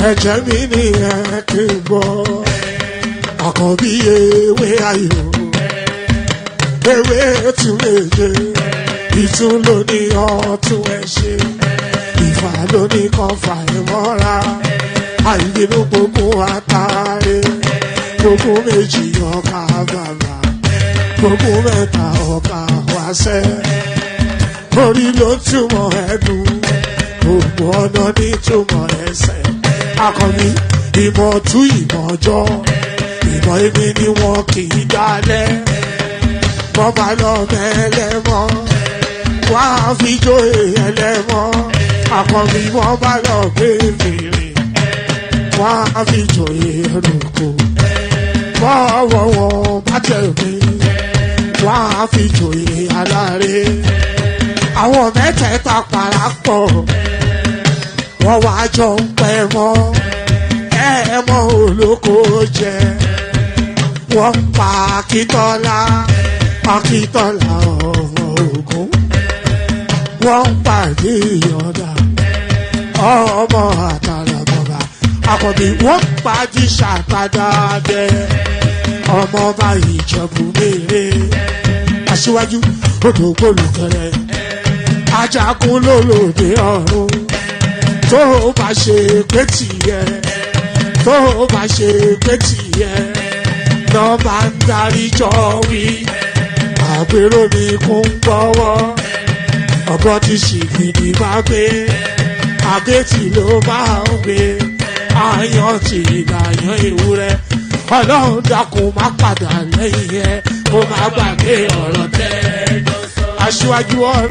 ẹ̀jẹ̀ mi ní ẹ̀ kí n gbọ́ àkọ́bí ewé ayò ewé tún léje ìtún ló ní ọtún ẹ̀ ṣe ìfà ló ní kan fà ẹ̀ mọ́ra àìbínú gbogbo àtàrẹ gbogbo méjì ọkà bàbà gbogbo mẹ́ta ọkà wáṣẹ́ orí ló túmọ̀ ẹ̀dùn gbogbo ọ̀nà ní túmọ̀ ẹsẹ̀ akọni ìmọ̀ tú ìmọ̀ ọjọ́ ìmọ̀ èmi ni wọn kì í dálẹ̀ wọ́n bá lọ mẹ́lẹ́mọ́ wọ́n á fi jó ẹlẹ́mọ́ akọni wọ́n bá lọ gbé fèrè wọ́n á fi jó ẹrùkù bọ́ọ̀wọ̀ wọn bá tẹ̀lé wọ́n á fi jó aláre àwọn mẹ́tẹ̀ẹ̀ta parapọ̀ wọ́n wá jọ ń pẹ́ mọ́ ẹ̀ẹ́mọ́ olóko jẹ wọ́n ń pa Akíntọ́lá ọmọ Ògún wọ́n ń pàdé Ìyọ̀dà ọmọ Àtàlàbọ̀bà Àkànbí wọ́n ń pàdé Ṣàtàdàdẹ ọmọ ọba Ìjẹ̀bú Mèrè Aṣíwájú odò gbólùkẹrẹ Ajagun lólòdì ọ̀run tó bá ṣe pé tìyẹ tó bá ṣe pé tìyẹ náà bá ń darí jọ wí àgbèrò mi kún gbọ́wọ́ ọ̀bọ ti ṣìgìdì máa gbé àgétì ló máa ń gbé àyàn tí ìlàyàn ewúrẹ́ Ọlọ́run dákun má padà lẹ́yìn ẹ kó má gbàgbé ọ̀rọ̀ tẹ́ Aṣíwájú ọ̀rọ̀.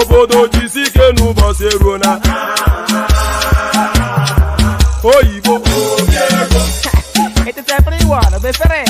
Obodo jisike n'ụbọchị eruona oyibo it's everyone be free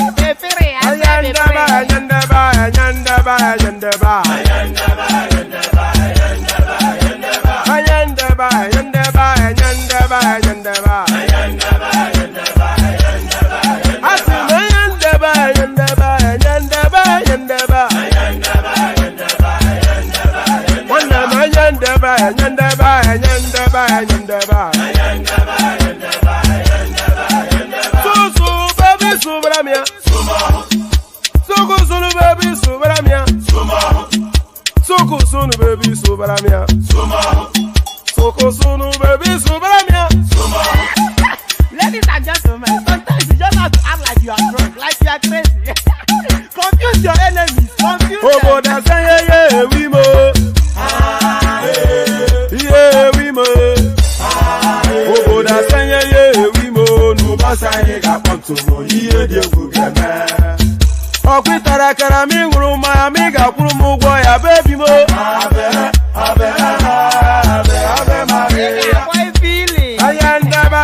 Ladies and gentlemen, sometimes you just have to act like you are drunk, like you are crazy. Confuse your enemies, confuse them. Fubara'S N800 Fubara'S N800 no basanye ga kwantumo iye de gugeme. Okwitara kara mi nguru ma mi ga kwuru mu ugwo ya baby mo. Abe Maria. Boy feeling. Ayandaba.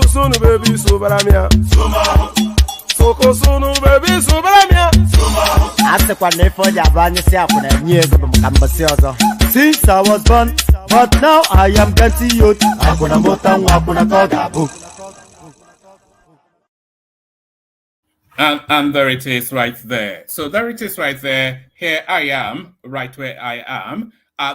Sunu baby Fubara'S Ase kwa nefo jabanye si akuna nyego bamkambasi ozo. Since I was born, but now I am getting youth. Akuna motangu akuna kogabu. And there it is right there. So there it is right there. Here I am, right where I am.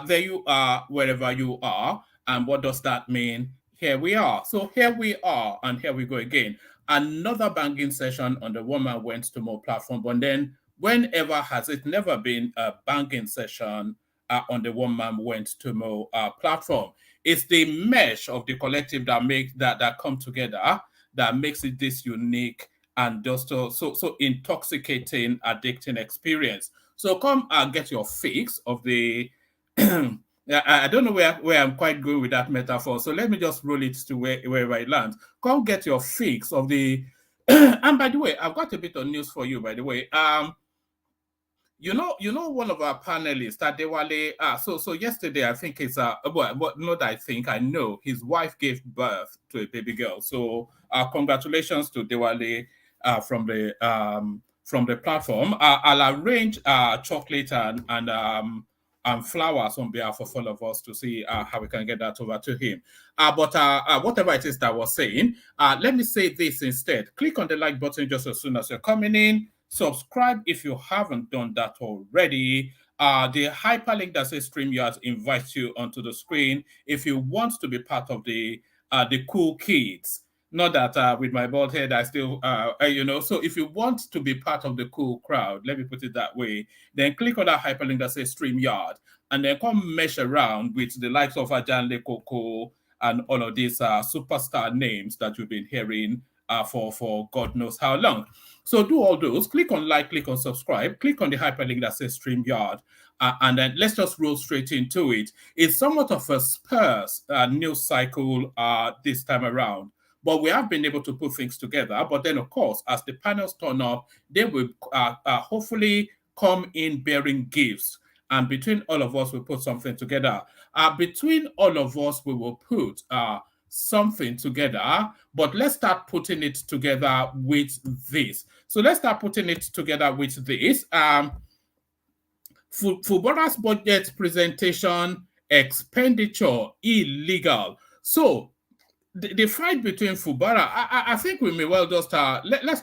There you are, wherever you are. And what does that mean? Here we are. So here we are, and here we go again. Another banging session on the Woman Went to More platform. But then, whenever has it never been a banging session on the Woman Went to More platform? It's the mesh of the collective that come together that makes it this unique and just so intoxicating, addicting experience. So come get your fix of the. I don't know where I'm quite good with that metaphor. So let me just roll it to where it lands. Come get your fix of the. And by the way, I've got a bit of news for you. By the way, you know, one of our panelists, Adewale. So yesterday, I think it's not I think I know his wife gave birth to a baby girl. So congratulations to Dewale from the platform. I'll arrange chocolate and flowers on behalf of all of us to see how we can get that over to him. But whatever it is that I was saying, let me say this instead. Click on the like button just as soon as you're coming in. Subscribe if you haven't done that already. The hyperlink that says StreamYard invites you onto the screen if you want to be part of the cool kids. Not that with my bald head, I still, so if you want to be part of the cool crowd, let me put it that way, then click on that hyperlink that says StreamYard, and then come mesh around with the likes of Ajanle Koko and all of these superstar names that you've been hearing for God knows how long. So do all those. Click on like, click on subscribe, click on the hyperlink that says StreamYard, and then let's just roll straight into it. It's somewhat of a Spurs news cycle this time around. But we have been able to put things together. But then, of course, as the panels turn up, they will hopefully come in bearing gifts. And between all of us, we put something together. Between all of us, we will put something together. But let's start putting it together with this. So let's start putting it together with this. Fubara'S budget presentation, expenditure, illegal. So the fight between Fubara, I think we may well just let's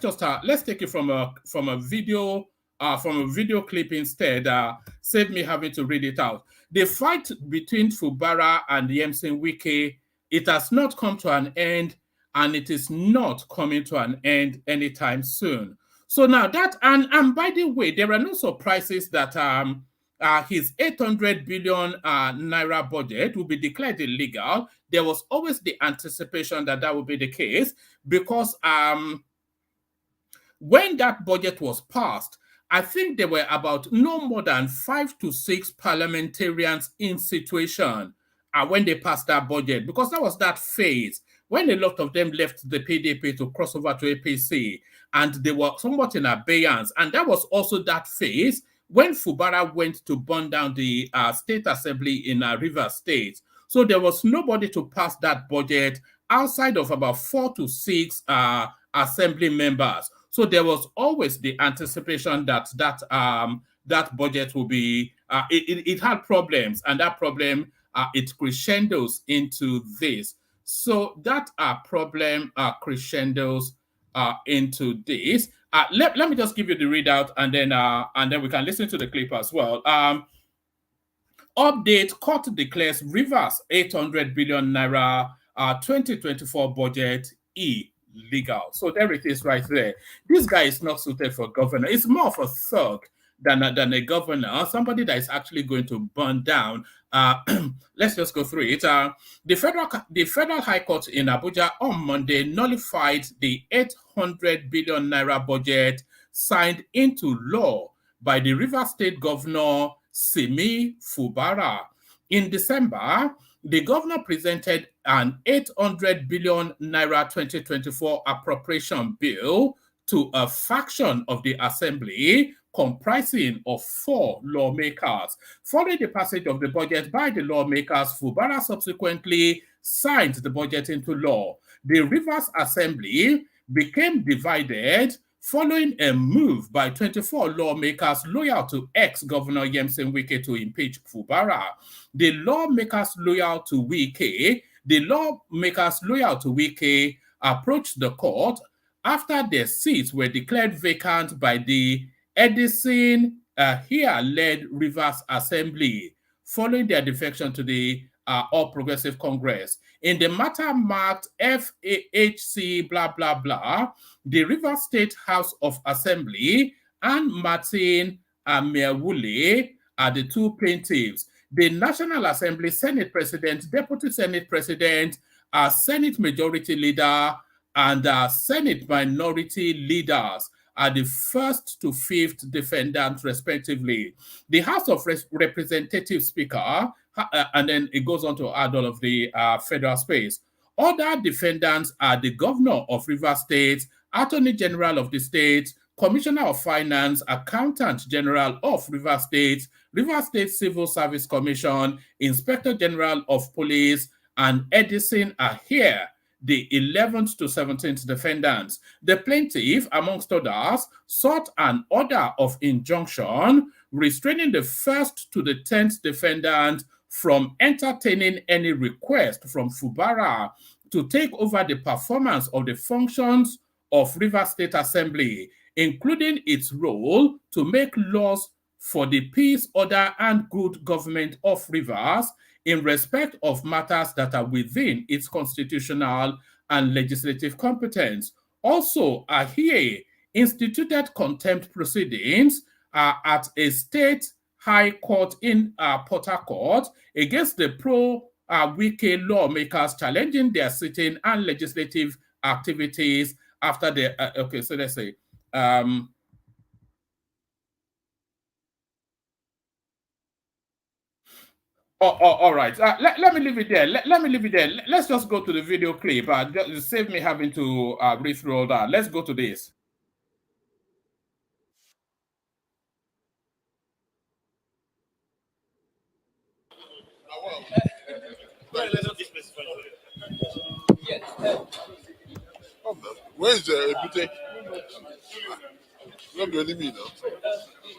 take it from a video clip instead. Save me having to read it out. The fight between Fubara and the MC Wike, it has not come to an end, and it is not coming to an end anytime soon. So now that and by the way, there are no surprises that his 800 billion naira budget will be declared illegal. There was always the anticipation that would be the case because when that budget was passed, I think there were about no more than 5 to 6 parliamentarians in situation when they passed that budget, because that was that phase when a lot of them left the PDP to cross over to APC, and they were somewhat in abeyance. And that was also that phase when Fubara went to burn down the state assembly in Rivers State. So there was nobody to pass that budget outside of about 4 to 6 assembly members. So there was always the anticipation that that budget will be, it had problems, and that problem, it crescendos into this. So that problem crescendos into this. Let me just give you the readout, and then we can listen to the clip as well. Update: Court declares Rivers 800 billion naira 2024 budget illegal. So there it is right there. This guy is not suited for governor. It's more of a thug than a governor, somebody that is actually going to burn down. Let's just go through it. The Federal High Court in Abuja on Monday nullified the 800 billion naira budget signed into law by the Rivers State Governor Simi Fubara. In December, the governor presented an 800 billion naira 2024 appropriation bill to a faction of the assembly comprising of 4 lawmakers. Following the passage of the budget by the lawmakers, Fubara subsequently signed the budget into law. The Rivers Assembly became divided following a move by 24 lawmakers loyal to ex-Governor Yemsen Wike to impeach Fubara. The lawmakers loyal to Wike approached the court after their seats were declared vacant by the Edison here-led Rivers Assembly, following their defection to the All Progressive Congress. In the matter marked FAHC blah blah blah, the Rivers State House of Assembly and Martin Ameawule are the 2 plaintiffs. The National Assembly Senate President, Deputy Senate President, Senate Majority Leader, and Senate Minority Leaders are the 1st to 5th defendants, respectively. The House of Representatives Speaker, and then it goes on to add all of the federal space. Other defendants are the Governor of Rivers State, Attorney General of the state, Commissioner of Finance, Accountant General of Rivers State Civil Service Commission, Inspector General of Police, and Edison are here, the 11th to 17th defendants. The plaintiff, amongst others, sought an order of injunction restraining the 1st to the 10th defendant from entertaining any request from Fubara to take over the performance of the functions of Rivers State Assembly, including its role to make laws for the peace, order, and good government of Rivers in respect of matters that are within its constitutional and legislative competence. Also, here instituted contempt proceedings at a state high court in Port Harcourt against the pro-Wike lawmakers challenging their sitting and legislative activities after the okay, so let's say all right. Let me leave it there. Let me leave it there. Let's just go to the video clip. Just save me having to read through all that. Let's go to this. Where's the boutique? Not the enemy now.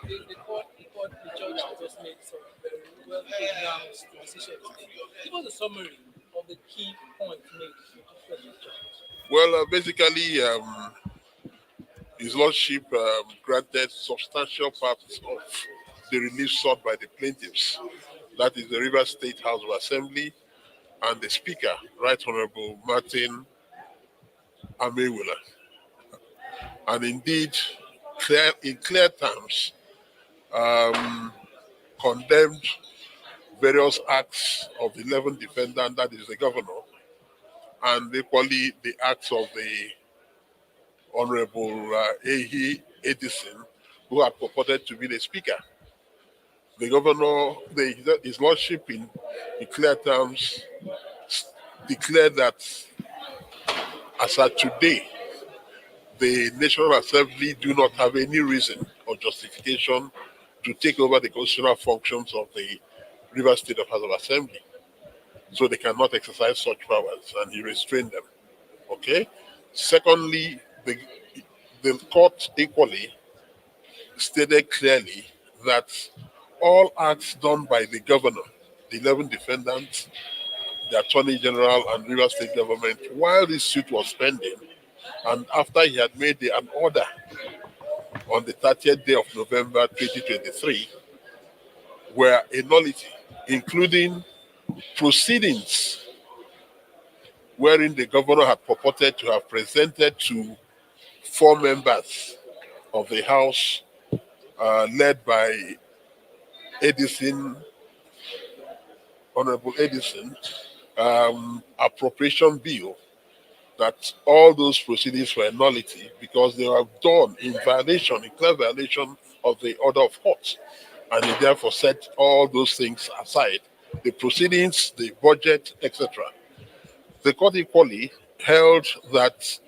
The judge just made some very well-pronounced decisions. Give us a summary of the key points made after the judge. Well, basically, His Lordship granted substantial parts of the relief sought by the plaintiffs. That is the Rivers State House of Assembly and the Speaker, Right Honorable Martin Ameawule. And indeed, in clear terms, condemned various acts of the 11 defendants, that is the governor, and equally the acts of Honorable Ehi Edison, who had purported to be the speaker. The governor, his lordship, in clear terms, declared that as at today, the National Assembly do not have any reason or justification to take over the constitutional functions of the Rivers State House of Assembly. So they cannot exercise such powers, and he restrained them. Okay? Secondly, the court equally stated clearly that all acts done by the governor, the 11 defendants, the Attorney General, and Rivers State government while this suit was pending, and after he had made an order on the 30th day of November 2023, were a nullity, including proceedings wherein the governor had purported to have presented to 4 members of the House led by Edison, Honorable Edison, appropriation bill, that all those proceedings were nullity because they were done in clear violation of the order of court. And he therefore set all those things aside, the proceedings, the budget, etc. The court equally held that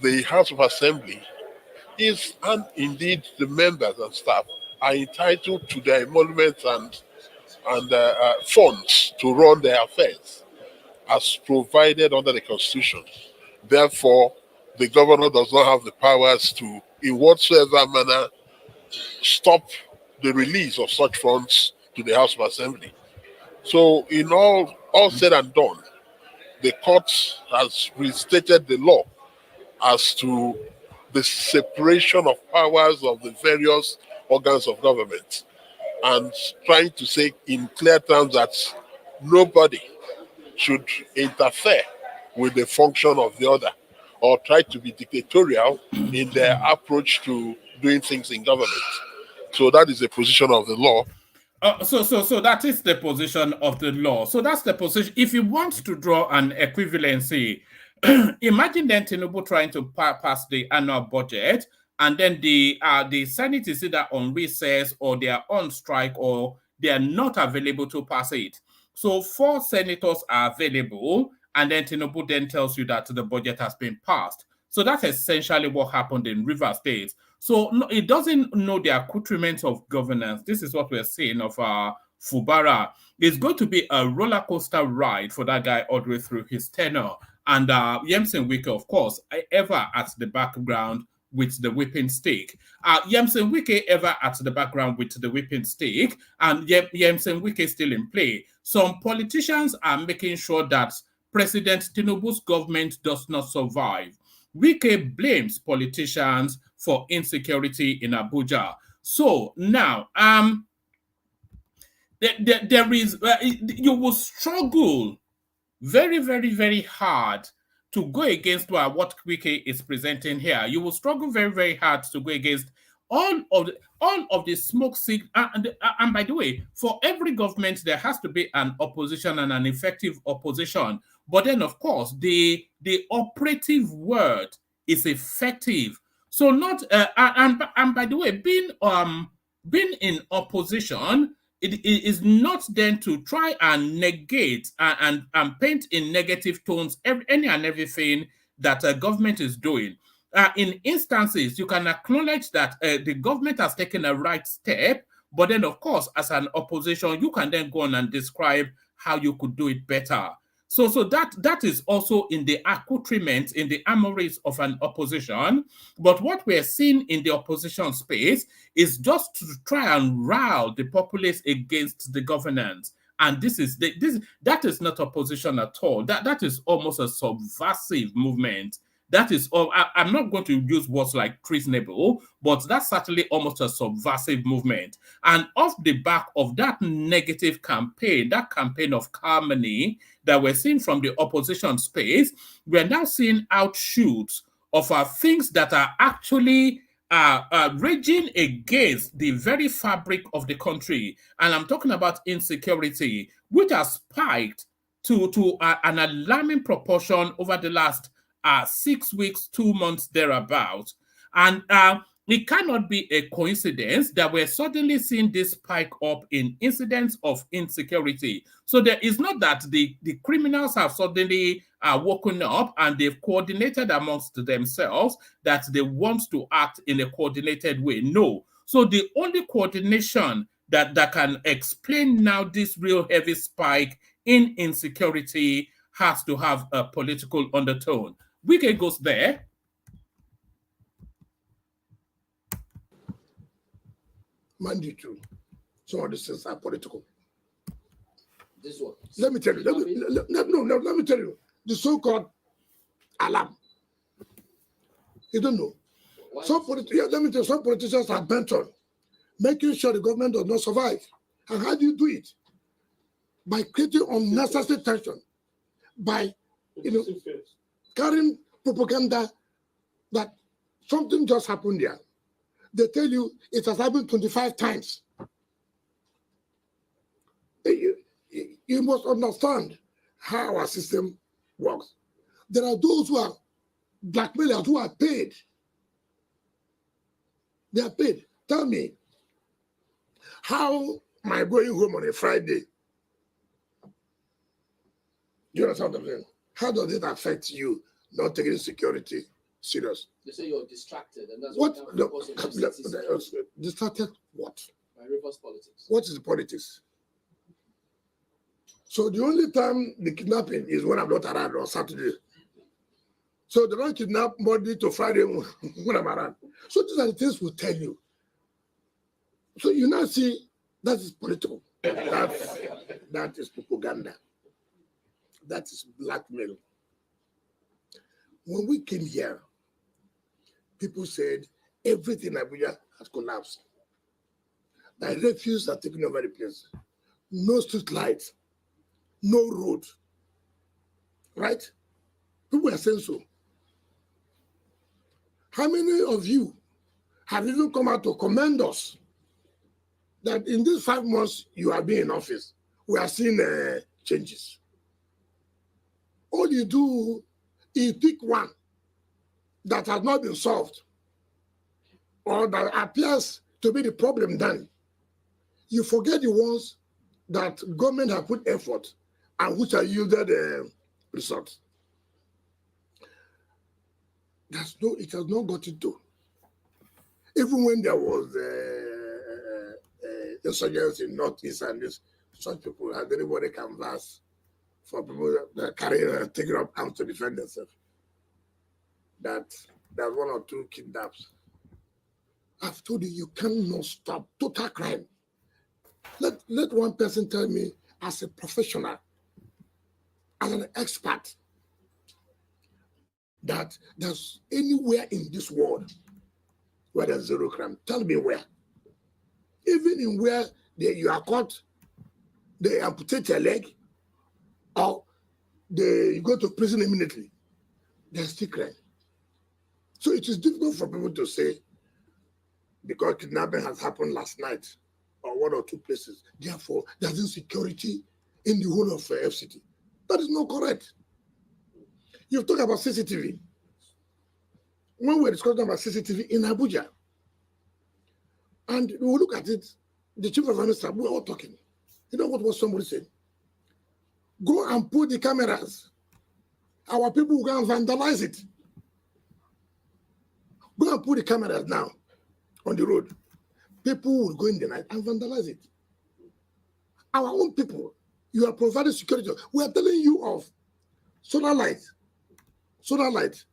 the House of Assembly is, and indeed the members and staff, are entitled to their emoluments and funds to run their affairs as provided under the Constitution. Therefore, the governor does not have the powers to, in whatsoever manner, stop the release of such funds to the House of Assembly. So, in all said and done, the court has restated the law as to the separation of powers of the various organs of government, and trying to say in clear terms that nobody should interfere with the function of the other or try to be dictatorial in their approach to doing things in government. So that is the position of the law. So that is the position of the law. So that's the position. If you want to draw an equivalency, imagine then Tinubu trying to pass the annual budget, and then the Senate is either on recess or they are on strike or they are not available to pass it. So 4 senators are available, and then Tinubu then tells you that the budget has been passed. So that's essentially what happened in Rivers State. So no, it doesn't know the accoutrements of governance. This is what we're seeing of Fubara. It's going to be a roller coaster ride for that guy all the way through his tenure. And Yemsen Wike, of course, ever at the background with the whipping stick. Yemsen Wike ever at the background with the whipping stick, and Yemsen Wike still in play. Some politicians are making sure that President Tinubu's government does not survive. Wike blames politicians for insecurity in Abuja. So now, there is, you will struggle very, very, very hard to go against what Wike is presenting here. You will struggle very, very hard to go against all of the smoke signals. And by the way, for every government, there has to be an opposition and an effective opposition. But then, of course, the operative word is effective. So not and by the way, being in opposition, it is not then to try and negate and paint in negative tones any and everything that a government is doing. In instances, you can acknowledge that the government has taken a right step, but then, of course, as an opposition, you can then go on and describe how you could do it better. So that is also in the accoutrement, in the armories of an opposition. But what we're seeing in the opposition space is just to try and rile the populace against the governance. And that is not opposition at all. That is almost a subversive movement. That is all. I'm not going to use words like treasonable, but that's certainly almost a subversive movement. And off the back of that negative campaign, that campaign of calumny that we're seeing from the opposition space, we're now seeing outshoots of things that are actually raging against the very fabric of the country. And I'm talking about insecurity, which has spiked to an alarming proportion over the last 6 weeks, 2 months thereabout. And it cannot be a coincidence that we're suddenly seeing this spike up in incidents of insecurity. So there is not that the criminals have suddenly woken up and they've coordinated amongst themselves that they want to act in a coordinated way. No. So the only coordination that can explain now this real heavy spike in insecurity has to have a political undertone. Wike goes there. Mind you, too. Some of these things are political. This one. Let me tell you. Let me tell you. The so-called alarm. You don't know. Some politicians are bent on making sure the government does not survive. And how do you do it? By creating unnecessary tension. By, carrying propaganda that something just happened there. They tell you it has happened 25 times. You must understand how our system works. There are those who are blackmailers who are paid. They are paid. Tell me, how am I going home on a Friday? You understand what I'm saying? How does it affect you not taking security serious? They say you're distracted, and that's What? Distracted Distracted what? by reverse politics. What is the politics? So the only time the kidnapping is when I'm not around on Saturday. So they don't kidnap Monday to Friday when I'm around. So these are the things we tell you. So you now see that is political. That is propaganda. That is blackmail. When we came here, people said everything in Abuja has collapsed. The refuse are taking over the place. No street lights, no road. Right? People are saying so. How many of you have even come out to commend us that in these 5 months you have been in office, we are seeing changes? All you do is pick one that has not been solved or that appears to be the problem then. You forget the ones that government have put effort and which are yielded results. It has not got into. Even when there was insurgents in Northeast and this, such people, has anybody canvass for people that carry taking up arms to defend themselves? That there's 1 or 2 kidnaps. I've told you, you cannot stop total crime. Let one person tell me, as a professional, as an expert, that there's anywhere in this world where there's zero crime. Tell me where. Even in where you are caught, they amputate your leg, or you go to prison immediately. There's still crime. So it is difficult for people to say, because kidnapping has happened last night, or 1 or 2 places, therefore there's insecurity in the whole of FCT. That is not correct. You've talked about CCTV. When we're discussing about CCTV in Abuja, and we look at it, the chief of army staff, we're all talking. You know what somebody said? Go and put the cameras. Our people will go and vandalize it. Go and put the cameras now on the road. People will go in the night and vandalize it. Our own people, you are providing security. We are telling you of solar light. Solar light.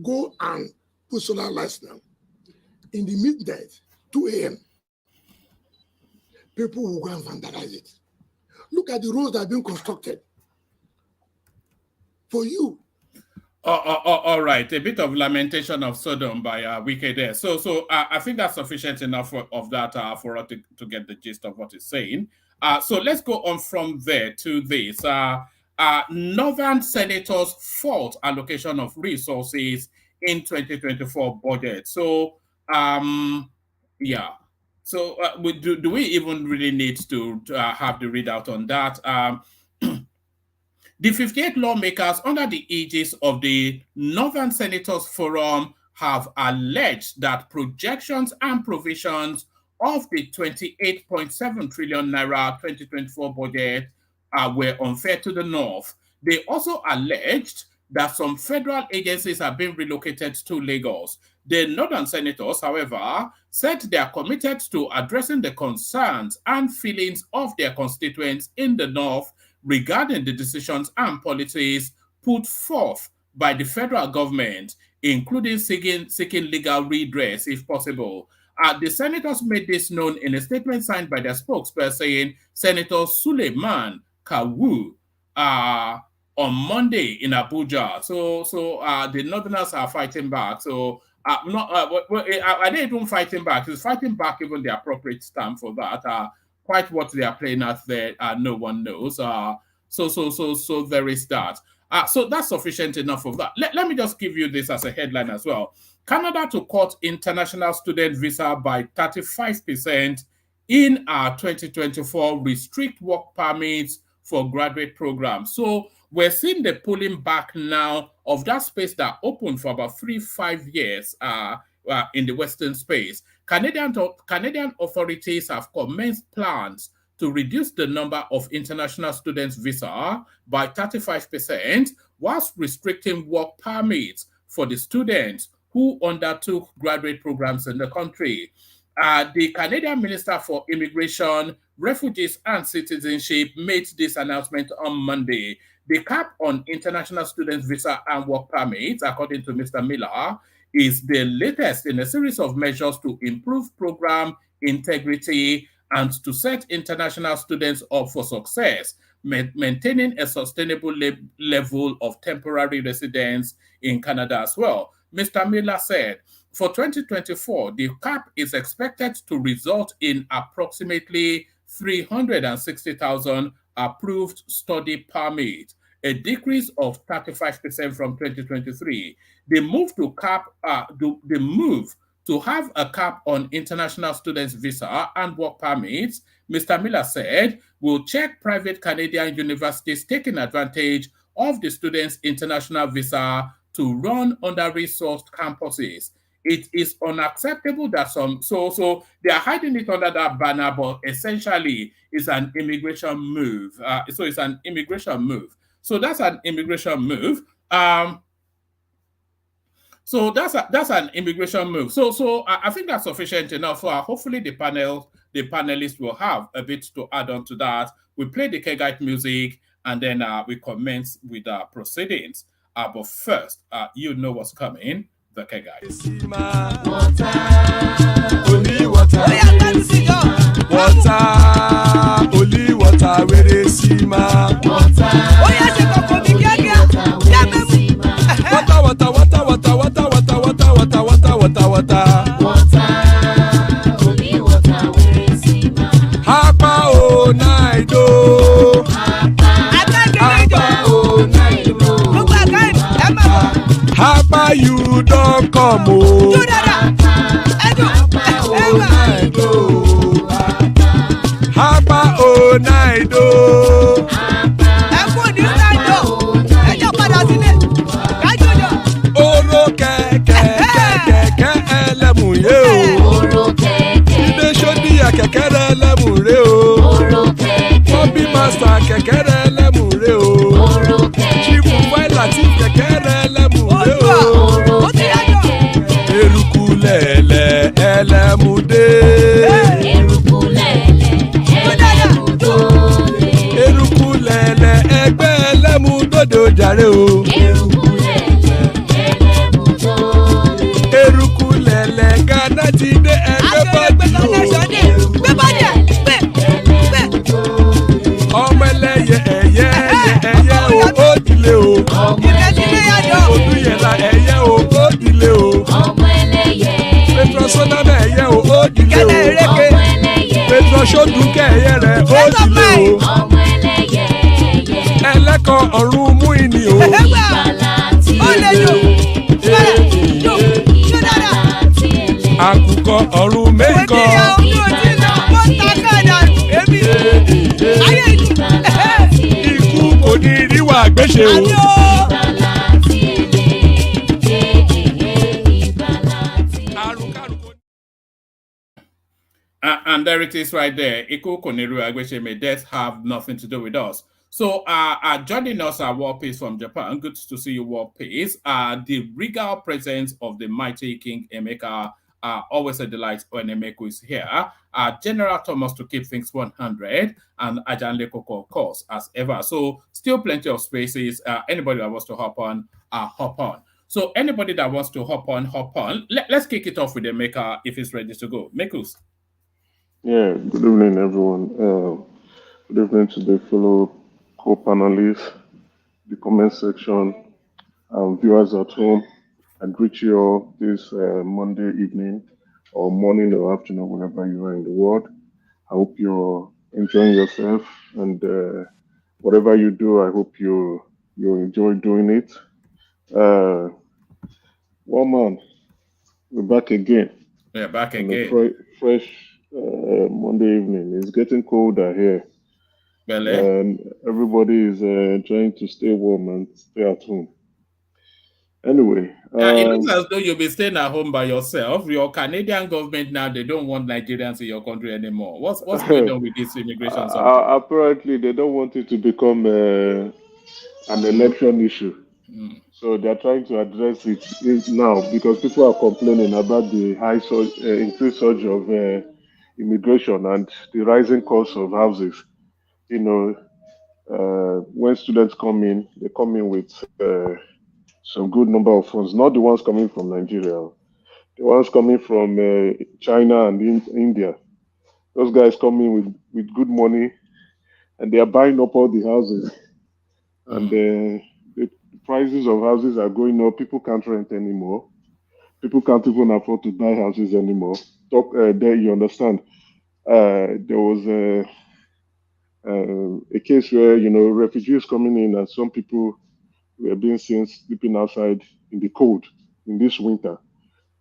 Go and put solar lights now. In the midnight, 2 a.m., people will go and vandalize it. Look at the roads that are being constructed. For you. All right, a bit of lamentation of Sodom by Wike there. So I think that's sufficient enough of that for us to get the gist of what he's saying. So let's go on from there to this. Northern senators fought allocation of resources in 2024 budget. So yeah. So do we even really need to have the readout on that? The 58 lawmakers under the aegis of the Northern Senators Forum have alleged that projections and provisions of the 28.7 trillion naira 2024 budget were unfair to the North. They also alleged that some federal agencies have been relocated to Lagos. The Northern Senators, however, said they are committed to addressing the concerns and feelings of their constituents in the North regarding the decisions and policies put forth by the federal government, including seeking legal redress if possible. The senators made this known in a statement signed by their spokesperson, Senator Suleiman Kawu, on Monday in Abuja. So the Northerners are fighting back. So are they even fighting back? Is fighting back even the appropriate term for that? Quite what they are playing out there, no one knows. So there is that. So that's sufficient enough of that. Let me just give you this as a headline as well. Canada to cut international student visa by 35% in our 2024 restrict work permits for graduate programs. So we're seeing the pulling back now of that space that opened for about 3-5 years in the Western space. Canadian authorities have commenced plans to reduce the number of international students' visa by 35%, whilst restricting work permits for the students who undertook graduate programs in the country. The Canadian Minister for Immigration, Refugees and Citizenship made this announcement on Monday. The cap on international students' visa and work permits, according to Mr. Miller, is the latest in a series of measures to improve program integrity and to set international students up for success, maintaining a sustainable level of temporary residence in Canada as well. Mr. Miller said, for 2024, the cap is expected to result in approximately 360,000 approved study permits, a decrease of 35% from 2023. The move to have a cap on international students' visa and work permits, Mr. Miller said, will check private Canadian universities taking advantage of the students' international visa to run under-resourced campuses. It is unacceptable that so they are hiding it under that banner, but essentially it's an immigration move. So it's an immigration move. So that's an immigration move. So that's an immigration move. So I think that's sufficient enough. Hopefully the panelists will have a bit to add on to that. We play the Kegite music and then we commence with our proceedings. But first, you know what's coming. The Kegite. Water, only water, only water, where they see ma. Water, only water, where they see ma. Hapa o naido. Hapa you don't come o. Hapa o naido. Oro kẹ̀kẹ́ ẹlẹ́mùrè o. Ilé ṣọ́dí kẹ̀kẹ́ ẹlẹ́mùrè o. Bobby master kẹ̀kẹ́ ẹlẹ́mùrè o. Chief Wike kẹ̀kẹ́ ẹlẹ́mùrè o. Eruku lẹ̀lẹ̀ ẹlẹ́mùdé. Eruku lẹ̀lẹ̀ ẹgbẹ́ ẹlẹ́mùdódò jàre o. Eruku lẹ̀lẹ̀ Ghana ti dé ẹgbẹ́ bọ́dì o. Ọmọ ẹlẹ́yẹ ẹ̀yẹ o ó dilé o. Olúyẹ̀lá ẹ̀yẹ o ó dilé o. Petro Sodana ẹ̀yẹ o ó dilé o. Petro Sodunke ẹ̀yẹ rẹ̀ ó dilé o. Ẹlẹ́kọ̀ ọ̀run mú ìní o. Àkùkọ ọ̀run mẹ́kọ̀. Ikú kò ní rí wa. àgbéṣe o. And there it is right there. Iku Koneru Agweshe, may death have nothing to do with us. So, joining us are War Peace from Japan. Good to see you, War Peace. The regal presence of the mighty King Emeka, always a delight when Emeka is here. General Thomas to keep things 100, and Ajan Lekoko, of course, as ever. So, still plenty of spaces. Anybody that wants to hop on, hop on. So, anybody that wants to hop on, hop on. Let's kick it off with Emeka if he's ready to go. Mekus. Yeah, good evening, everyone. Good evening to the fellow co-panelists, the comment section, viewers at home. I greet you all this Monday evening or morning or afternoon, wherever you are in the world. I hope you're enjoying yourself, and whatever you do, I hope you enjoy doing it. Well, man, we're back again. Yeah, back on again. a fresh Monday evening. It's getting colder here. And everybody is trying to stay warm and stay at home. Anyway. It looks as though you'll be staying at home by yourself. Your Canadian government now, they don't want Nigerians in your country anymore. What's going on with this immigration subject? Apparently, they don't want it to become an election issue. So they're trying to address it now because people are complaining about the high increased surge of immigration and the rising cost of houses. You know, when students come in, they come in with some good number of funds, not the ones coming from Nigeria, the ones coming from China and India. Those guys come in with good money and they are buying up all the houses. And the prices of houses are going up. People can't rent anymore. People can't even afford to buy houses anymore. There, you understand. There was a case where refugees coming in and some people were being seen sleeping outside in the cold in this winter.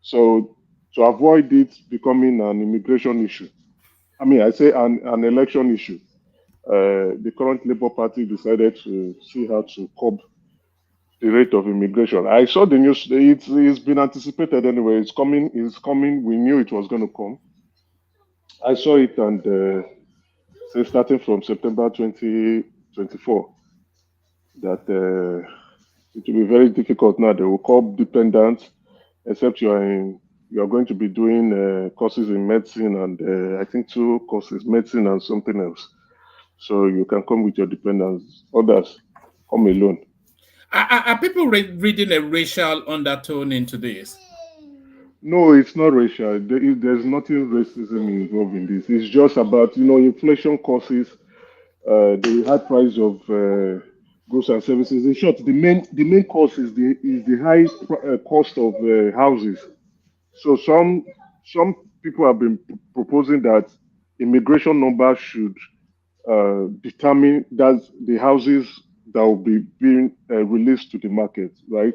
So to avoid it becoming an immigration issue, I mean, I say an election issue, the current Labour Party decided to see how to curb the rate of immigration. I saw the news. It's been anticipated anyway. It's coming. It's coming. We knew it was going to come. I saw it, and say starting from September 2024, that it will be very difficult now. They will curb dependents, except you are going to be doing courses in medicine and I think 2 courses, medicine and something else. So you can come with your dependents. Others come alone. Are people reading a racial undertone into this? No, it's not racial. There's nothing racism involved in this. It's just about inflation causes the high price of goods and services. In short, the main cause is the high cost of houses. So some people have been proposing that immigration numbers should determine that the houses that will be being released to the market, right?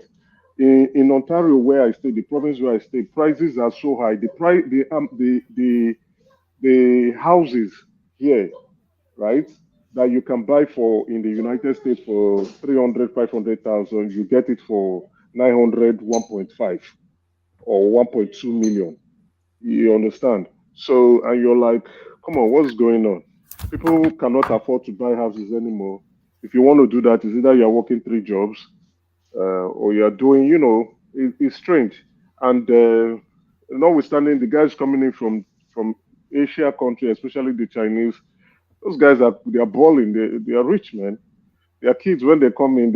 In Ontario, where I stay, the province where I stay, prices are so high. The houses here, right, that you can buy for in the United States for 300, 500,000, you get it for 900, 1.5 or 1.2 million. You understand? So, and you're like, come on, what's going on? People cannot afford to buy houses anymore. If you want to do that, it's either you're working 3 jobs or you're doing, it's strange. And notwithstanding, the guys coming in from Asia country, especially the Chinese, those guys they are balling. They are rich, man. Their kids, when they come in,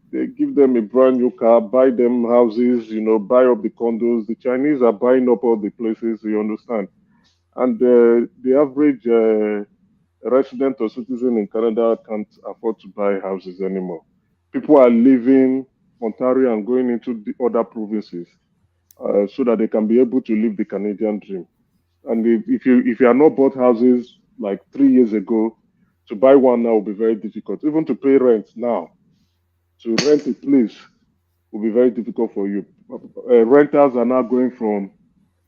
they give them a brand new car, buy them houses, buy up the condos. The Chinese are buying up all the places, you understand. And the average resident or citizen in Canada can't afford to buy houses anymore. People are leaving Ontario and going into the other provinces so that they can be able to live the Canadian dream. And if you are not bought houses like 3 years ago, to buy one now will be very difficult. Even to pay rent now, to rent a place will be very difficult for you. Renters are now going from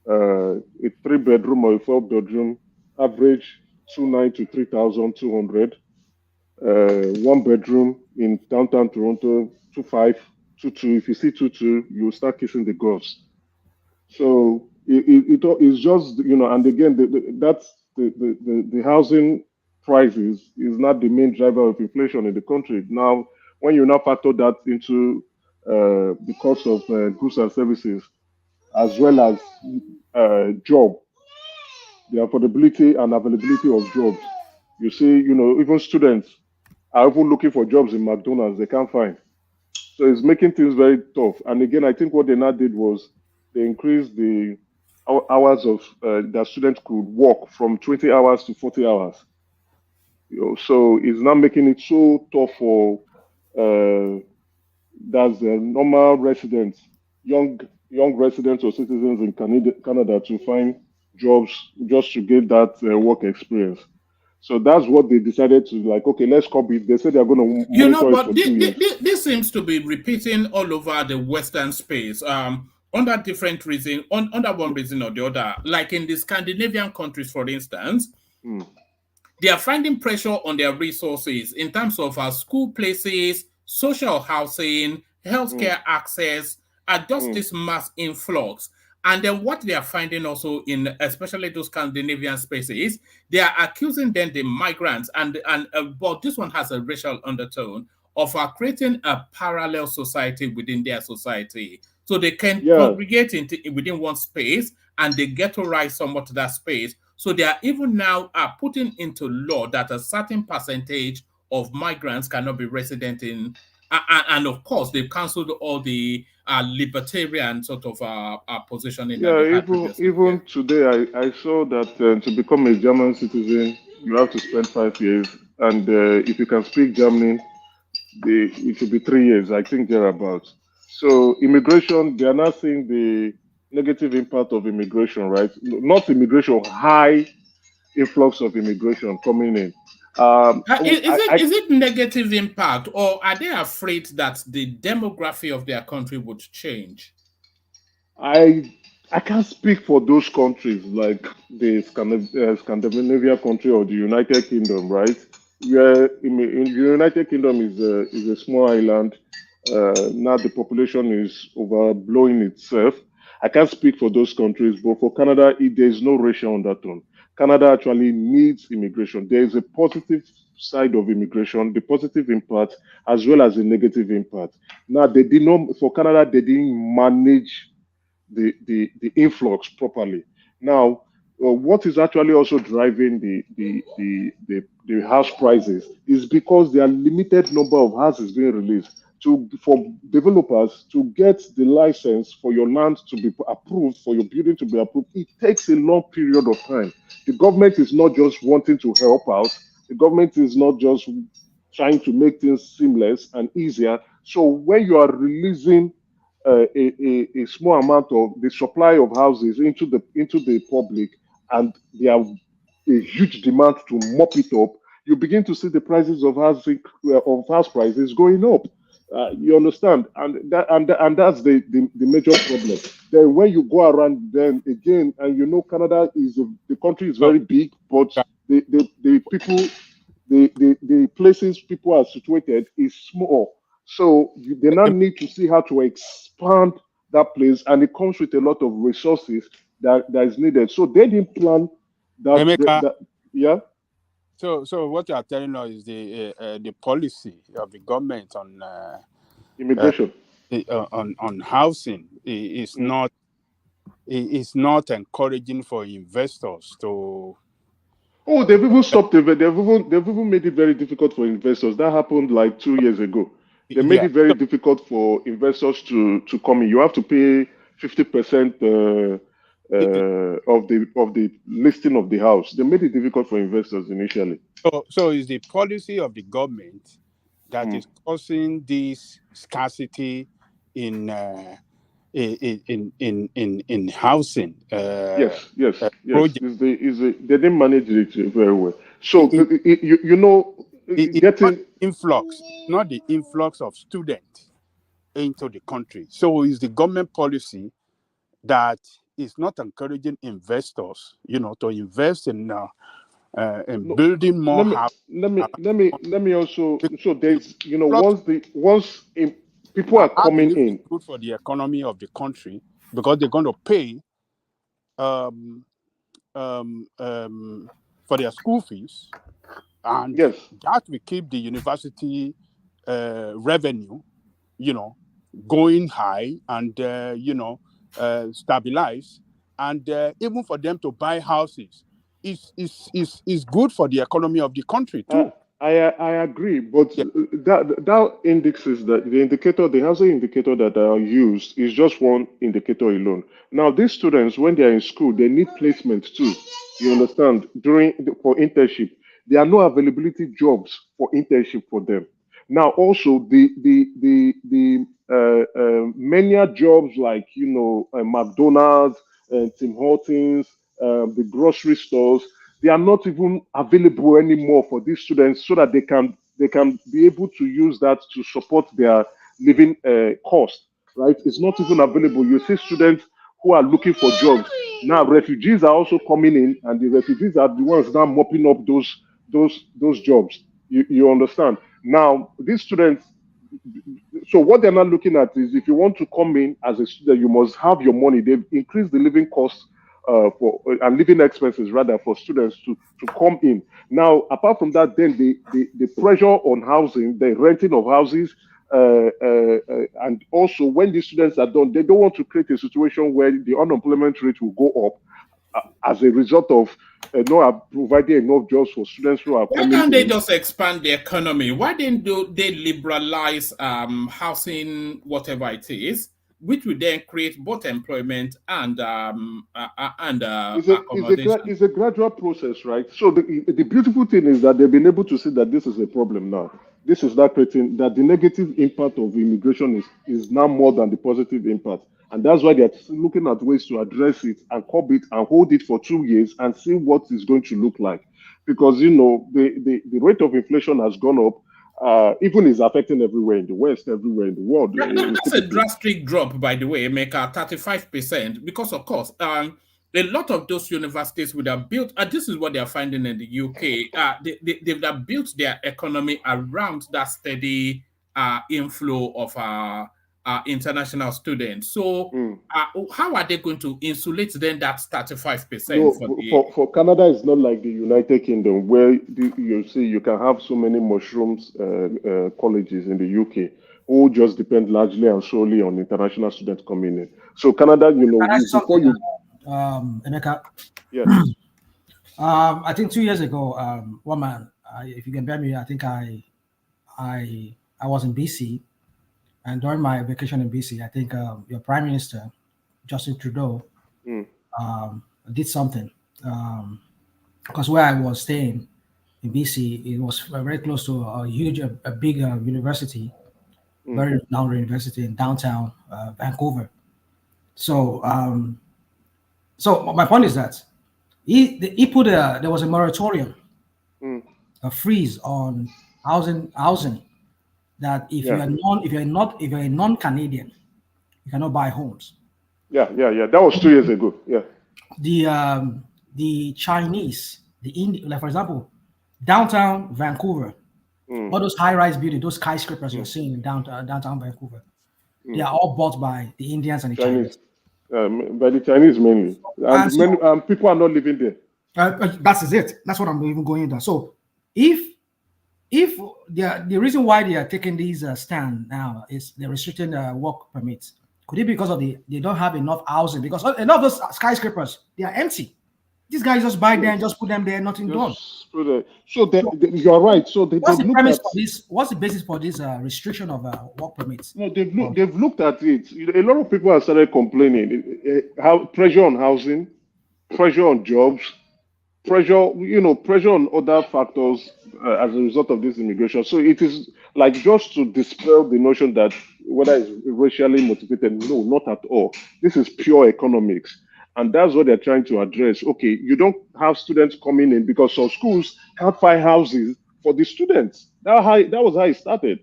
a 3-bedroom or a 4-bedroom, average 2,900 to 3,200. one bedroom in downtown Toronto, 2.5, 2.2. If you see 2.2, you will start kissing the girls. So it's just, and again, the housing prices is not the main driver of inflation in the country. Now, when you now factor that into the cost of goods and services, as well as job, the affordability and availability of jobs, you see, even students are even looking for jobs in McDonald's they can't find. So it's making things very tough. And again, I think what they now did was they increased the hours of that students could work from 20 hours to 40 hours. So it's now making it so tough for that's the normal residents, young residents or citizens in Canada to find jobs just to get that work experience. So that's what they decided to like. Okay, let's copy. They said they're going to monitor it but for 2 years. this seems to be repeating all over the Western space. Under different reason, under one reason or the other, like in the Scandinavian countries, for instance, they are finding pressure on their resources in terms of school places, social housing, healthcare access, just this mass influx. And then what they are finding also in especially those Scandinavian spaces, they are accusing then the migrants but this one has a racial undertone of creating a parallel society within their society. So they can congregate within one space and they ghettoize somewhat that space. So they are even now putting into law that a certain percentage of migrants cannot be resident in, and of course they've cancelled all the libertarian sort of positioning that they had previously. Even today, I saw that to become a German citizen, you have to spend 5 years, and if you can speak German, it should be 3 years, I think thereabouts. So immigration, they are not seeing the negative impact of immigration, right? Not immigration, high influx of immigration coming in. Is it negative impact, or are they afraid that the demography of their country would change? I can't speak for those countries like the Scandinavia country or the United Kingdom, right? Where in the United Kingdom is a small island. Now the population is overblowing itself. I can't speak for those countries, but for Canada, there is no racial undertone. Canada actually needs immigration. There is a positive side of immigration, the positive impact, as well as the negative impact. Now, they did not, for Canada, they didn't manage the influx properly. Now, what is actually also driving the house prices is because there are limited number of houses being released. For developers to get the license for your land to be approved, for your building to be approved, it takes a long period of time. The government is not just wanting to help out. The government is not just trying to make things seamless and easier. So when you are releasing a small amount of the supply of houses into the public, and there are a huge demand to mop it up, you begin to see the prices of house prices going up. You understand, and that's the major problem. Then when you go around, then again, and Canada the country is very big, but the people, the places people are situated is small. So they now need to see how to expand that place, and it comes with a lot of resources that is needed. So they didn't plan that. Yeah. So what you are telling us is the policy of the government on immigration, on housing is not encouraging for investors to. Oh, they've even stopped. They've even made it very difficult for investors. That happened like 2 years ago. They made it very difficult for investors to come in. You have to pay 50% of the listing of the house. They made it difficult for investors initially. So is the policy of the government that is causing this scarcity in housing? Yes. They didn't manage it very well. So getting influx, not the influx of students into the country. So is the government policy that is not encouraging investors, to invest in and No, building more houses. let me also. So The there's, you know, plot people are I coming believe in. it's good for the economy of the country because they're going to pay um, for their school fees, and Yes. that will keep the university revenue, you know, going high and stabilize, and even for them to buy houses is good for the economy of the country I, too. I agree, but Yeah. that indexes, that the indicator, the housing indicator that are used is just one indicator alone. Now, these students, when they are in school, they need placement too. You understand? For internship, there are no availability jobs for internship for them. Now, also the many jobs like, you know, McDonald's, Tim Hortons, the grocery stores, they are not even available anymore for these students, so that they can be able to use that to support their living cost. Right? It's not even available. You see students who are looking for jobs now. Refugees are also coming in, and the refugees are the ones now mopping up those jobs. You understand? Now these students, so what they're not looking at is, if you want to come in as a student, you must have your money. They've increased the living costs for and living expenses rather for students to come in. Now, apart from that, then the pressure on housing, the renting of houses, and also when the students are done, they don't want to create a situation where the unemployment rate will go up as a result of not providing enough jobs for students who are Why coming can't they in. just expand the economy? Why didn't they liberalize housing, whatever it is, which would then create both employment and accommodation? It's a gradual process, right? So the beautiful thing is that they've been able to see that this is a problem now. This is not creating that the negative impact of immigration is now more than the positive impact. And that's why they're looking at ways to address it and curb it and hold it for 2 years and see what it's going to look like. Because, you know, the rate of inflation has gone up. Even is affecting everywhere in the West, everywhere in the world. That's a drastic drop, by the way, Emeka, 35%, because of course, a lot of those universities would have built, this is what they are finding in the UK, they would have built their economy around that steady inflow of international students. So how are they going to insulate then that 35% for the... For Canada, it's not like the United Kingdom where you see you can have so many mushrooms colleges in the UK who just depend largely and solely on international students coming in. So Canada, you know, Emeka. Yeah. I think 2 years ago, one man, if you can bear me, I think I was in BC, and during my vacation in BC, I think your Prime Minister, Justin Trudeau, did something. Because where I was staying in BC, it was very close to a big university, very renowned university in downtown Vancouver. So, so my point is that he put there was a moratorium, a freeze on housing. That if you're a non-Canadian, you cannot buy homes. Yeah. That was 2 years ago. Yeah. The Chinese, the Indian, like for example, downtown Vancouver, all those high-rise buildings, those skyscrapers you're seeing in downtown Vancouver, they are all bought by the Indians and the Chinese. By the Chinese mainly, and people are not living there. That's it. That's what I'm even going into. So, if the reason why they are taking these stand now is they're restricting work permits, could it be because of they don't have enough housing? Because a lot of those skyscrapers, they are empty. These guys just buy them and just put them there, nothing done. So you're right. So what's the premise for this? What's the basis for this restriction of work permits? No, they've looked at it. A lot of people have started complaining. How pressure on housing, pressure on jobs, pressure on other factors as a result of this immigration. So it is like just to dispel the notion that whether it's racially motivated. No, not at all. This is pure economics. And that's what they're trying to address. Okay, you don't have students coming in because some schools can't find houses for the students. That was how it started.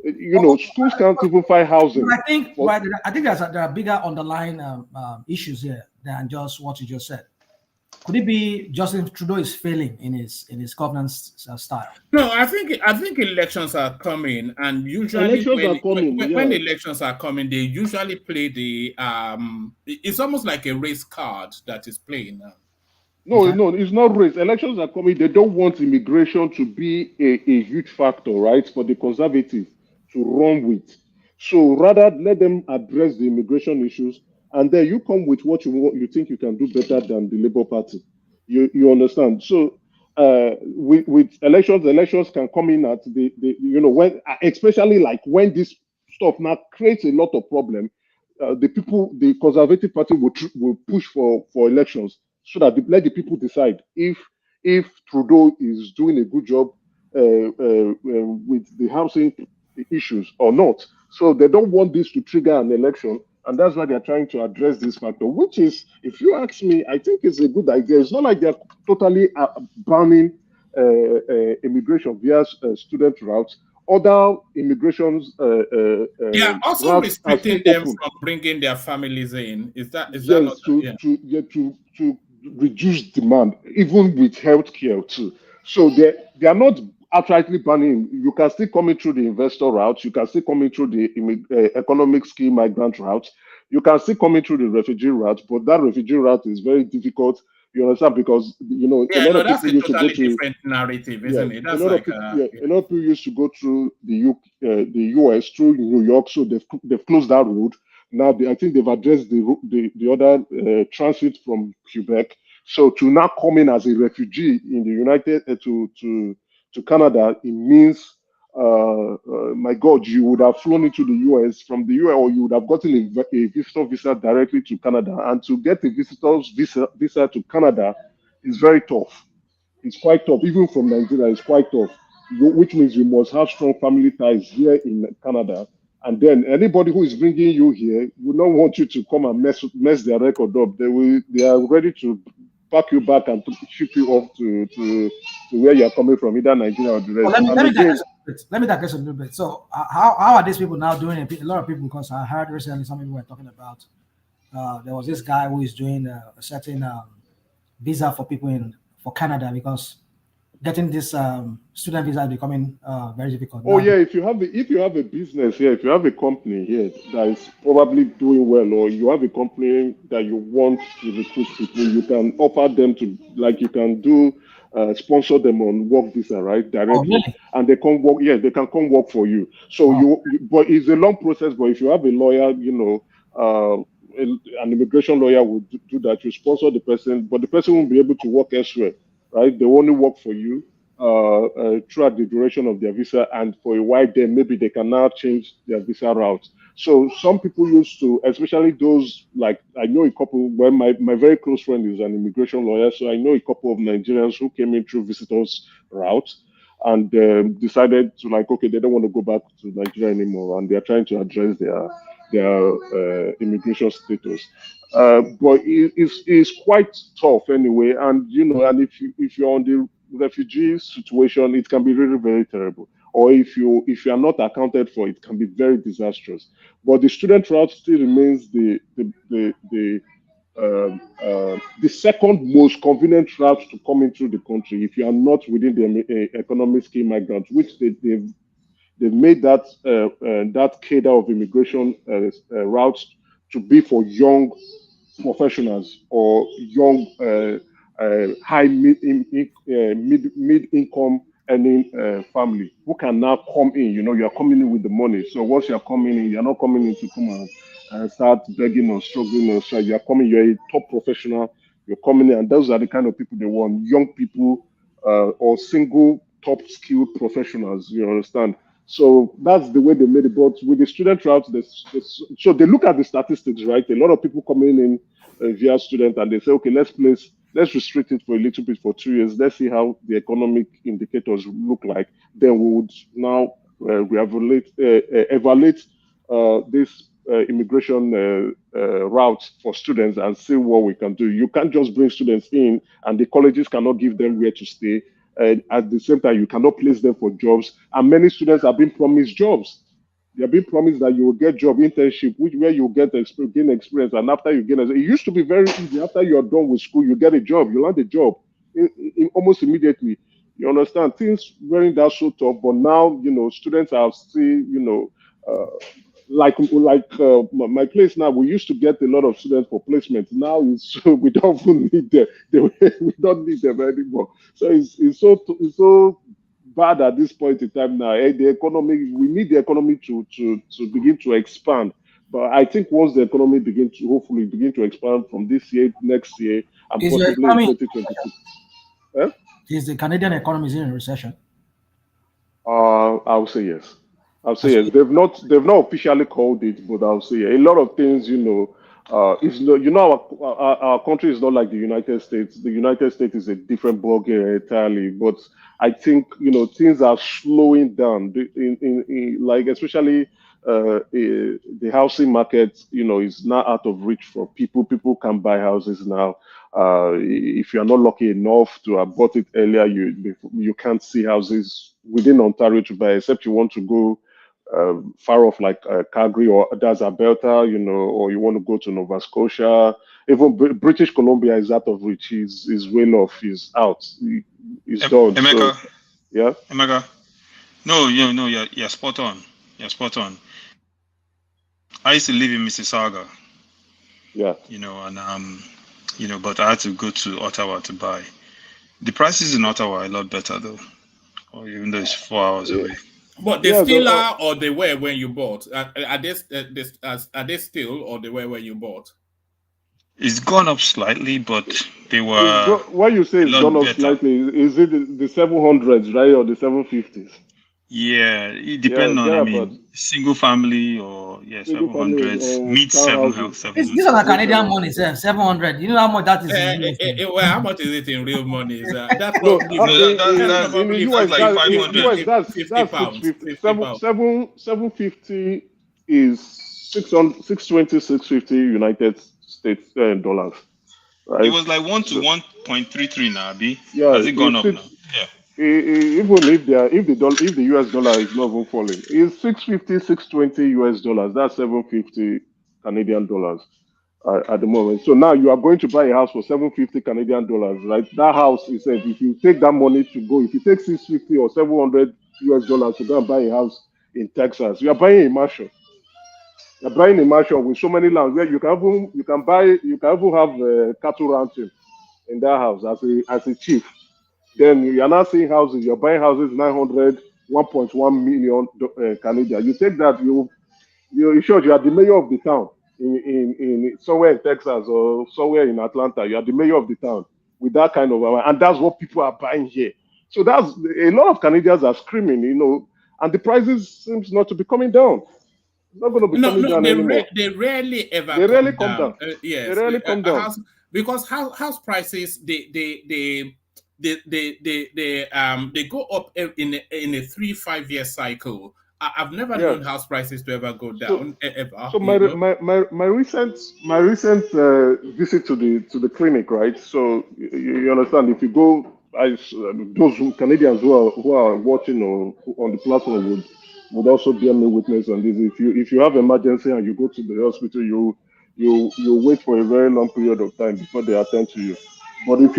Schools can't even find housing. I think there are bigger underlying issues here than just what you just said. Could it be Justin Trudeau is failing in his governance style? No, I think elections are coming, and usually Elections are coming, when yeah. elections are coming, they usually play the It's almost like a race card that is playing now. No, no, it's not race. Elections are coming. They don't want immigration to be a huge factor, right, for the conservatives to run with. So rather, let them address the immigration issues, and then you come with what you think you can do better than the Labour Party. You understand? So with elections can come in at when, especially like when this stuff now creates a lot of problem. The Conservative Party will push for elections so that let the people decide if Trudeau is doing a good job with the housing issues or not. So they don't want this to trigger an election, and that's why they're trying to address this factor. Which is, if you ask me, I think it's a good idea. It's not like they're totally banning immigration via student routes. Other immigrations Also routes are still restricting them open. from bringing their families in. Is that Yes, not? to reduce demand, even with healthcare too. So they are not outrightly banning. You can still come in through the investor route. You can still come in through the economic scheme migrant route. You can still come in through the refugee route, but that refugee route is very difficult. You understand, because a lot of That's people a used to go totally to different narrative, isn't it? a That's lot of like people, a lot of people used to go through the US through New York, so they've closed that road. Now I think they've addressed the other transit from Quebec. So to now come in as a refugee in the United to Canada, it means my God, you would have flown into the US from the US, or you would have gotten a visitor visa directly to Canada. And to get a visitor's visa to Canada is very tough. It's quite tough. Even from Nigeria, it's quite tough. Which means you must have strong family ties here in Canada. And then anybody who is bringing you here will not want you to come and mess their record up. They are ready to pack you back and ship you off to where you are coming from, either Nigeria or the rest. Let me digress a little bit. So how are these people now doing it? A lot of people, because I heard recently some people were talking about there was this guy who is doing a certain visa for people for Canada, because getting this student visa is becoming very difficult. Oh yeah, if you have a business here, if you have a company here that is probably doing well, or you have a company that you want to recruit people, you can offer them to, like, you can do sponsor them on work visa, right, directly. Oh, really? And they can work. Yes, they can come work for you. So but it's a long process. But if you have a lawyer, an immigration lawyer will do that. You sponsor the person, but the person won't be able to work elsewhere, right? They only work for you throughout the duration of their visa, and for a while then maybe they can now change their visa route. So some people used to, especially those, like, I know a couple where my very close friend is an immigration lawyer, so I know a couple of Nigerians who came in through visitors route and decided to, like, okay, they don't want to go back to Nigeria anymore, and they're trying to address their immigration status. But it's quite tough anyway, and and if you're on the refugee situation, it can be really very terrible. Or if you are not accounted for, it can be very disastrous. But the student route still remains the second most convenient route to come into the country if you are not within the economic scheme migrant, which they've made that cadre of immigration routes to be for young professionals or young high mid income earning family who can now come in. You are coming in with the money. So once you are coming in, you're not coming in to come and start begging or struggling or so. You're coming, you're a top professional, you're coming in, and those are the kind of people they want, young people or single top skilled professionals, you understand? So that's the way they made it. But with the student route, so they look at the statistics, right? A lot of people coming in via student, and they say, okay, let's restrict it for a little bit for 2 years. Let's see how the economic indicators look like. Then we would now evaluate this immigration route for students and see what we can do. You can't just bring students in, and the colleges cannot give them where to stay. At the same time, you cannot place them for jobs. And many students have been promised jobs. You're being promised that you will get job internship, where you get gain experience, and after you gain, it used to be very easy. After you're done with school, you get a job, you land a job almost immediately. You understand? Things weren't that so tough, but now students are still my place now. We used to get a lot of students for placement. Now it's we don't even need them. We don't need them anymore. So it's so bad at this point in time now. The economy, we need the economy to begin to expand. But I think once the economy hopefully begin to expand from this year, next year, and Is your possibly in economy 2026. Is the Canadian economy in a recession? I'll say yes. I'll say yes. They've not officially called it, but I'll say a lot of things. It's not, our country is not like the United States. The United States is a different ballgame entirely. But I think things are slowing down. Like especially the housing market. Is now out of reach for people. People can buy houses now. If you are not lucky enough to have bought it earlier, you can't see houses within Ontario to buy, except you want to go far off like Calgary or that's Alberta, or you want to go to Nova Scotia. Even British Columbia is out of reach. He's well off. He's out. He's done. Emeka, So, yeah. Emeka. No, you're spot on. You're spot on. I used to live in Mississauga. Yeah. And but I had to go to Ottawa to buy. The prices in Ottawa are a lot better though, or even though it's 4 hours away. But they still are, or they were when you bought. Are they still, or they were when you bought? It's gone up slightly, but they were. What you say is gone up slightly? Is it the 700s, right, or the 750s? Yeah, it depends on. Single family or 700s, mid 700s. These are the Canadian money, 700. You know how much that is? Well, how much is it in real money? That's probably that's in the US. like 500. That's 650. 750 is 620, 650 United States dollars. Right? It was like 1 to 1.33 now, Abi. Yeah, has it gone up now? Yeah. Even if the US dollar is not even falling, it's 650, 620 US dollars. That's 750 Canadian dollars at the moment. So now you are going to buy a house for 750 Canadian dollars, right? That house is if you take that money to go, if you take 650 or 700 US dollars to go and buy a house in Texas, you are buying a mansion. You're buying a mansion with so many lands where you can even have cattle ranching in that house as a chief. Then you're not seeing houses. You're buying houses 900, 1.1 million Canadian. You take that, you're sure you are the mayor of the town in somewhere in Texas or somewhere in Atlanta. You are the mayor of the town with that kind of, and that's what people are buying here. So that's a lot of Canadians are screaming, and the prices seems not to be coming down. It's not going to be coming down anymore. They rarely ever. They rarely come down. Yes, they rarely come down because house prices they go up in a 3-5 year cycle. I've never known house prices to ever go down ever. So my recent visit to the clinic, right? So you understand, if you go, those Canadians who are watching or on the platform would also bear me witness on this. If you have emergency and you go to the hospital, you wait for a very long period of time before they attend to you. But if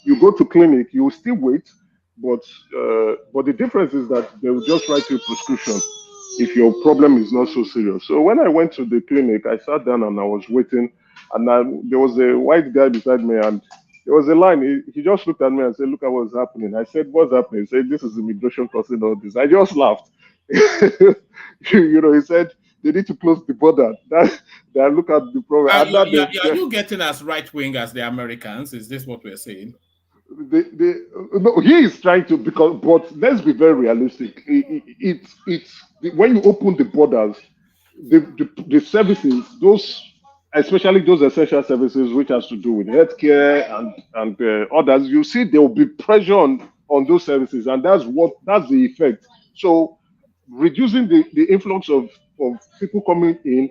you go to clinic, you will still wait, but the difference is that they will just write you a prescription if your problem is not so serious. So when I went to the clinic, I sat down and I was waiting, and there was a white guy beside me, and there was a line. He just looked at me and said, "Look at what's happening." I said, "What's happening?" He said, "This is immigration causing all this." I just laughed. He said, they need to close the border. That look at the problem. Are you getting as right wing as the Americans? Is this what we're saying? No, he is trying to, but let's be very realistic. It's when you open the borders, the services, especially those essential services which has to do with healthcare and others, you see there will be pressure on those services, and that's the effect. So reducing the influx of people coming in,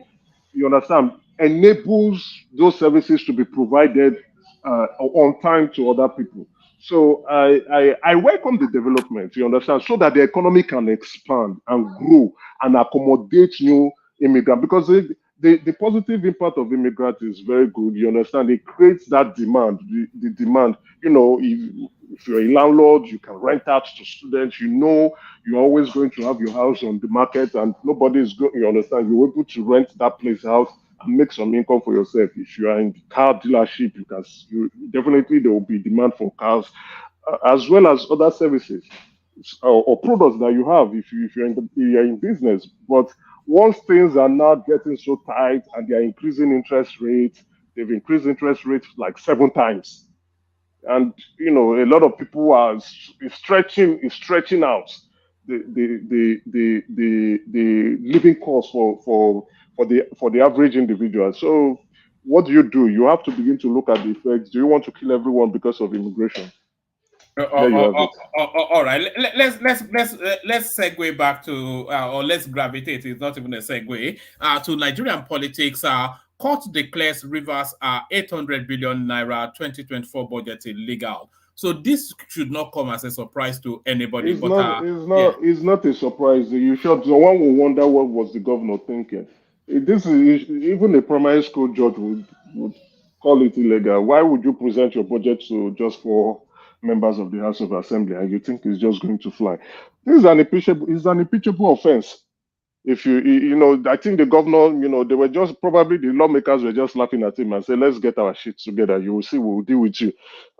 you understand, enables those services to be provided on time to other people. So I welcome the development, you understand, so that the economy can expand and grow and accommodate new immigrants. Because the positive impact of immigrants is very good, you understand. It creates that demand, the demand. You know, if you're a landlord, you can rent out to students. You know, you're always going to have your house on the market, and nobody is going. You understand? You're able to rent that place out and make some income for yourself. If you are in the car dealership, definitely there will be demand for cars, as well as other services or products that you have if you're in business. But once things are now getting so tight and they are increasing interest rates, they've increased interest rates like 7 times, and you know a lot of people are stretching out the living cost for the average individual. So what do? You have to begin to look at the effects. Do you want to kill everyone because of immigration? There you have it. All right. Let's segue back to or let's gravitate. It's not even a segue to Nigerian politics. Court declares Rivers 800 billion naira 2024 budget illegal. So this should not come as a surprise to anybody. It's not a surprise. You should. So one will wonder what was the governor thinking. This is even a primary school judge would call it illegal. Why would you present your budget to just for members of the House of Assembly and you think it's just going to fly? This is an impeachable offense. If you know, I think the governor, you know, they were just probably the lawmakers were just laughing at him and say, "Let's get our shit together. You will see, we'll deal with you."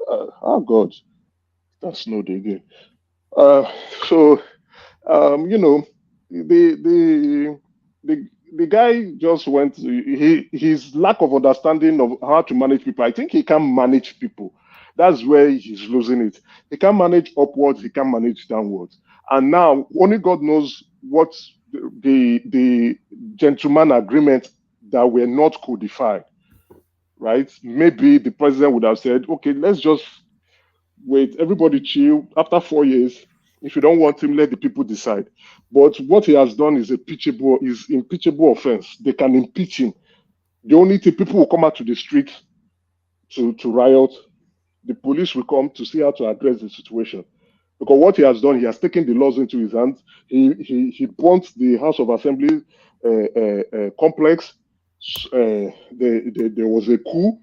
Oh God, that's no day again. So, you know, the guy just went. His lack of understanding of how to manage people. I think he can't manage people. That's where he's losing it. He can't manage upwards. He can't manage downwards. And now only God knows what the gentleman agreement that were not codified. Right? Maybe the president would have said, "Okay, let's just wait. Everybody chill. After 4 years, if you don't want him, let the people decide." But what he has done is impeachable offense. They can impeach him. The only thing, people will come out to the street to riot. The police will come to see how to address the situation. Because what he has done, he has taken the laws into his hands. He burnt the House of Assembly complex. There was a coup.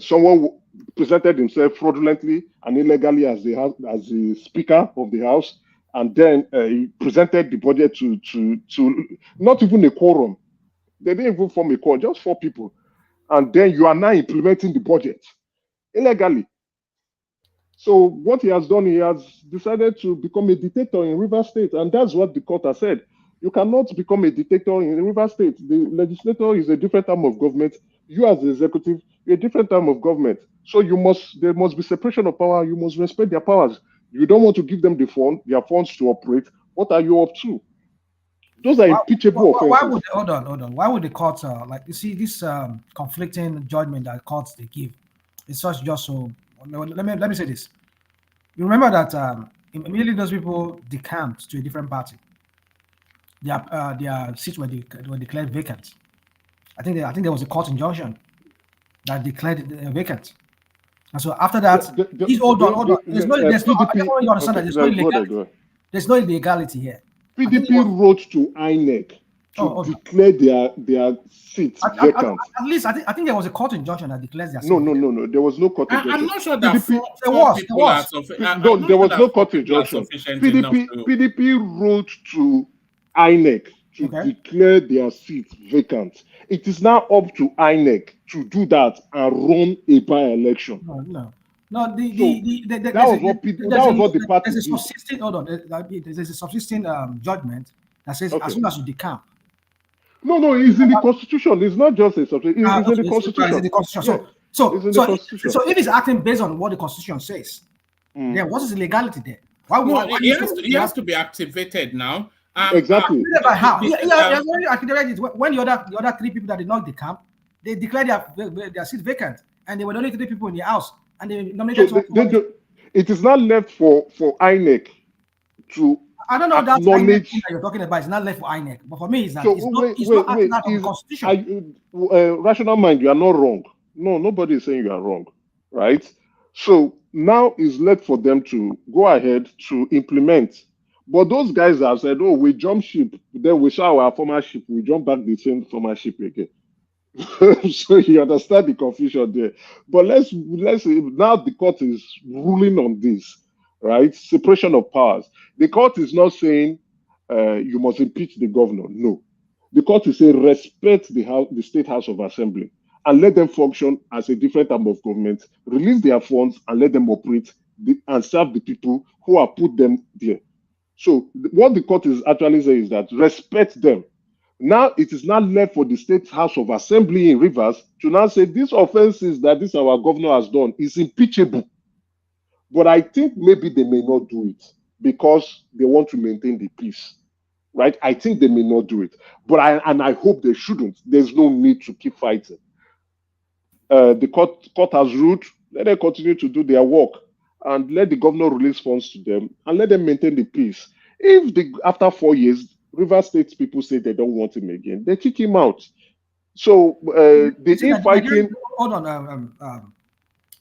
Someone presented himself fraudulently and illegally as the Speaker of the House, and then he presented the budget to not even a quorum. They didn't even form a quorum, just 4 people. And then you are now implementing the budget illegally. So what he has done, he has decided to become a dictator in Rivers State, and that's what the court has said. You cannot become a dictator in Rivers State. The legislator is a different arm of government. You as the executive, you're a different arm of government. So there must be separation of power. You must respect their powers. You don't want to give them their funds to operate. What are you up to? Those are impeachable offenses. Hold on. Why would the courts like you see this conflicting judgment that courts they give? It's such just so. Let me say this. You remember that immediately those people decamped to a different party. Their seats were declared vacant. I think there was a court injunction that declared vacant. And so after that, hold on. There's no. I just want you to understand that there's no illegality. There's no illegality here. PDP wrote to INEC to declare their seats vacant. At least I think there was a court injunction that declares their seats. No. There was no court injunction. I'm not sure that there was no court injunction. PDP wrote to INEC to declare their seats vacant. It is now up to INEC to do that and run a by-election. No, that was what the party did. Hold on, there's a subsisting judgment that says as soon as you decamp. No, it's in the Constitution. It's not just a subsisting. It's in the Constitution. It's in the Constitution. So if it's acting based on what the Constitution says, then what is the legality there? He has to be activated now. Exactly. How? When the other 3 people that did not decamp, they declared their seats vacant, and there were only 3 people in the house. And they nominated it is not left for INEC to I don't know that INEC that you're talking about. It's not left for INEC, but for me, it's not. So it's not acting out of the Constitution. Rational mind, you are not wrong. No, nobody is saying you are wrong, right? So now it's left for them to go ahead to implement. But those guys have said, oh, we jump ship, then we saw our former ship, we jump back the same former ship again. So you understand the confusion there. But let's now the court is ruling on this, right? Separation of powers. The court is not saying you must impeach the governor. No, the court is saying respect the state house of assembly and let them function as a different arm of government. Release their funds and let them operate and serve the people who have put them there. So what the court is actually saying is that respect them. Now it is not left for the State House of Assembly in Rivers to now say these offenses that this our governor has done is impeachable. But I think maybe they may not do it because they want to maintain the peace. Right? I think they may not do it. But I hope they shouldn't. There's no need to keep fighting. The court has ruled, let them continue to do their work and let the governor release funds to them and let them maintain the peace. If after 4 years, River State people say they don't want him again, they kick him out. So the infighting. Hold on,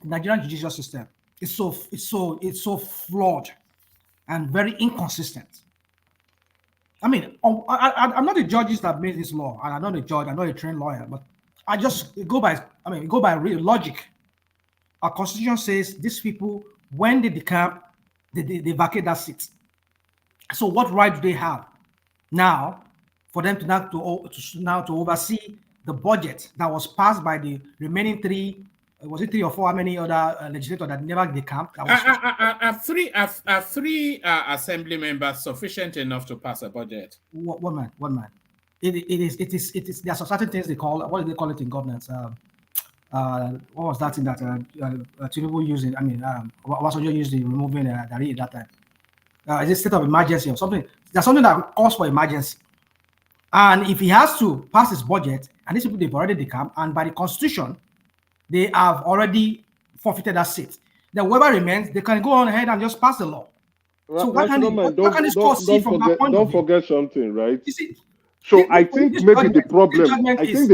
Nigerian judicial system is so flawed and very inconsistent. I mean, I'm not the judges that made this law, and I'm not a judge, I'm not a trained lawyer, but I just go by real logic. Our constitution says these people, when they decamp, they vacate that seat. So what right do they have now for them to oversee the budget that was passed by the remaining three? Was it 3 or 4? How many other legislators that never decamped? Are three assembly members sufficient enough to pass a budget? One man. It is. There are certain things they call. What do they call it in governance? What was that thing that Tinubu used? Obasanjo used in removing Dari at that time. Is it state of emergency or something? There's something that calls for emergency. And if he has to pass his budget, and these people, they've already decamped, and by the constitution, they have already forfeited that seat. Then whoever remains, they can go on ahead and just pass the law. So what can this court see from that point of view? Don't forget something, right? You see, so I think maybe the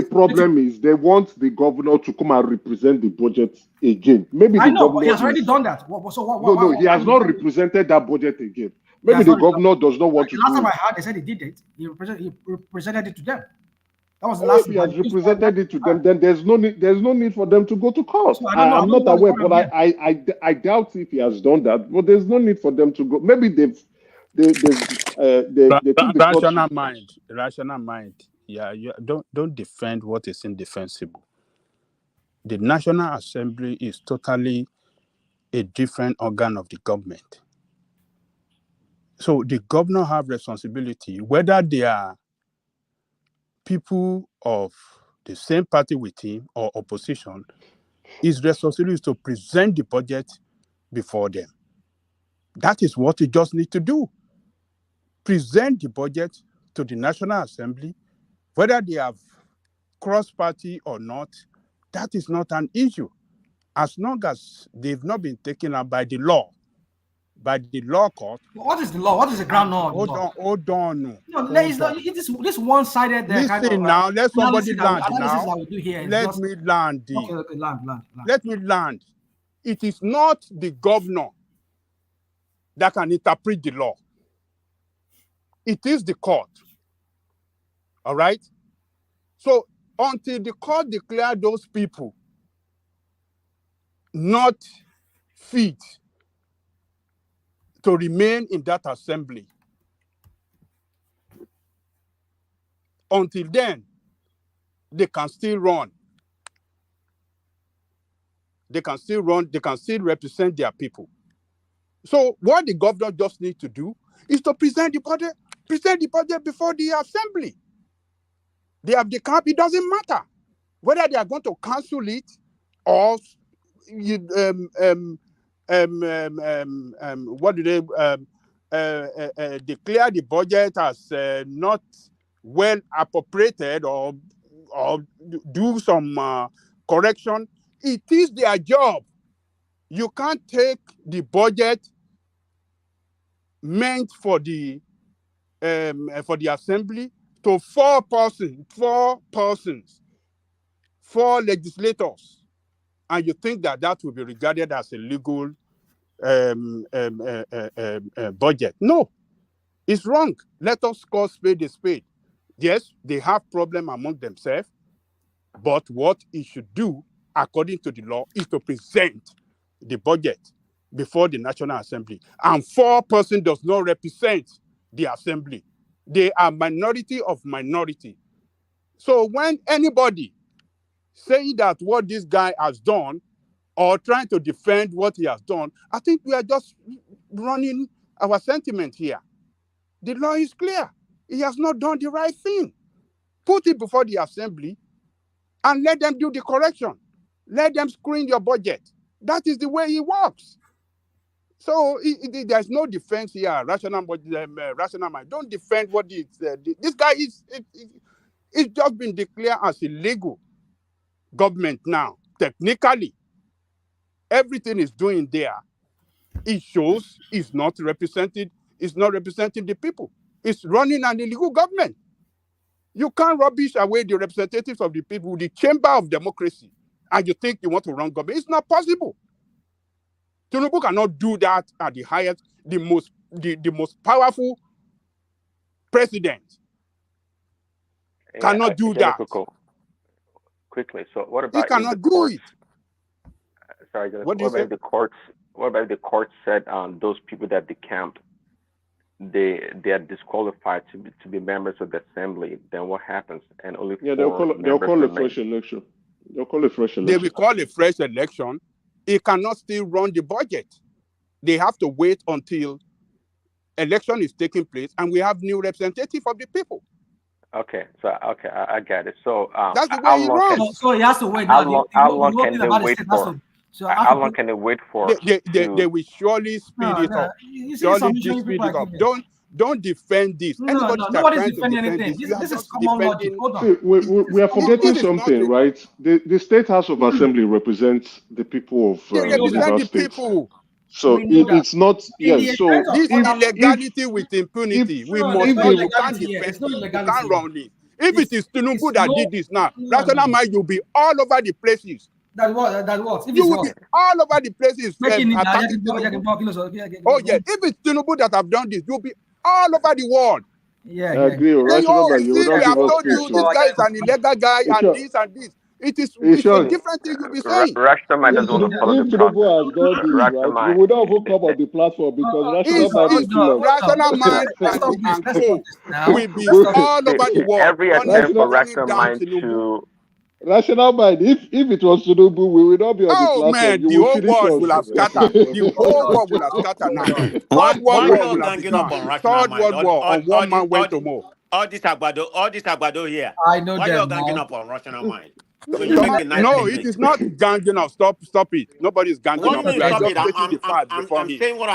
problem is they want the governor to come and represent the budget again. Maybe I know, but he has already done that. No, he has not represented that budget again. Maybe the governor does not want to. Last time I heard, they said he did it. He represented it to them. That was the last. If he has represented it to them, then there's no need for them to go to court. So I'm not aware, but I doubt if he has done that. But there's no need for them to go. Maybe they took the rational mind. Yeah, don't defend what is indefensible. The National Assembly is totally a different organ of the government. So the governor have responsibility, whether they are people of the same party with him or opposition. His responsibility is to present the budget before them. That is what he just need to do. Present the budget to the National Assembly, whether they have cross-party or not. That is not an issue. As long as they've not been taken up by the law court. What is the law? What is the ground law? Hold on. No, this one-sided. Listen now. Let somebody land now. Let me land. Okay, land. Let me land. It is not the governor that can interpret the law. It is the court. All right? So until the court declare those people not fit to remain in that assembly, until then, they can still run. They can still represent their people. So what the governor just needs to do is to present the budget before the assembly. They have the camp, it doesn't matter whether they are going to cancel it or what do they declare the budget as not well appropriated or do some correction. It is their job. You can't take the budget meant for the assembly to four legislators and you think that that will be regarded as a legal budget. No, it's wrong. Let us call spade a spade. Yes, they have problem among themselves, but what it should do, according to the law, is to present the budget before the National Assembly. And 4% does not represent the Assembly. They are minority of minority. So when anybody saying that what this guy has done or trying to defend what he has done, I think we are just running our sentiment here. The law is clear. He has not done the right thing. Put it before the Assembly and let them do the correction. Let them screen your budget. That is the way it works. So there's no defense here. Rational mind. Don't defend what this guy is. It's just been declared as illegal government now. Technically, everything is doing there. It shows it's not represented. It's not representing the people. It's running an illegal government. You can't rubbish away the representatives of the people, the chamber of democracy, and you think you want to run government. It's not possible. Tinubu cannot do that at the highest, the most powerful president cannot do that. Quickly. So what about he cannot do it? Sorry, what about the courts? What about the court said those people that decamped, they are disqualified to be members of the assembly? Then what happens? And only they'll call a fresh election. They'll call a fresh election. They will call a fresh election. It cannot still run the budget. They have to wait until election is taking place and we have new representative of the people. Okay, so I get it. So that's the way it runs. So he has to wait. How long can they wait for? How long can they wait for? They will surely speed it up. Surely speed it up. Don't defend this. Nobody's defending anything. This is common logic. Hold on. We are forgetting something, right? The State House of Assembly represents the people of the people. So it's not. Yes. So this illegality with impunity. We must not. You can't defend. You can't run it. If it is Tinubu that did this now, Rational Mind, you'll be all over the places. That was. You will be all over the places. Oh yeah. If it's Tinubu that have done this, you'll be all over the world. Yeah. I agree. We have told you this guy is an illegal guy and this and this. It's a different thing you'll be saying. Rational Mind doesn't want to follow the process. We would not even come on the platform because Rational Mind and co will be all over the world. Every attempt for Rational Mind to Rational Mind, if it was Tinubu, we will not be on the platform. Oh man, the whole world will have scattered. The whole world will have scattered now. Third World War will have begun. Third World War, and one man went to more. All this agbado here. I know why them. Why you ganging up on Rational Mind? So no, it is not ganging up. Stop it. Nobody's ganging up. I'm saying what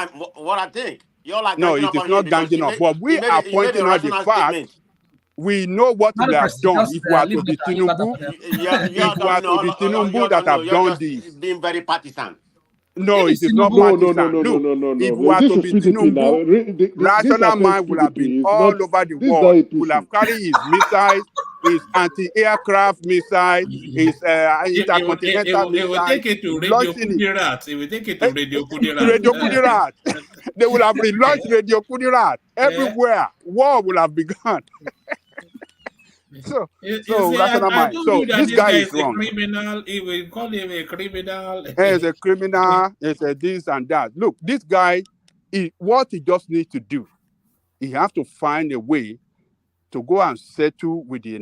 I think. You're like no, it is not ganging up. But we are pointing out the fact. We know what we have done. If we are to be Tinubu, that have done this, being very partisan. No, it is not partisan. No. If we are to be Tinubu, Rational Mind will have been all over the world. Will have carried his missiles, his anti-aircraft missile, his intercontinental missile. They will take it to Radio Kudirat. They will take it to Radio Kudirat. Radio Kudirat. They will have relaunched Radio Kudirat everywhere. War will have begun. So Rational Mind. So this guy is wrong. Criminal. He will call him a criminal. He's a criminal. He's a this and that. Look, this guy, what he just needs to do, he has to find a way to go and settle with the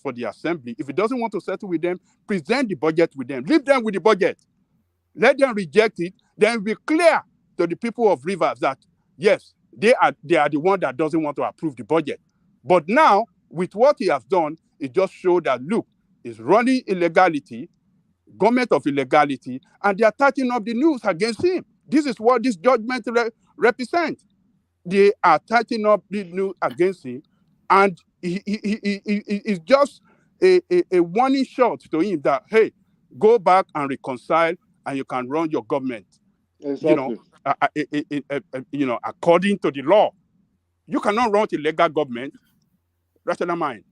for the Assembly. If he doesn't want to settle with them, present the budget with them. Leave them with the budget. Let them reject it. Then be clear to the people of Rivers that yes, they are the one that doesn't want to approve the budget. But now, with what he has done, it just showed that, look, it's running illegality, government of illegality, and they are tightening up the news against him. This is what this judgment represents. They are tightening up the news against him, and he is just a warning shot to him that, hey, go back and reconcile, and you can run your government. Exactly. According to the law. You cannot run a legal government. Rational Mind.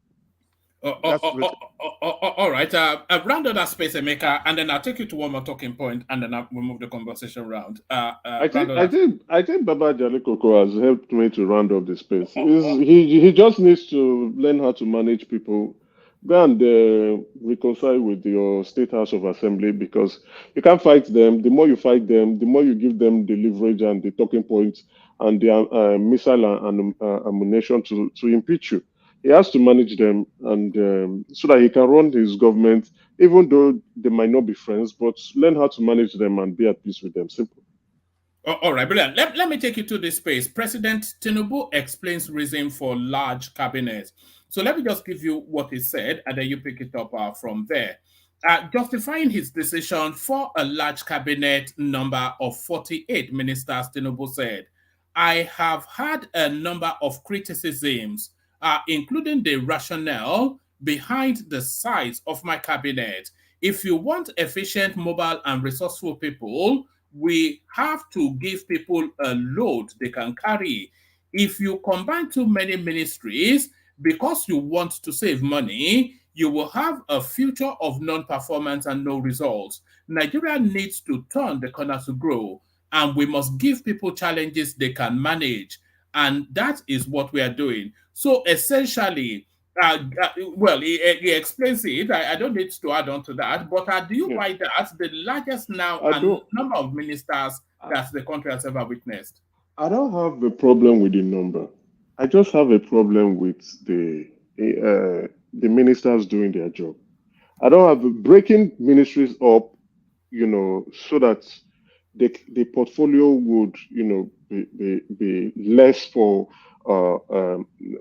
All right. I've rounded that space, Emeka, and then I'll take you to one more talking point, and then we'll move the conversation round. I think Baba Jalikoko has helped me to round up the space. He just needs to learn how to manage people. Go and reconcile with your state house of assembly, because you can't fight them. The more you fight them, the more you give them the leverage and the talking points and the missile and ammunition to impeach you. He has to manage them, and so that he can run his government, even though they might not be friends, but learn how to manage them and be at peace with them. Simple. All right, brilliant. Let me take you to this space. President Tinubu explains reason for large cabinet. So let me just give you what he said, and then you pick it up from there. Justifying his decision for a large cabinet number of 48 ministers, Tinubu said, I have had a number of criticisms, including the rationale behind the size of my cabinet. If you want efficient, mobile, and resourceful people, we have to give people a load they can carry. If you combine too many ministries because you want to save money, you will have a future of non-performance and no results. Nigeria needs to turn the corner to grow, and we must give people challenges they can manage. And that is what we are doing. So essentially, well, he explains it. I don't need to add on to that. But do you buy that the largest number of ministers that the country has ever witnessed? I don't have a problem with the number. I just have a problem with the ministers doing their job. I don't have breaking ministries up, so that the portfolio would, be less for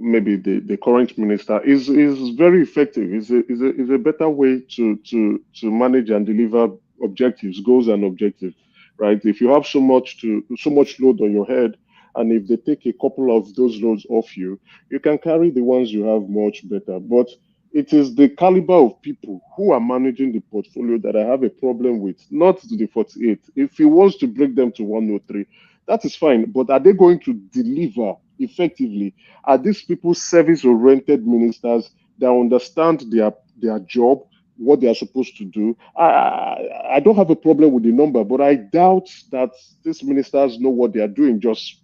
maybe the current minister is very effective. Is a better way to manage and deliver objectives, goals and objectives, right? If you have so much load on your head, and if they take a couple of those loads off you, you can carry the ones you have much better. But it is the caliber of people who are managing the portfolio that I have a problem with, not the 48. If he wants to break them to 103, that is fine. But are they going to deliver effectively? Are these people service-oriented ministers that understand their job, what they are supposed to do? I don't have a problem with the number, but I doubt that these ministers know what they are doing. Just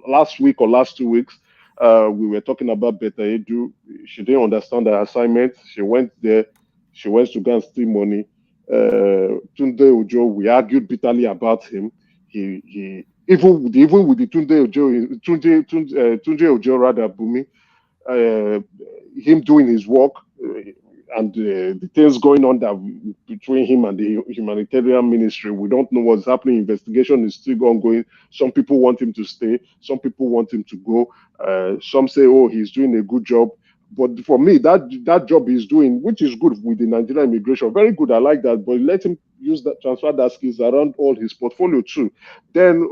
last week or last 2 weeks, we were talking about Beta Edu. She didn't understand the assignment. She went there. She went to go and steal money. Tunde Ojo, we argued bitterly about him. He even with the Tunde Ojo rather Bumi, him doing his work, and the things going on between him and the humanitarian ministry, we don't know what's happening. Investigation is still ongoing. Some people want him to stay. Some people want him to go. Some say, oh, he's doing a good job. But for me, that job he's doing, which is good with the Nigerian immigration, very good. I like that. But let him transfer that skills around all his portfolio too. Then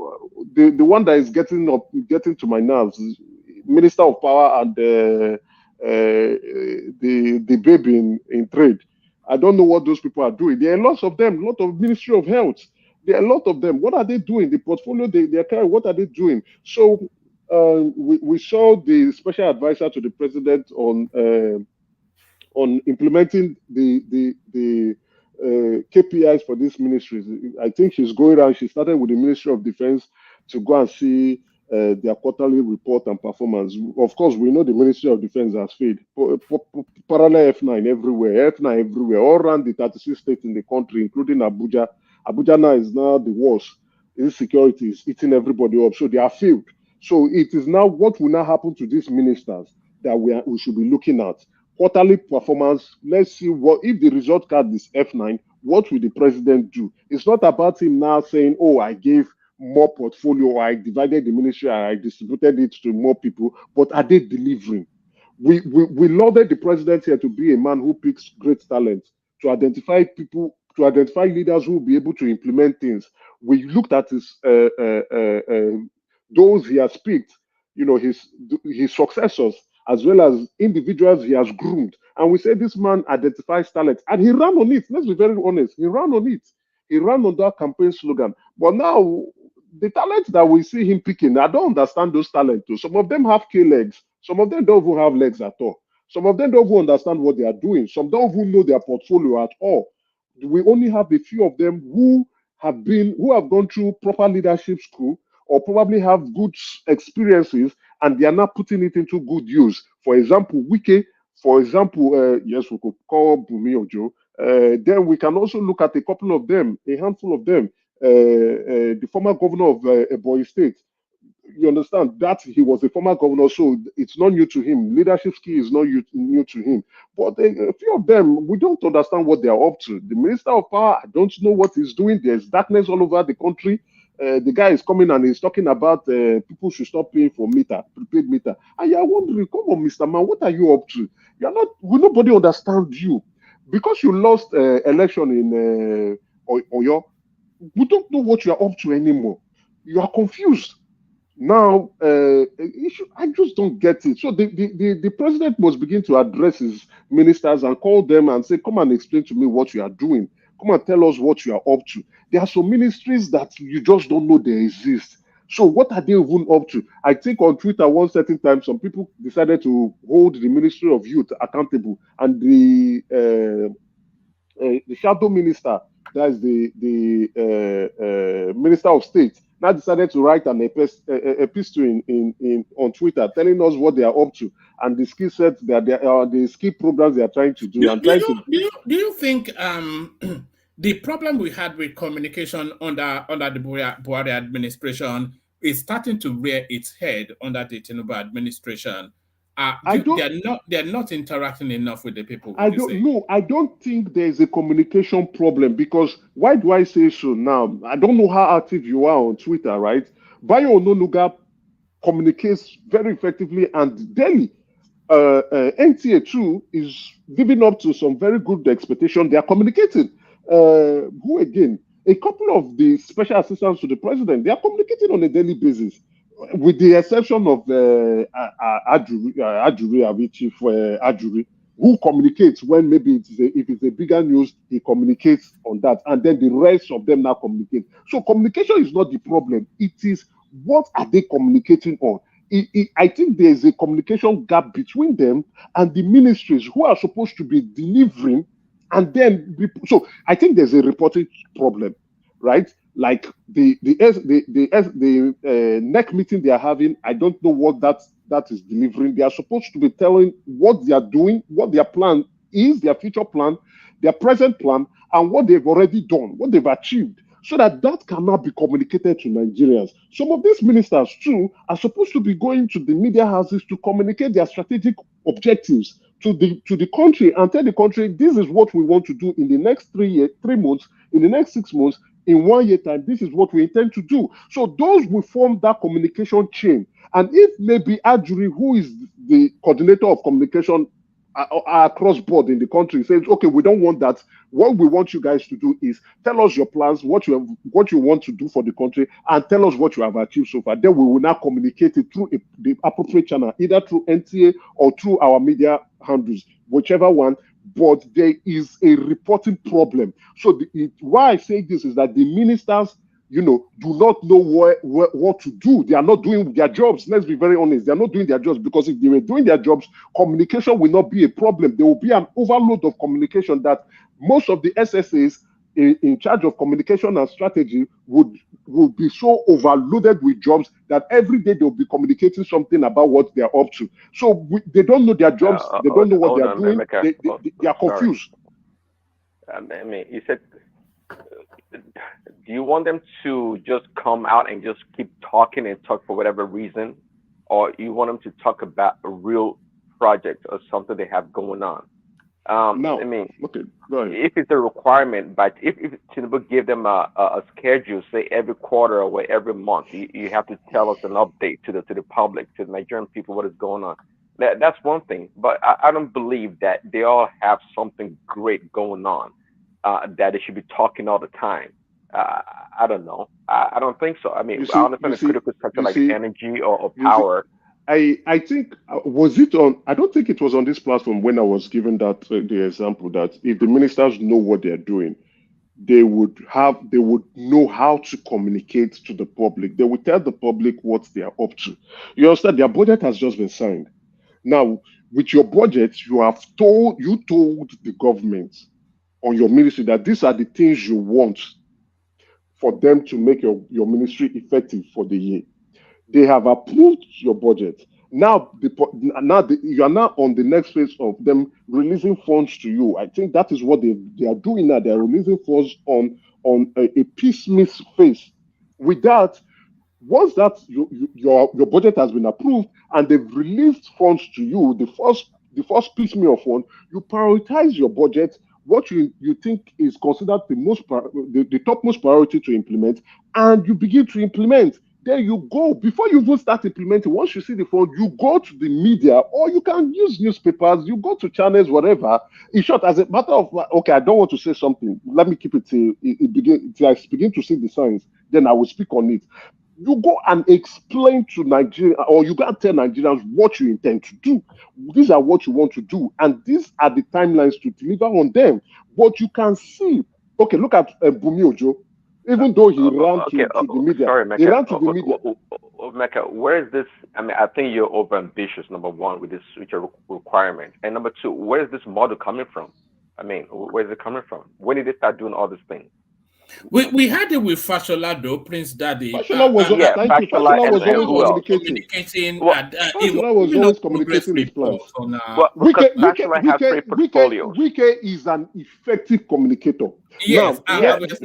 the one that is getting to my nerves is Minister of Power and the baby in trade. I don't know what those people are doing. There are lots of them, lot of Ministry of Health. There are a lot of them. What are they doing? The portfolio they are carrying, what are they doing? So we saw the special advisor to the president on implementing the KPIs for these ministries. I think she's going around. She started with the Ministry of Defense to go and see their quarterly report and performance. Of course, we know the Ministry of Defense has failed. Parallel F9 everywhere, all around the 36 states in the country, including Abuja. Abuja now is the worst. Insecurity is eating everybody up. So they are failed. So it is now what will now happen to these ministers that we should be looking at. Quarterly performance. Let's see what if the result card is F9. What will the president do? It's not about him now saying, "Oh, I gave more portfolio, I divided the ministry, I distributed it to more people." But are they delivering? We lauded the president here to be a man who picks great talent, to identify people, to identify leaders who will be able to implement things. We looked at his those he has picked, his successors, as well as individuals he has groomed. And we say this man identifies talent. And he ran on it. Let's be very honest. He ran on it. He ran on that campaign slogan. But now, the talent that we see him picking, I don't understand those talents too. Some of them have K legs. Some of them don't even have legs at all. Some of them don't even understand what they are doing. Some don't even know their portfolio at all. We only have a few of them who have gone through proper leadership school or probably have good experiences, and they are not putting it into good use. For example, Wike, for example, yes, we could call Bumi Ojo. Then we can also look at a couple of them, a handful of them. The former governor of Ebonyi State. You understand that he was a former governor, so it's not new to him. Leadership skill is not new to him. But a few of them, we don't understand what they are up to. The Minister of Power, I don't know what he's doing. There's darkness all over the country. The guy is coming and he's talking about people should stop paying for prepaid meter. And you're wondering, come on, Mr. Man, what are you up to? You're not. Nobody understands you because you lost election in Oyo. We don't know what you are up to anymore. You are confused. Now, I just don't get it. So the president must begin to address his ministers and call them and say, come and explain to me what you are doing. Come and tell us what you are up to. There are some ministries that you just don't know they exist. So what are they even up to? I think on Twitter one certain time, some people decided to hold the Ministry of Youth accountable, and the shadow minister, that's the Minister of State, now decided to write an epistle in on Twitter telling us what they are up to and the skill sets that the skill programs they are trying to do. Do you think the problem we had with communication under the Buhari administration is starting to rear its head under the Tinubu administration? They're not interacting enough with the people. I don't think there's a communication problem, because why do I say so now? I don't know how active you are on Twitter, right? Bayo Ononuga communicates very effectively and daily. NTA 2 is living up to some very good expectation. They are communicating. Who again? A couple of the special assistants to the president, they are communicating on a daily basis, with the exception of Chief Ajuri, who communicates when maybe if it's a bigger news, he communicates on that, and then the rest of them now communicate. So communication is not the problem. It is what are they communicating on. I think there's a communication gap between them and the ministries who are supposed to be delivering, and then so I think there's a reporting problem, right? Like the NEC meeting they are having, I don't know what that is delivering. They are supposed to be telling what they are doing, what their plan is, their future plan, their present plan, and what they've already done, what they've achieved, so that cannot be communicated to Nigerians. Some of these ministers too are supposed to be going to the media houses to communicate their strategic objectives to the country and tell the country, this is what we want to do in the next 3 months, in the next 6 months, in 1 year time, this is what we intend to do. So those will form that communication chain. And if maybe Ajuri, who is the coordinator of communication across board in the country, says, okay, we don't want that. What we want you guys to do is tell us your plans, what you want to do for the country, and tell us what you have achieved so far. Then we will now communicate it through the appropriate channel, either through NTA or through our media handles, whichever one. But there is a reporting problem. So why I say this is that the ministers, do not know what to do. They are not doing their jobs. Let's be very honest. They are not doing their jobs, because if they were doing their jobs, communication will not be a problem. There will be an overload of communication that most of the SSAs in charge of communication and strategy would be so overloaded with jobs that every day they'll be communicating something about what they're up to. So they don't know their jobs. They don't know what they're doing. They are confused. I mean, you said, do you want them to just come out and just keep talking and talk for whatever reason? Or you want them to talk about a real project or something they have going on? No. I mean, okay, go ahead. If it's a requirement, but if Tinubu give them a schedule, say every quarter or every month, you have to tell us an update to the public, to the Nigerian people, what is going on. That's one thing. But I don't believe that they all have something great going on, that they should be talking all the time. I don't know. I don't think so. I mean, I understand the critical sector like energy or power. I think, was it on, I don't think it was on this platform when I was given that the example that if the ministers know what they're doing, they would know how to communicate to the public. They would tell the public what they are up to. You understand? Their budget has just been signed. Now, with your budget, you told the government or your ministry that these are the things you want for them to make your ministry effective for the year. They have approved your budget. Now, you are now on the next phase of them releasing funds to you. I think that is what they are doing now. They are releasing funds on a piecemeal phase. With that, once that your budget has been approved and they've released funds to you, the first piecemeal fund, you prioritize your budget, what you think is considered the topmost priority to implement, and you begin to implement. There you go. Before you even start implementing, once you see the fund, you go to the media, or you can use newspapers, you go to channels, whatever. In short, as a matter of, okay, I don't want to say something. Let me keep it till I begin to see the signs. Then I will speak on it. You go and explain to Nigeria, or you go and tell Nigerians what you intend to do. These are what you want to do, and these are the timelines to deliver on them. But you can see, okay, look at Bumi Ojo. Even though he ran to the media, sorry, Mecca. he ran to the media. Mecca, where is this? I mean, I think you're over ambitious. Number one, with your requirement, and number two, where is this model coming from? I mean, where is it coming from? When did they start doing all these things? We had it with Fashola though, Prince Daddy. Fashola was always communicating. Fashola was always communicating his plans. Wike is an effective communicator. Yes, that's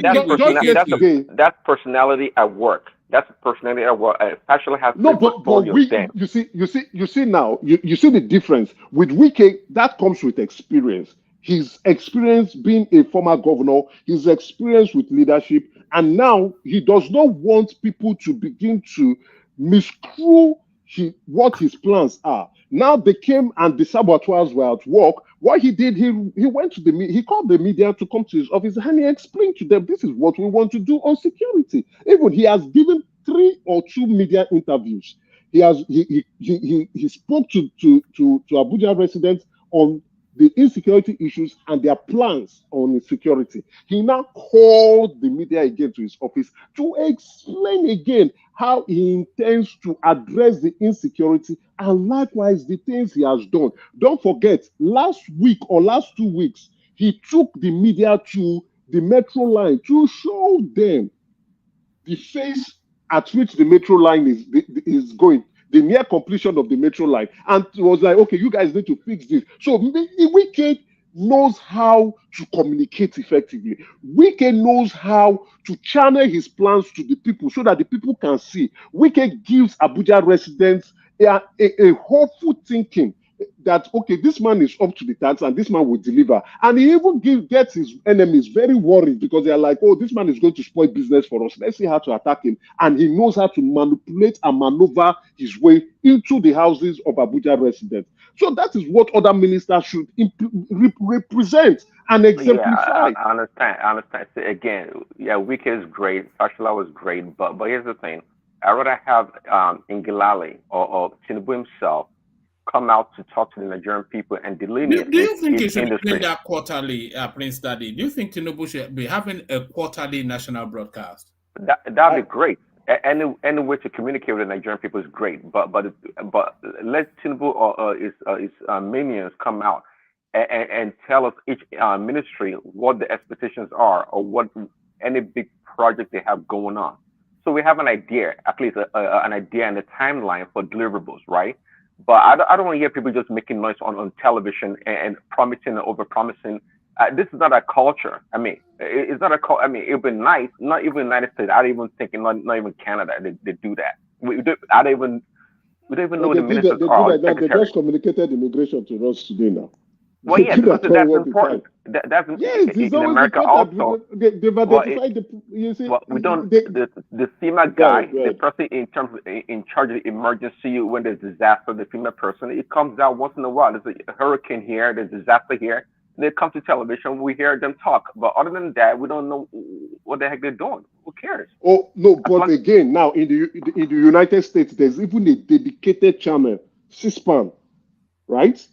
personality at work. That's personality at work. Fashola has portfolios. You see now. You see the difference with Wike. That comes with experience. His experience being a former governor, his experience with leadership, and now he does not want people to begin to miscrew what his plans are. Now they came and the saboteurs were at work. What he did, he went to he called the media to come to his office and he explained to them, this is what we want to do on security. Even he has given 3 or 2 media interviews. He spoke to Abuja residents on the insecurity issues and their plans on security. He now called the media again to his office to explain again how he intends to address the insecurity and likewise the things he has done. Don't forget, last week or last 2 weeks, he took the media to the metro line to show them the phase at which the metro line is going. The near completion of the metro line, and it was like, okay, you guys need to fix this. So Wike knows how to communicate effectively. Wike knows how to channel his plans to the people so that the people can see. Wike gives Abuja residents a hopeful thinking that, okay, this man is up to the task and this man will deliver. And he even gets his enemies very worried because they are like, oh, this man is going to spoil business for us. Let's see how to attack him. And he knows how to manipulate and maneuver his way into the houses of Abuja residents. So that is what other ministers should represent and exemplify. Yeah, I understand. See, again, yeah, Wike is great. Fashola was great. But here's the thing. I'd rather have Ngilali or Tinubu himself come out to talk to the Nigerian people and delineate. Do you think he should be doing that quarterly, Prince Daddy? Do you think Tinubu should be having a quarterly national broadcast? That'd be great. Any way to communicate with the Nigerian people is great. But let Tinubu or his minions come out and tell us each ministry what the expectations are or what any big project they have going on. So we have an idea, at least an idea and a timeline for deliverables, right? But I don't want to hear people just making noise on television and promising and over-promising. This is not a culture. I mean, it's not a culture. I mean, it would be nice, not even the United States. I don't even think, not even Canada, they do that. We don't even know the ministers are. They just communicated immigration to us today now. Well, yeah, because that's important. That's in America also. They've identified you see. Well, we don't. The FEMA guy, the person in charge of the emergency when there's disaster, the FEMA person, it comes out once in a while. There's a hurricane here, there's disaster here. They come to television, we hear them talk. But other than that, we don't know what the heck they're doing. Who cares? Oh no, but again, now in the United States, there's even a dedicated channel, C-SPAN, right?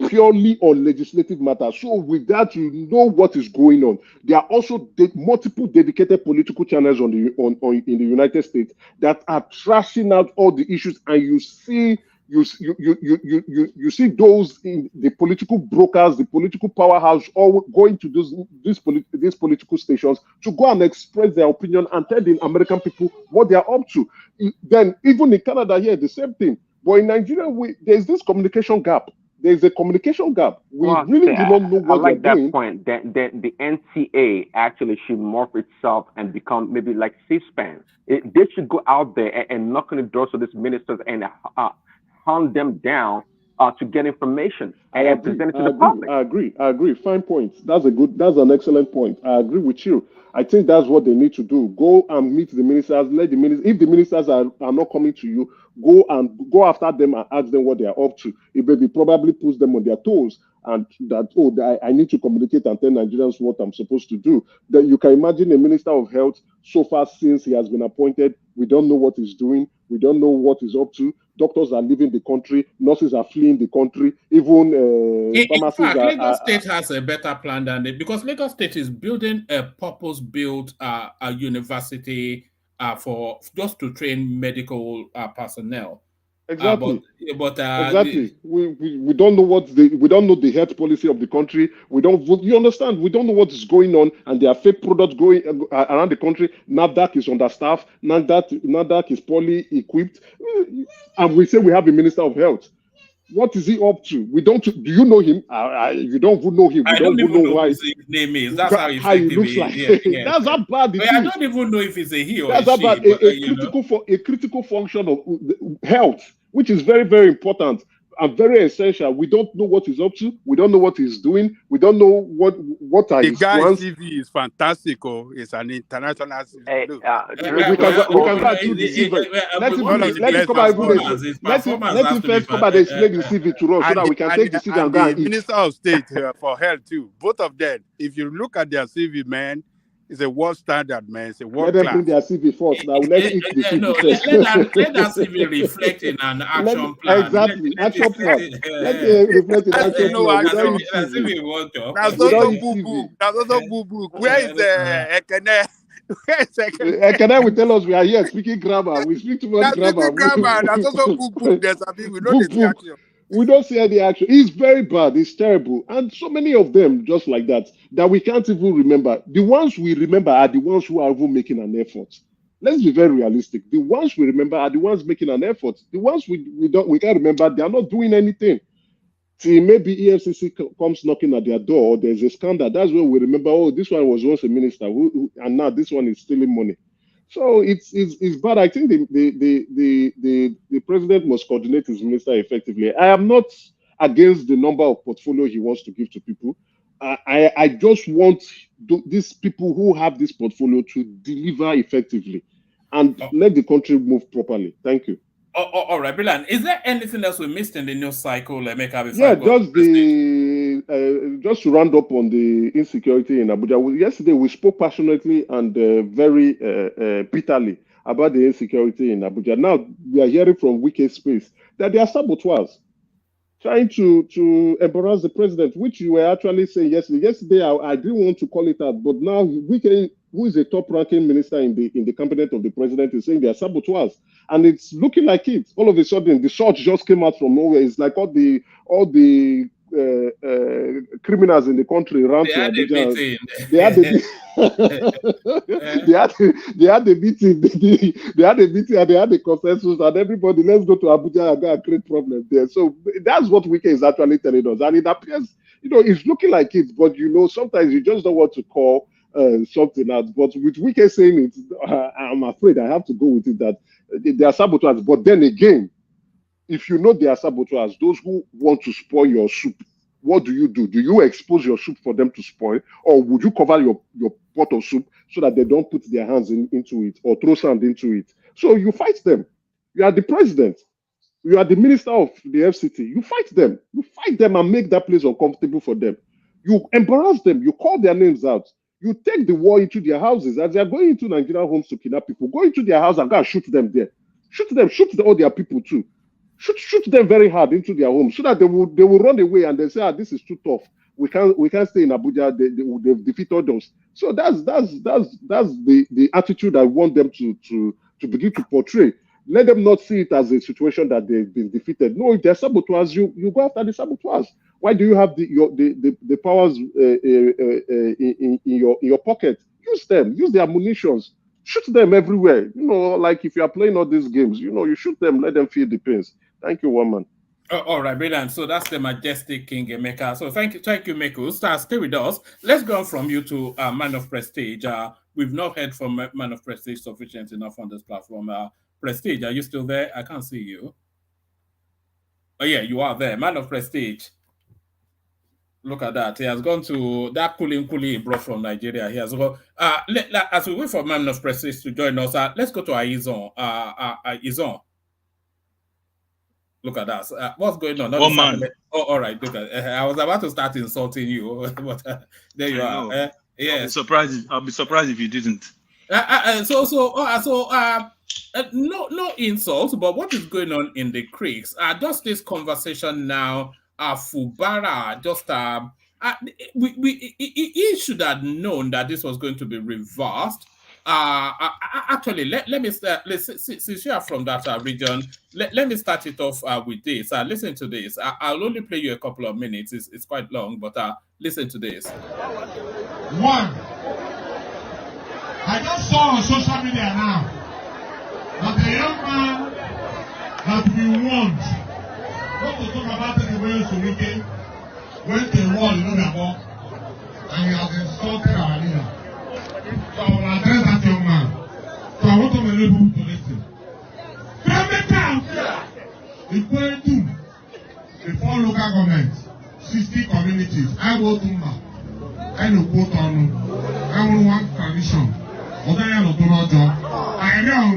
Purely on legislative matters. So with that, you know what is going on. There are also multiple dedicated political channels in the United States that are trashing out all the issues, and you see You see those in the political brokers, the political powerhouse, all going to these political stations to go and express their opinion and tell the American people what they are up to. Then even in Canada here, the same thing. But in Nigeria, there's this communication gap. There's a communication gap. We really do not know what they're doing. I like that point. That the NTA actually should morph itself and become maybe like C-SPAN. They should go out there and knock on the doors of these ministers and hunt them down to get information and present it to the public. I agree. Fine point. That's an excellent point. I agree with you. I think that's what they need to do. Go and meet the ministers. If the ministers are not coming to you, go after them and ask them what they are up to. It maybe probably puts them on their toes and I need to communicate and tell Nigerians what I'm supposed to do. Then you can imagine a minister of health so far since he has been appointed. We don't know what he's doing. We don't know what he's up to. Doctors are leaving the country. Nurses are fleeing the country. Even pharmacists in fact, Lagos State has a better plan than it, because Lagos State is building a purpose-built a university for just to train medical personnel. Exactly. Exactly. We don't know we don't know the health policy of the country. You understand? We don't know what is going on, and there are fake products going around the country. NAFDAC is understaffed. NAFDAC is poorly equipped, and we say we have a minister of health. What is he up to? We don't. Do you know him? You don't know him. We I don't even know why his name is. That's how he looks like. Yeah. That's how bad it is. I don't even know if it's a he or that's a how she. bad. A critical function of health, which is very, very important and very essential. We don't know what he's up to. We don't know what he's doing. We don't know what are his plans. The guy's CV is fantastic. It's an international CV. Hey, we can go through the CV. Let him come and let him first come and explain the CV to us so that we can take the CV and go and eat. Minister of State for Health too. Both of them. If you look at their CV, man, it's a world standard, man. It's a world class. Let them bring their CV first. Now let's eat the CV first. Let that CV reflect in an action plan. Exactly, action plan. Let it reflect in action plan. That's also boo-boo. That's also boo-boo. Where is Ekene? Ekene will tell us we are here speaking grammar. We speak too much grammar. That's also boo-boo. We know the action. We don't see any action. It's very bad. It's terrible. And so many of them just like that we can't even remember. The ones we remember are the ones who are even making an effort. Let's be very realistic. The ones we remember are the ones making an effort. The ones we can't remember, they are not doing anything. See, maybe EFCC comes knocking at their door, there's a scandal. That's when we remember, oh, this one was once a minister, and now this one is stealing money. So it's bad. I think the president must coordinate his minister effectively. I am not against the number of portfolio he wants to give to people. I just want these people who have this portfolio to deliver effectively and let the country move properly. Thank you. All right, brilliant. Is there anything else we missed in the news cycle, Emeka? Yeah, just to round up on the insecurity in Abuja. Yesterday, we spoke passionately and very bitterly about the insecurity in Abuja. Now, we are hearing from Wike space that there are saboteurs trying to embarrass the president, which you were actually saying yesterday. Yesterday, I didn't want to call it out, but now Wike, who is a top-ranking minister in the cabinet of the president, is saying they are saboteurs, and it's looking like it. All of a sudden, the shot just came out from nowhere. It's like all the criminals in the country around to Abuja. They had the meeting. They had and they had the consensus, and everybody, let's go to Abuja and go and create problems there. So that's what Wike is actually telling us, and it appears, it's looking like it, but sometimes you just don't want to call something out. But with Wike saying it, I'm afraid I have to go with it that they are saboteurs. But then again, if you know they are saboteurs, those who want to spoil your soup, what do? Do you expose your soup for them to spoil, or would you cover your pot of soup so that they don't put their hands into it or throw sand into it? So you fight them. You are the president. You are the minister of the FCT. You fight them. You fight them and make that place uncomfortable for them. You embarrass them. You call their names out. You take the war into their houses as they are going into Nigerian homes to kidnap people. Go into their house and go and shoot them there. Shoot them. Shoot all their people too. Shoot them very hard into their homes so that they will run away and they say, this is too tough. We can't stay in Abuja. They've defeated us. So that's the attitude I want them to begin to portray. let them not see it as a situation that they've been defeated. No, if they're saboteurs, you go after the saboteurs. Why do you have the powers in your pocket? Use them. Use their munitions. Shoot them everywhere. You know, like if you are playing all these games, you know, you shoot them, let them feel the pains. Thank you, woman. All right, brilliant. So that's the majestic King Emeka. So thank you, Meku. Stay with us. Let's go on from you to Man of Prestige. We've not heard from Man of Prestige sufficient enough on this platform. Prestige, are you still there? I can't see you. Oh yeah, you are there. Man of Prestige. Look at that. He has gone to that Kuli he brought from Nigeria. He has gone. As we wait for Man of Prestige to join us, let's go to Aizon. Izon. Look at that. What's going on? One man. Oh, all right. Look at. I was about to start insulting you, but there you are. Yes. I'll be surprised if you didn't. No insults, but what is going on in the creeks? Does this conversation now, Fubara, just he should have known that this was going to be reversed. Actually, let me start. Since you are from that region, let me start it off with this. Listen to this. I'll only play you a couple of minutes. It's quite long, but listen to this. One, I just saw on social media now that the young man that we warned not to talk about the way to Wike went to a wall in Obiabo and he has insulted our leader. So I will address that young man. So I want to be able to listen. From the town, equal to the 4 local governments, 60 communities, I go to Mba, I know quote on, I want one tradition. I know,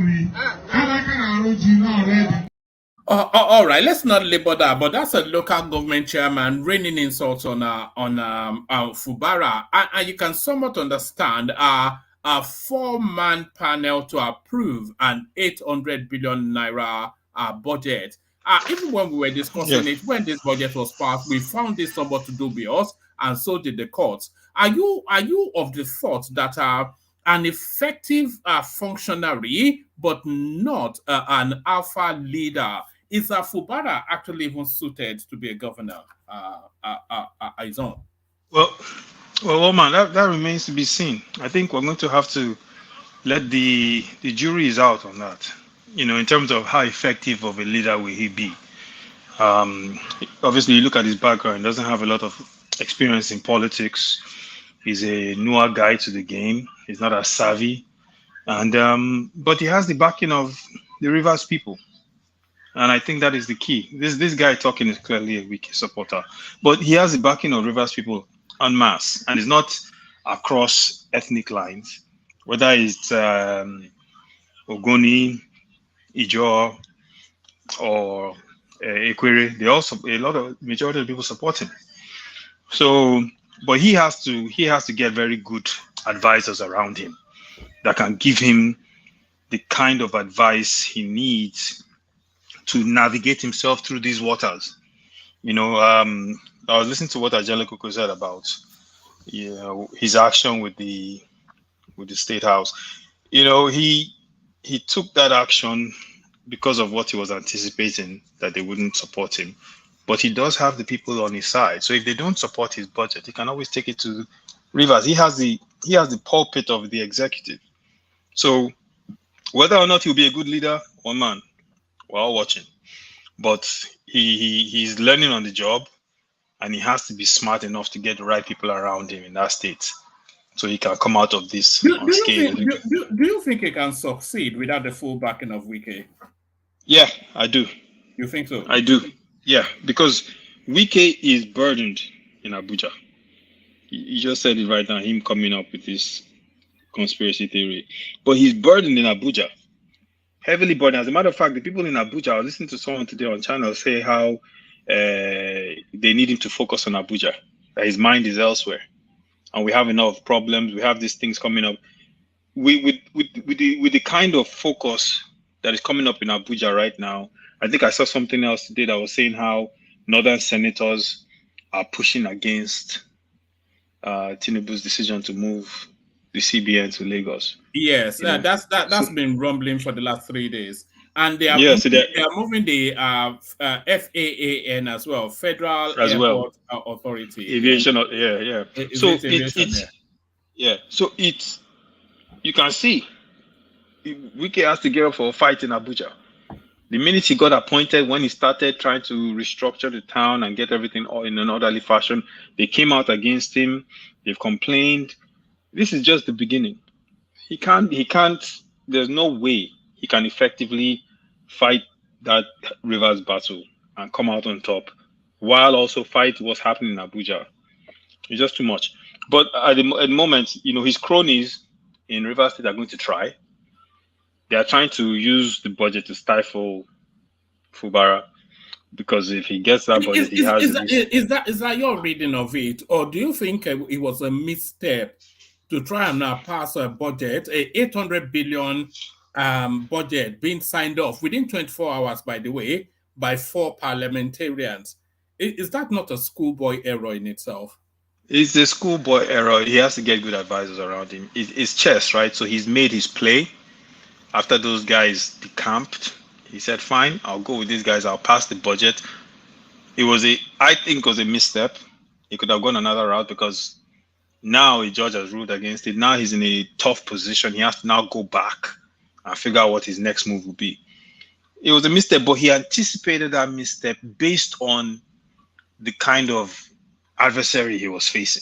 I can arrange you already. All right, let's not labor that, but that's a local government chairman raining insults on Fubara, and you can somewhat understand a 4-man panel to approve an 800 billion naira budget. Even when we were discussing it, when this budget was passed, we found this somewhat dubious, and so did the courts. Are you of the thought that an effective functionary, but not an alpha leader, is Fubara actually even suited to be a governor? Aizon? Well, man, that remains to be seen. I think we're going to have to let the jury is out on that. You know, in terms of how effective of a leader will he be. Obviously, you look at his background; he doesn't have a lot of experience in politics. He's a newer guy to the game. He's not as savvy, and but he has the backing of the Rivers people. And I think that is the key. This guy talking is clearly a Wike supporter, but he has the backing of Rivers people en masse, and it's not across ethnic lines. Whether it's Ogoni, Ijo, or Ekwere, they also majority of people support him. So, but he has to get very good advisors around him that can give him the kind of advice he needs to navigate himself through these waters. You know, I was listening to what Ajele said about, you know, his action with the State House. You know, he took that action because of what he was anticipating, that they wouldn't support him. But he does have the people on his side. So if they don't support his budget, he can always take it to Rivers. He has the pulpit of the executive. So whether or not he'll be a good leader, one man, we're all watching. But he's learning on the job, and he has to be smart enough to get the right people around him in that state, so he can come out of this unscathed. Do you think he can succeed without the full backing of Wike? Yeah, I do. You think so? I do. Yeah, because Wike is burdened in Abuja. You just said it right now, him coming up with this conspiracy theory. But he's burdened in Abuja. Heavily burdened. As a matter of fact, the people in Abuja, I was listening to someone today on channel say how they need him to focus on Abuja, that his mind is elsewhere. And we have enough problems. We have these things coming up. With the kind of focus that is coming up in Abuja right now, I think I saw something else today that was saying how northern senators are pushing against Tinubu's decision to move the CBN to Lagos. Yes, that's been rumbling for the last 3 days. And they are, they are moving the FAAN as well, Federal Airport Authority. Aviation, yeah. So it's So it's, you can see Wike has to get up for a fight in Abuja. The minute he got appointed, when he started trying to restructure the town and get everything all in an orderly fashion, they came out against him. They've complained. This is just the beginning. He can't, there's no way he can effectively fight that Rivers battle and come out on top while also fight what's happening in Abuja. It's just too much. But at the moment, his cronies in Rivers State are going to try. They are trying to use the budget to stifle Fubara, because if he gets that budget, is that your reading of it, or do you think it was a misstep to try and now pass a budget, a 800 billion budget being signed off within 24 hours, by the way, by 4 parliamentarians? Is that not a schoolboy error in itself? It's a schoolboy error. He has to get good advisors around him. It's chess, right? So he's made his play. After those guys decamped, he said, fine, I'll go with these guys. I'll pass the budget. I think it was a misstep. He could have gone another route, because now a judge has ruled against it. Now he's in a tough position. He has to now go back and figure out what his next move will be. It was a misstep, but he anticipated that misstep based on the kind of adversary he was facing.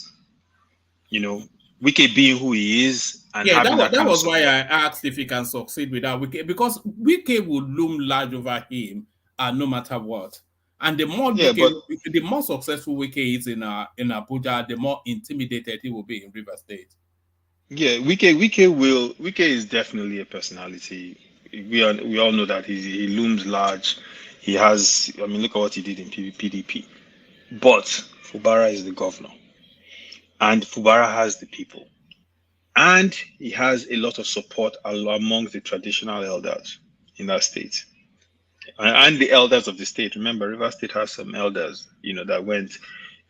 Wike being who he is, and that was why I asked if he can succeed without Wike, because Wike would loom large over him, no matter what. And the more successful Wike is in Abuja, the more intimidated he will be in Rivers State. Yeah, Wike is definitely a personality. We all know that he looms large. He has, look at what he did in PDP. But Fubara is the governor, and Fubara has the people, and he has a lot of support among the traditional elders in that state, and the elders of the state. Remember, Rivers State has some elders, that went,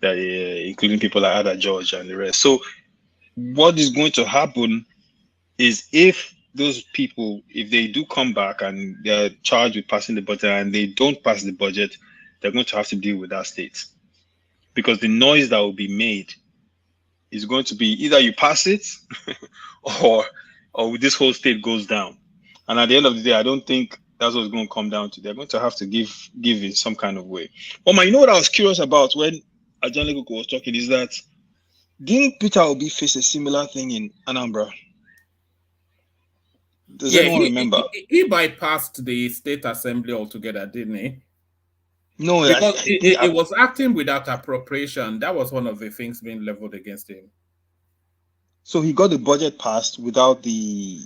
including people like Ada George and the rest. So what is going to happen is, if those people, if they do come back and they're charged with passing the budget and they don't pass the budget, they're going to have to deal with that state. Because the noise that will be made is going to be either you pass it or this whole state goes down. And at the end of the day, I don't think that's what it's going to come down to. They're going to have to give in some kind of way. What I was curious about when Ajanlekuku was talking is that, didn't Peter Obi face a similar thing in Anambra? Does anyone remember? He bypassed the state assembly altogether, didn't he? No, because it was acting without appropriation. That was one of the things being leveled against him. So he got the budget passed without the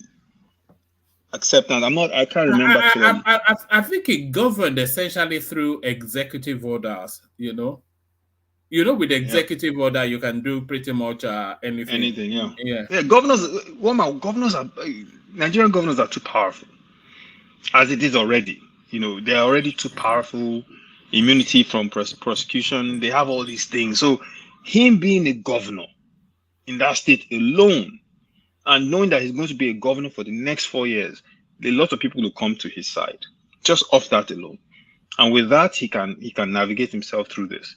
acceptance. I can't remember. I think he governed essentially through executive orders. With executive order, you can do pretty much anything. Anything, yeah. Governors, Nigerian governors are too powerful, as it is already. They are already too powerful. Immunity from prosecution. They have all these things. So him being a governor in that state alone, and knowing that he's going to be a governor for the next 4 years, a lot of people will come to his side just off that alone. And with that, he can navigate himself through this.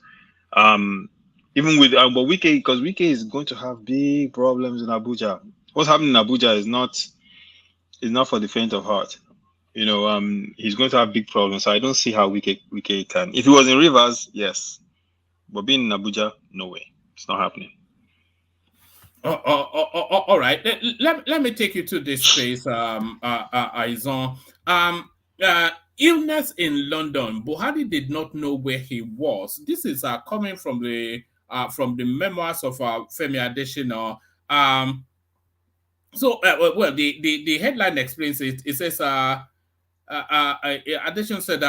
Even with but Wike, because Wike is going to have big problems in Abuja. What's happening in Abuja is not for the faint of heart. He's going to have big problems. So I don't see how Wike can. If he was in Rivers, yes, but being in Abuja, no way. It's not happening. All right. Let me take you to this space, Aizon. Illness in London. Buhari did not know where he was. This is coming from the memoirs of Femi Adesina. The headline explains it. It says, Adesina said,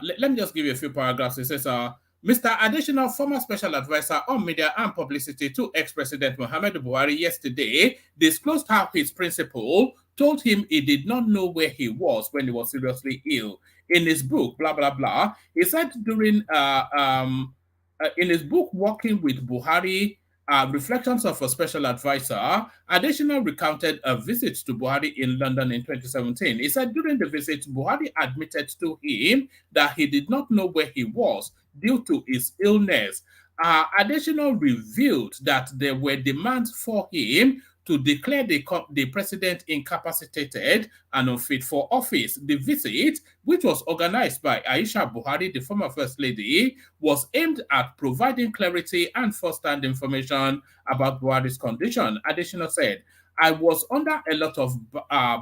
let me just give you a few paragraphs. It says, Mr. Adesina, former special advisor on media and publicity to ex-president Muhammadu Buhari yesterday, disclosed how his principal told him he did not know where he was when he was seriously ill. In his book, blah, blah, blah, he said during, in his book, Working with Buhari, Reflections of a Special Advisor, additional recounted a visit to Buhari in London in 2017. He said during the visit, Buhari admitted to him that he did not know where he was due to his illness. Additional revealed that there were demands for him to declare the president incapacitated and unfit for office. The visit, which was organized by Aisha Buhari, the former First Lady, was aimed at providing clarity and first-hand information about Buhari's condition. Additional said, I was under a lot of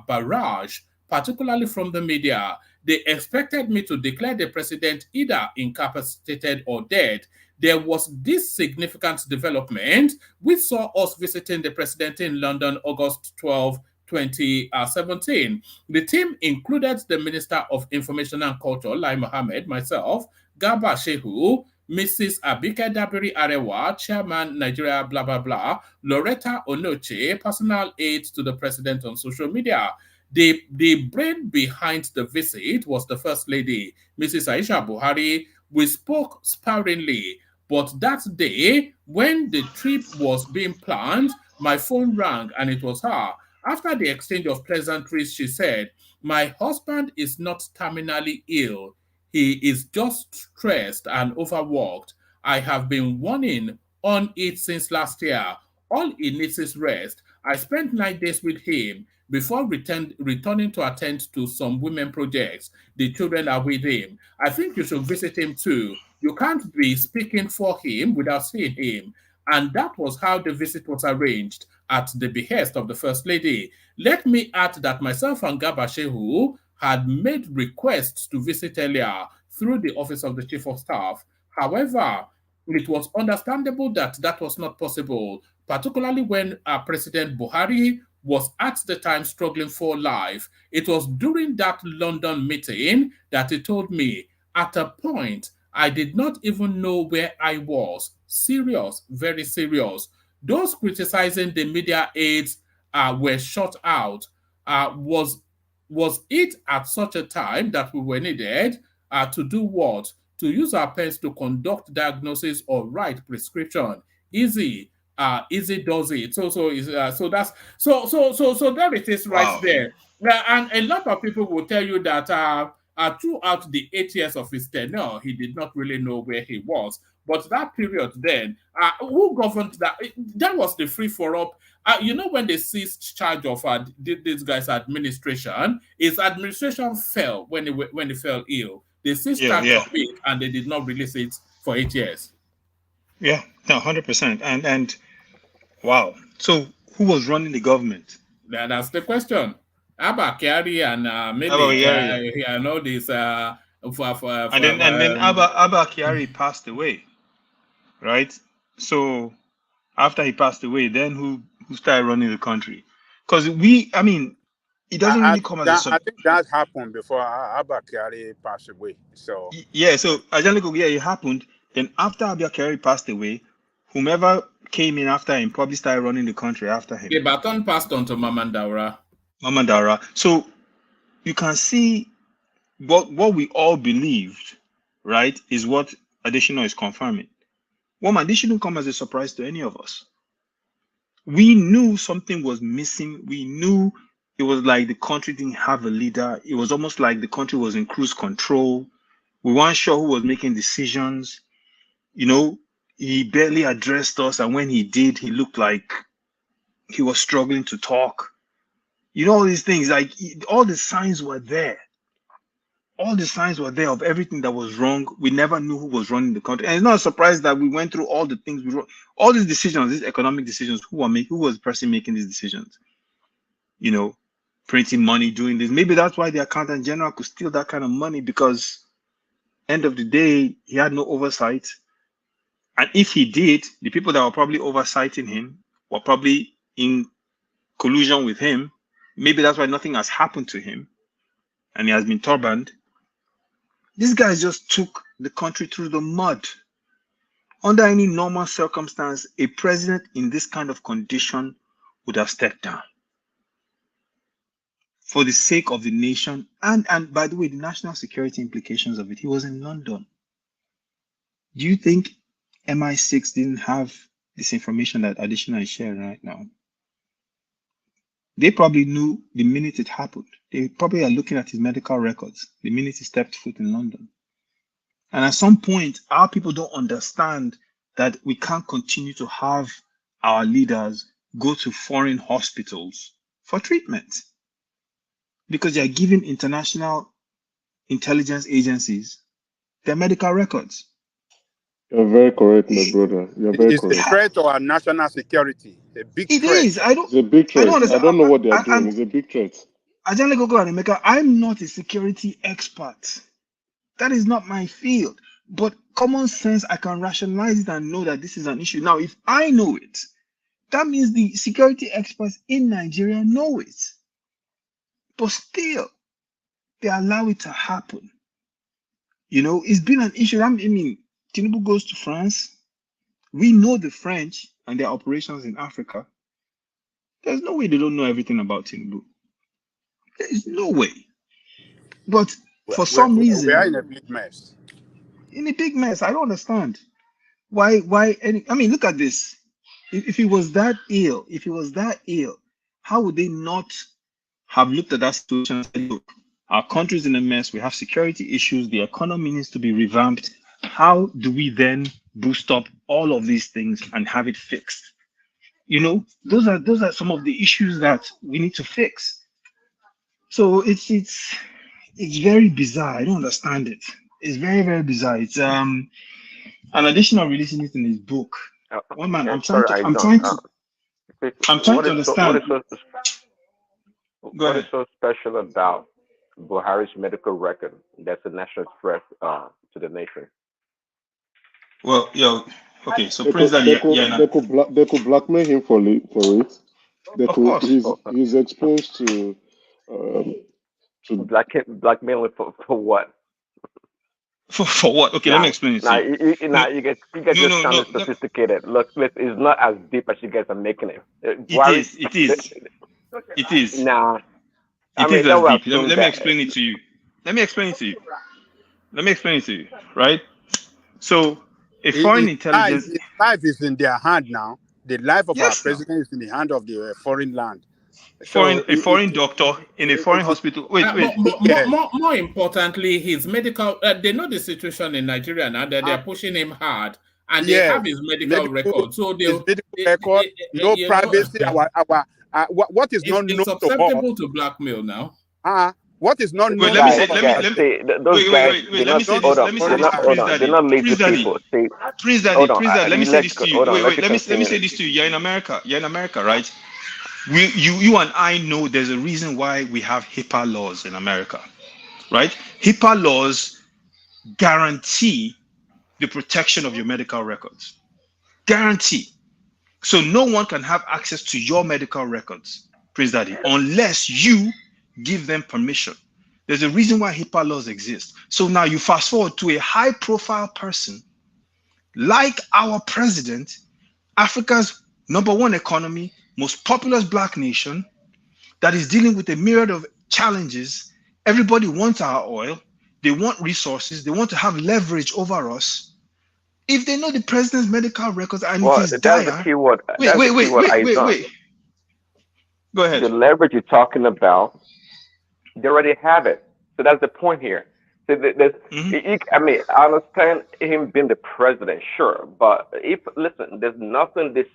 barrage, particularly from the media. They expected me to declare the president either incapacitated or dead. There was this significant development. We saw us visiting the president in London August 12, 2017. The team included the Minister of Information and Culture, Lai Mohammed, myself, Garba Shehu, Mrs. Abike Dabiri Arewa, Chairman, Nigeria, blah, blah, blah, Loretta Onoche, personal aide to the president on social media. The brain behind the visit was the First Lady, Mrs. Aisha Buhari. We spoke sparingly, but that day, when the trip was being planned, my phone rang and it was her. After the exchange of pleasantries, she said, my husband is not terminally ill. He is just stressed and overworked. I have been warning on it since last year. All he needs is rest. I spent 9 days with him before returning to attend to some women projects. The children are with him. I think you should visit him too. You can't be speaking for him without seeing him. And that was how the visit was arranged at the behest of the First Lady. Let me add that myself and Garba Shehu had made requests to visit earlier through the Office of the Chief of Staff. However, it was understandable that that was not possible, particularly when President Buhari was at the time struggling for life. It was during that London meeting that he told me, at a point, I did not even know where I was. Serious, very serious. Those criticizing the media aides were shut out. Was it at such a time that we were needed to do what? To use our pens to conduct diagnosis or write prescription. Easy does it. So there it is right there. And a lot of people will tell you that throughout the 8 years of his tenure, he did not really know where he was. But that period then, who governed that? That was the free-for-all. When they seized charge of this guy's administration, his administration fell when he fell ill. They seized charge of it and they did not release it for 8 years. Yeah, no, 100%. And wow. So who was running the government? That's the question. Abba Kyari and maybe I know this. And then Abba Kyari passed away, right? So after he passed away, then who started running the country? Because it doesn't really come as a surprise. I think that happened before Abba Kyari passed away. So yeah, so it happened. Then after Abba Kyari passed away, whomever came in after him probably started running the country after him. The baton passed on to Mamandaura. So you can see what we all believed, right, is what Additional is confirming. This shouldn't come as a surprise to any of us. We knew something was missing. We knew it was like the country didn't have a leader. It was almost like the country was in cruise control. We weren't sure who was making decisions. He barely addressed us, and when he did, he looked like he was struggling to talk. All these things, like all the signs were there. All the signs were there of everything that was wrong. We never knew who was running the country. And it's not a surprise that we went through all the things we wrote, all these decisions, these economic decisions. Who was the person making these decisions? Printing money, doing this. Maybe that's why the accountant general could steal that kind of money, because end of the day, he had no oversight. And if he did, the people that were probably oversighting him were probably in collusion with him. Maybe that's why nothing has happened to him and he has been turbaned. These guys just took the country through the mud. Under any normal circumstance, a president in this kind of condition would have stepped down. For the sake of the nation, and by the way, the national security implications of it. He was in London. Do you think MI6 didn't have disinformation that Additional is sharing right now. They probably knew the minute it happened. They probably are looking at his medical records the minute he stepped foot in London. And at some point, our people don't understand that we can't continue to have our leaders go to foreign hospitals for treatment because they are giving international intelligence agencies their medical records. You're very correct, my brother. You're very It's correct. a threat to our national security. A big It threat. is. It's a big threat. I don't know what they are doing. It's a big threat. Ajale Gogo and Emeka, I'm not a security expert. That is not my field. But common sense, I can rationalize it and know that this is an issue. Now, if I know it, that means the security experts in Nigeria know it. But still, they allow it to happen. You know, it's been an issue. I mean, Tinubu goes to France. We know the French and their operations in Africa. There's no way they don't know everything about Tinubu. There's no way. But for some reason, we are in a big mess. In a big mess. I don't understand why any. I mean, look at this. If he was that ill, how would they not have looked at that situation and said, look, our country's in a mess, we have security issues, the economy needs to be revamped. How do we then boost up all of these things and have it fixed? You know, those are some of the issues that we need to fix. So it's very bizarre. I don't understand it. It's very, very bizarre. It's an Additional releasing it in his book. One man, I'm trying to understand. What is so special about Buhari's medical record that's a national threat to the nation? Well, okay, so they could blackmail him for it. He's exposed to blackmailing for what? For what? Okay, let me explain it to you. You guys just sound sophisticated. Look, it's not as deep as you guys are making it. It is. Nah. It is as deep. Let me explain it to you. Let me explain it to you. Right? So, a foreign intelligence... His life is in their hand now. The life of our president is in the hand of the foreign land. A foreign doctor in a foreign hospital. Wait. More importantly, his medical. They know the situation in Nigeria now that they are pushing him hard, and they have his medical record. So no privacy. What is not known to susceptible to blackmail now. What is not known? Let me say. Let me say this. They're not lazy people. Prince Daddy, let me say this to you. Let me say this to you. You're in America, right? You and I know there's a reason why we have HIPAA laws in America, right? HIPAA laws guarantee the protection of your medical records. Guarantee. So no one can have access to your medical records, Prince Daddy, unless you give them permission. There's a reason why HIPAA laws exist. So now you fast forward to a high-profile person like our president, Africa's #1 economy, most populous black nation that is dealing with a myriad of challenges. Everybody wants our oil. They want resources. They want to have leverage over us. If they know the president's medical records and it is dire... The keyword. Wait. Go ahead. The leverage you're talking about, they already have it. So that's the point here. So I understand him being the president, sure, but there's nothing the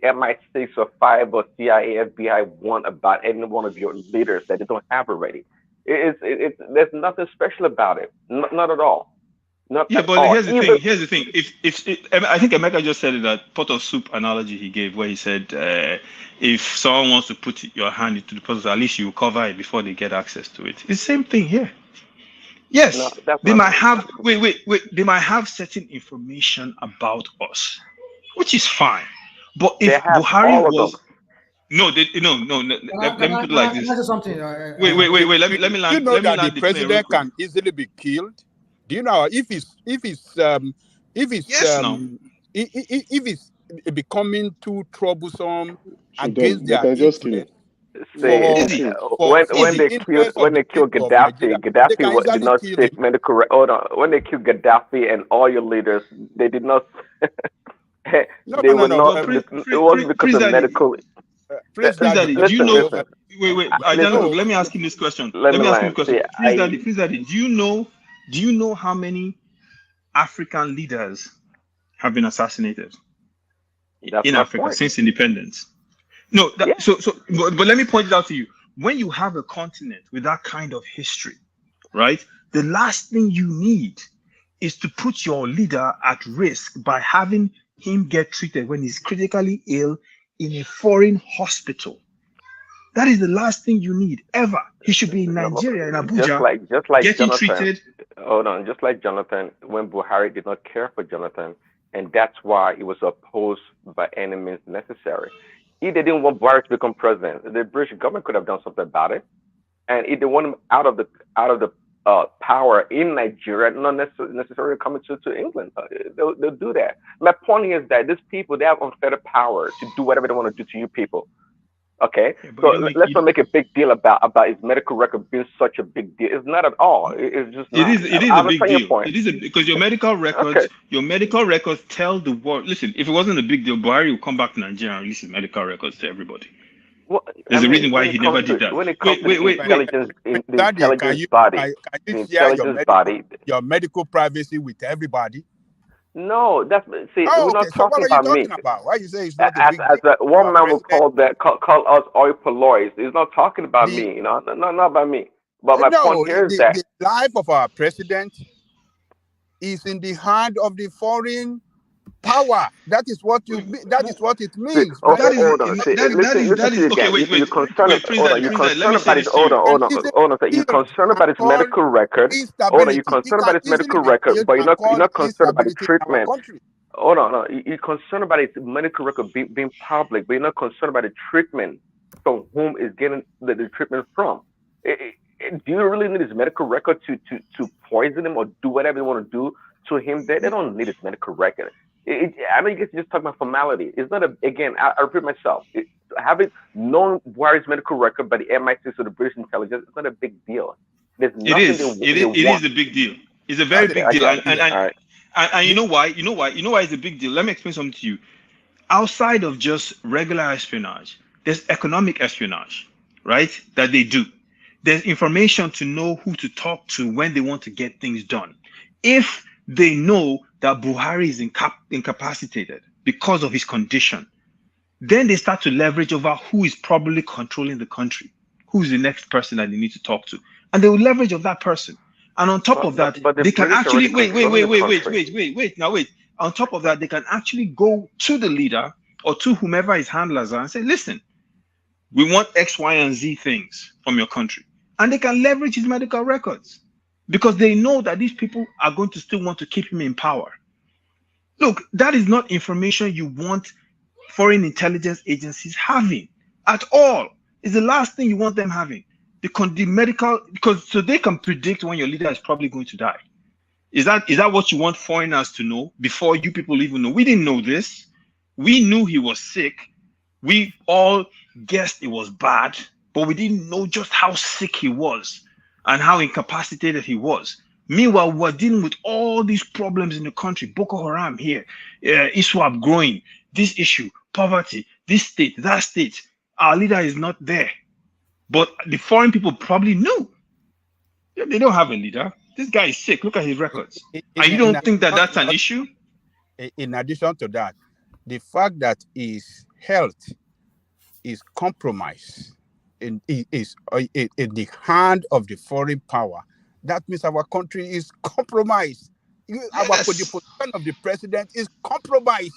MI6 or 5 or CIA, FBI want about any one of your leaders that they don't have already. There's nothing special about it, not at all. Here's the thing. I think Emeka just said it, that pot of soup analogy he gave, where he said, if someone wants to put your hand into the pot, at least you cover it before they get access to it. It's the same thing here. Yes, they might have. They might have certain information about us, which is fine. But if Buhari was, no. Let me put it like this. Wait. Let me land. You know that the president can easily be killed. Do you know if it's becoming too troublesome against their interest? When they killed Gaddafi did not take medical. When they killed Gaddafi and all your leaders, they did not they were not. It wasn't because of medical. Prince Daddy, do you know? Wait. Let me ask him this question. Let me ask him a question. Prince Daddy, do you know how many African leaders have been assassinated in Africa since independence? No. But let me point it out to you. When you have a continent with that kind of history, right? The last thing you need is to put your leader at risk by having him get treated when he's critically ill in a foreign hospital. That is the last thing you need ever. He should be in Nigeria, in Abuja, just like getting Jonathan, treated. Hold on, just like Jonathan, when Buhari did not care for Jonathan, and that's why he was opposed by any means necessary. If they didn't want Buhari to become president, the British government could have done something about it. And if they want him out of the power in Nigeria, not necessarily coming to England, they'll do that. My point is that these people, they have unfettered power to do whatever they want to do to you people. Okay, so let's not make a big deal about his medical record being such a big deal. It's not at all. It's just not. It is a big deal. It is because your medical records tell the world. Listen, if it wasn't a big deal, Buhari would come back to Nigeria and release his medical records to everybody. Well, there's a reason why he never did that. When it comes to the intelligence body, your medical privacy with everybody. No, that's we're not so talking what are about you me. talking about? Why you say it's not As one man would call us oil polloi. He's not talking about me, not about me. But my point here is that the life of our president is in the hand of the foreign power. That is what it means. Okay, hold on. You're concerned about his medical record. Hold on, you're concerned about his medical record, but you're not concerned about the treatment. Hold on, no. You're concerned about his medical record being public, but you're not concerned about the treatment from whom is getting the treatment from. Do you really need his medical record to poison him or do whatever they want to do to him? They don't need his medical record. I know you guys just talk about formality. It's not again, I repeat myself. Having known Buhari's medical record by the MI6 or the British intelligence, it's not a big deal. There's nothing it is a big deal. It's a very big deal. And you know why? You know why it's a big deal? Let me explain something to you. Outside of just regular espionage, there's economic espionage, right? That they do. There's information to know who to talk to when they want to get things done. If they know that Buhari is incapacitated because of his condition, then they start to leverage over who is probably controlling the country, who's the next person that they need to talk to, and they will leverage of that person. And on top of that, they can actually wait. On top of that, they can actually go to the leader or to whomever his handlers are and say, listen, we want X, Y, and Z things from your country. And they can leverage his medical records because they know that these people are going to still want to keep him in power. Look, that is not information you want foreign intelligence agencies having at all. It's the last thing you want them having. The medical, because so they can predict when your leader is probably going to die. Is that what you want foreigners to know before you people even know? We didn't know this. We knew he was sick. We all guessed it was bad, but we didn't know just how sick he was and how incapacitated he was. Meanwhile, we're dealing with all these problems in the country. Boko Haram here, ISWAP growing, this issue, poverty, this state, that state. Our leader is not there. But the foreign people probably knew. They don't have a leader. This guy is sick. Look at his records. And you don't think that that's an issue? In addition to that, the fact that his health is compromised in the hand of the foreign power, that means our country is compromised. The position of the president is compromised.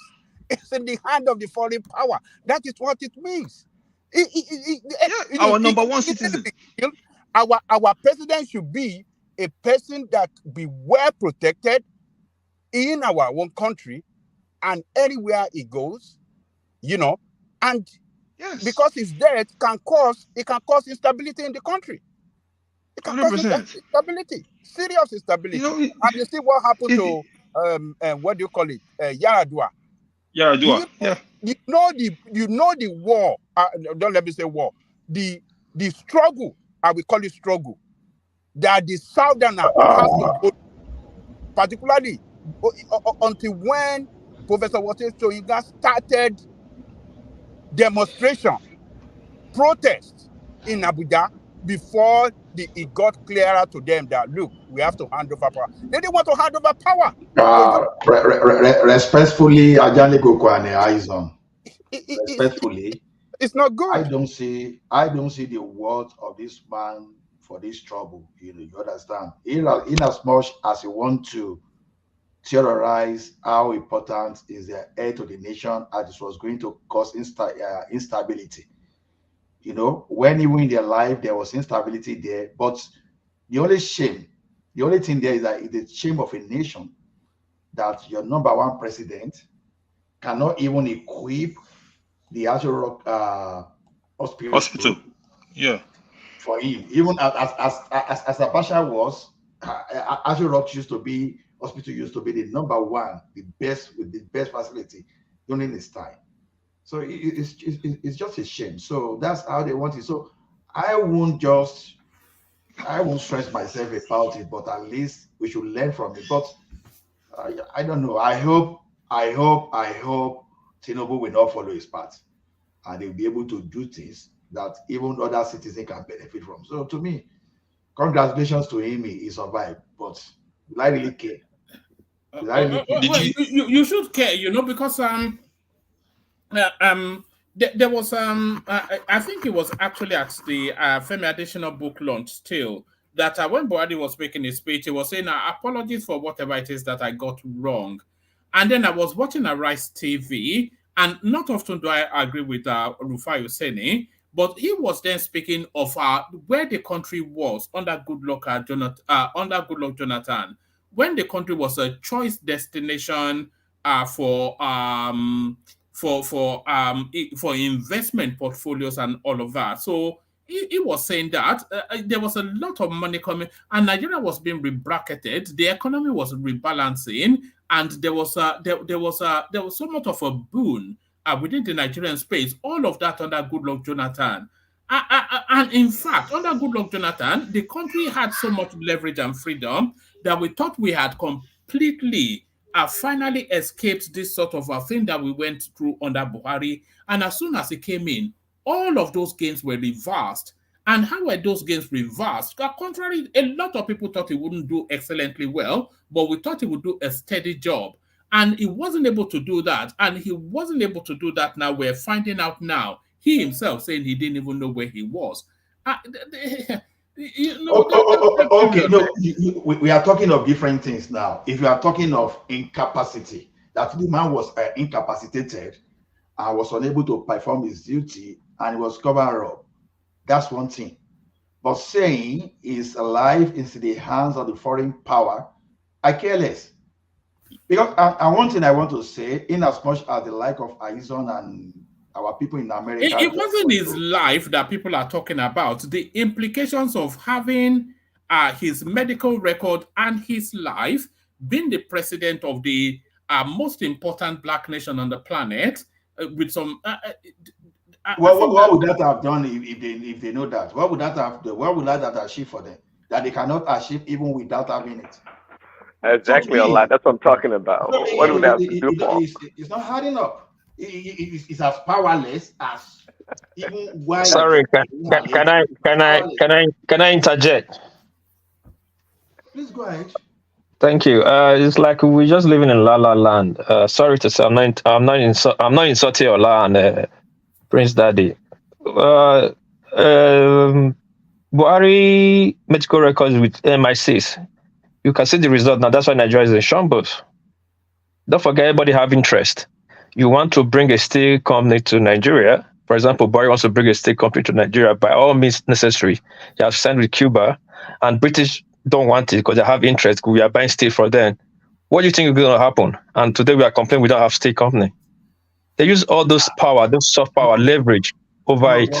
It's in the hand of the foreign power. That is what it means. Our number one citizen. Our president should be a person that be well protected in our own country and anywhere he goes, and because his death can cause instability in the country. It can 100%. Cause instability, serious instability. And you see what happened to what do you call it, Yaradua. Yaradua. You know the war. Don't let me say war. The struggle. I will call it struggle. That the Southerner has to go, particularly until when Professor Wole Soyinka started demonstration, protest in Abuja before it got clearer to them that, look, we have to hand over power. They didn't want to hand over power. Respectfully, Ajani Gokwane Aizon. Respectfully, it's not good. I don't see the worth of this man for this trouble. You understand? In as much as you want to theorize how important is the aid to the nation, as it was going to cause instability. When even in their life there was instability there, but the only thing there is that it's the shame of a nation that your number one president cannot even equip the Aso Rock hospital. Yeah. For him, even as Abacha was, Aso Rock hospital used to be the number one, the best with the best facility during his time. So it's just a shame. So that's how they want it. So I won't stress myself about it, but at least we should learn from it. But I don't know. I hope Tinubu will not follow his path, and they'll be able to do things that even other citizens can benefit from. So to me, congratulations to him. He survived. But will I really care? You should care, because there was I think it was actually at the Femi Additional book launch still that when Buhari was making his speech, he was saying apologies for whatever it is that I got wrong. And then I was watching Rice TV, and not often do I agree with Rufai Oseni, but he was then speaking of where the country was under Goodluck Jonathan, when the country was a choice destination for investment portfolios and all of that. So he was saying that there was a lot of money coming, and Nigeria was being rebracketed. The economy was rebalancing, and there was somewhat of a boon within the Nigerian space. All of that under Goodluck Jonathan. And in fact, under Goodluck Jonathan, the country had so much leverage and freedom that we thought we had completely finally escaped this sort of a thing that we went through under Buhari. And as soon as he came in, all of those gains were reversed. And how were those gains reversed? Contrary, a lot of people thought he wouldn't do excellently well, but we thought he would do a steady job. And he wasn't able to do that. And he wasn't able to do that now. We're finding out now. He himself saying he didn't even know where he was. Okay, no, we are talking of different things now. If you are talking of incapacity, that the man was incapacitated and was unable to perform his duty and he was covered up, that's one thing. But saying his life is in the hands of the foreign power, I care less. Because one thing I want to say, in as much as the like of Aizon and our people in America, it wasn't his life that people are talking about. The implications of having his medical record and his life, being the president of the most important black nation on the planet, with some. What would that have done if they know that? What would that have achieved for them that they cannot achieve even without having it? Exactly, a lot. That's what I'm talking about. What would that do for? It's not hard enough. It's as powerless as even while. Sorry, can I interject? Please go ahead. Thank you. It's like we're just living in La La Land. Sorry to say, I'm not insulting Ola and Prince Daddy. Buhari medical records with MI6. You can see the result now. That's why Nigeria is in shambles. Don't forget, everybody have interest. You want to bring a steel company to Nigeria. For example, Buhari wants to bring a steel company to Nigeria by all means necessary. He has signed with Cuba, and British don't want it because they have interest. We are buying steel for them. What do you think is going to happen? And today we are complaining we don't have steel company. They use all those power, those soft power, leverage over it.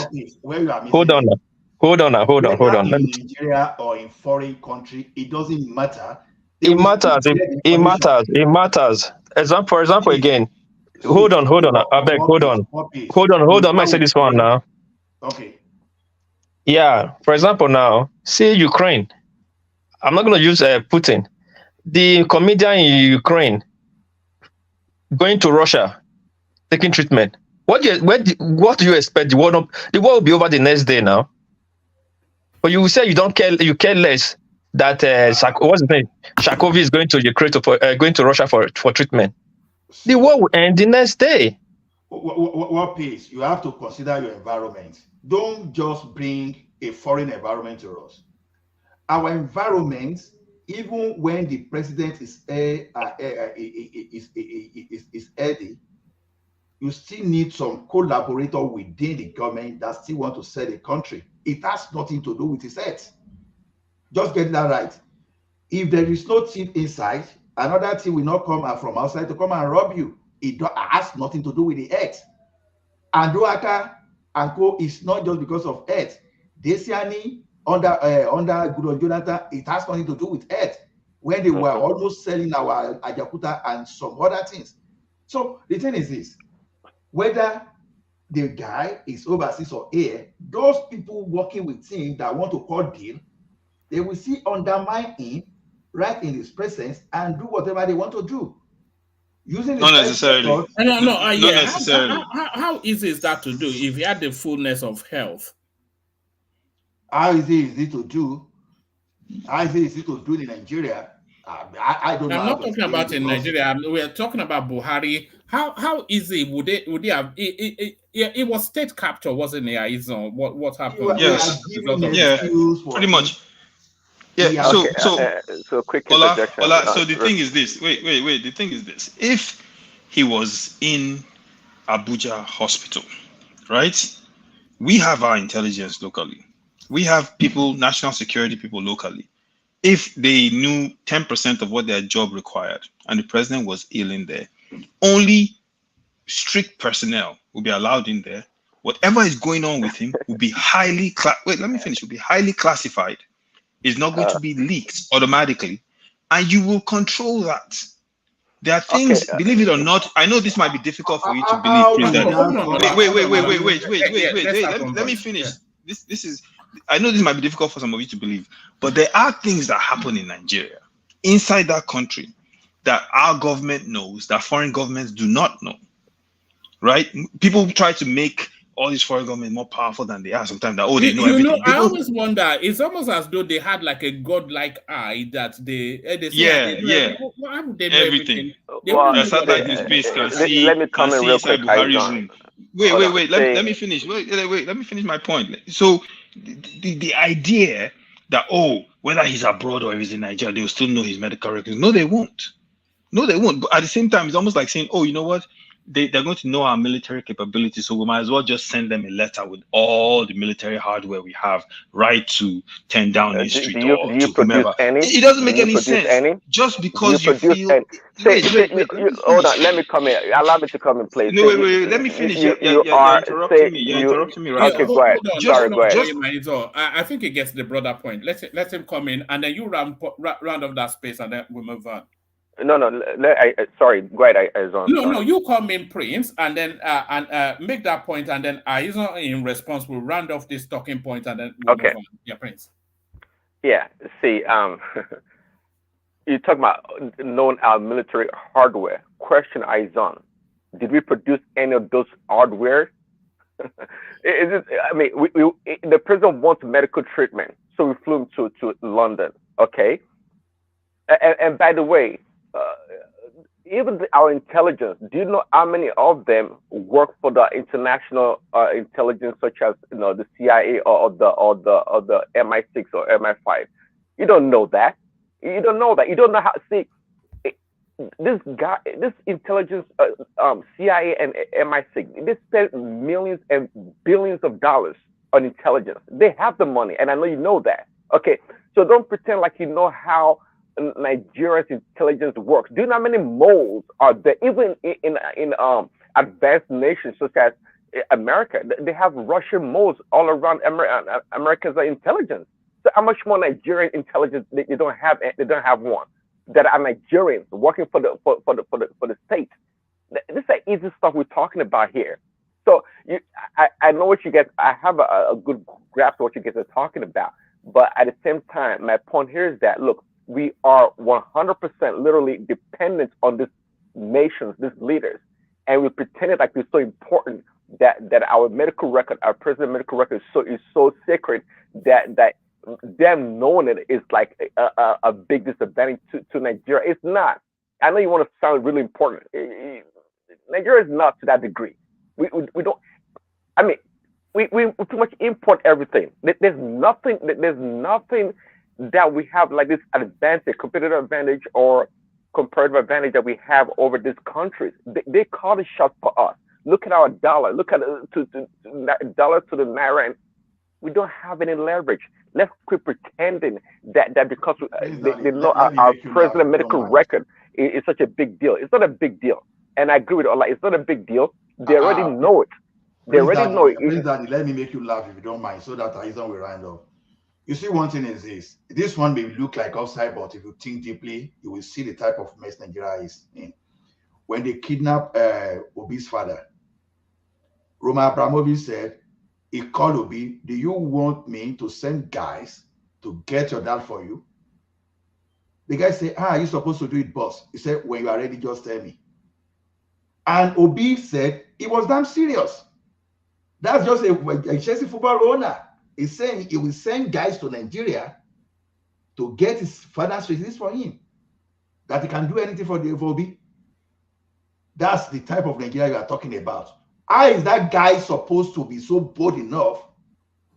Hold on. In Nigeria or in foreign country, it doesn't matter. It matters. For example, again. Hold on. I beg, hold on. Let me say this one now. Okay. Yeah. For example, now, see Ukraine. I'm not going to use Putin. The comedian in Ukraine, going to Russia, taking treatment. What do you expect? The war will be over the next day now. But you will say you care less that what's his name? Shakovi is going to Ukraine going to Russia for treatment. The war will end the next day. What piece? You have to consider your environment. Don't just bring a foreign environment to us. Our environment, even when the president is Eddie, you still need some collaborator within the government that still want to sell the country. It has nothing to do with his head. Just get that right. If there is no thief inside, another thief will not come out from outside to come and rob you. It has nothing to do with the earth. And Ruaka and Co is not just because of earth. Desiani under Goodon Jonathan, it has nothing to do with earth. When they were almost selling our Ajakuta and some other things. So the thing is this, whether the guy is overseas or here, those people working with him that want to call deal, they will see undermine him right in his presence and do whatever they want to do. Using not necessarily. Not necessarily. How easy is that to do if you had the fullness of health? How easy is it to do? How easy is it to do in Nigeria? I don't know. I'm not talking about in Nigeria. We are talking about Buhari. How easy would they have? It was state capture, wasn't it? What happened? Yes. Pretty much. Yeah. So quick interjection. So the thing is this. Wait. The thing is this. If he was in Abuja hospital, right? We have our intelligence locally. We have people, national security people locally. If they knew 10% of what their job required and the president was ill in there, only strict personnel will be allowed in there. Whatever is going on with him will be highly classified. It's not going to be leaked automatically, and you will control that. There are things, believe it or not, I know this might be difficult for you to believe. Wait. Let me finish. This is, I know this might be difficult for some of you to believe, but there are things that happen in Nigeria, inside that country, that our government knows, that foreign governments do not know, right? People try to make all these foreign governments more powerful than they are sometimes. That, they know everything. I always wonder, it's almost as though they had like a godlike eye that they how would they know everything? Let me comment real quick. Wait. Let me finish. Let me finish my point. So the idea that whether he's abroad or he's in Nigeria, they will still know his medical records. No, they won't. But at the same time, it's almost like saying, you know what? They're going to know our military capabilities, so we might as well just send them a letter with all the military hardware we have, right to turn down the street or to whomever. It doesn't make any sense. Just because you feel. Hold on, let me come in. Allow me to come in, please. No, wait. Let me finish. You're interrupting me. You're interrupting me right now. Okay, go ahead. Sorry, go ahead. I think he gets the broader point. Let him come in, and then you round off that space, and then we move on. No. Sorry. Go ahead, Aizon. No. You come in, Prince, and then make that point, and then Aizon, in response, will round off this talking point, and then we'll move on. Yeah, Prince. Yeah. See, you talk about known our military hardware. Question, Aizon: did we produce any of those hardware? The president wants medical treatment, so we flew him to London. Okay. And by the way, even our intelligence, do you know how many of them work for the international intelligence, such as the CIA or the MI6 or MI5? You don't know that. You don't know how. See, this intelligence, CIA and MI6, they spend millions and billions of dollars on intelligence. They have the money, and I know you know that. Okay, so don't pretend like you know how Nigeria's intelligence works. Do you know how many moles are there? Even in advanced nations such as America, they have Russian moles all around America's intelligence. So how much more Nigerian intelligence they don't have? They don't have one that are Nigerians working for the state. This is easy stuff we're talking about here. So I know what you guys. I have a good grasp of what you guys are talking about. But at the same time, my point here is that look, we are 100% literally dependent on this nations, these leaders, and we pretended like it's so important that our medical record, our president's medical record is so sacred that them knowing it is like a big disadvantage to Nigeria. It's not. I know you want to sound really important. Nigeria is not to that degree. We don't. I mean, we pretty much import everything. There's nothing that we have like this advantage, competitive advantage or comparative advantage that we have over these countries. They call the shots for us. Look at our dollar. Look at the dollar to the naira. And we don't have any leverage. Let's quit pretending that because they know our president medical record is such a big deal. It's not a big deal. And I agree with Allah. It's not a big deal. They already know it. They already know it. Please, Daddy, let me make you laugh if you don't mind, so that Aizan will round off. You see, one thing is this. This one may look like outside, but if you think deeply, you will see the type of mess Nigeria is in. When they kidnapped Obi's father, Roman Abramovich said, he called Obi, do you want me to send guys to get your dad for you? The guy said, you're supposed to do it, boss. He said, when you are ready, just tell me. And Obi said, it was damn serious. That's just a Chelsea football owner. He's saying he will send guys to Nigeria to get his father's release for him. That he can do anything for Obi. That's the type of Nigeria you are talking about. How is that guy supposed to be so bold enough?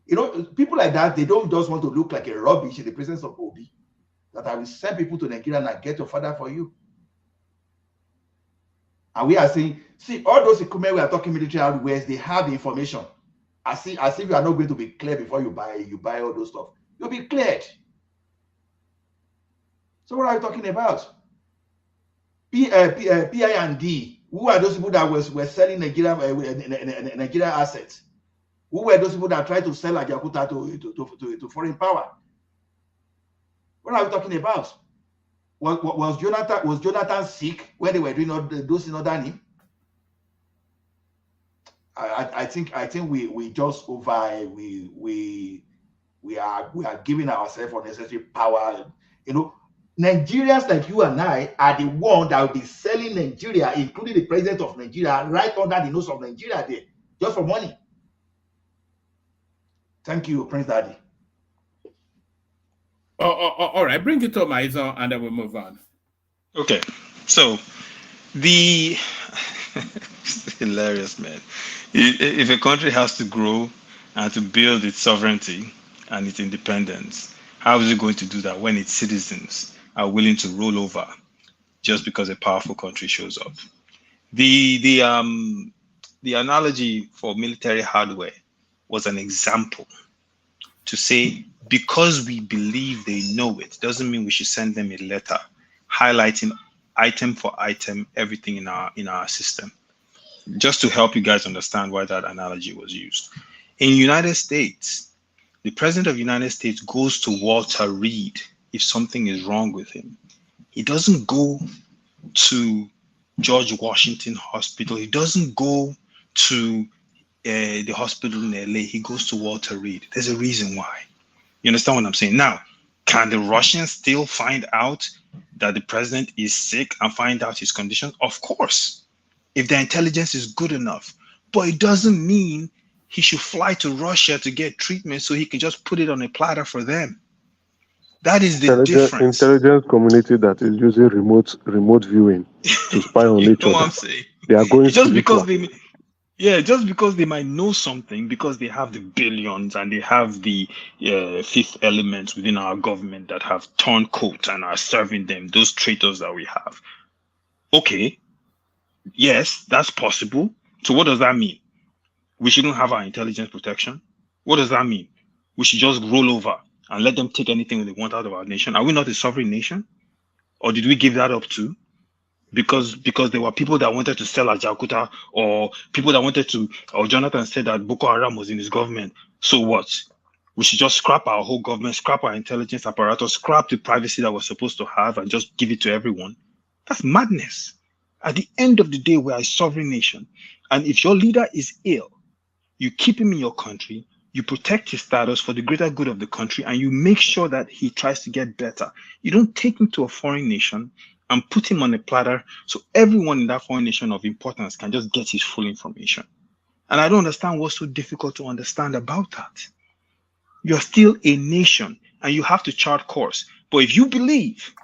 You know, people like that, they don't just want to look like a rubbish in the presence of Obi. That I will send people to Nigeria and get your father for you. And we are saying, see, all those equipment we are talking military hardware, they have the information. As if you are not going to be clear before you buy all those stuff. You'll be cleared. So what are you talking about? PI&D. Who are those people that were selling Nigeria assets? Who were those people that tried to sell Ajakuta to foreign power? What are we talking about? Was Jonathan sick when they were doing all those in Odani? I think we just we are giving ourselves unnecessary power. You know, Nigerians like you and I are the one that will be selling Nigeria, including the president of Nigeria, right under the nose of Nigeria there, just for money. Thank you, Prince Daddy. All right, bring it to Maizon and then we'll move on. Okay, so the it's hilarious, man. If a country has to grow and to build its sovereignty and its independence, how is it going to do that when its citizens are willing to roll over just because a powerful country shows up? The analogy for military hardware was an example to say, because we believe they know it, doesn't mean we should send them a letter highlighting item for item everything in our system. Just to help you guys understand why that analogy was used. In the United States, the president of the United States goes to Walter Reed if something is wrong with him. He doesn't go to George Washington Hospital. He doesn't go to the hospital in LA. He goes to Walter Reed. There's a reason why. You understand what I'm saying? Now, can the Russians still find out that the president is sick and find out his condition? Of course, if their intelligence is good enough. But it doesn't mean he should fly to Russia to get treatment so he can just put it on a platter for them. That is the difference. Intelligence community that is using remote viewing to spy on each other. What I'm saying? They are going just because they might know something, because they have the billions and they have the fifth elements within our government that have turncoat and are serving them, those traitors that we have. Okay, yes, that's possible. So what does that mean? We shouldn't have our intelligence protection? What does that mean? We should just roll over and let them take anything they want out of our nation? Are we not a sovereign nation? Or did we give that up too? Because there were people that wanted to sell Ajakuta, or people that wanted to, or Jonathan said that Boko Haram was in his government. So what? We should just scrap our whole government, scrap our intelligence apparatus, scrap the privacy that we're supposed to have and just give it to everyone. That's madness. At the end of the day, we're a sovereign nation. And if your leader is ill, you keep him in your country, you protect his status for the greater good of the country, and you make sure that he tries to get better. You don't take him to a foreign nation and put him on a platter so everyone in that foreign nation of importance can just get his full information. And I don't understand what's so difficult to understand about that. You're still a nation and you have to chart course. But if you believe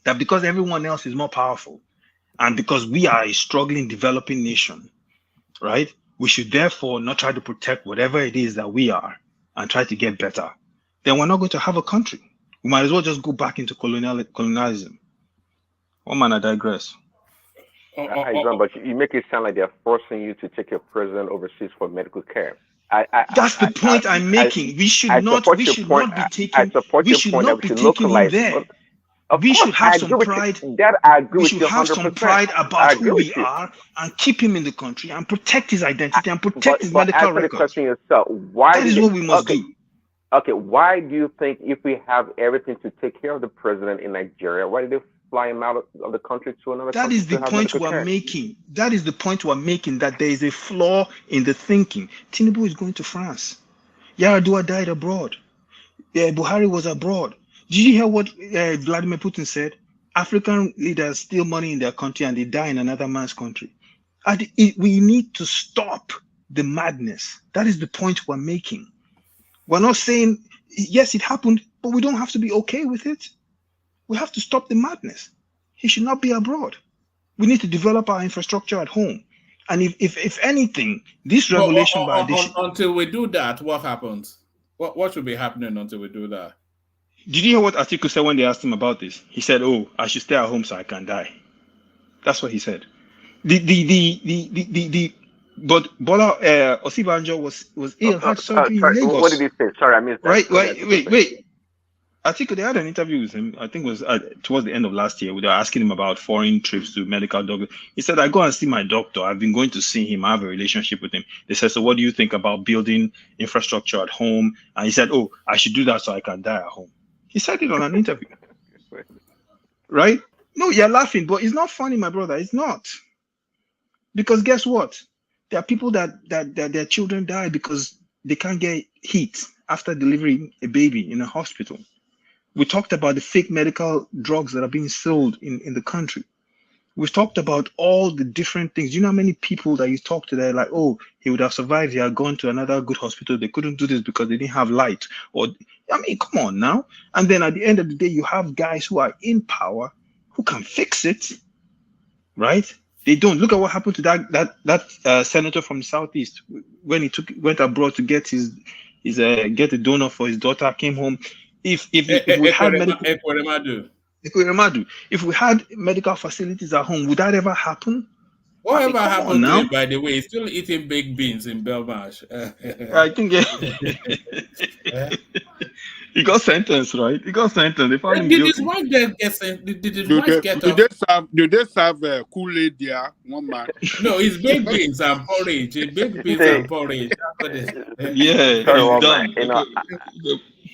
that because everyone else is more powerful and because we are a struggling, developing nation, right, we should therefore not try to protect whatever it is that we are and try to get better, then we're not going to have a country. We might as well just go back into colonialism. One man, I digress. But you make it sound like they're forcing you to take your president overseas for medical care. That's the point I'm making. We should not be taking him there. We should have some pride. We should have some pride about who we are and keep him in the country and protect his identity and protect his medical records. That is what we must do. Okay, why do you think if we have everything to take care of the president in Nigeria, why did they fly him out of the country to another country? That is the point we're making. That is the point we're making, that there is a flaw in the thinking. Tinubu is going to France. Yar'Adua died abroad. Buhari was abroad. Did you hear what Vladimir Putin said? African leaders steal money in their country and they die in another man's country. We need to stop the madness. That is the point we're making. We're not saying, yes, it happened, but we don't have to be okay with it. We have to stop the madness. He should not be abroad. We need to develop our infrastructure at home. And if anything, this revelation by addition... Until we do that, what happens? What should be happening until we do that? Did you hear what Atiku said when they asked him about this? He said, "Oh, I should stay at home so I can die." That's what he said. But Bola Osibanjo was ill, had surgery in Lagos. What did he say? Sorry, I missed that. Wait. Atiku, they had an interview with him. I think it was towards the end of last year. They were asking him about foreign trips to medical doctors. He said, "I go and see my doctor. I've been going to see him. I have a relationship with him." They said, "So what do you think about building infrastructure at home?" And he said, "Oh, I should do that so I can die at home." He said it on an interview. Right? No, you're laughing, but it's not funny, my brother. It's not. Because guess what? There are people that their children die because they can't get heat after delivering a baby in a hospital. We talked about the fake medical drugs that are being sold in the country. We've talked about all the different things. You know how many people that you talk to, they're like, "Oh, he would have survived. He had gone to another good hospital. They couldn't do this because they didn't have light." Or, I mean, come on now. And then at the end of the day, you have guys who are in power who can fix it, right? They don't. Look at what happened to that senator from the southeast when he went abroad to get get a donor for his daughter. Came home. If we had if we had medical facilities at home, would that ever happen? Whatever happened to him, by the way, he's still eating baked beans in Belmarsh. I think he got sentenced, right? He got sentenced. They found him guilty. Did his wife get sentenced? Did his wife get off? Do they serve Kool-Aid there? One man. No, it's baked beans and porridge. Baked beans and porridge. Yeah, sorry, one man. You know,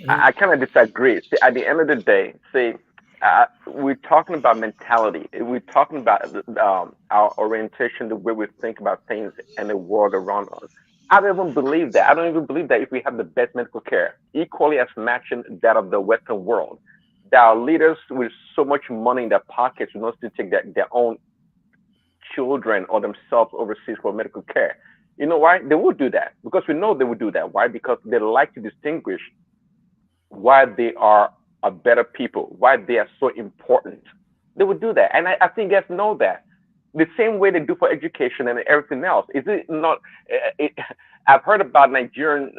I kind of disagree. See, at the end of the day, we're talking about mentality. We're talking about our orientation, the way we think about things and the world around us. I don't even believe that. I don't even believe that if we have the best medical care, equally as matching that of the Western world, that our leaders with so much money in their pockets will not still take their own children or themselves overseas for medical care. You know why? They would do that because we know they would do that. Why? Because they like to distinguish why they are a better people, why they are so important. They would do that. And I think guys know that. The same way they do for education and everything else. Is it not? I've heard about Nigerian,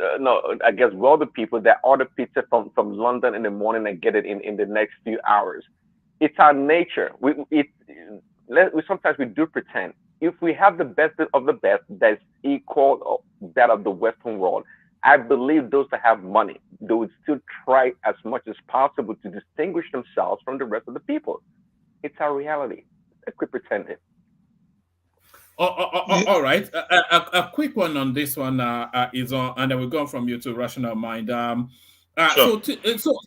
I guess wealthy people that order pizza from London in the morning and get it in the next few hours. It's our nature. Sometimes we do pretend. If we have the best of the best that's equal that of the Western world, I believe those that have money, they would still try as much as possible to distinguish themselves from the rest of the people. It's our reality. Let's quit pretending. All right. A quick one on this one is on, and then we'll go from you to Rational Mind. Sure. So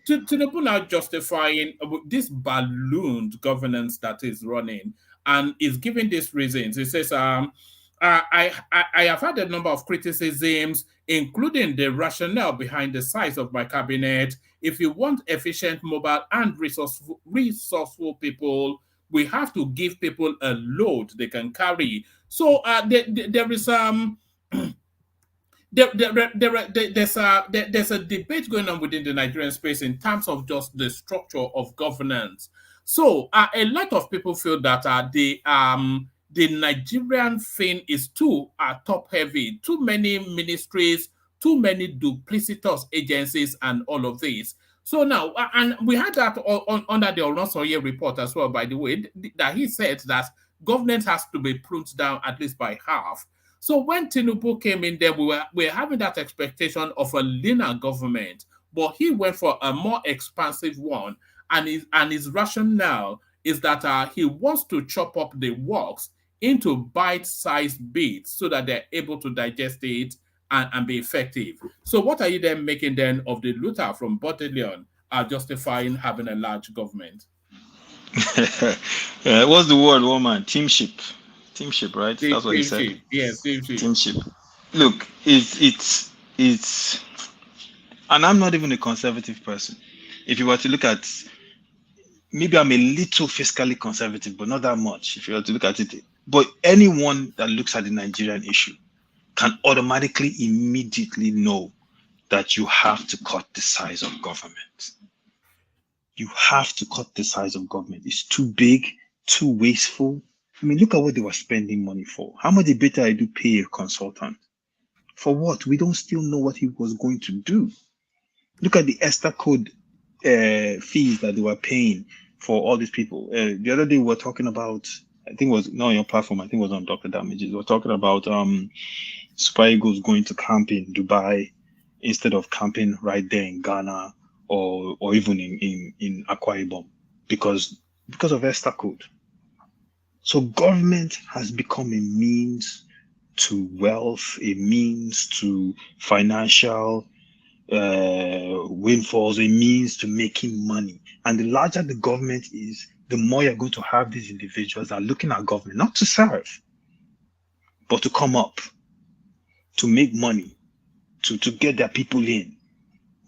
Tinubu now justifying this ballooned governance that is running and is giving these reasons. It says, I have had a number of criticisms, including the rationale behind the size of my cabinet. If you want efficient, mobile, and resourceful people, we have to give people a load they can carry. So there is there's a debate going on within the Nigerian space in terms of just the structure of governance. So a lot of people feel that the Nigerian thing is too top heavy, too many ministries, too many duplicitous agencies, and all of this. So now, and we had that under the Onosoye report as well, by the way, that he said that governance has to be pruned down at least by half. So when Tinubu came in there, we were having that expectation of a leaner government, but he went for a more expansive one. And his rationale is that he wants to chop up the works into bite-sized bits so that they're able to digest it and be effective. So what are you then making then of the Luther from Battalion justifying having a large government? What's the word, woman? Teamship, right? That's what he said. Yes, teamship. Look, it's, and I'm not even a conservative person. If you were to look at, maybe I'm a little fiscally conservative, but not that much. If you were to look at it, but anyone that looks at the Nigerian issue can automatically, immediately know that you have to cut the size of government. You have to cut the size of government. It's too big, too wasteful. I mean, look at what they were spending money for. How much better I do pay a consultant? For what? We don't still know what he was going to do. Look at the ESTA code fees that they were paying for all these people. The other day we were talking about, I think it was not on your platform, I think it was on Dr. Damages. We were talking about Super Eagles going to camp in Dubai instead of camping right there in Ghana or even in Akwa Ibom because of ESTA code. So government has become a means to wealth, a means to financial windfalls, a means to making money. And the larger the government is, the more you're going to have these individuals that are looking at government, not to serve, but to come up, to make money, to get their people in,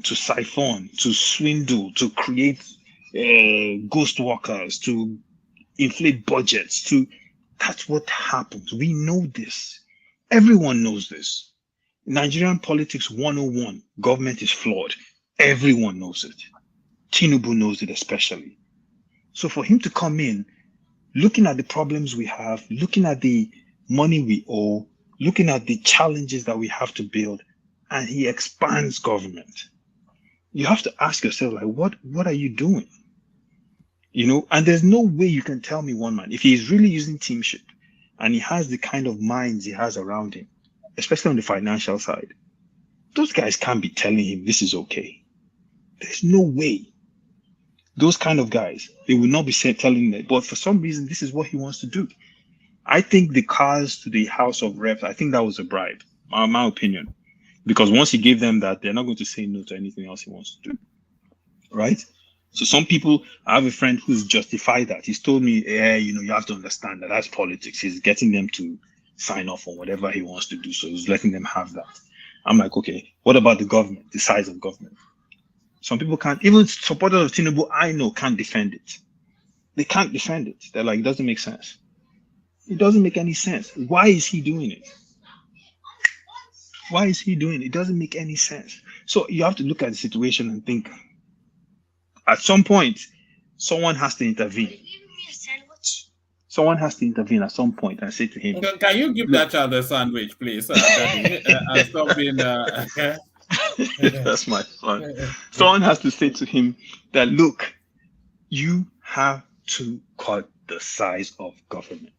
to siphon, to swindle, to create ghost workers, to inflate budgets. That's what happens. We know this. Everyone knows this. Nigerian politics 101, government is flawed. Everyone knows it. Tinubu knows it especially. So for him to come in, looking at the problems we have, looking at the money we owe, looking at the challenges that we have to build, and he expands government. You have to ask yourself, like, what are you doing? You know, and there's no way you can tell me one man, if he's really using teamship and he has the kind of minds he has around him, especially on the financial side, those guys can't be telling him this is okay. There's no way. Those kind of guys, they will not be telling that, but for some reason, this is what he wants to do. I think the cars to the House of Reps, I think that was a bribe, my opinion. Because once he gave them that, they're not going to say no to anything else he wants to do. Right? So some people, I have a friend who's justified that. He's told me, you have to understand that that's politics. He's getting them to sign off on whatever he wants to do. So he's letting them have that. I'm like, okay, what about the government, the size of government? Some people can't, even supporters of Tinubu, I know, can't defend it. They can't defend it. They're like, it doesn't make sense. It doesn't make any sense. Why is he doing it? Why is he doing it? It doesn't make any sense. So you have to look at the situation and think, at some point, someone has to intervene. Someone has to intervene at some point and say to him, can you give that child a sandwich, please? Stop being, That's my son. Someone has to say to him that, look, you have to cut the size of government.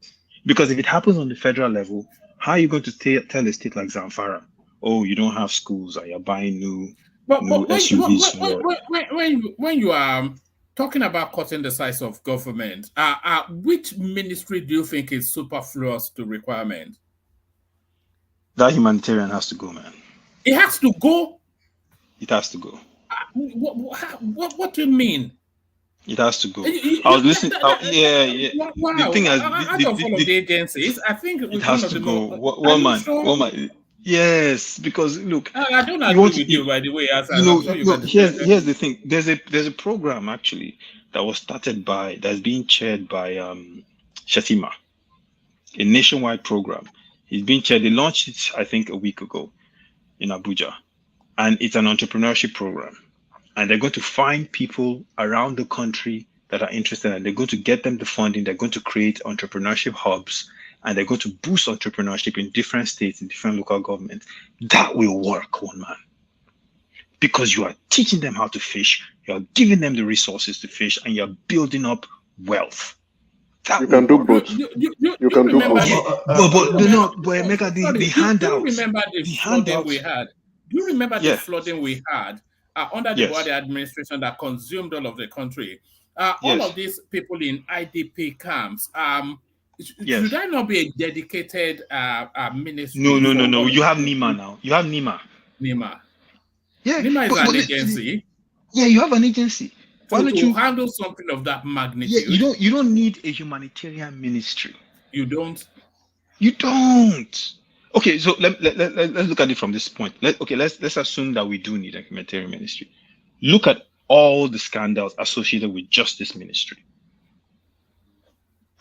Because if it happens on the federal level, how are you going to tell a state like Zamfara, oh, you don't have schools, or you're buying new SUVs? When you are talking about cutting the size of government, which ministry do you think is superfluous to requirement? That humanitarian has to go, man. It has to go? It has to go. What do you mean? It has to go. I was listening. Wow. The thing is, out of all of the agencies, I think it has to go. One man. Yes, because look, I don't you agree want with you, by the way. As you I'm know, sure you no, get the here's the thing. There's a program actually that was started that's being chaired by Shatima, a nationwide program. It's being chaired. They launched it, I think, a week ago in Abuja, and it's an entrepreneurship program. And they're going to find people around the country that are interested, and they're going to get them the funding. They're going to create entrepreneurship hubs, and they're going to boost entrepreneurship in different states, in different local governments. That will work, one man. Because you are teaching them how to fish, you are giving them the resources to fish, and you're building up wealth. You can do both. You can do both. But Emeka, the handouts. Do you remember the flooding we had? Do you remember the flooding we had under the Buhari administration that consumed all of the country? All of these people in IDP camps. Should that not be a dedicated ministry? No. You have NIMA now. You have NIMA. NIMA. Yeah. NIMA is an agency. Yeah, you have an agency. Why don't you handle something of that magnitude? Yeah, you don't need a humanitarian ministry. You don't. You don't. Okay, so let's look at it from this point. Let's assume that we do need a humanitarian ministry. Look at all the scandals associated with just this ministry.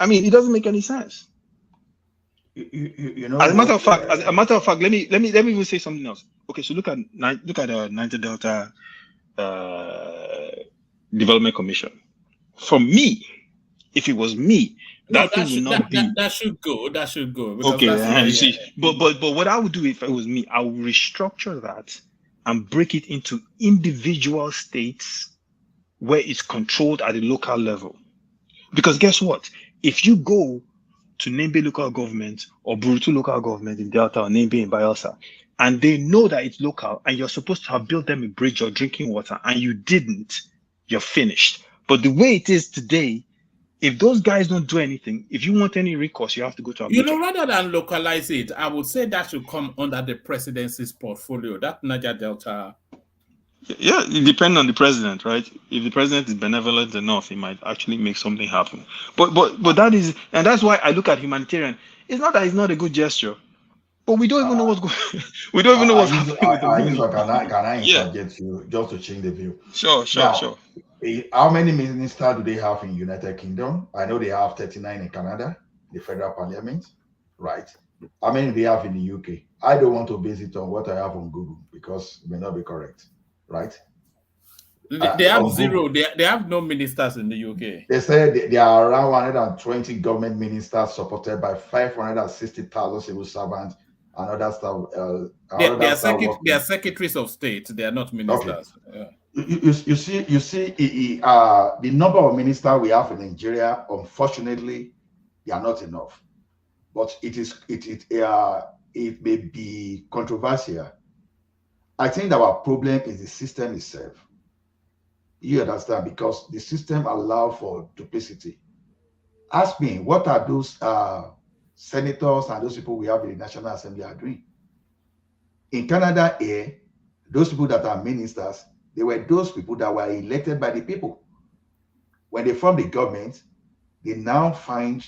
I mean, it doesn't make any sense. You know. As a matter of fact, let me even say something else. Okay, so look at Niger Delta Development Commission. For me, if it was me, that should go. Okay, you see, but what I would do if it was me, I would restructure that and break it into individual states where it's controlled at the local level. Because guess what? If you go to Nembe local government or Burutu local government in Delta or Nembe in Bayelsa, and they know that it's local and you're supposed to have built them a bridge or drinking water and you didn't, you're finished. But the way it is today, if those guys don't do anything, if you want any recourse, you have to go to Abuja. Rather than localize it, I would say that should come under the presidency's portfolio, that Niger Delta. Yeah, it depends on the president, right? If the president is benevolent enough, he might actually make something happen. But that is, and that's why I look at humanitarian. It's not that it's not a good gesture, but we don't even know what's going. We don't even know what's happening with the money. Can I interject you just to change the view? Sure. How many ministers do they have in United Kingdom? I know they have 39 in Canada, the federal parliament, right? How many do they have in the UK? I don't want to base it on what I have on Google because it may not be correct, right? They have zero. They have no ministers in the UK. They say there are around 120 government ministers supported by 560,000 civil servants and other staff. They are secretaries of state. They are not ministers. Okay. Yeah. You see, the number of ministers we have in Nigeria, unfortunately, they are not enough. But it may be controversial. I think our problem is the system itself. You understand? Because the system allows for duplicity. Ask me, what are those senators and those people we have in the National Assembly are doing? In Canada, those people that are ministers, they were those people that were elected by the people. When they form the government, they now find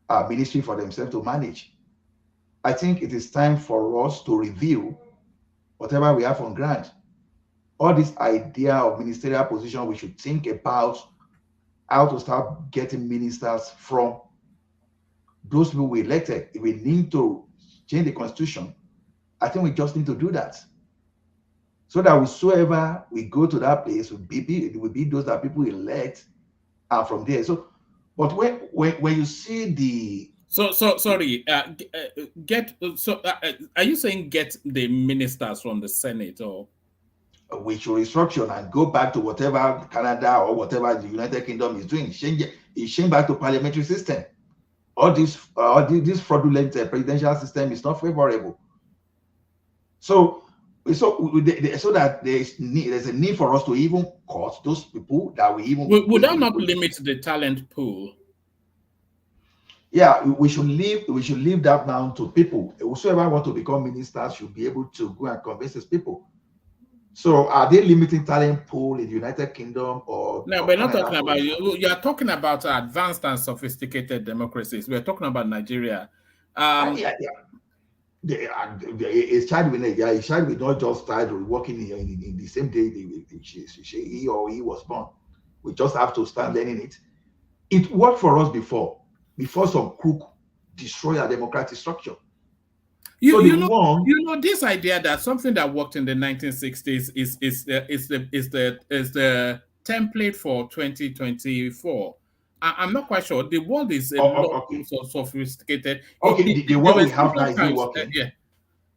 a ministry for themselves to manage. I think it is time for us to review whatever we have on ground. All this idea of ministerial position, we should think about how to start getting ministers from those people we elected. If we need to change the constitution, I think we just need to do that. So that whosoever we go to that place will be those that people elect are from there. So, but when you see the sorry, are you saying get the ministers from the Senate or? We should restructure and go back to whatever Canada or whatever the United Kingdom is doing. Change back to parliamentary system. All this fraudulent presidential system is not favorable. So that there's a need for us to even cut those people that we even would that not limit the talent pool? Yeah, we should leave that down to people. Whosoever want to become ministers should be able to go and convince these people. So are they limiting talent pool in the United Kingdom or? No, we're not talking about you. You are talking about advanced and sophisticated democracies. We're talking about Nigeria. Yeah. a child will not just start working in the same day he or he was born. We just have to start learning it. It worked for us before some crook destroy our democratic structure. You know this idea that something that worked in the 1960s is the template for 2024. I'm not quite sure. The world is a lot more sophisticated. Okay, the one we have now is not working. Yeah.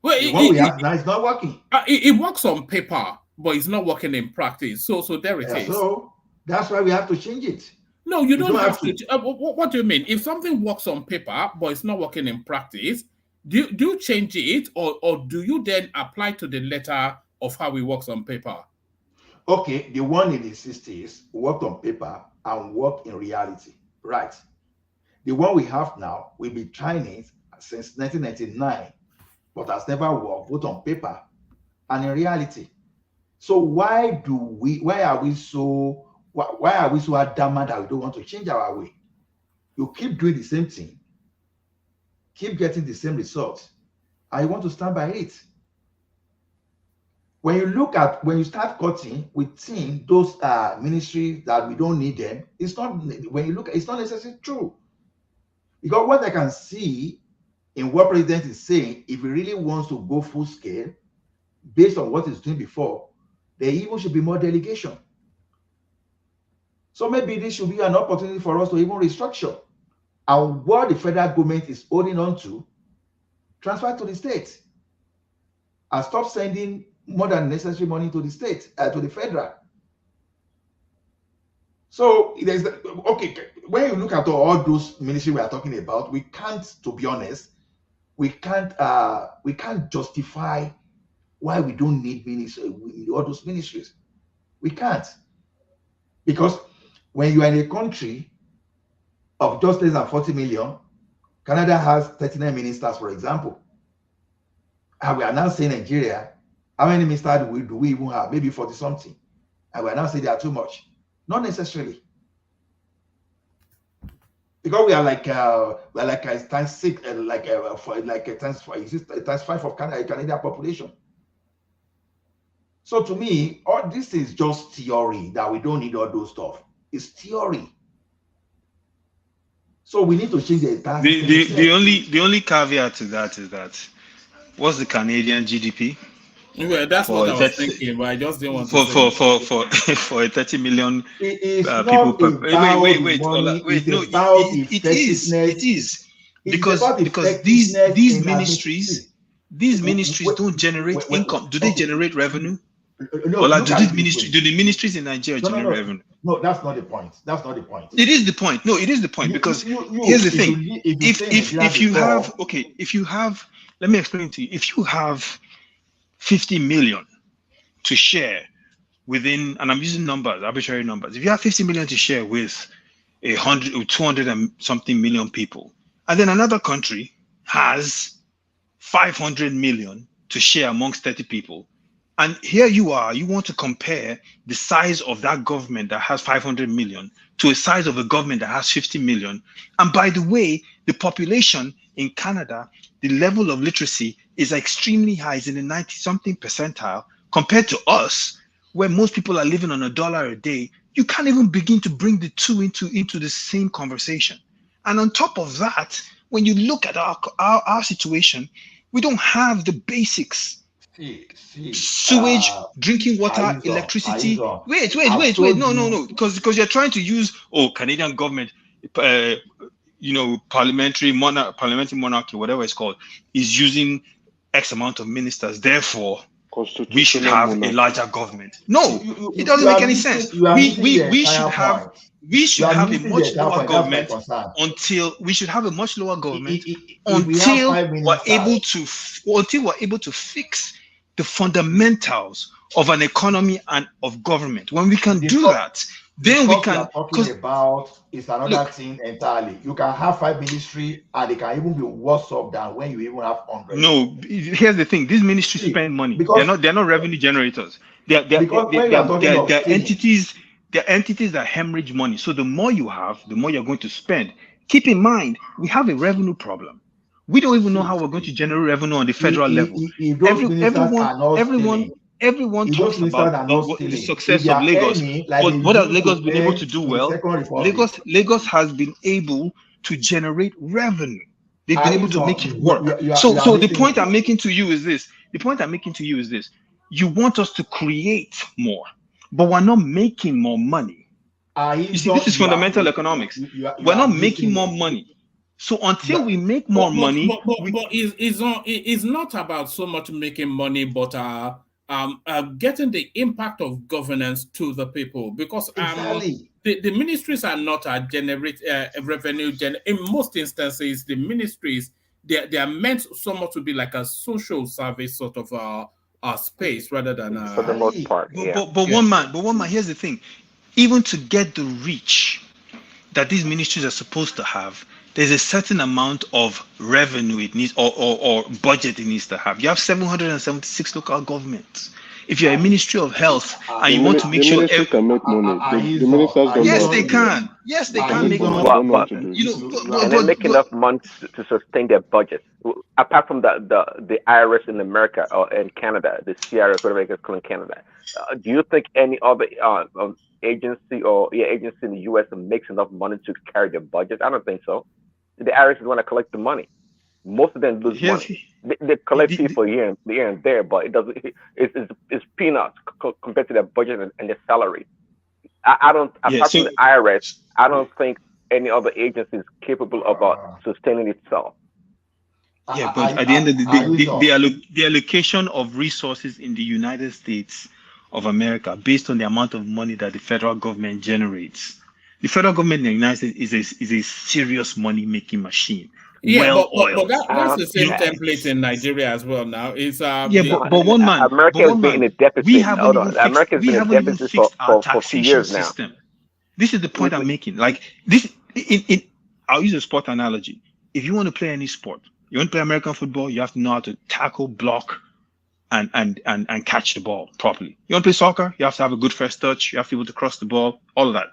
Well, the one we have now is not working. It works on paper, but it's not working in practice. So there it is. So that's why we have to change it. No, you don't have to. What do you mean? If something works on paper, but it's not working in practice, do you change it, or do you then apply to the letter of how it works on paper? Okay, the one in the 60s worked on paper and worked in reality, right? The one we have now, we've been trying it since 1999, but has never worked both on paper and in reality. So why are we so adamant that we don't want to change our way? You keep doing the same thing, keep getting the same results, and you want to stand by it. When you start cutting within those ministries that we don't need them, it's not necessarily true. Because what I can see in what President is saying, if he really wants to go full scale, based on what he's doing before, there even should be more delegation. So maybe this should be an opportunity for us to even restructure. And what the federal government is holding on to, transfer to the state. And stop sending more than necessary money to the state, to the federal. So there's when you look at all those ministries we are talking about, we can't, to be honest, we can't justify why we don't need all those ministries. We can't. Because when you are in a country of just less than 40 million, Canada has 39 ministers, for example. And we are now saying Nigeria, how many ministers do we even have? Maybe 40 something. And we are now saying they are too much. Not necessarily. Because we are like times 6, times 5 of Canadian population. So to me, all this is just theory that we don't need all those stuff. It's theory. So we need to change the entire the only caveat to that is that what's the Canadian GDP? Well, that's what I was thinking, but I just didn't want to for a 30 million people per it is because these ministries don't generate income. Do they generate revenue? No, do the ministries in Nigeria generate revenue? No, that's not the point. That's not the point. It is the point. No, it is the point because here's the thing. If you have, let me explain to you. If you have 50 million to share within, and I'm using numbers, arbitrary numbers. If you have 50 million to share with 100 or 200 and something million people, and then another country has 500 million to share amongst 30 people, and here you are, you want to compare the size of that government that has 500 million to a size of a government that has 50 million. And by the way, the population in Canada, the level of literacy is extremely high, it's in the 90-something percentile compared to us, where most people are living on $1 a day. You can't even begin to bring the two into the same conversation. And on top of that, when you look at our situation, we don't have the basics. Sewage, drinking water, electricity. Wait. No. Because you're trying to use Canadian government, parliamentary monarchy, whatever it's called, is using X amount of ministers. Therefore, we should have a larger government. No, it doesn't make any sense. We should have a much lower government until we're able to fix the fundamentals of an economy and of government. When we can do that, then we can. Talking about is another thing entirely. You can have 5 ministries and they can even be worse off than when you even have 100. No, here's the thing: these ministries spend money. They're not revenue generators. They're entities. They're entities that hemorrhage money. So the more you have, the more you're going to spend. Keep in mind, we have a revenue problem. We don't even know how we're going to generate revenue on the federal level. If those ministers are not stealing, everyone if talks those ministers about are not the stealing, success if they of are Lagos. earning like But they what has used Lagos to been able earn to do in the well? Second Republic. Lagos has been able to generate revenue. They've been able to make it work. So the point I'm making to you is this. You want us to create more, but we're not making more money. You see, this is fundamental economics. We're not making more money. So until we make more money, it's not about so much making money, but getting the impact of governance to the people, because the ministries are not generate revenue. In most instances, the ministries they are meant so much to be like a social service sort of space rather than for the most part. But one man, here's the thing: even to get the reach that these ministries are supposed to have, there's a certain amount of revenue it needs or budget it needs to have. You have 776 local governments. If you're a Ministry of Health and you want to make sure ministry can make money, the ministers don't. Yes, they can. Yes, they can make money. But and they make enough money to sustain their budget. Apart from the IRS in America or in Canada, the CRS, whatever it's called in Canada, do you think any other agency in the U.S. makes enough money to carry their budget? I don't think so. The IRS is going to collect the money. Most of them lose money. They collect people here and there, but it doesn't. It's peanuts compared to their budget and their salary. I don't. Apart from the IRS, I don't think any other agency is capable of sustaining itself. Yeah, but at the end of the day, the allocation of resources in the United States of America, based on the amount of money that the federal government generates, the federal government in the United States is a serious money-making machine. Yeah, well-oiled. but that's the same template in Nigeria as well. Now it's but one man, America has been in a deficit. America has been in a deficit for a few years now. This is the point I'm making. Like this, I'll use a sport analogy. If you want to play any sport, you want to play American football, you have to know how to tackle, block, and catch the ball properly. You want to play soccer, you have to have a good first touch, you have to be able to cross the ball, all of that.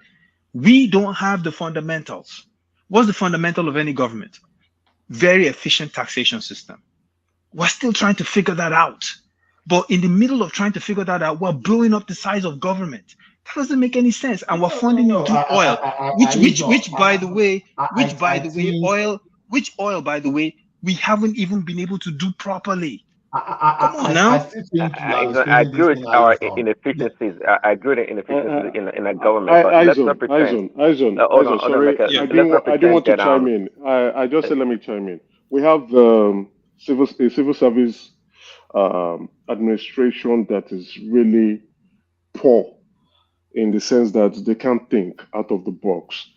We don't have the fundamentals. What's the fundamental of any government? Very efficient taxation system. We're still trying to figure that out. But in the middle of trying to figure that out, we're blowing up the size of government. That doesn't make any sense. And we're funding it through oil, which by the way, we haven't even been able to do properly. Come on now. I agree with our inefficiencies. I agree with inefficiencies in a government. But let's not pretend. Sorry, I didn't want to chime in. I just said let me chime in. We have civil service administration that is really poor in the sense that they can't think out of the box.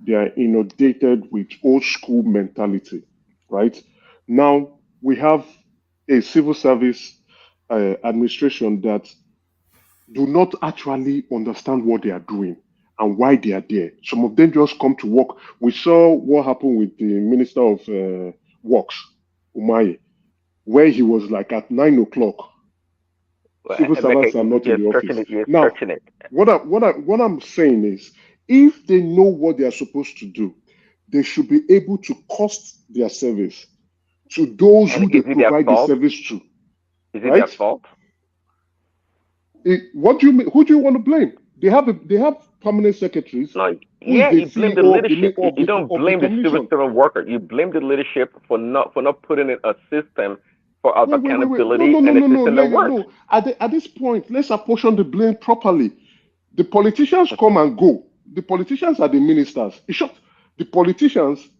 They are inundated with old school mentality, right? Now we have a civil service administration that do not actually understand what they are doing and why they are there. Some of them just come to work. We saw what happened with the Minister of Works, Umaye, where he was like at 9 o'clock. Civil servants are not in the office. Now, what I'm saying is, if they know what they are supposed to do, they should be able to cost their service to those who they provide the service to. Is it their fault? What do you mean? Who do you want to blame? They have permanent secretaries. No, you blame the leadership. You don't blame the civil servant worker. You blame the leadership for not putting in a system for accountability and a system that works. No. At this point, let's apportion the blame properly. The politicians come and go. The politicians are the ministers. In short, the politicians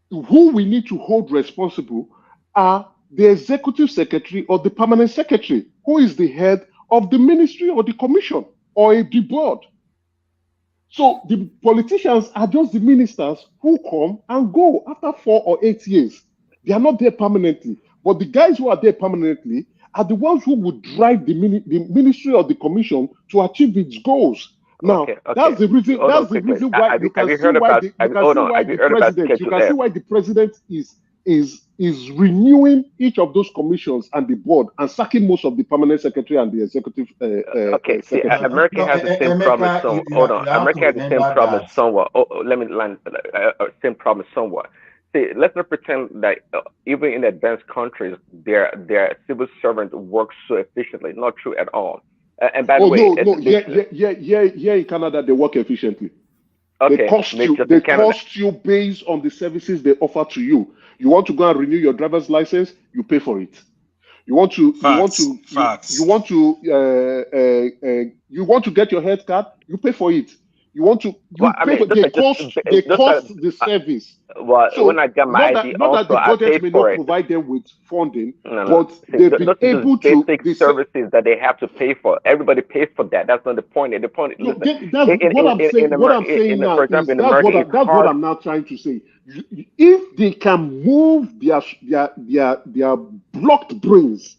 who we need to hold responsible are the executive secretary or the permanent secretary, who is the head of the ministry or the commission or the board. So the politicians are just the ministers who come and go after 4 or 8 years. They are not there permanently. But the guys who are there permanently are the ones who would drive the ministry or the commission to achieve its goals. Now, that's the reason. That's the reason why you can see why the president is renewing each of those commissions and the board and sacking most of the permanent secretary and the executive. America has the same problem. America has the same problem somewhat. Let me land. Same problem somewhat. let's not pretend that even in advanced countries, their civil servant works so efficiently. Not true at all. And by the way, yeah, in Canada they work efficiently. Okay, they cost you based on the services they offer to you. You want to go and renew your driver's license, you pay for it. You want to get your health card, you pay for it. You want to they cost the service. Well, so when I got my ID, not that the budget may not provide them with funding, but they've been able to basic services that they have to pay for. Everybody pays for that. That's not the point. The point is what I'm saying now is that's what I'm now trying to say. If they can move their blocked brains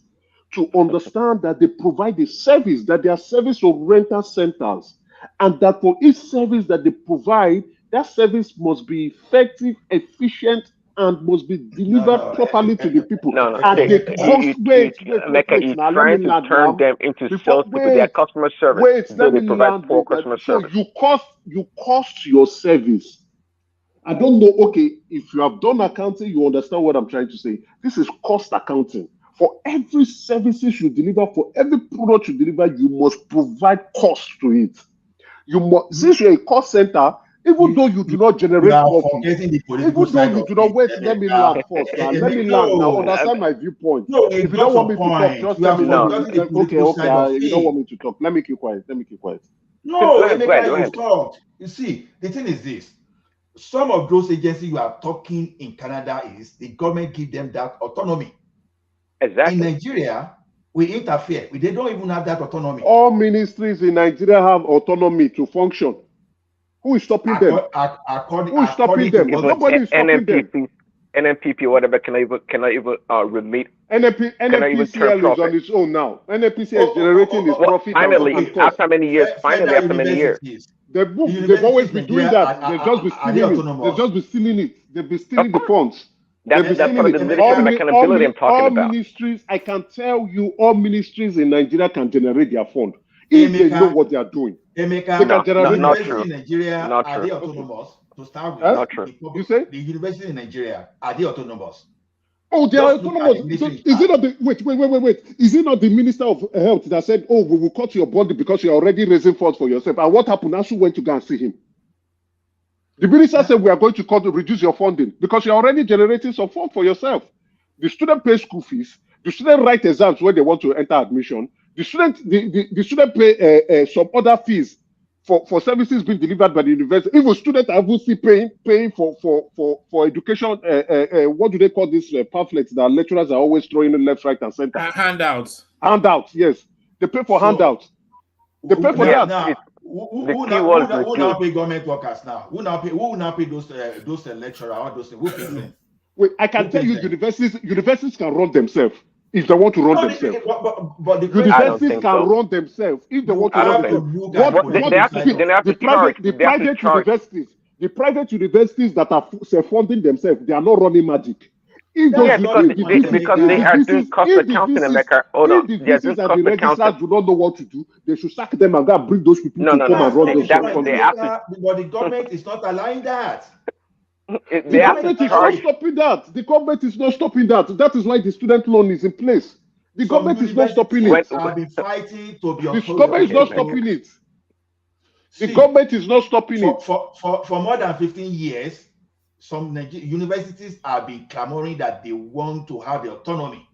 to understand that they provide a service, that they are service-oriented centers, and that for each service that they provide, that service must be effective, efficient, and must be delivered properly to the people. He's trying to turn them into salespeople. They are customer service. So they provide poor customer service. So you cost your service. I don't know. Okay, if you have done accounting, you understand what I'm trying to say. This is cost accounting. For every services you deliver, for every product you deliver, you must provide cost to it. You must, since you're a cost center, even though you do not generate profit, even though you do not wait, let me land first. Let me land now. Understand my viewpoint. No, if you don't want me to talk, just let me know. Okay. You don't want me to talk. Let me keep quiet. No, you see, the thing is this. Some of those agencies you are talking in Canada is the government give them that autonomy. Exactly. In Nigeria, we interfere. They don't even have that autonomy. All ministries in Nigeria have autonomy to function. Who is stopping them? Who is stopping them? Nobody is stopping them. NNPP, whatever, cannot even remit. NNPCL is on its own now. NNPCL is generating its profit. Finally, after many years. They've always been doing that. They've just been stealing it. They've been stealing the funds. That's part of the leadership and accountability I'm talking about. Ministries, I can tell you, all ministries in Nigeria can generate their fund if they know what they are doing. They can generate not true. In Nigeria, are they autonomous? To start with, not true. You say the university in Nigeria, are they autonomous? Oh, they are autonomous. Is it not the wait? Is it not the Minister of Health that said, "Oh, we will cut your body because you're already raising funds for yourself"? And what happened? Asu went to go and see him. The minister said, "We are going to reduce your funding because you're already generating some funds for yourself." The student pays school fees. The student write exams when they want to enter admission. The student pay some other fees for services being delivered by the university. Even students are obviously paying for education. What do they call these pamphlets that lecturers are always throwing in left, right, and center? Handouts. Handouts, yes. They pay for handouts. They pay for that. Now, who now pay government workers now? Who now pay those lecturers? All those things? Who pays them? Wait, I can tell you, universities can run themselves if they want to run themselves. But the universities can run themselves if they want to run themselves. The private universities that are self-funding themselves, they are not running magic. Because they are doing cost accounting and if the VCs and the registrars do not know what to do, they should sack them and go and bring those people to come and run those companies. But the government is not allowing that. The government is not stopping that. The government is not stopping that. That is why the student loan is in place. The government is not stopping it. I've been fighting to be the government is not stopping it. The government is not stopping it. For more than 15 years, some universities have been clamoring that they want to have the autonomy.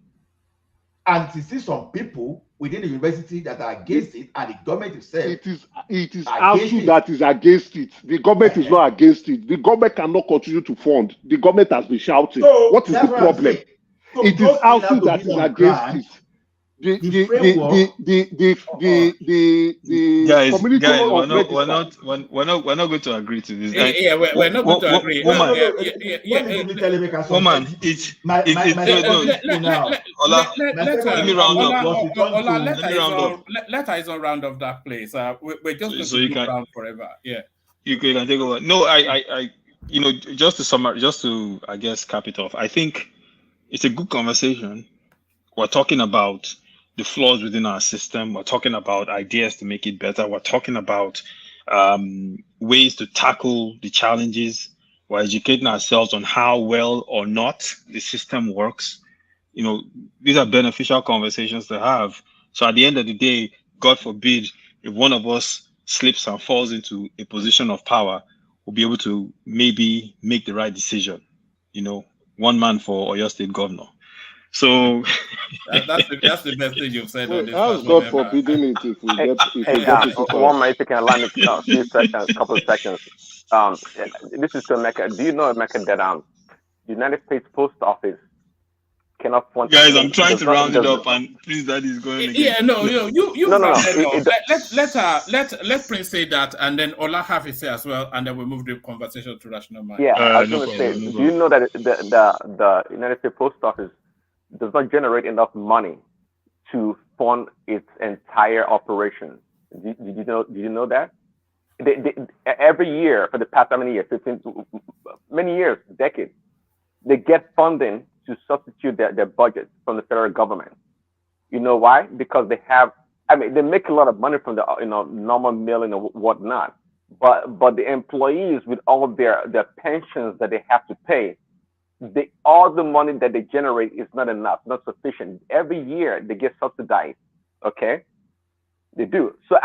And to see some people within the university that are against it, and the government itself. It is ASU that is against it. The government is not against it. The government cannot continue to fund. The government has been shouting. So what is the problem? So it is ASU that is against it. The guys, we're not going to agree to this. Yeah, we're not going to agree. Woman, let me round up. Letter is on round of that place. We're just going to keep around forever. Yeah, you can take over. No, I just to summarize, just to I guess cap it off. I think it's a good conversation. We're talking about the flaws within our system. We're talking about ideas to make it better. We're talking about ways to tackle the challenges. We're educating ourselves on how well or not the system works. You know, these are beneficial conversations to have. So at the end of the day, God forbid, if one of us slips and falls into a position of power, we'll be able to maybe make the right decision. You know, one man for Oyo State governor. So that's the best thing you've said on Wait, this how's platform God ever. forbidding it if we Hey, get it to one pass? minute, if you can allow me a couple of seconds. This is to Emeka. Do you know, Emeka, that the United States Post Office cannot fund. guys, I'm trying does to not, round it does, up, and please, that is going again. Yeah, no, you no, rounded it, up. Let Prince say that, and then Ola have his say as well, and then we move the conversation to rational mind. yeah, I was No going to say, problem. do you know that the United States Post Office does not generate enough money to fund its entire operation? Did you know that? They, every year for the past how many years? 15, many years, decades, they get funding to substitute their budget from the federal government. You know why? Because they have, they make a lot of money from the normal milling and whatnot, but the employees, with all their pensions that they have to pay, all the money that they generate is not enough, not sufficient. Every year they get subsidized. Okay, they do. So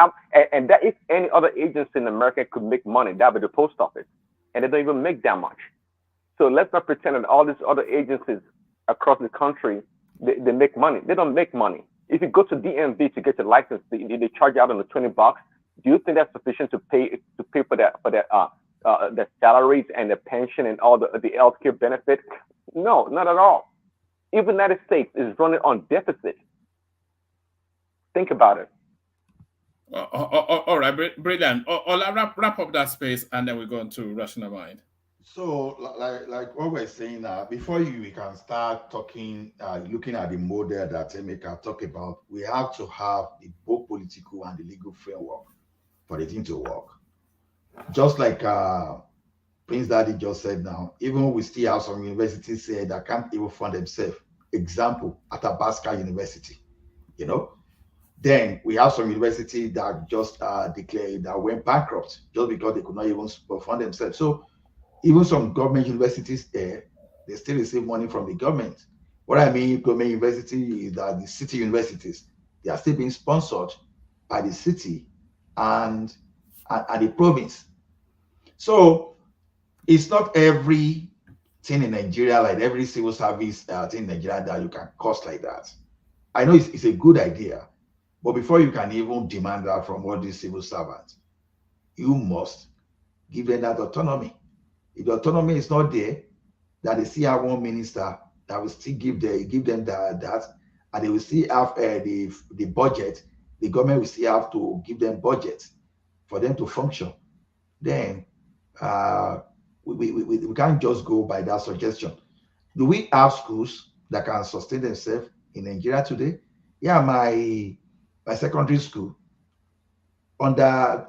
and that if any other agency in America could make money, that would be the post office, and they don't even make that much. So let's not pretend that all these other agencies across the country they make money. They don't make money. If you go to DMV to get your license, they charge you out on the $20. Do you think that's sufficient to pay for the salaries and the pension and all the healthcare benefits? No, not at all. Even the United States is running on deficit. Think about it. All right, brilliant. I'll wrap up that space, and then we go into rational mind. So, like what we're saying now, before we can start talking, looking at the model that Emeka talked about, we have to have the both political and the legal framework for the thing to work. Just like Prince Daddy just said now, even we still have some universities say that can't even fund themselves. Example, Athabasca University, Then we have some universities that just declared that went bankrupt just because they could not even fund themselves. So even some government universities there, they still receive money from the government. What I mean, government university is that the city universities, they are still being sponsored by the city and the province. So it's not every thing in Nigeria, like every civil service thing in Nigeria that you can cost like that. I know it's a good idea, but before you can even demand that from all these civil servants, you must give them that autonomy. If the autonomy is not there, that they still have one minister that will still give them that, and they will still have the budget. The government will still have to give them budget for them to function. Then we can't just go by that suggestion. Do we have schools that can sustain themselves in Nigeria today? Yeah, my secondary school under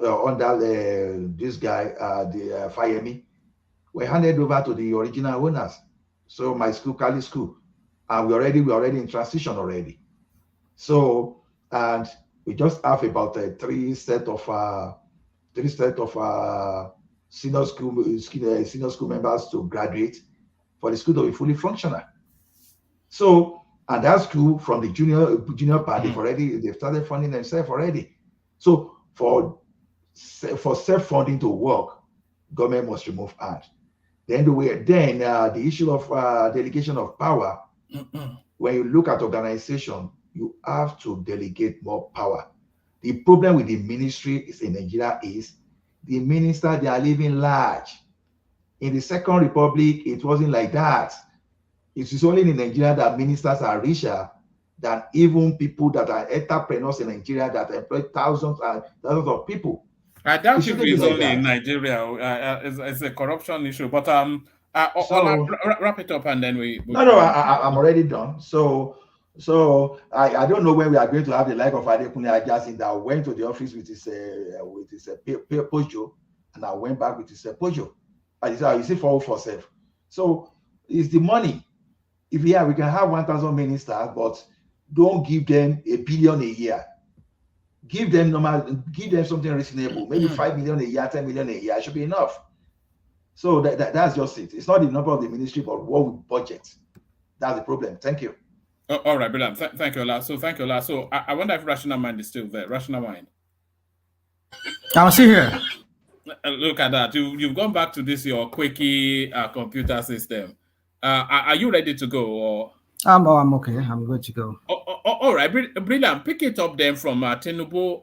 this guy, the Fayemi, were handed over to the original owners. So my school, Kali School, and we're already in transition already. So, and we just have about three set of senior school members to graduate for the school to be fully functional. So, and that school from the junior part, they've started funding themselves already. So for self-funding to work, government must remove hand. Then the issue of delegation of power. When you look at organization, you have to delegate more power. The problem with the ministry in Nigeria is the minister, they are living large. In the Second Republic, it wasn't like that. It is only in Nigeria that ministers are richer than even people that are entrepreneurs in Nigeria that employ thousands and thousands of people. I doubt if it's only in Nigeria. It's a corruption issue. But I'll wrap it up and then we. I'm already done. So I don't know when we are going to have the like of Adekunle Ajasin that went to the office with his Pojo, and I went back with his Pojo. And he said, "You see, 447." So it's the money. If we can have 1,000 ministers, but don't give them $1 billion a year. Give them something reasonable, maybe 5 million a year, 10 million a year should be enough. So that's just it. It's not the number of the ministry, but what we budget. That's the problem. Thank you. All right, Bilam. Thank you, Ola. So thank you, Ola. So I wonder if Rational Mind is still there. Rational Mind. I'm still here. Look at that. You've gone back to this your quirky computer system. Are you ready to go? Or I'm okay. I'm good to go. All right, brilliant. Pick it up then from Tinubu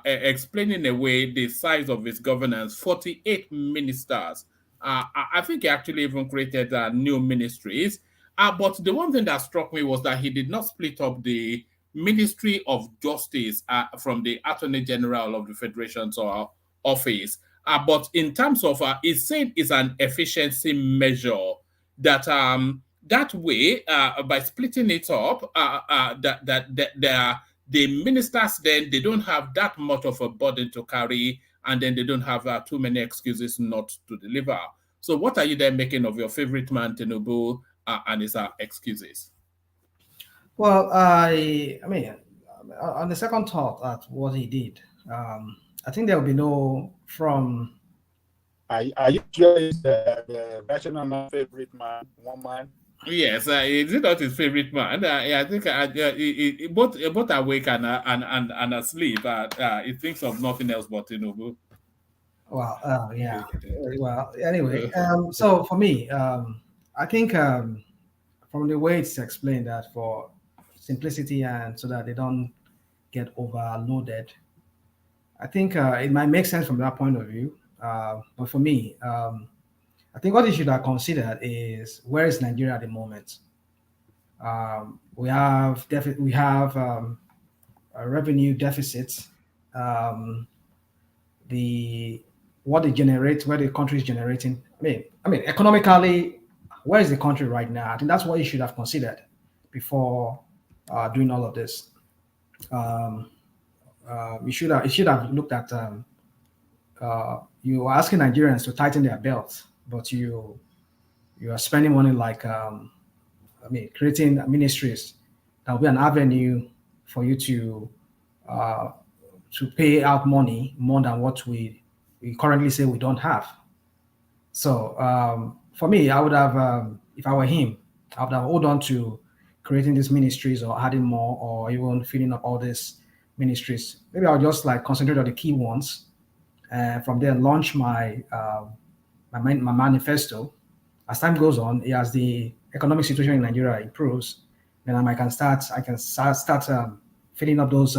explaining away the size of his governance. 48 ministers. I think he actually even created new ministries. But the one thing that struck me was that he did not split up the Ministry of Justice from the Attorney General of the Federation's office. But in terms of, it's saying it's an efficiency measure that that way, by splitting it up, the ministers then they don't have that much of a burden to carry, and then they don't have too many excuses not to deliver. So, what are you then making of your favorite man Tinubu and his excuses? Well, I mean, on the second thought at what he did, I think there will be no from. Are you sure it's the Rational Man favorite man, one man? Yes, is it not his favorite man? I think both awake and asleep. He thinks of nothing else but Tinubu. Well, yeah. Well, anyway, so for me, I think from the way it's explained that for simplicity and so that they don't get overloaded, I think it might make sense from that point of view. But for me, I think what you should have considered is where is Nigeria at the moment? We have a revenue deficit. What they generate, where the country is generating. I mean, economically, where is the country right now? I think that's what you should have considered before doing all of this. You should have looked at. You are asking Nigerians to tighten their belts, but you are spending money like creating ministries that will be an avenue for you to pay out money more than what we currently say we don't have. So for me, I would have, if I were him, I would have hold on to creating these ministries or adding more or even filling up all these ministries. Maybe I'll just like concentrate on the key ones and from there launch my manifesto. As time goes on, as the economic situation in Nigeria improves, then I can start filling up those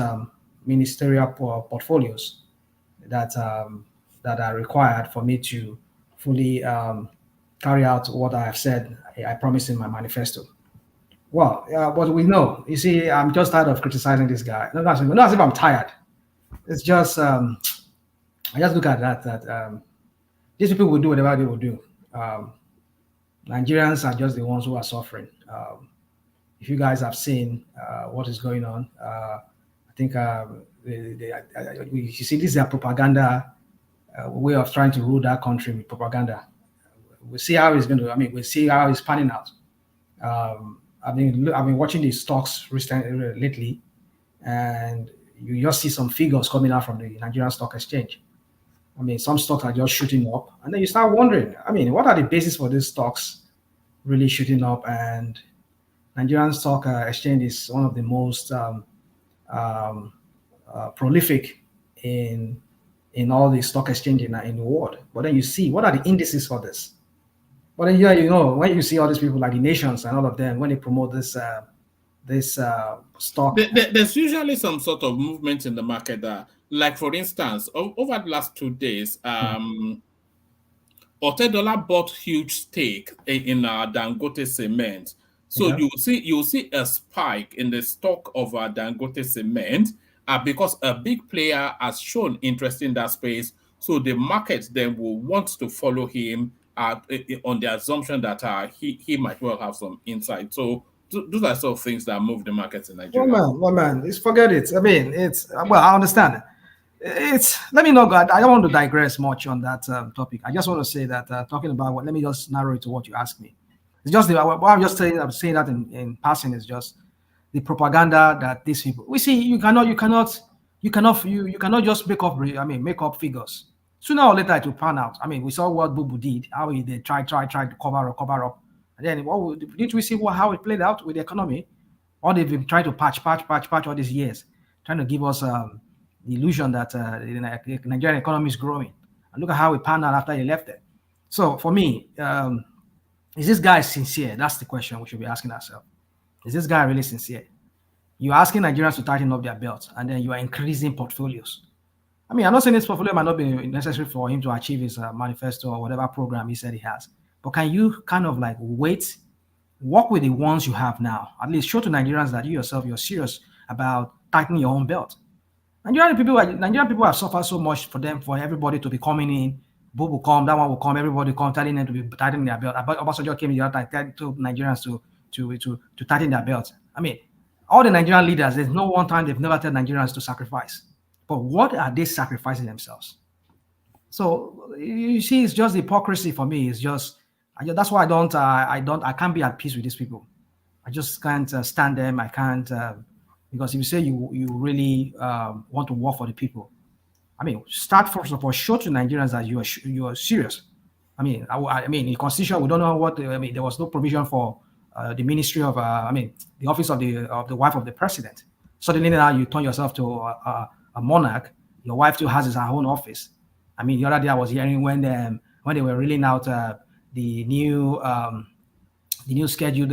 ministerial portfolios that are required for me to fully carry out what I have said I promised in my manifesto. Well, what we know, you see, I'm just tired of criticizing this guy. Not as if I'm tired. It's just I just look at that these people will do whatever they will do. Nigerians are just the ones who are suffering. If you guys have seen what is going on, I think you see this is a propaganda way of trying to rule that country with propaganda. We'll see how it's going to. We'll see how it's panning out. I've been watching these stocks lately, and you just see some figures coming out from the Nigerian Stock Exchange. Some stocks are just shooting up, and then you start wondering, what are the basis for these stocks really shooting up? And Nigerian Stock Exchange is one of the most prolific in all the stock exchange in the world. But then you see, what are the indices for this? But then when you see all these people like the nations and all of them, when they promote this stock, there's usually some sort of movement in the market that, like for instance, over the last 2 days, Otedola bought huge stake in Dangote Cement. So you'll see a spike in the stock of Dangote Cement because a big player has shown interest in that space. So the market then will want to follow him on the assumption that he might well have some insight. So those are sort of things that move the markets in Nigeria. Well, man, forget it. I understand. Let me not go. I don't want to digress much on that topic. I just want to say that talking about let me just narrow it to what you asked me. It's just what I'm just saying. I'm saying that in passing is just the propaganda that these people. We see you cannot just make up figures. Sooner or later, it will pan out. I mean, we saw what Bubu did, how they tried to cover up. And then didn't we see how it played out with the economy? Or they've been trying to patch all these years, trying to give us the illusion that the Nigerian economy is growing. And look at how it panned out after he left there. So for me, is this guy sincere? That's the question we should be asking ourselves. Is this guy really sincere? You're asking Nigerians to tighten up their belts, and then you are increasing portfolios. I mean, I'm not saying this portfolio might not be necessary for him to achieve his manifesto or whatever program he said he has. But can you kind of like work with the ones you have now? At least show to Nigerians that you yourself, you're serious about tightening your own belt. Nigerian people have suffered so much for everybody to be coming in. Boo will come, that one will come, everybody come, telling them to be tightening their belt. Obasanjo came the other time, told Nigerians to tighten their belts. I mean, all the Nigerian leaders, there's no one time they've never told Nigerians to sacrifice. But what are they sacrificing themselves? So you see, it's just hypocrisy for me. It's just that's why I can't be at peace with these people. I just can't stand them. I can't because if you say you really want to work for the people, I mean, start first of all, show to Nigerians that you are serious. I mean, in the constitution, we don't know what. There was no provision for the ministry of, the office of the wife of the president. Suddenly now you turn yourself to a monarch. Your wife still has her own office. I mean, the other day I was hearing when they were reeling out the new scheduled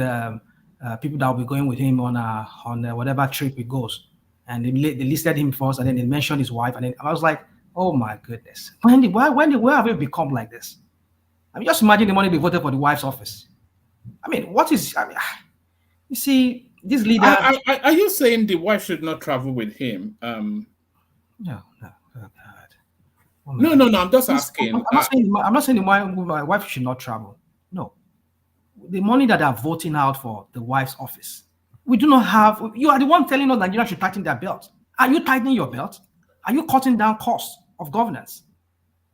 people that will be going with him on whatever trip he goes, and they listed him first, and then they mentioned his wife, and then I was like, oh my goodness, where have we become like this? I mean, just imagine the money they voted for the wife's office. I mean, you see, this leader. Are you saying the wife should not travel with him? No. Oh, no. I'm just asking. I'm not saying my wife should not travel. No, the money that they're voting out for the wife's office, we do not have. You are the one telling us Nigeria should tighten their belt. Are you tightening your belt? Are you cutting down costs of governance?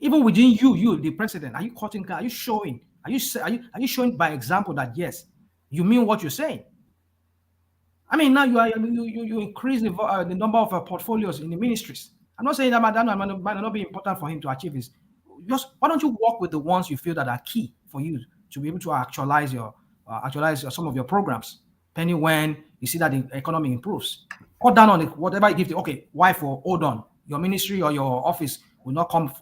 Even within you, the president, are you cutting? Are you showing? Are you showing by example that yes, you mean what you're saying? I mean, now you increase the number of portfolios in the ministries. I'm not saying that might not be important for him to achieve this. Just why don't you work with the ones you feel that are key for you to be able to actualize some of your programs, depending when you see that the economy improves. Cut down on it, whatever you give to. Okay, wife, hold on, your ministry or your office will not come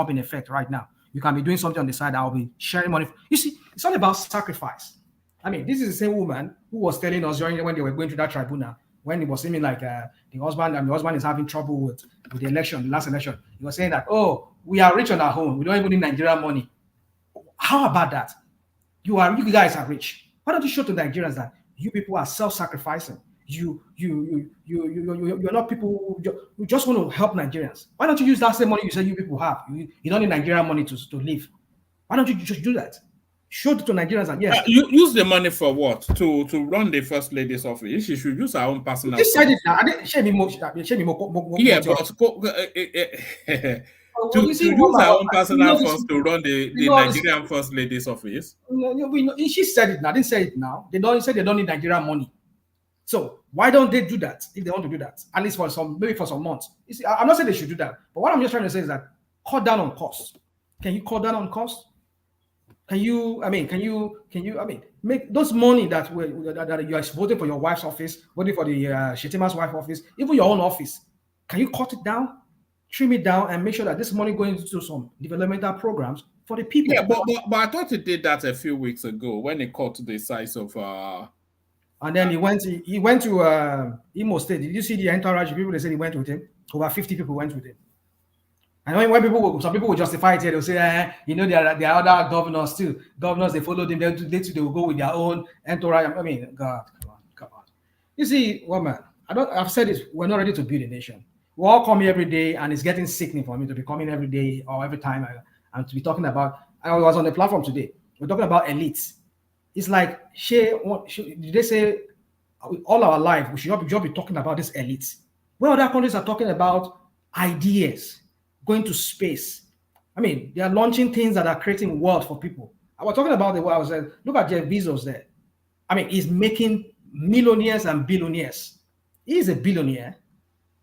in effect right now. You can be doing something on the side. I'll be sharing money. You see, it's all about sacrifice. I mean, this is the same woman who was telling us when they were going to that tribunal, when it was seeming like the husband is having trouble with the election, the last election. He was saying that, oh, we are rich on our own. We don't even need Nigerian money. How about that? You guys are rich. Why don't you show to Nigerians that you people are self-sacrificing? You're not people who just want to help Nigerians. Why don't you use that same money you say you people have? You don't need Nigerian money to live. Why don't you just do that? Show to Nigerians that yes. You use the money for what? To run the first lady's office. She should use her own personal. You said it now. Yeah, but to use her own personal funds to run the Nigerian first lady's office. She said it now. They say it now. They don't need Nigerian money. So why don't they do that if they want to do that? At least for some months. You see, I'm not saying they should do that, but what I'm just trying to say is that cut down on costs. Can you cut down on costs? Can you make those money that you are voting for your wife's office, voting for the Shetima's wife's office, even your own office? Can you cut it down, trim it down, and make sure that this money going into some developmental programs for the people? Yeah, but I thought he did that a few weeks ago when he cut the size of. And then he went to Imo State. Did you see the entourage people? They said he went with him. Over 50 people went with him. And when some people will justify it here, they'll say, there are other governors too. Governors, they follow them. They will go with their own entourage. I mean, God, come on. You see, woman, I've said it. We're not ready to build a nation. We all come here every day, and it's getting sickening for me to be coming every day or every time and to be talking about. I was on the platform today. We're talking about elites. It's like, did they say all our life we should just be talking about these elites? Where other countries are talking about ideas, going to space. I mean, they are launching things that are creating wealth for people. I was talking about I was saying, look at Jeff Bezos there. I mean, he's making millionaires and billionaires. He's a billionaire.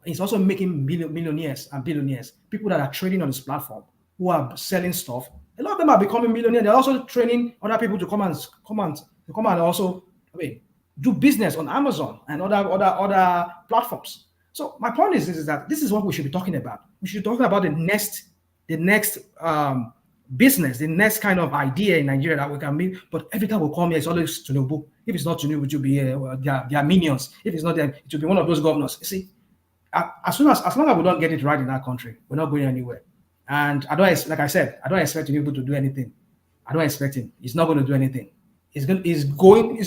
He's also making millionaires and billionaires, people that are trading on his platform. who are selling stuff. A lot of them are becoming millionaires. They're also training other people to come and also, I mean, do business on Amazon and other platforms. So my point is that this is what we should be talking about. We should be talking about the next business, the next kind of idea in Nigeria that we can make. But every time we come here, it's always Tinubu. If it's not Tinubu, it will be their minions. If it's not them, it will be one of those governors. You see, as long as we don't get it right in our country, we're not going anywhere. And I don't, like I said, I don't expect Tinubu to do anything. I don't expect him. He's not going to do anything. It's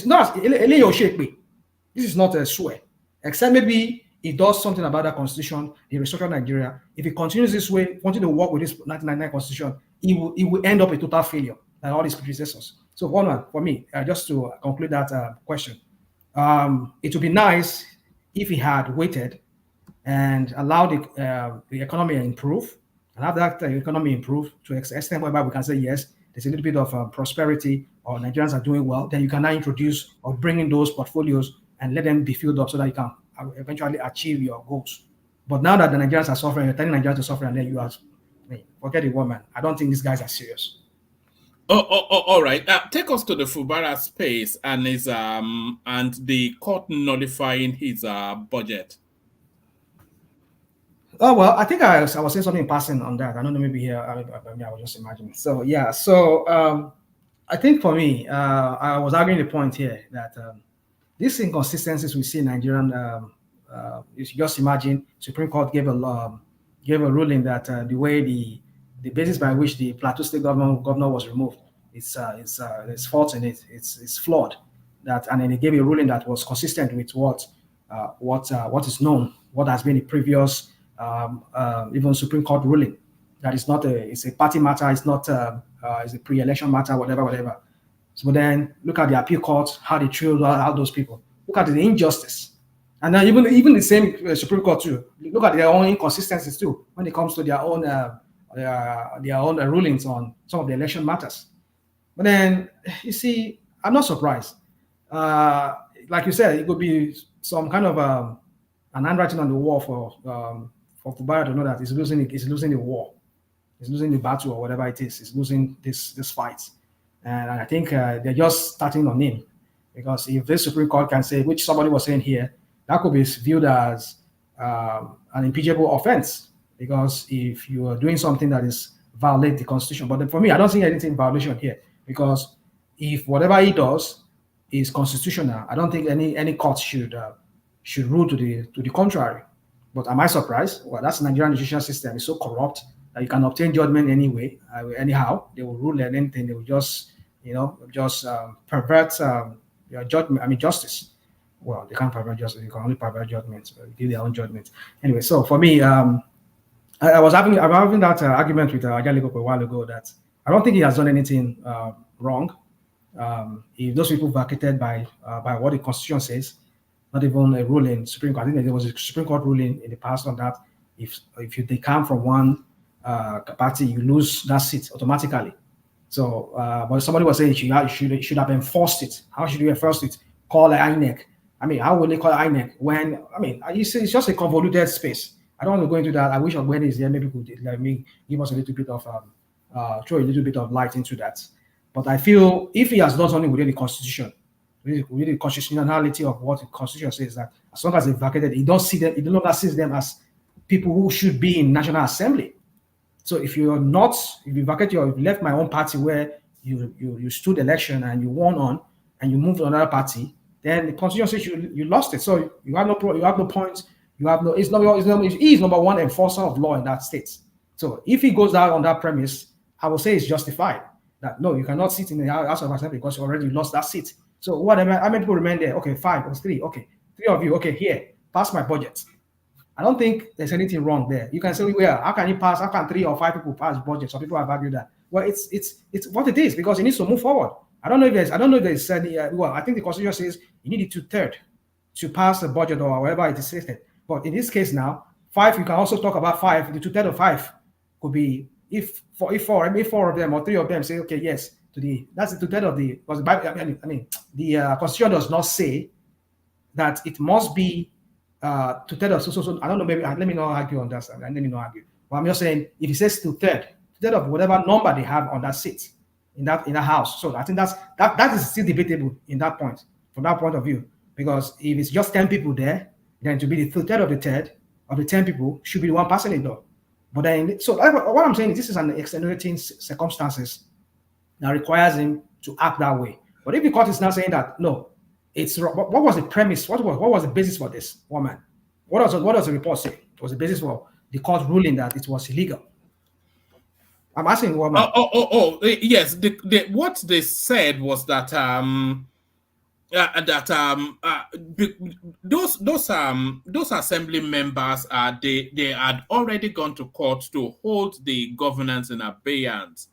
not. This is not a swear. Except maybe he does something about that constitution, he restructured Nigeria. If he continues this way, wanting to work with this 1999 constitution, he will end up a total failure like all his predecessors. So one for me, just to conclude that question, it would be nice if he had waited and allowed the economy to improve, and have that economy improve to an extent whereby we can say, yes, there's a little bit of prosperity, or Nigerians are doing well, then you can now introduce or bring in those portfolios and let them be filled up so that you can eventually achieve your goals. But now that the Nigerians are suffering, you're telling Nigerians to suffer, and then you are, forget it, woman. I don't think these guys are serious. All right. Take us to the Fubara space and his and the court nullifying his budget. Oh, well, I think I was saying something in passing on that. I don't know, maybe here, I was just imagining. So, yeah. So, I think for me, I was arguing the point here that these inconsistencies we see in Nigerian, you should just imagine Supreme Court gave a ruling that the way the basis by which the Plateau State governor was removed, it's fault in it. It's flawed. And then they gave a ruling that was consistent with what is known, what has been the previous even Supreme Court ruling. That is not it's a party matter. It's not it's a pre-election matter. Whatever. So then look at the appeal court, how they treat out those people. Look at the injustice, and then even the same Supreme Court too. Look at their own inconsistencies too when it comes to their own rulings on some of the election matters. But then you see, I'm not surprised. Like you said, it could be some kind of an handwriting on the wall for Fubara to know that he's losing the war, he's losing the battle or whatever it is. He's losing this fight, and I think they're just starting on him, because if this Supreme Court can say, which somebody was saying here, that could be viewed as an impeachable offense, because if you are doing something that is violate the Constitution. But for me, I don't see anything violation here, because if whatever he does is constitutional, I don't think any court should rule to the contrary. But am I surprised? Well, that's the Nigerian judicial system. It's so corrupt that you can obtain judgment anyway. Anyhow, they will rule anything. They will just pervert your judgment. I mean, justice. Well, they can't pervert justice. You can only pervert judgment. Give their own judgment. Anyway, so for me, I'm having that argument with Ajaliko a while ago that I don't think he has done anything wrong. If those people vacated by what the Constitution says, not even a ruling Supreme Court. I think there was a Supreme Court ruling in the past on that. If they come from one party, you lose that seat automatically. So, but somebody was saying you should have enforced it. How should you enforce it? Call INEC. I mean, how will they call INEC when? I mean, you see, it's just a convoluted space. I don't want to go into that. I wish Ogwene is here. Maybe could let me give us a little bit of throw a little bit of light into that. But I feel if he has done something within the Constitution, with the constitutionality of what the Constitution says, that as long as they vacated, he don't see them, he no longer sees them as people who should be in National Assembly. So if you vacate you left my own party where you stood election and you won on, and you moved to another party, then the Constitution says you lost it. So you have no points. He is number one enforcer of law in that state. So if he goes out on that premise, I will say it's justified that no, you cannot sit in the House of Assembly because you already lost that seat. So how many people remain there? Okay, 5 or 3. Okay, 3 of you. Okay, here, pass my budget. I don't think there's anything wrong there. You can say, well, how can he pass? How can 3 or 5 people pass budget? Some people have argued that. Well, it's what it is, because it needs to move forward. I don't know if there's any. Well, I think the Constitution says you need a 2/3 to pass the budget or however it is stated. But in this case now, 5. You can also talk about 5. The 2/3 of 5 could be if 4 of them or 3 of them say, okay, yes. That's the 2/3 of the, because the Bible, the Constitution does not say that it must be 2/3 of so. I don't know. Maybe let me not argue on that. Let me not argue. But I'm just saying, if it says 2/3, 2/3 of whatever number they have on that seat in that house. So I think that is still debatable in that point, from that point of view. Because if it's just 10 people there, then to be the 2/3 of the third of the 10 people should be the one passing it though. But then, so what I'm saying is this is an extenuating circumstances that requires him to act that way. But if the court is now saying that no, it's what was the premise? What was the basis for this woman? What does the report say? It was the basis for the court ruling that it was illegal. I'm asking the woman. Yes. What they said was that those assembly members they had already gone to court to hold the governance in abeyance,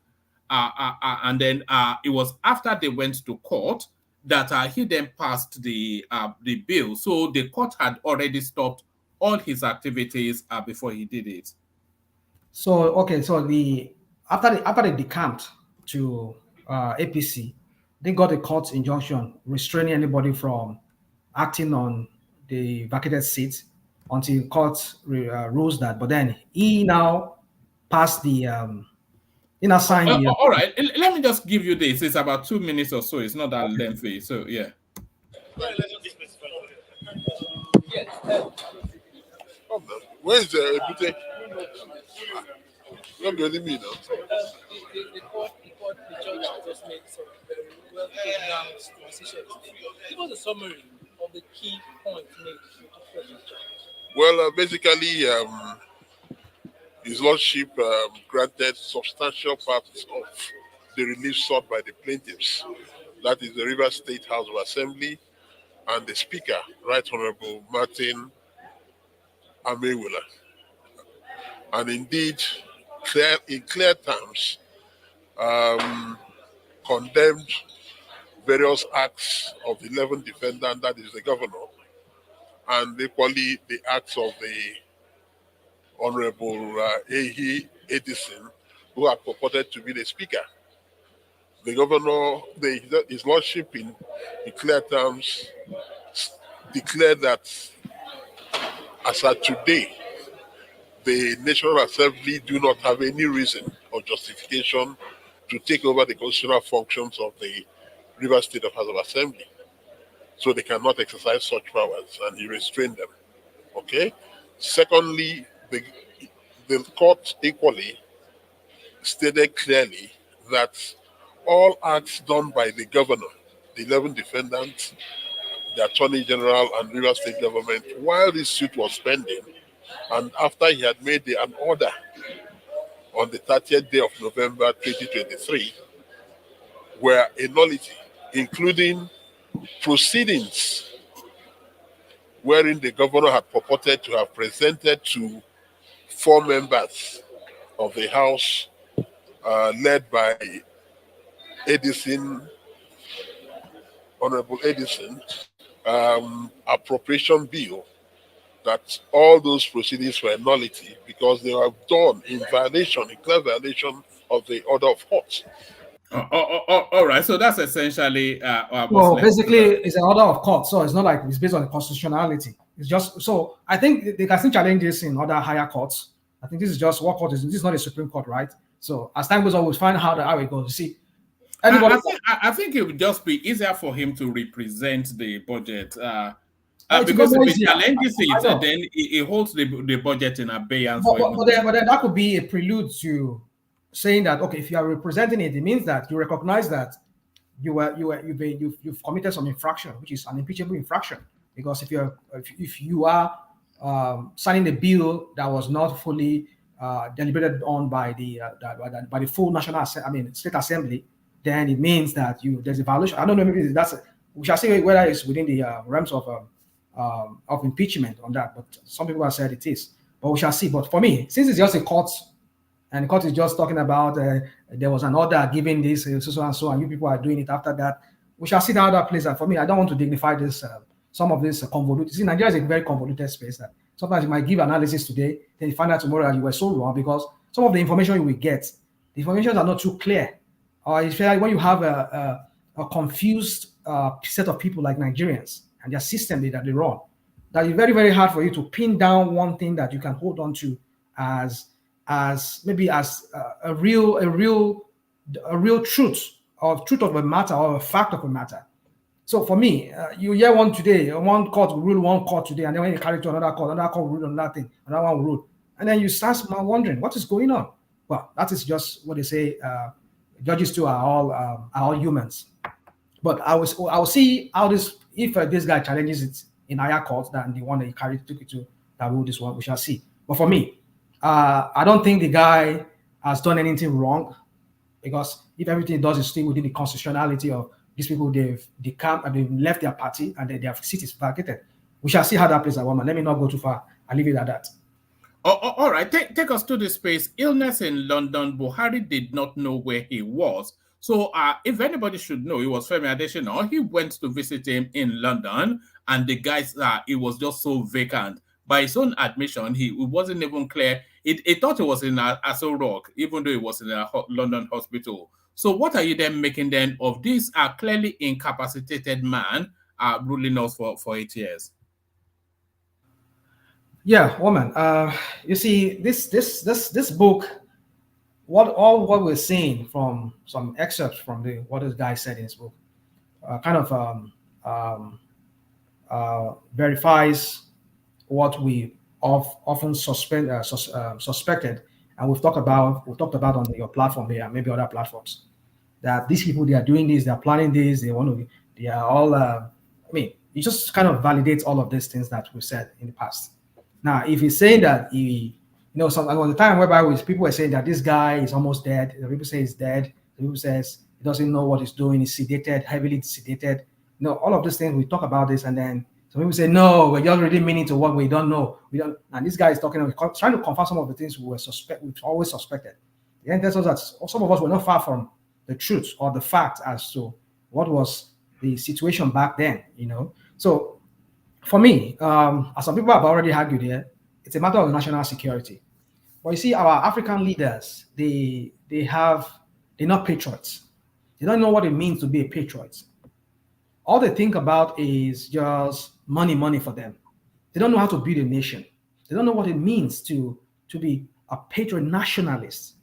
and then it was after they went to court that he then passed the bill. So the court had already stopped all his activities before he did it. So okay, so after they decamped to APC, they got a court injunction restraining anybody from acting on the vacated seat until court rules that. But then he now passed the he now signed the. All right, let me just give you this. It's about 2 minutes or so. It's not that lengthy. So yeah. Where's the Abuja? What do you mean now? The court, the judge just made some very well pronounced decisions. Give us a summary of the key points made. Well, basically, His Lordship granted substantial parts of the relief sought by the plaintiffs. That is the Rivers State House of Assembly and the Speaker, Right Honorable Martin Amewula. And indeed, in clear terms, condemned various acts of the 11 defendants, that is the governor, and equally the acts of the Honorable Ehi Edison, who are purported to be the speaker. The governor, His Lordship, in clear terms, declared that as at today, the National Assembly do not have any reason or justification to take over the constitutional functions of the Rivers State House of Assembly. So they cannot exercise such powers, and he restrained them. Okay? Secondly, the court equally stated clearly that all acts done by the governor, the 11 defendants, the Attorney General and Rivers State government, while this suit was pending, and after he had made an order on the 30th day of November 2023, were a nullity, including proceedings wherein the governor had purported to have presented to 4 members of the House, led by Edison, Honorable Edison, appropriation bill, that all those proceedings were nullity because they were done in clear violation of the order of court. All right, so that's essentially well, basically it's an order of court, so it's not like it's based on constitutionality. It's just, so I think they can still challenge this in other higher courts. I think this is just what court is. This is not a Supreme Court, right? So as time goes on, we'll find how it goes. You see, I think it would just be easier for him to represent the budget. Because if he challenges it, then he holds the budget in abeyance. But then that could be a prelude to saying that, okay, if you are representing it, it means that you recognize that you've committed some infraction, which is an impeachable infraction. Because if you are signing a bill that was not fully deliberated on by the full state assembly, then it means that there's a violation. I don't know, maybe we shall see whether it's within the realms of impeachment on that, but some people have said it is. But we shall see. But for me, since it's just a court, and the court is just talking about there was an order giving this so and so, and you people are doing it after that, we shall see how that plays out. For me, I don't want to dignify this. Some of this convoluted. See, Nigeria is a very convoluted space. That sometimes you might give analysis today, then you find out tomorrow that you were so wrong because some of the information you will get, the information are not too clear. Or it's like when you have a confused set of people like Nigerians and their system that they run, that is very, very hard for you to pin down one thing that you can hold on to as as maybe as a real truth or truth of a matter or a fact of a matter. So for me, you hear one today, one court will rule one court today, and then when you carry it to another court will rule on that thing, another one will rule, and then you start wondering what is going on. Well, that is just what they say. Judges too are all humans. But I will see how this, if this guy challenges it in higher court than the one that he took it to that ruled this one, we shall see. But for me, I don't think the guy has done anything wrong, because if everything he does is still within the constitutionality of these people, they've left their party and their seat is vacated. We shall see how that plays out. Woman, let me not go too far. I'll leave it at that. All right, take us to the space. Illness in London. Buhari did not know where he was. So if anybody should know, it was Femi Adesina. He went to visit him in London, and the guys, it was just so vacant. By his own admission, it wasn't even clear. He thought it was in Aso Rock, even though it was in a London hospital. So what are you then making then of this clearly incapacitated man ruling us for 8 years? Yeah, woman. You see, this book, what we're seeing from some excerpts from what this guy said in his book, kind of verifies what we often suspected, and we've talked about on your platform here, maybe other platforms, that these people, they are doing this, they are planning this, they are all. I mean, it just kind of validates all of these things that we said in the past. Now, if he's saying that some at the time whereby people were saying that this guy is almost dead, the people say he's dead, the people says he doesn't know what he's doing, he's sedated, heavily sedated. All of these things, we talk about this, and then some people say, no, we're just really meaning to what we don't know. And this guy is trying to confirm some of the things we've always suspected. Then tells us that some of us were not far from the truth or the fact as to what was the situation back then, So for me, as some people have already argued here, it's a matter of national security. But you see, our African leaders, they're not patriots. They don't know what it means to be a patriot. All they think about is just money for them. They don't know how to build a nation. They don't know what it means to be a patriot nationalist.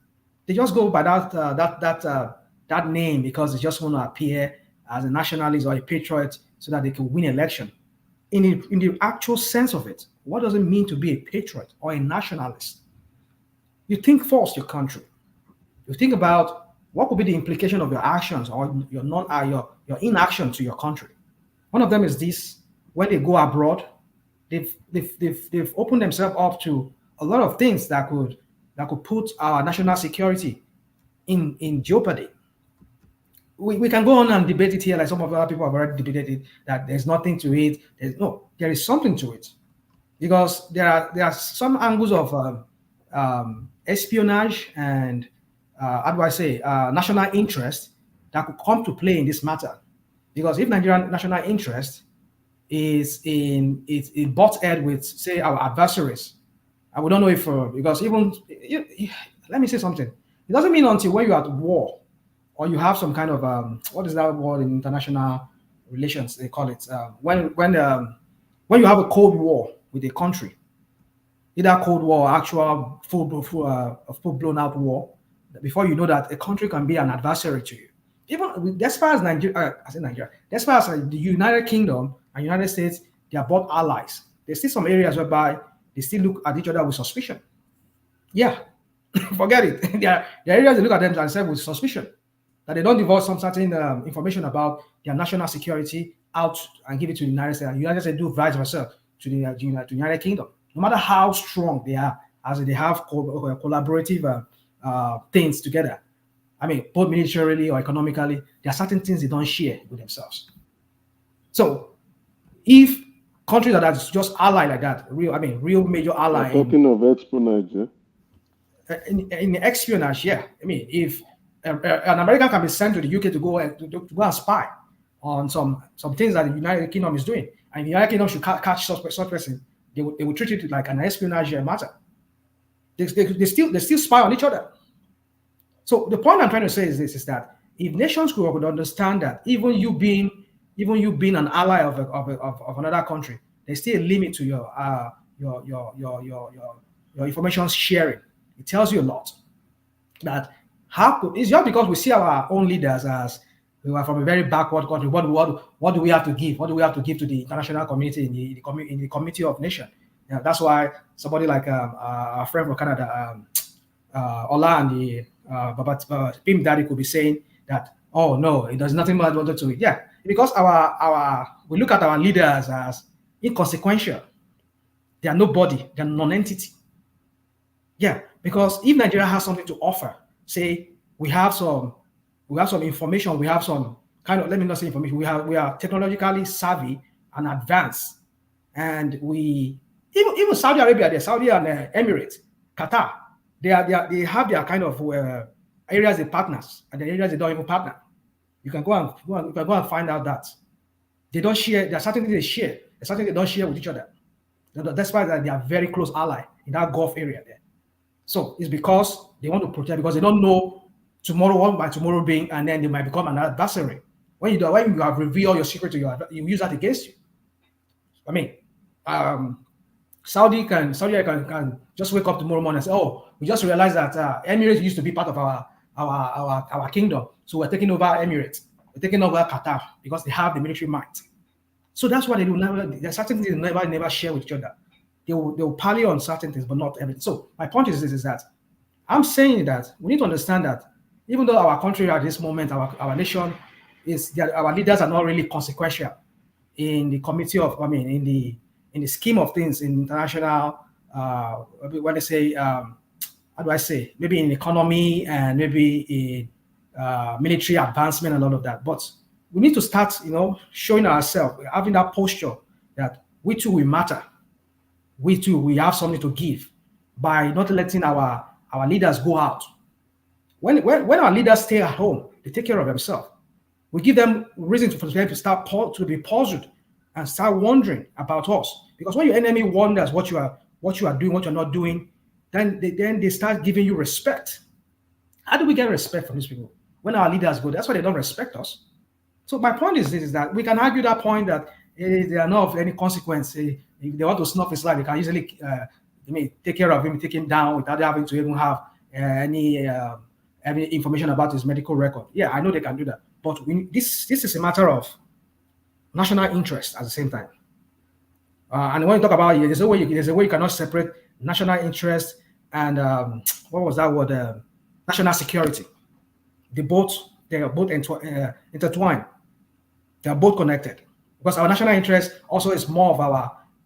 They just go by that name because they just want to appear as a nationalist or a patriot so that they can win election. In the actual sense of it, what does it mean to be a patriot or a nationalist? You think first your country. You think about what could be the implication of your actions or your inaction to your country. One of them is this: when they go abroad, they've opened themselves up to a lot of things that could put our national security in jeopardy. We can go on and debate it here, like some of the other people have already debated it, that there's nothing to it. There is something to it, because there are some angles of espionage and how do I say national interest that could come to play in this matter. Because if Nigerian national interest is in butt head with, say, our adversaries, and we don't know if because even let me say something. It doesn't mean until when you're at war, or you have some kind of what is that word in international relations they call it, when you have a cold war with a country, either cold war or actual full blown out war, before you know that a country can be an adversary to you. Even as far as Nigeria, as far as the United Kingdom and United States, they are both allies. There's still some areas whereby they still look at each other with suspicion. Yeah, forget it. There are areas they look at themselves with suspicion, that they don't divulge some certain information about their national security out and give it to the United States. And the United States do vice versa to the United Kingdom. No matter how strong they are, as they have collaborative things together. I mean, both militarily or economically, there are certain things they don't share with themselves. So, if countries that are just allied like that, real major ally. Talking of espionage, yeah? In espionage, yeah. I mean, if an American can be sent to the UK to go and spy on some things that the United Kingdom is doing, and the United Kingdom should catch such person, they will treat it like an espionage matter. They still spy on each other. So the point I'm trying to say is this: is that if nations could understand that even you being an ally of another country, there's still a limit to your information sharing. It tells you a lot. That it's just because we see our own leaders as we are from a very backward country. What do we have to give? What do we have to give to the international community in the Committee of Nations? Yeah, that's why somebody like our friend from Canada, Ola and the Pim Daddy could be saying that, oh no, it does nothing more to it. Yeah, because we look at our leaders as inconsequential. They are nobody. They are non-entity. Yeah, because if Nigeria has something to offer, say we have some information, we have some kind of, let me not say information, we are technologically savvy and advanced, and we even Saudi Arabia, Saudi and Emirates, Qatar, they have their kind of areas they partners, and the areas they don't even partner. You can go and find out that they don't share. There are certain things they share, there's certain they don't share with each other. That's why they are very close ally in that Gulf area there. So it's because they want to protect, because they don't know tomorrow, what by tomorrow being, and then they might become an adversary. When you have revealed your secret to you use that against you. I mean, Saudi can just wake up tomorrow morning and say, oh, we just realized that Emirates used to be part of our kingdom, so we're taking over Emirates, we're taking over Qatar because they have the military might. So that's why they do never. There's certain things they never share with each other. They will parley on certain things, but not everything. So my point is that I'm saying that we need to understand that even though our country at this moment, our nation is that our leaders are not really consequential in the committee of, in the scheme of things in international. When they say, how do I say? Maybe in economy and maybe in military advancement and all of that. But we need to start, showing ourselves, having that posture that we too will matter. We too, we have something to give by not letting our leaders go out. When our leaders stay at home, they take care of themselves. We give them reason for them to start to be puzzled and start wondering about us. Because when your enemy wonders what you are doing, what you're not doing, then they start giving you respect. How do we get respect from these people? When our leaders go, that's why they don't respect us. So my point is that we can argue that point that they are not of any consequence. If they want to snuff his life, they can easily take care of him, take him down without having to even have any information about his medical record. Yeah, I know they can do that. But this is a matter of national interest at the same time. And when you talk about it, there's a way you cannot separate national interest and what was that word? National security. They are both intertwined. They are both connected. Because our national interest also is more of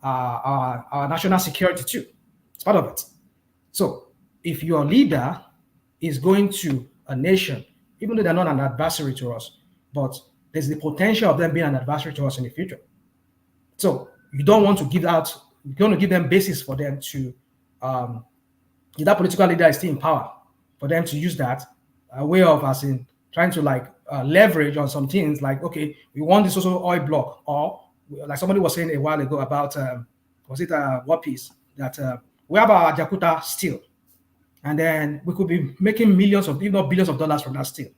our national security too. It's part of it. So if your leader is going to a nation, even though they're not an adversary to us, but there's the potential of them being an adversary to us in the future. So you don't want to give them basis for them to, if that political leader is still in power, for them to use that way of trying to leverage on some things like, okay, we want this also oil block, or like somebody was saying a while ago about, was it what piece? That we have our Jakarta steel, and then we could be making millions of, if not billions of dollars from that steel.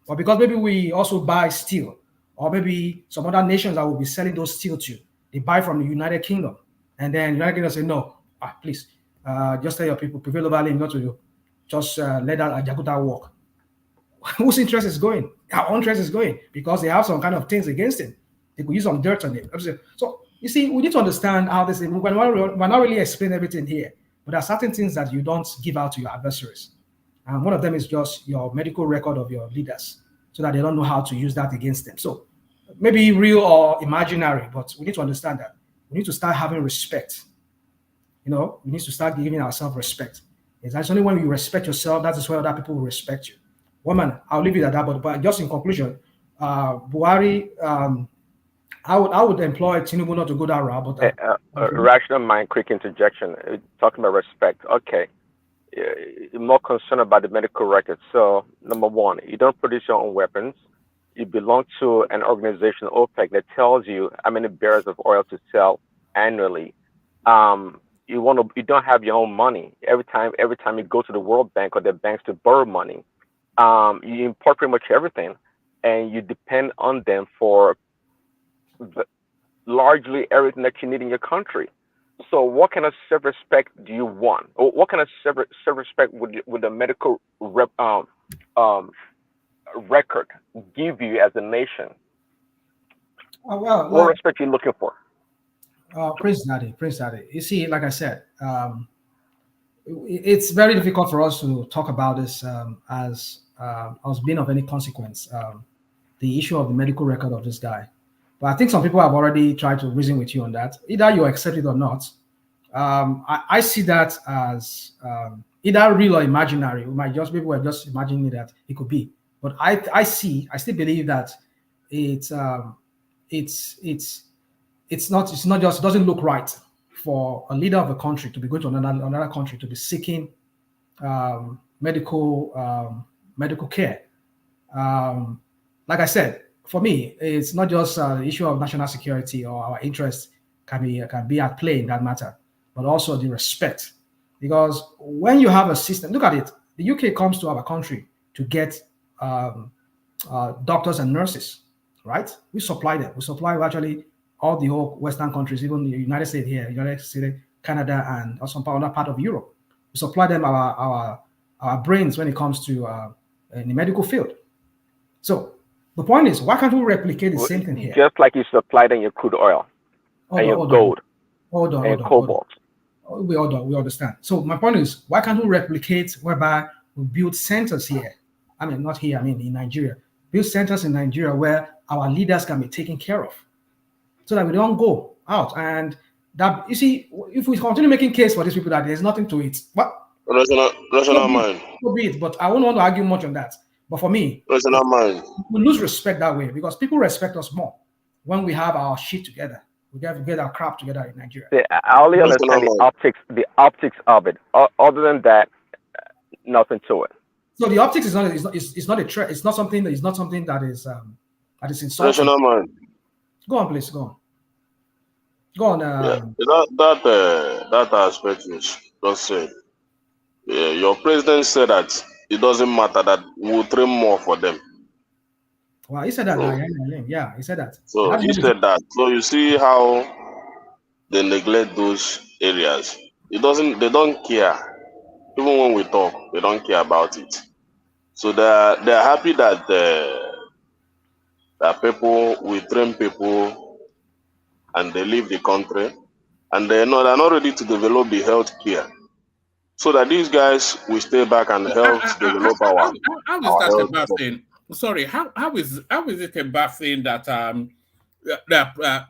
But because maybe we also buy steel, or maybe some other nations that will be selling those steel to, they buy from the United Kingdom, and then the United Kingdom say, no, please, just tell your people, prevail over them not to just let that Jakarta work. Whose interest is going? Our own interest is going because they have some kind of things against it. They could use some dirt on it. So you see, we need to understand how this is. We're not really explain everything here, but there are certain things that you don't give out to your adversaries. And one of them is just your medical record of your leaders, so that they don't know how to use that against them. So maybe real or imaginary, but we need to understand that we need to start having respect. We need to start giving ourselves respect. It's only when you respect yourself, that is when other people will respect you. Woman, I'll leave it at that. But just in conclusion, Buhari, I would employ Tinubu not to go that route. But rational mind, quick interjection. Talking about respect. Okay, you're more concerned about the medical record. So number one, you don't produce your own weapons. You belong to an organization, OPEC, that tells you how many barrels of oil to sell annually. You don't have your own money. Every time you go to the World Bank or the banks to borrow money, you import pretty much everything, and you depend on them for largely everything that you need in your country. So what kind of self-respect do you want? Or what kind of self-respect would the medical record give you as a nation? What respect are you looking for? Prince Daddy. You see, like I said, it's very difficult for us to talk about this as being of any consequence. The issue of the medical record of this guy. But I think some people have already tried to reason with you on that. Either you accept it or not. I see that as either real or imaginary. People were just imagining that it could be. But I still believe that it's not just, it doesn't look right for a leader of a country to be going to another country to be seeking medical care. Like I said, for me, it's not just the issue of national security or our interests can be at play in that matter, but also the respect. Because when you have a system, look at it, the UK comes to our country to get doctors and nurses, right? We supply them. We supply actually all the whole Western countries, even the United States here, United States, Canada, and also other part of Europe. We supply them our brains when it comes to in the medical field. So the point is, why can't we replicate the same thing here? Just like you supplied in your crude oil and your gold and cobalt. We understand. So my point is, why can't we replicate whereby we build centers here? I mean, not here, I mean in Nigeria. Build centers in Nigeria where our leaders can be taken care of so that we don't go out. And that, you see, if we continue making case for these people that there's nothing to it, but rational mind. But I won't want to argue much on that. But for me, rational mind. We lose respect that way because people respect us more when we have our shit together. We get our crap together in Nigeria. I only understand the optics of it. Other than that, nothing to it. So the optics is not a threat. It's not something that is insulting. Rational mind. Go on, please. Go on. That aspect is just said. Yeah, your president said that it doesn't matter, that we'll train more for them. Well, he said that. Yeah, he said that. So he said that. So you see how they neglect those areas. They don't care. Even when we talk, they don't care about it. So they're happy that we train people and they leave the country, and they're not ready to develop the health care. So that these guys will stay back and help develop our health. A bad thing? Sorry, how is it a bad thing that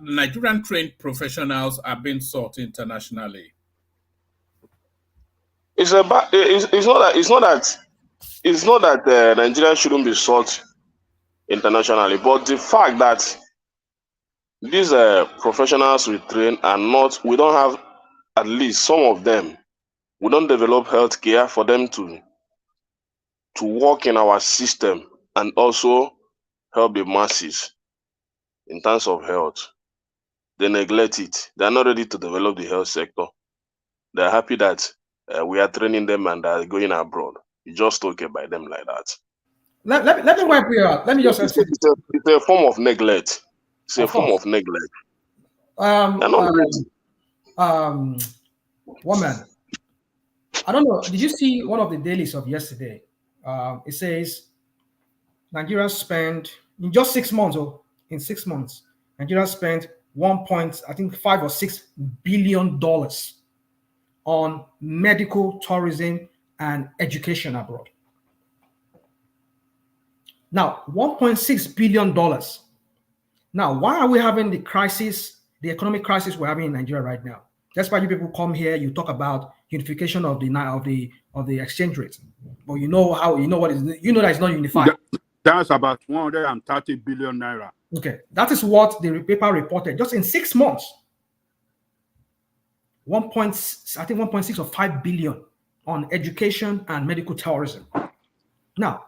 Nigerian trained professionals are being sought internationally? It's not that Nigeria shouldn't be sought internationally, but the fact that these professionals we train are not, we don't have, at least some of them, we don't develop health care for them to work in our system and also help the masses in terms of health. They neglect it. They are not ready to develop the health sector. They are happy that we are training them and they are going abroad. You just okay by them like that. Let me wipe you out. Let me just answer. It's a form of neglect. It's a form of neglect. Woman, I don't know. Did you see one of the dailies of yesterday? It says Nigeria spent in just 6 months, in 6 months, Nigeria spent $5 or $6 billion on medical tourism and education abroad. Now, $1.6 billion. Now, why are we having the economic crisis we're having in Nigeria right now? That's why you people come here, you talk about unification of the exchange rate. But that it's not unified. That's about 130 billion naira. Okay, that is what the paper reported just in 6 months. 1.6 or 5 billion on education and medical tourism. Now,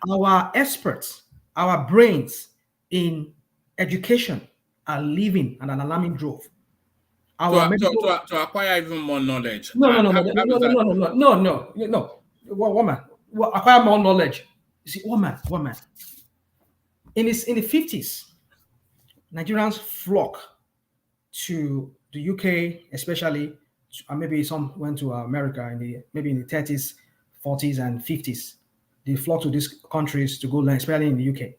our experts, our brains in education are living at an alarming drove. To acquire even more knowledge. No. Woman, acquire more knowledge. You see, woman. In the 50s, Nigerians flock to the UK, especially, and maybe some went to America in the 30s, 40s, and 50s. They flocked to these countries to go learn, especially in the UK.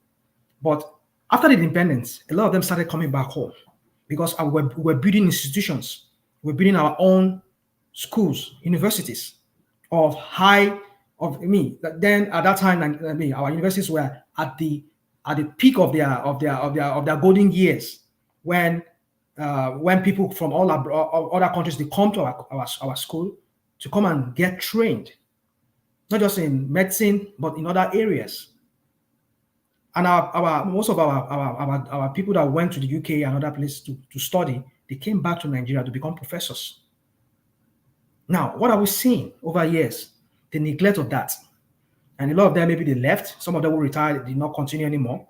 But after the independence, a lot of them started coming back home because we're building institutions. We're building our own schools, universities then at that time, our universities were at the peak of their golden years when people from all other countries, they come to our school to come and get trained, not just in medicine but in other areas. And most of our people that went to the UK and other places to study, they came back to Nigeria to become professors. Now, what are we seeing over years? The neglect of that. And a lot of them, maybe they left. Some of them will retire, did not continue anymore,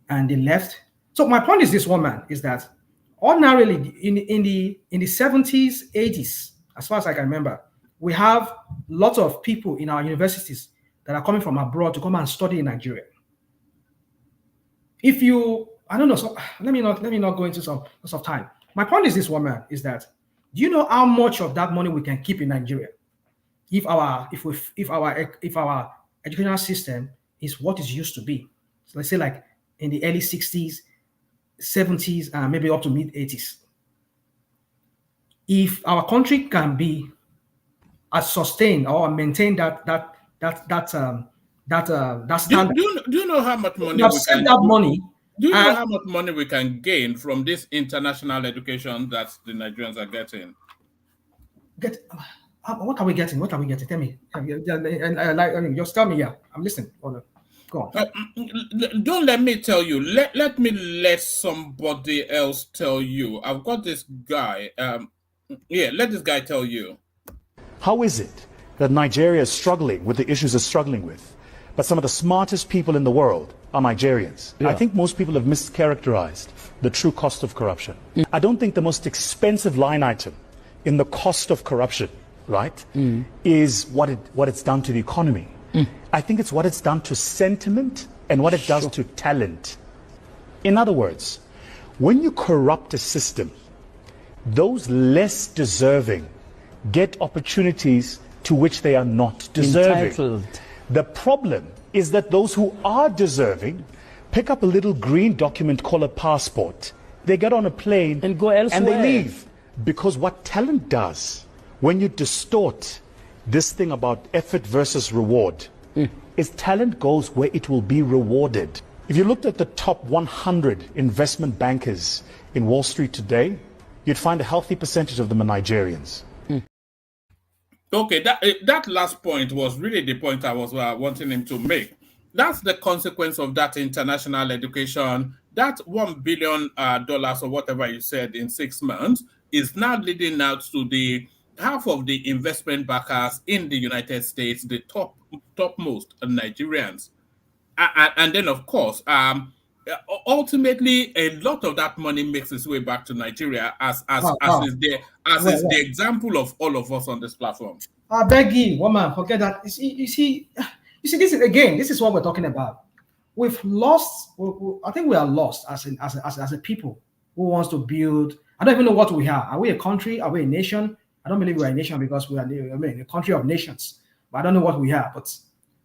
and they left. So my point is this, one man, is that ordinarily in the 70s, 80s, as far as I can remember, we have lots of people in our universities that are coming from abroad to come and study in Nigeria. If you, I don't know, so let me not go into some of time. My point is this, one man, is that do you know how much of that money we can keep in Nigeria if our educational system is what it used to be? So let's say like in the early 60s, 70s, and maybe up to mid 80s. If our country can be sustained or maintain that standard, do you know how much money do you know how much money we can gain from this international education that the Nigerians are getting? What are we getting? What are we getting? Tell me. Just tell me. Yeah, I'm listening. Go on. Don't let me tell you. Let me let somebody else tell you. I've got this guy. Let this guy tell you. How is it that Nigeria is struggling with the issues it's struggling with, but some of the smartest people in the world are Nigerians? Yeah. I think most people have mischaracterized the true cost of corruption. I don't think the most expensive line item in the cost of corruption, right, is what it's done to the economy. I think it's what it's done to sentiment and what it does to talent. In other words, when you corrupt a system, those less deserving get opportunities to which they are not deserving. Entitled. The problem is that those who are deserving pick up a little green document called a passport. They get on a plane and go elsewhere. And they leave. Because what talent does, when you distort this thing about effort versus reward, is talent goes where it will be rewarded. If you looked at the top 100 investment bankers in Wall Street today, you'd find a healthy percentage of them are Nigerians. Okay, that last point was really the point I was wanting him to make. That's the consequence of that international education. That $1 billion or whatever you said in 6 months is now leading out to the half of the investment backers in the United States, the topmost Nigerians. And then, of course, ultimately, a lot of that money makes its way back to Nigeria as is the example of all of us on this platform. I beg you, woman, forget that. You see, this is what we're talking about. We've lost. I think we are lost as a people who wants to build. I don't even know what we are. Are we a country? Are we a nation? I don't believe we're a nation because we are a country of nations. But I don't know what we are. But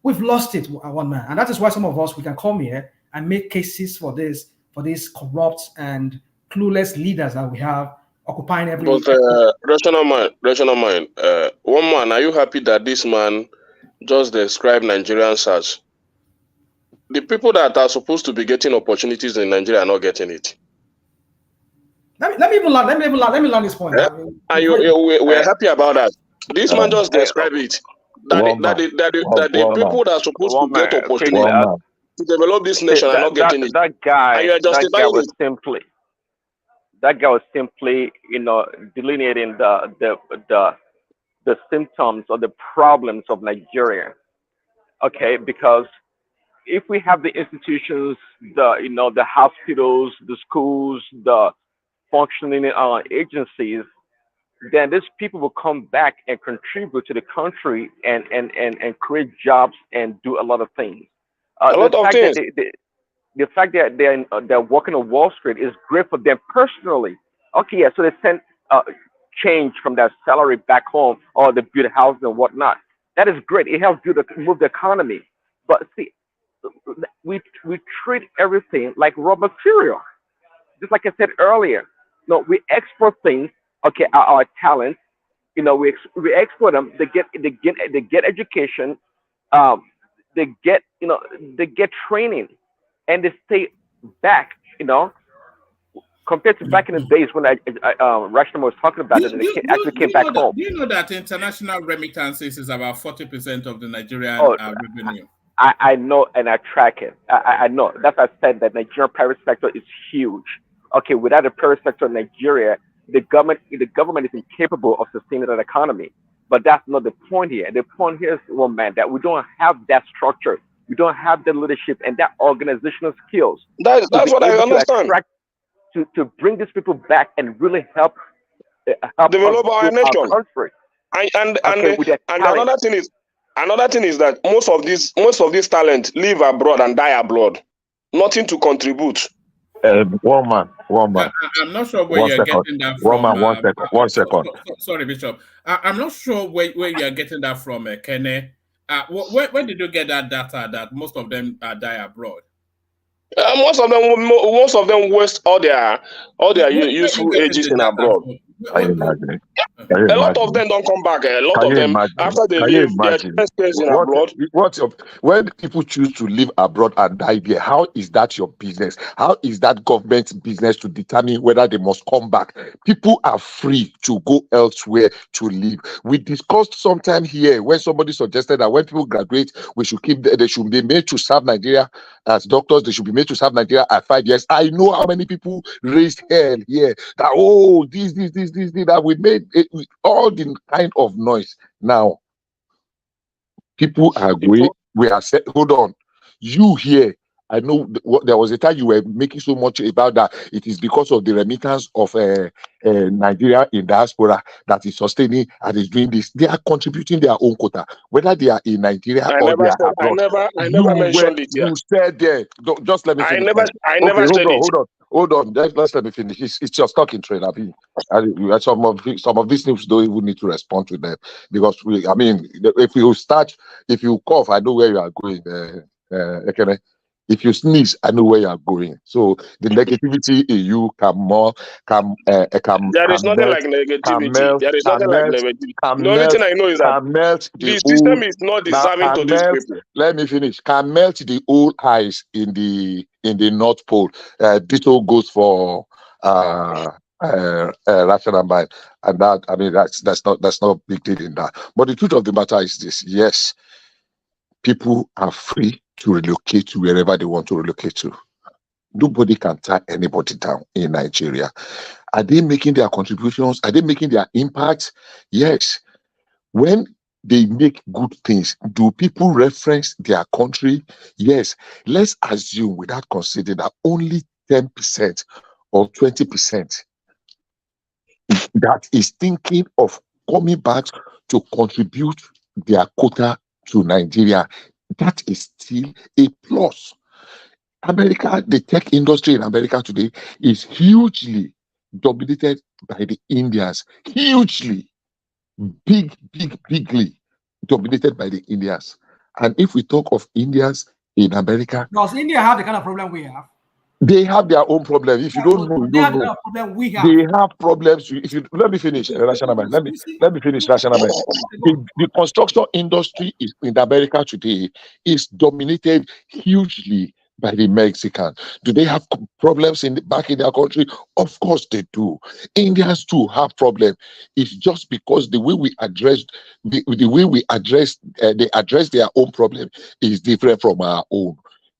we've lost it, one man, and that is why some of us we can come here and make cases for these corrupt and clueless leaders that we have occupying every. But rational mind. One man, are you happy that this man just described Nigerians as the people that are supposed to be getting opportunities in Nigeria are not getting it? Let me even land this point. Yeah? And we're happy about that. This man just described it. That the people that are supposed to get opportunities to develop this nation are not getting it. That guy was simply, delineating the symptoms or the problems of Nigeria. Okay, because if we have the institutions, the hospitals, the schools, the functioning agencies, then these people will come back and contribute to the country and create jobs and do a lot of things. The fact that they're working on Wall Street is great for them personally. Okay, yeah, so they send change from their salary back home, or they build houses and whatnot. That is great. It helps move the economy. But see, we treat everything like raw material. Just like I said earlier, no, we export things. Okay, our talents. We export them. They get education. They get training, and they stay back. Compared to back in the days when Rashtam was talking about it, and they actually came back home. Do you know that international remittances is about 40% of the Nigerian revenue? I know, and I track it. I know. That's why I said that Nigerian private sector is huge. Okay, without the private sector in Nigeria, the government is incapable of sustaining that economy. But that's not the point here. The point here is, that we don't have that structure. We don't have the leadership and that organizational skills. That's what I understand. To bring these people back and really help develop our nation. Country. And another thing is that most of these talent live abroad and die abroad. Nothing to contribute. One man. I'm not sure where you're getting that from. One second. Sorry, Bishop. I'm not sure where you're getting that from, Kene. Where did you get that data that most of them die abroad? Most of them waste all their useful ages in abroad. Can you imagine? A lot of them don't come back. A lot of them, after they leave, they experience in abroad. When people choose to live abroad and die there, how is that your business? How is that government's business to determine whether they must come back? People are free to go elsewhere to live. We discussed sometime here when somebody suggested that when people graduate, they should be made to serve Nigeria as doctors. They should be made to serve Nigeria at 5 years. I know how many people raised hell here that this that we made it, all the kind of noise. Now people are going. We are set. Hold on, you here. I know there was a time you were making so much about that. It is because of the remittance of Nigeria in diaspora that is sustaining and is doing this. They are contributing their own quota, whether they are in Nigeria or they are abroad. I never mentioned it. You said there. Just let me finish. I never said it. Hold on. Let's let me finish. It's your stock in trade. Some of these things don't even need to respond to them because if you cough, I know where you are going. Okay. If you sneeze, I know where you are going. So the negativity in you there is nothing like negativity. There is nothing like negativity. The only thing I know is that the system is not deserving to these people. Let me finish. Can melt the old ice in the North Pole. This all goes for rational mind, and that that's not big deal in that. But the truth of the matter is this: yes, people are free to relocate to wherever they want to relocate to. Nobody can tie anybody down in Nigeria. Are they making their contributions? Are they making their impact? Yes. When they make good things, do people reference their country? Yes. Let's assume, without considering, that only 10% or 20% that is thinking of coming back to contribute their quota to Nigeria. That is still a plus. America, the tech industry in America today is hugely dominated by the Indians. Hugely, bigly dominated by the Indians. And if we talk of Indians in America, does India have the kind of problem we have? They have their own problem. If you don't know, you don't know. They have problems. Let me finish, Rational Man. Let me finish, Rational Man. The construction industry in America today is dominated hugely by the Mexicans. Do they have problems back in their country? Of course they do. Indians too have problems. It's just because the way we address they address their own problem is different from our own.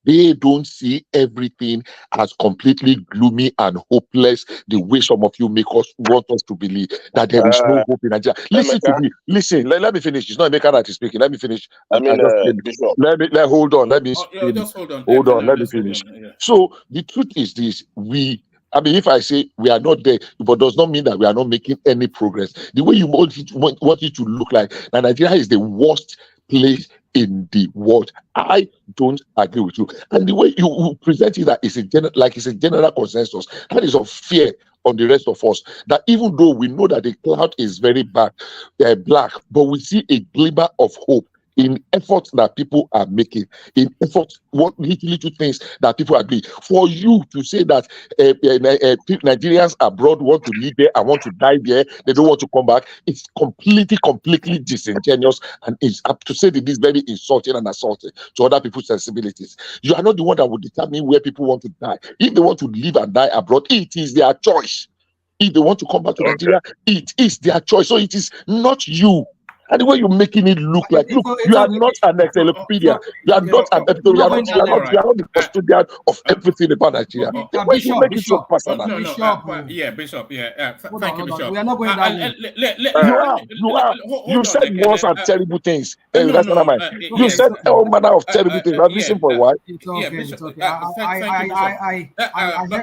They don't see everything as completely gloomy and hopeless the way some of you want us to believe that there is no hope in Nigeria. Listen to me. Listen, let me finish. It's not Emeka that is speaking. Let me finish. Hold on. Let me finish. Yeah. So the truth is this: if I say we are not there, but does not mean that we are not making any progress. The way you want it to look like, that Nigeria is the worst place in the world. I don't agree with you. And the way you present it that it's a general consensus, that is of fear on the rest of us. That even though we know that the cloud is very black, but we see a glimmer of hope in efforts that people are making, in efforts, what little things that people are doing. For you to say that Nigerians abroad want to live there and want to die there, they don't want to come back, it's completely disingenuous, and it's up to say that this very insulting and assaulting to other people's sensibilities. You are not the one that will determine where people want to die. If they want to live and die abroad, it is their choice. If they want to come back to Nigeria, it is their choice. So it is not you. And the way you're making it look like, look, you are not an encyclopedia. You are not an editorial. You are not the custodian of everything about Nigeria. The way you make it so personal. Bishop. Thank you, Bishop. We are not going that way. You said worse and terrible things. That's what I mean. You said all manner of terrible things. I've listened for a while. It's okay.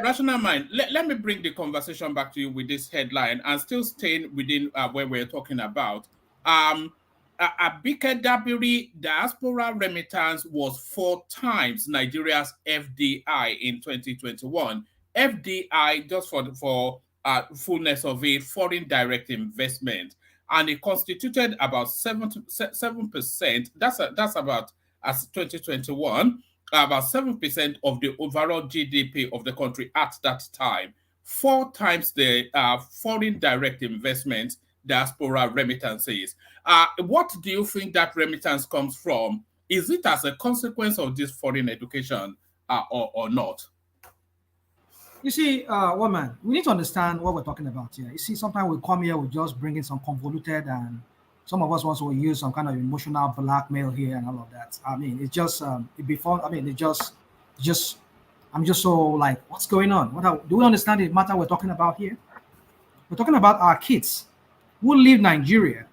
Rational mind. Let me bring the conversation back to you with this headline and still staying within where we're talking about. Abike Dabiri diaspora remittance was 4 times Nigeria's FDI in 2021. FDI, just for fullness of it, foreign direct investment, and it constituted about 7%. That's about, as 2021, about 7% of the overall GDP of the country at that time. 4 times the foreign direct investment diaspora remittances. What do you think that remittance comes from? Is it as a consequence of this foreign education or not? You see, woman, we need to understand what we're talking about here. You see, sometimes we come here, we just bring in some convoluted, and some of us also use some kind of emotional blackmail here and all of that. I mean, it's just, I'm just so like, what's going on? Do we understand the matter we're talking about here? We're talking about our kids who leave Nigeria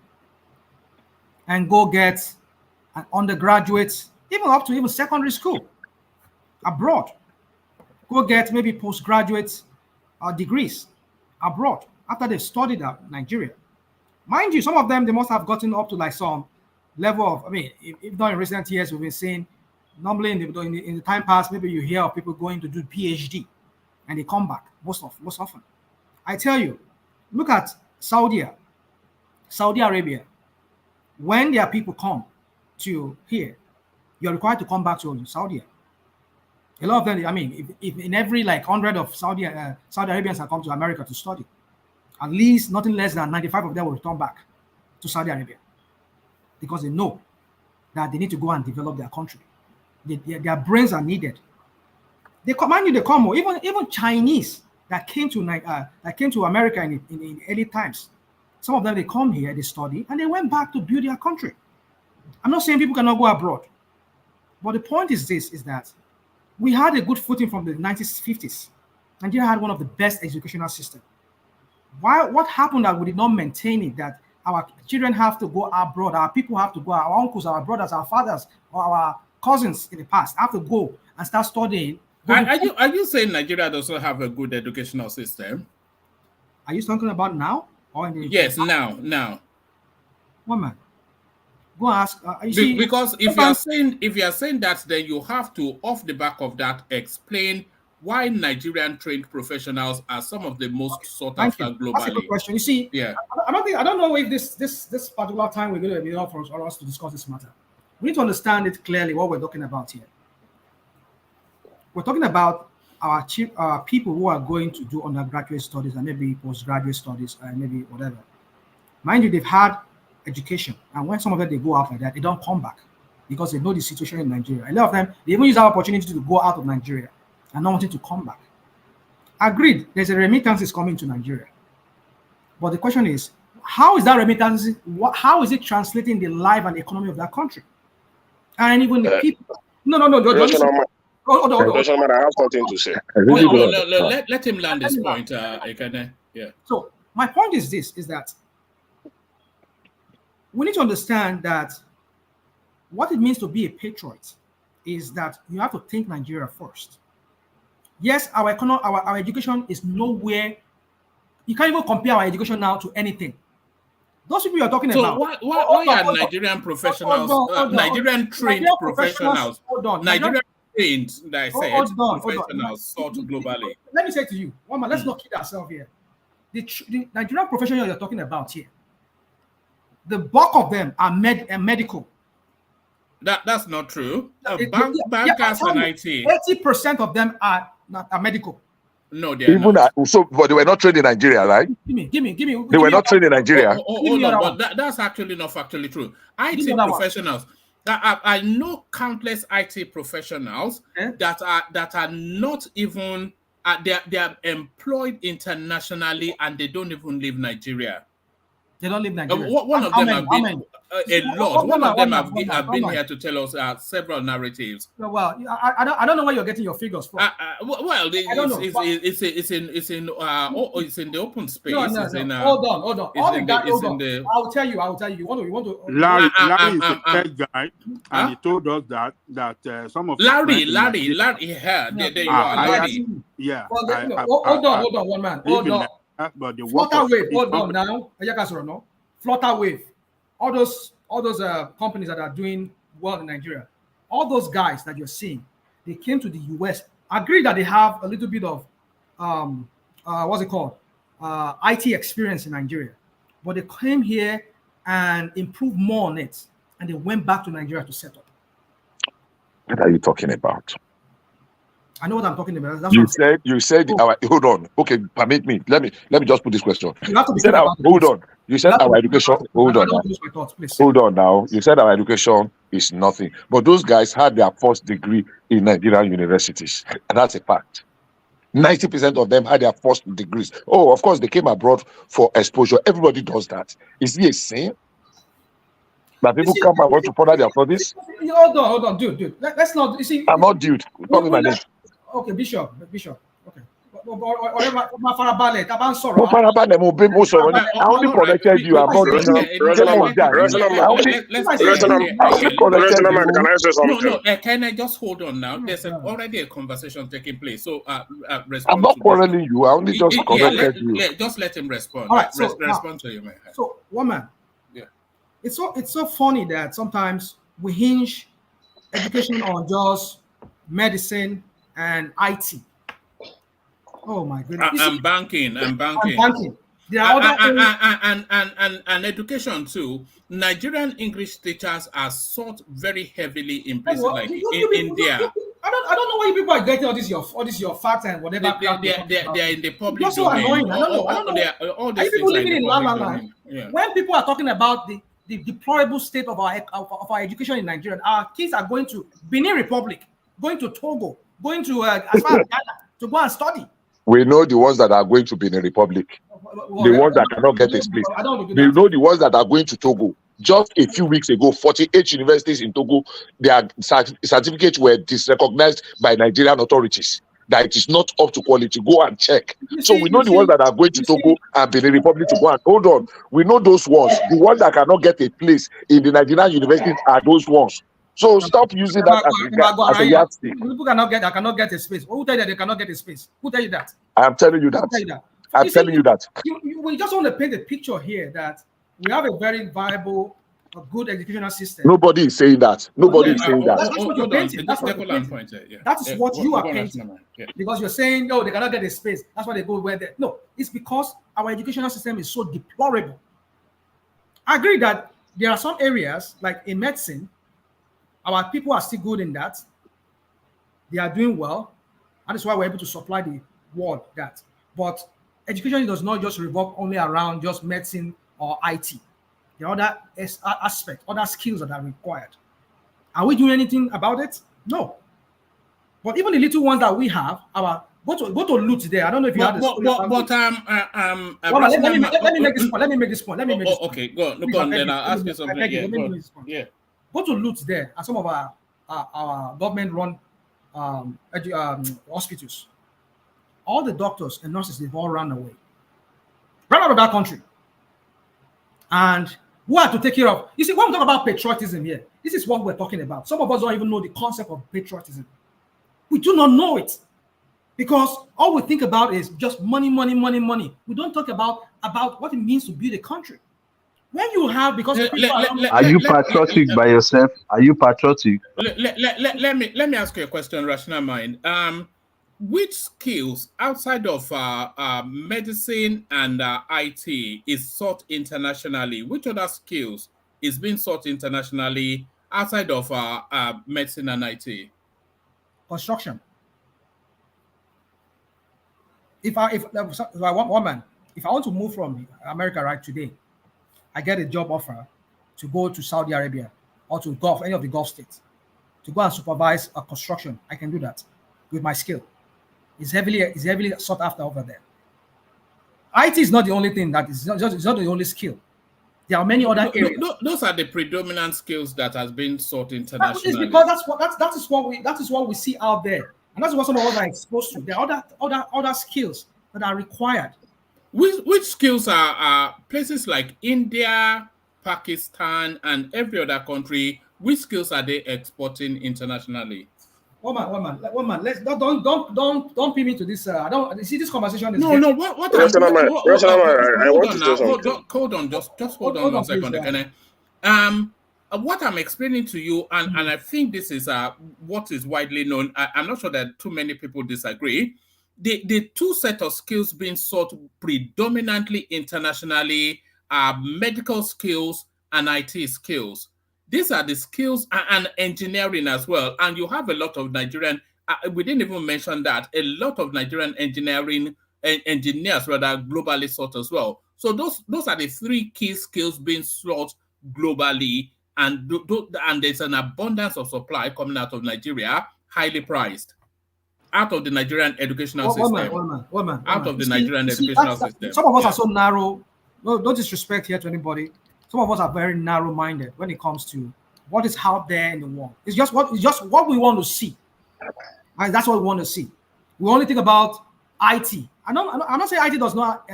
and go get an undergraduate, even up to secondary school abroad. Go get maybe postgraduate degrees abroad after they've studied at Nigeria. Mind you, some of them, they must have gotten up to like some level of, if not in recent years, we've been seeing, normally in the time past, maybe you hear of people going to do PhD and they come back most often. I tell you, look at Saudi Arabia. When their people come to here, you're required to come back to Saudi. A lot of them, if in every 100 of Saudi Arabians have come to America to study, at least nothing less than 95 of them will return back to Saudi Arabia because they know that they need to go and develop their country. Their brains are needed. They come, even Chinese that came to America in early times. Some of them, they come here, they study, and they went back to build their country. I'm not saying people cannot go abroad. But the point is that we had a good footing from the 1950s. Nigeria had one of the best educational systems. What happened that we did not maintain it, that our children have to go abroad, our people have to go, our uncles, our brothers, our fathers, or our cousins in the past have to go and start studying. Are you saying Nigeria doesn't have a good educational system? Are you talking about now? Yes, now. Woman, go ask. Because if you are saying that, then you have to, off the back of that, explain why Nigerian trained professionals are some of the most sought after globally. That's a good question. You see, I don't know if this particular time we're going to be enough for us to discuss this matter. We need to understand it clearly what we're talking about here. We're talking about our people who are going to do undergraduate studies and maybe postgraduate studies and maybe whatever. Mind you, they've had education, and when some of them they go after that, they don't come back because they know the situation in Nigeria. A lot of them, they even use our opportunity to go out of Nigeria and not wanting to come back. Agreed, there's a remittance coming to Nigeria, but the question is, how is that remittance? How is it translating the life and the economy of that country? And even the people. No. I have something to say. Let him land this point. So my point is that we need to understand that what it means to be a patriot is that you have to think Nigeria first. Yes, our education is nowhere. You can't even compare our education now to anything. Those people you're talking about. So why are Nigerian professionals, Nigerian trained professionals, things that I said, professionals sought globally. Let me say to you, one man, let's not kid ourselves here. The Nigerian professionals you're talking about here, the bulk of them are medical. That's not true. Bankers and IT. 80% of them are medical. No, they are even not. But they were not trained in Nigeria, right? Give me. They were not trained in Nigeria. Hold on, but that's actually not factually true. IT professionals. I know countless IT professionals that are not even they are employed internationally and they don't even leave Nigeria. They don't live in Nigeria. One of them have been a lot. One of them have been here to tell us several narratives. Well, I don't know where you're getting your figures from. Well, it's in the open space. No. Hold on. I'll tell you. You want to. Larry is a tech guy, and he told us that some of Larry. There you are. Larry. Yeah. Hold on, one man. Hold on. But the Flutter Wave, hold on now. Flutter Wave, all those companies that are doing well in Nigeria, all those guys that you're seeing, they came to the US. Agree that they have a little bit of IT experience in Nigeria, but they came here and improved more on it, and they went back to Nigeria to set up. What are you talking about? I know what I'm talking about. You said hold on. Okay, permit me. Let me just put this question. You have to be hold on. You said our education. Hold on. Hold on now. You said our education is nothing, but those guys had their first degree in Nigerian universities, and that's a fact. 90% of them had their first degrees. Oh, of course, they came abroad for exposure. Everybody does that. Is he a sin? That people come and want to further their studies? Hold on, dude. Let's not. You see, I'm not dude. Call me my name. Okay, Bishop. Okay. I only corrected you. I'm not Can I can I just hold on now? There's already a conversation taking place. So I'm not quarreling you. I only just corrected you. Just let him respond. All right, respond to you, man. So, woman. Yeah. It's so funny that sometimes we hinge education on just medicine and IT. Oh my goodness! And banking. There are other and education too. Nigerian English teachers are sought very heavily in places like India. I don't know why you people are getting all this your facts and whatever. They are in the public so domain. Annoying. I don't know. All Are these you people things living in are La in the La public Land? domain. Yeah. When people are talking about the deplorable state of our education in Nigeria, our kids are going to Benin Republic, going to Togo, going to as far as Ghana to go and study. We know the ones that are going to Benin Republic, the ones that cannot get a place. We know the ones that are going to Togo. Just a few weeks ago, 48 universities in Togo, their certificates were disrecognized by Nigerian authorities. That it is not up to quality. Go and check. So we know the ones that are going to Togo and Benin Republic to go and hold on. We know those ones. The ones that cannot get a place in the Nigerian universities are those ones. So stop using that as a yardstick. People cannot get a space. Who tell you they cannot get a space? Who tell you that? I am telling you that. I'm telling you that. We just want to paint a picture here that we have a very viable, a good educational system. Nobody is saying that. Nobody is saying that. That's what you're painting. That's what you're painting. That is what you are painting. Because you're saying, no, they cannot get a space. That's why they go where they. No, it's because our educational system is so deplorable. I agree that there are some areas, like in medicine, our people are still good in that. They are doing well. That is why we're able to supply the world that. But education does not just revolve only around just medicine or IT. There are other aspects, other skills that are required. Are we doing anything about it? No. But even the little ones that we have, go to loot there. I don't know if you have this. Let me make this point. Okay, go on. Then I'll ask you something. Yeah. Go to loot there at some of our government-run hospitals. All the doctors and nurses, they've all run away. Run out of that country. And who are to take care of? You see, when we talk about patriotism here, this is what we're talking about. Some of us don't even know the concept of patriotism. We do not know it. Because all we think about is just money. We don't talk about what it means to build a country. When you have, because are you patriotic by yourself? Are you patriotic? Let me ask you a question, Rational Mind. Which skills outside of medicine and IT is sought internationally? Which other skills is being sought internationally outside of medicine and IT? Construction. If I want to move from America right today, I get a job offer to go to Saudi Arabia or to any of the Gulf states to go and supervise a construction. I can do that with my skill. It's heavily sought after over there. IT is not the only thing it's not the only skill. There are many other areas. Those are the predominant skills that has been sought internationally. It's because that is what we see out there, and that's what some of us are exposed to. There are other skills that are required. Which skills are places like India, Pakistan, and every other country? Which skills are they exporting internationally? One man. Let's don't pin me to this. I don't. You see, this conversation is no. Hold on. Just hold on 1 second. What I'm explaining to you, and I think this is what is widely known. I'm not sure that too many people disagree. The two set of skills being sought predominantly internationally are medical skills and IT skills. These are the skills and engineering as well. And you have a lot of Nigerian, we didn't even mention that, a lot of Nigerian engineers rather globally sought as well. So those are the three key skills being sought globally. And there's an abundance of supply coming out of Nigeria, highly priced. Out of the Nigerian educational system. Out of the Nigerian educational system. Some of us are so narrow. No disrespect here to anybody. Some of us are very narrow-minded when it comes to what is out there in the world. It's just what we want to see. And that's what we want to see. We only think about IT. I'm not saying IT does not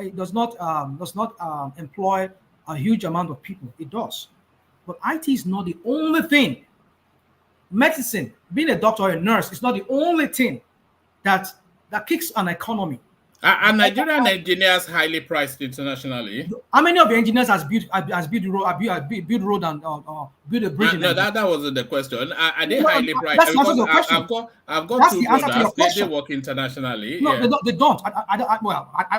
employ a huge amount of people. It does, but IT is not the only thing. Medicine, being a doctor or a nurse, is not the only thing that kicks an economy. Are Nigerian engineers highly priced internationally? How many of the engineers has built road and built a bridge? No, that wasn't the question. Are they highly priced? I've got two brothers. They work internationally. No, yeah. they don't.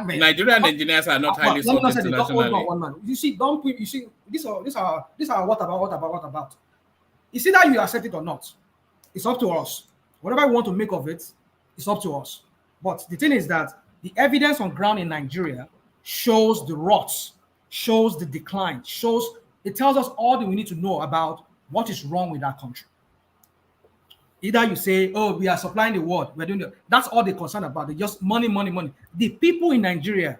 Nigerian engineers are not highly sought internationally. You see, these are what about? You see that you accept it or not? It's up to us. Whatever we want to make of it, it's up to us. But the thing is that the evidence on ground in Nigeria shows the rots, shows the decline, it tells us all that we need to know about what is wrong with our country. Either you say, oh, we are supplying the world, we're doing that's all they're concerned about. They just money. The people in Nigeria,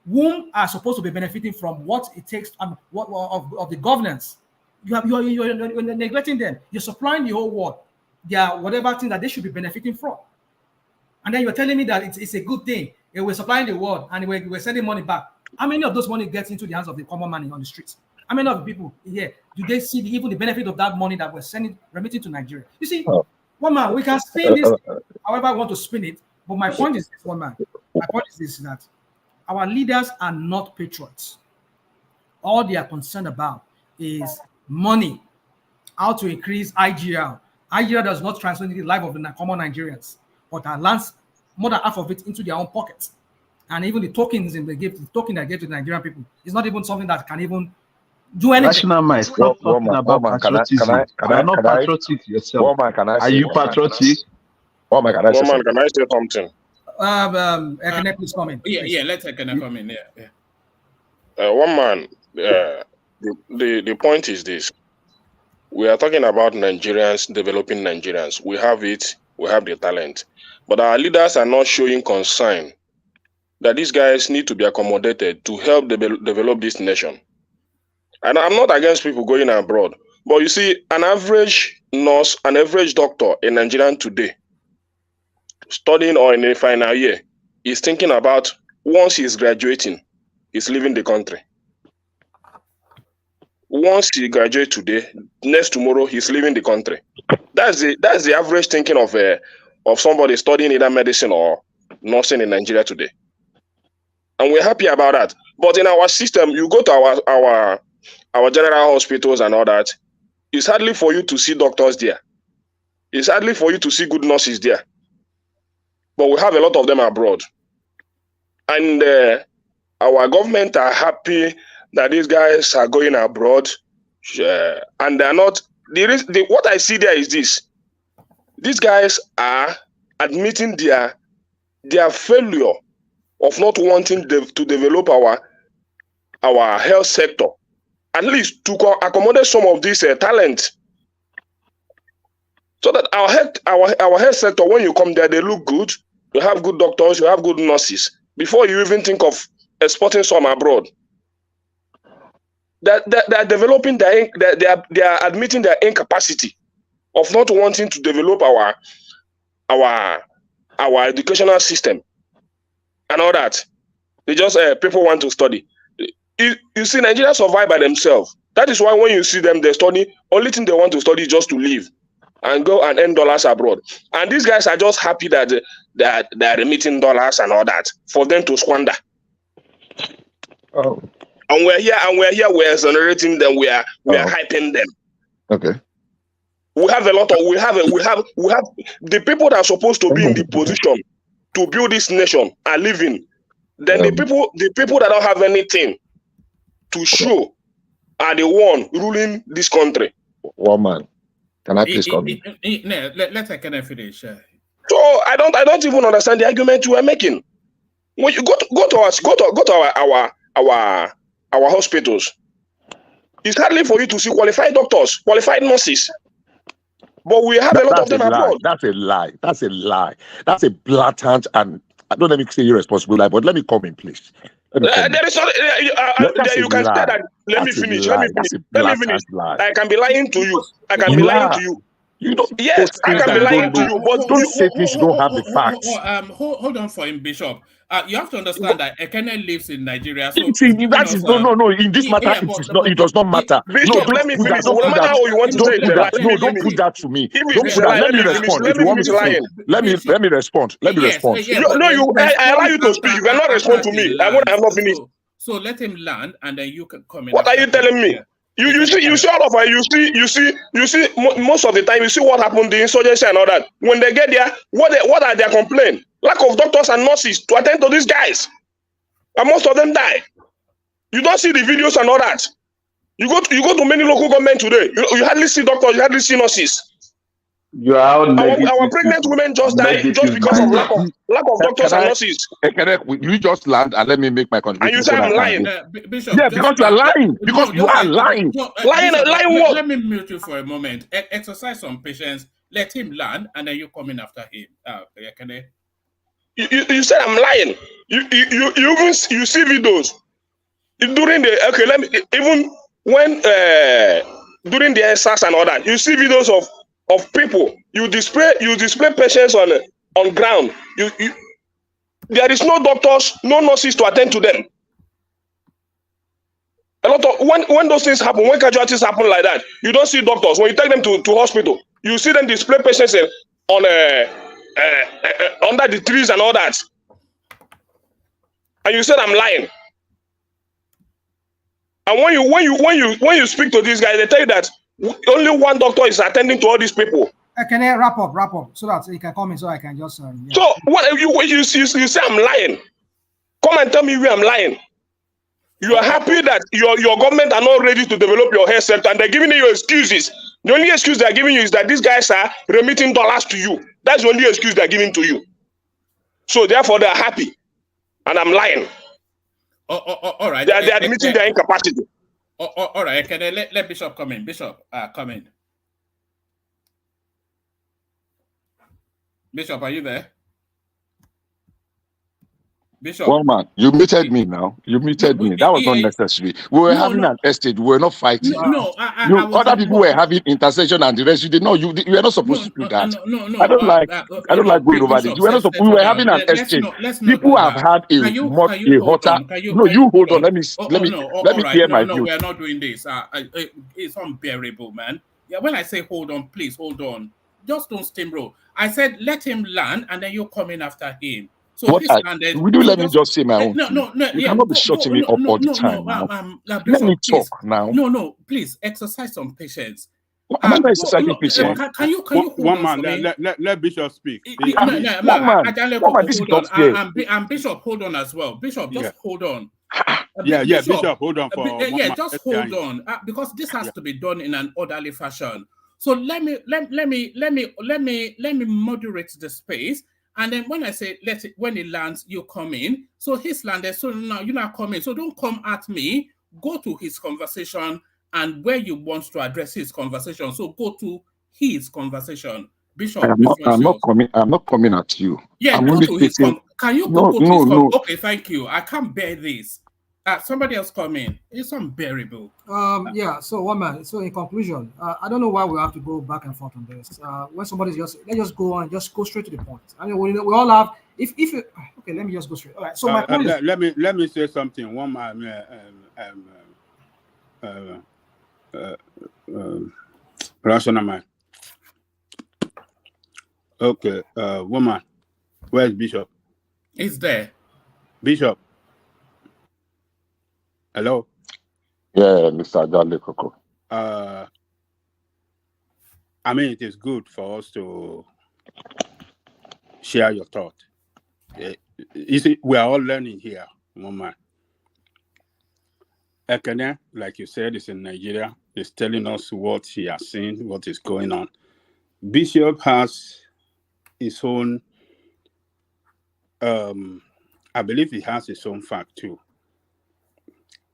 whom are supposed to be benefiting from what it takes of the governance, you're neglecting them. You're supplying the whole world. There are whatever thing that they should be benefiting from. And then you're telling me that it's a good thing. We're supplying the world and we're sending money back. How many of those money gets into the hands of the common man on the streets? How many of the people here do they see even the benefit of that money that we're remitting to Nigeria? You see, one man, we can spin this however I want to spin it. But my point is this, one man. My point is this, that our leaders are not patriots. All they are concerned about is money, how to increase IGR. IGR does not translate the life of the common Nigerians, but lands more than half of it into their own pockets. And even the tokens they give, the token they give to the Nigerian people is not even something that can even do anything. Rational mind, stop talking about patriotism. You are not patriotic yourself. Are you patriotic? Can I say something? Ekene, please come in. Yeah, let Ekene come in. Yeah. One man, the point is this. We are talking about Nigerians, developing Nigerians. We have it, we have the talent. But our leaders are not showing concern that these guys need to be accommodated to help develop this nation. And I'm not against people going abroad. But you see, an average nurse, an average doctor in Nigeria today, studying or in a final year, is thinking about once he's graduating, he's leaving the country. Once he graduates today, next tomorrow he's leaving the country. That's the average thinking of somebody studying either medicine or nursing in Nigeria today. And we're happy about that. But in our system, you go to our our general hospitals and all that, it's hardly for you to see doctors there. It's hardly for you to see good nurses there. But we have a lot of them abroad. And our government are happy that these guys are going abroad. And they're not. What I see there is this. These guys are admitting their failure of not wanting to develop our health sector, at least to accommodate some of these talent. So that our health sector, when you come there, they look good. You have good doctors, you have good nurses. Before you even think of exporting some abroad, they're developing they are admitting their incapacity of not wanting to develop our educational system and all that. They just people want to study. You see, Nigerians survive by themselves. That is why when you see them, they study. Only thing they want to study is just to live and go and earn dollars abroad. And these guys are just happy that they are remitting dollars and all that for them to squander. Oh. And we're here, we're exonerating them, we are hyping them. Okay. We have the people that are supposed to be in the position to build this nation are leaving. Then the people that don't have anything to show are the one ruling this country. One man. Can I please come in? Let's finish. So I don't even understand the argument you are making. When you go to our hospitals, it's hardly for you to see qualified doctors, qualified nurses. But we have a lot of them abroad. That's a lie. That's a lie. That's a blatant and don't let me say irresponsible lie, but let me come in, please. There is not, you can say that. Let me finish. Let me finish. I can be lying to you. I can be lying to you. Yes, I can be lying to you, but don't say things you don't have the facts. Hold on for him, Bishop. You have to understand that Ekene lives in Nigeria. So that is no. In this matter, it does not matter. Bishop, let me finish. No matter how you want to say it. No, don't put that to me. Don't put that. Let me respond. If you want me to say, let me respond. Let me respond. No, I allow you to speak. You cannot respond to me. I have not finished. So let him land, and then you can comment. What are you telling me? You see all of it. You see most of the time you see what happened, the insurgency and all that. When they get there, what are their complaints? Lack of doctors and nurses to attend to these guys, and most of them die. You don't see the videos and all that. You go to many local government today. You hardly see doctors. You hardly see nurses. You are our pregnant women just die just because of lack of doctors and nurses. You just land and let me make my contribution. And you say I'm lying. Bishop, yeah, because you are lying. Because you are lying. Lying what? Let me mute you for a moment. Exercise some patience. Let him land, and then you come in after him. You said I'm lying. You see videos during during the SARS and all that. You see videos of people. You display patients on ground. There is no doctors, no nurses to attend to them. A lot of when those things happen, when casualties happen like that, you don't see doctors. When you take them to hospital, you see them display patients on under the trees and all that. And you said I'm lying. And when you speak to these guys, they tell you that only one doctor is attending to all these people. Can I wrap up so that you can come in so I can just. So what you say I'm lying? Come and tell me where I'm lying. You are happy that your government are not ready to develop your health sector, and they're giving you excuses. The only excuse they're giving you is that these guys are remitting dollars to you. That's the only excuse they're giving to you. So therefore they're happy, and I'm lying. All right. They're admitting their incapacity. All right. Can I let Bishop come in? Bishop, come in. Bishop, are you there? Bishop. Well, man, you muted me now. You muted me. That was not necessary. We were having an estate. We were not fighting. Other people were having intercession and the rest. You did not. You were not supposed to do that. I don't like going over this. We were having an estate. People have had a hotter. No, you hold on. Let me clear my view. We are not doing this. It's unbearable, man. Yeah, when I say hold on, please hold on. Just don't steamroll. I said let him land, and then you come in after him. So What his I landed. will you So let me just say my own? no, You yeah, cannot be go, shutting me up all the time now. Let me Bishop, please. talk now. No, please exercise some patience. Am I not exercising patience? Can you hold on for man, me? let Bishop speak. One man, this is Hold on. not fair. And Bishop, hold on as well. Bishop, just hold on. Bishop, hold on for just hold on, because this has to be done in an orderly fashion. So let me moderate the space, and then when I say when it lands, you come in. So he's landed, so now you're not coming. So don't come at me. Go to his conversation and where you want to address his conversation. So go to his conversation. Bishop, I'm not coming at you. Yeah, I'm go only to his stating. Can you go to his Okay, thank you. I can't bear this. Somebody else come in. It's unbearable. Yeah. So one man. So in conclusion, I don't know why we have to go back and forth on this. When somebody's let's just go on, just go straight to the point. I mean, we all have. If you, okay, let me just go straight. All right. So my point is. Let me say something. One man. Rational man. Okay, woman. Where's Bishop? He's there. Bishop. Hello. Yeah, Mr. Adale Koko. I mean, it is good for us to share your thought. You see, we are all learning here, woman. Ekene, like you said, is in Nigeria. Is telling us what he has seen, what is going on. Bishop has his own. I believe he has his own fact too,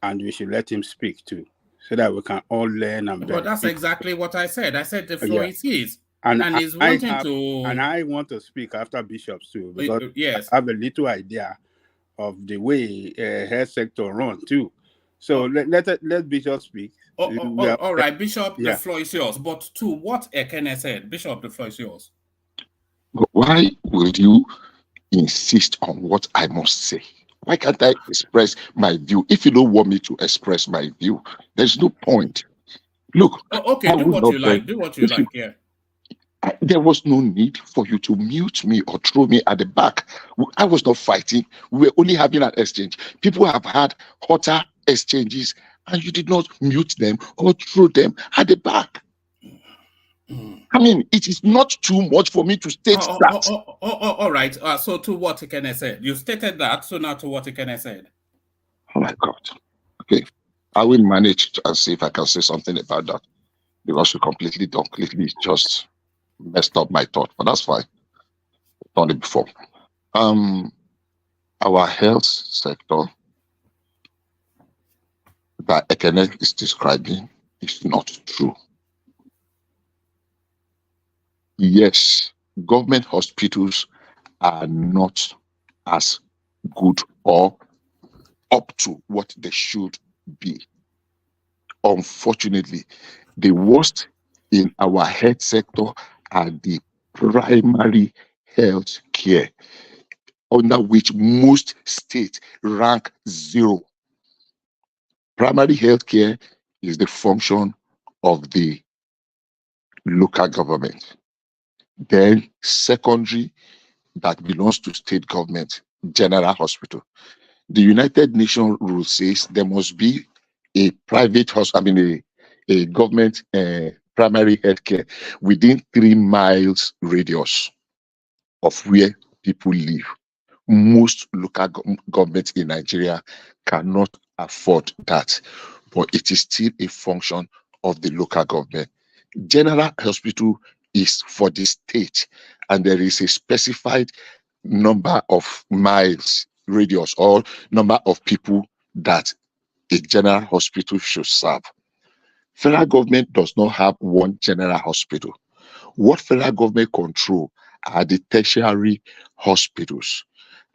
and we should let him speak too, so that we can all learn and benefit. But that's exactly what I said. I said the floor is his, and he's wanting to. And I want to speak after Bishop too, because yes, I have a little idea of the way health sector run too. So let Bishop speak. All right, Bishop, the floor is yours. But to what Ekene said, Bishop, the floor is yours. But why will you insist on what I must say? Why can't I express my view? If you don't want me to express my view, there's no point. Look. Okay, do what you like. Do what you like, yeah. There was no need for you to mute me or throw me at the back. I was not fighting. We were only having an exchange. People have had hotter exchanges, and you did not mute them or throw them at the back. I mean, it is not too much for me to state that. All right. So to what Ekene said. You stated that, so now to what Ekene said. Oh my God. Okay. I will manage and see if I can say something about that. Because you completely just messed up my thought, but that's fine. I've done it before. Our health sector that Ekene is describing is not true. Yes, government hospitals are not as good or up to what they should be. Unfortunately, the worst in our health sector are the primary health care, under which most states rank 0. Primary health care is the function of the local government. Then secondary, that belongs to state government, general hospital. The United Nations rule says there must be a private hospital, a government primary health care within 3 miles radius of where people live. Most local governments in Nigeria cannot afford that, but it is still a function of the local government. General hospital is for the state, and there is a specified number of miles radius or number of people that a general hospital should serve. Federal government does not have one general hospital. What federal government control are the tertiary hospitals,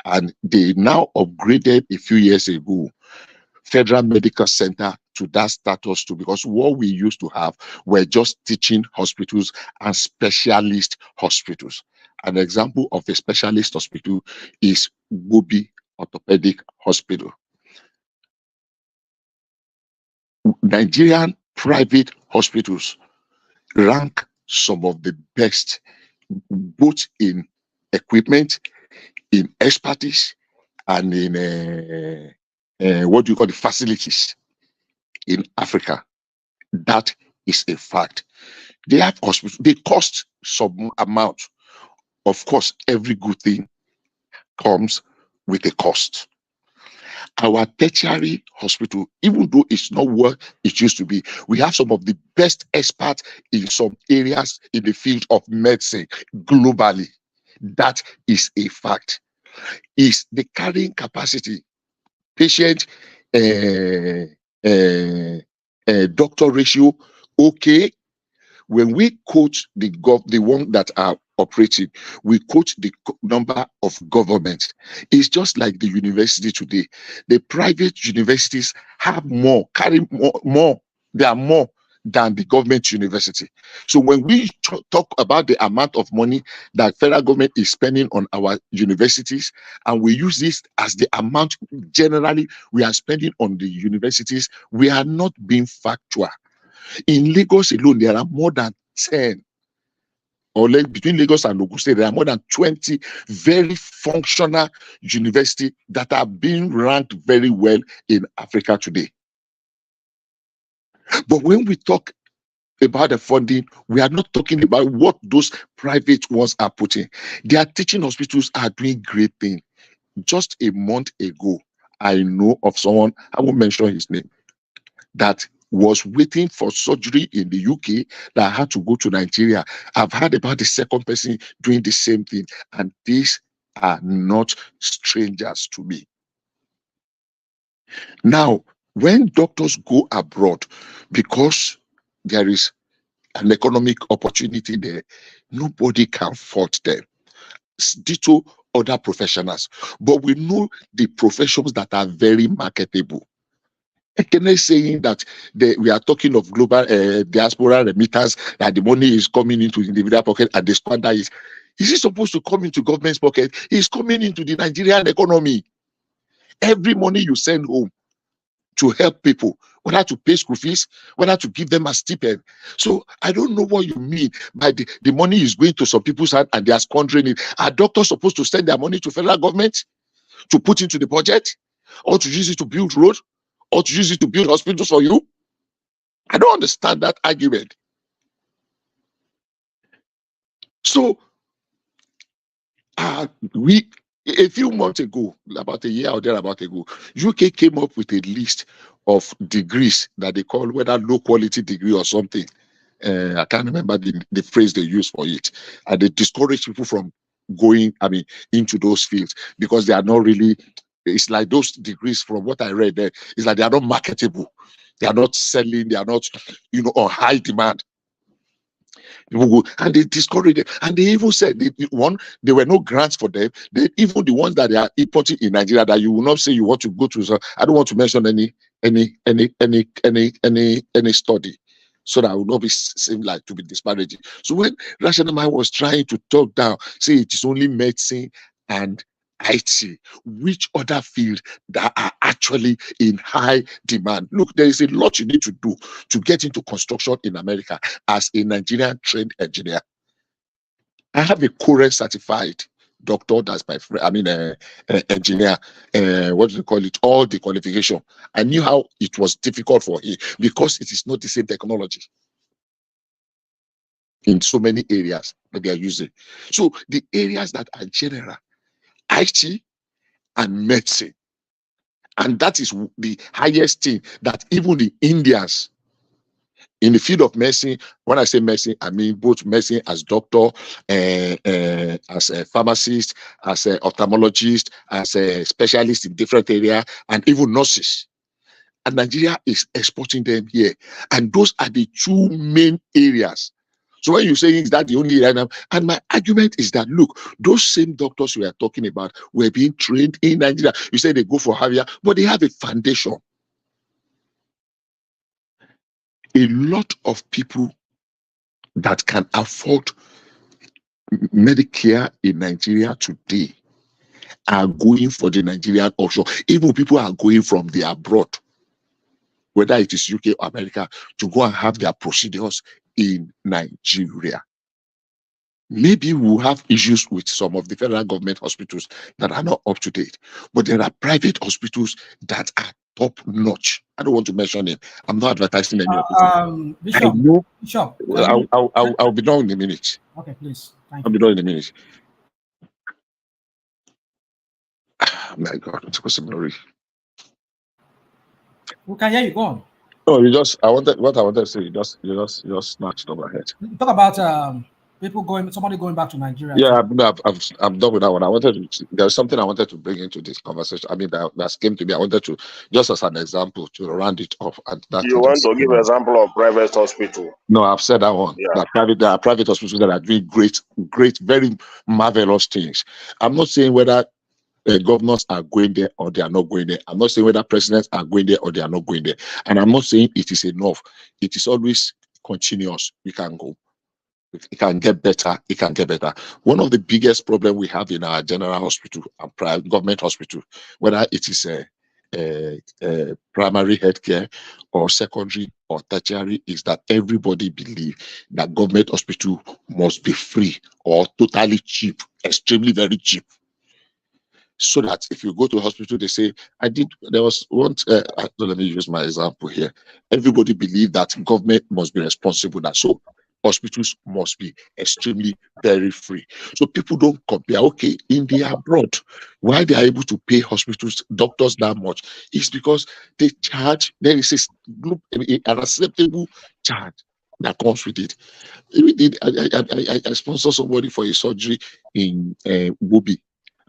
and they now upgraded a few years ago Federal Medical Center to that status too, because what we used to have were just teaching hospitals and specialist hospitals. An example of a specialist hospital is Bobi Orthopedic Hospital. Nigerian private hospitals rank some of the best, both in equipment, in expertise and in what do you call the facilities in Africa. That is a fact. They have hospitals. They cost some amount. Of course, every good thing comes with a cost. Our tertiary hospital, even though it's not what it used to be, we have some of the best experts in some areas in the field of medicine globally. That is a fact. Is the carrying capacity, patient doctor ratio okay? When we quote the one that are operating, we quote the number of governments. It's just like the university today. The private universities have more, carry more. They are more than the government university. So when we talk about the amount of money that federal government is spending on our universities, and we use this as the amount generally we are spending on the universities, we are not being factual. In Lagos alone, there are more than 10, or between Lagos and Ogun State, there are more than 20 very functional universities that are being ranked very well in Africa today. But when we talk about the funding, we are not talking about what those private ones are putting. Their teaching hospitals are doing great things. Just a month ago, I know of someone, I won't mention his name, that was waiting for surgery in the UK that had to go to Nigeria. I've heard about the second person doing the same thing, and these are not strangers to me. Now, when doctors go abroad, because there is an economic opportunity there, nobody can fault them. Ditto other professionals. But we know the professions that are very marketable. Ekene is saying that we are talking of global diaspora remittance, that the money is coming into individual pocket and the squander is it supposed to come into government's pocket? It's coming into the Nigerian economy. Every money you send home to help people, whether to pay school fees, whether to give them a stipend. So I don't know what you mean by the money is going to some people's hand and they are squandering it. Are doctors supposed to send their money to federal government to put into the budget, or to use it to build roads, or to use it to build hospitals for you? I don't understand that argument. So a few months ago, about a year or thereabout ago, UK came up with a list of degrees that they call whether low quality degree or something. I can't remember the phrase they use for it. And they discourage people from going, into those fields because they are not really, it's like those degrees from what I read there, it's like they are not marketable. They are not selling, they are not, on high demand. People go, and they discourage it. And they even said there were no grants for them. Even the ones that they are importing in Nigeria that you will not say you want to go to. So I don't want to mention any study, so that I will not be seem like to be disparaging. So when Rational Mind was trying to talk down, say it is only medicine and IT, which other field that are actually in high demand? Look, there is a lot you need to do to get into construction in America as a Nigerian trained engineer. I have a current certified doctor, that's my friend, engineer, what do you call it, all the qualification. I knew how it was difficult for him because it is not the same technology in so many areas that they are using. So the areas that are general, IT and medicine, and that is the highest thing that even the Indians in the field of medicine, when I say medicine, I mean both medicine as doctor, as a pharmacist, as an ophthalmologist, as a specialist in different areas, and even nurses. And Nigeria is exporting them here. And those are the two main areas. So when you say is that the only area, and my argument is that, look, those same doctors we are talking about were being trained in Nigeria. You say they go for Harvard, but they have a foundation. A lot of people that can afford Medicare in Nigeria today are going for the Nigerian option. Even people are going from the abroad, whether it is UK or America, to go and have their procedures in Nigeria. Maybe we'll have issues with some of the federal government hospitals that are not up to date, but there are private hospitals that are top notch. I don't want to mention it. I'm not advertising any of it. Bishop, I know. Bishop, I'll be done in a minute. Okay, please. Thank I'll you. be done in a minute. Oh my God, what's supposed to be? We can hear you. Go on. No, I wanted to say. You just snatched over my head. Talk about somebody going back to Nigeria. Yeah, I'm done with that one. There's something I wanted to bring into this conversation. I mean, that came to me. I wanted to, just as an example, to round it off. And that You want to give an example of private hospital? No, I've said that one. Yeah. There are private hospitals that are doing great, very marvelous things. I'm not saying whether governors are going there or they are not going there. I'm not saying whether presidents are going there or they are not going there. And I'm not saying it is enough. It is always continuous. We can go. It can get better. It can get better. One of the biggest problems we have in our general hospital and private government hospital, whether it is primary healthcare or secondary or tertiary, is that everybody believes that government hospital must be free or totally cheap, extremely very cheap. So that if you go to a hospital, they say, there was once, let me use my example here. Everybody believed that government must be responsible. So hospitals must be extremely very free. So people don't compare, okay, in the abroad, why they are able to pay hospitals, doctors that much is because they charge, there is an acceptable charge that comes with it. I sponsor somebody for a surgery in Wobi.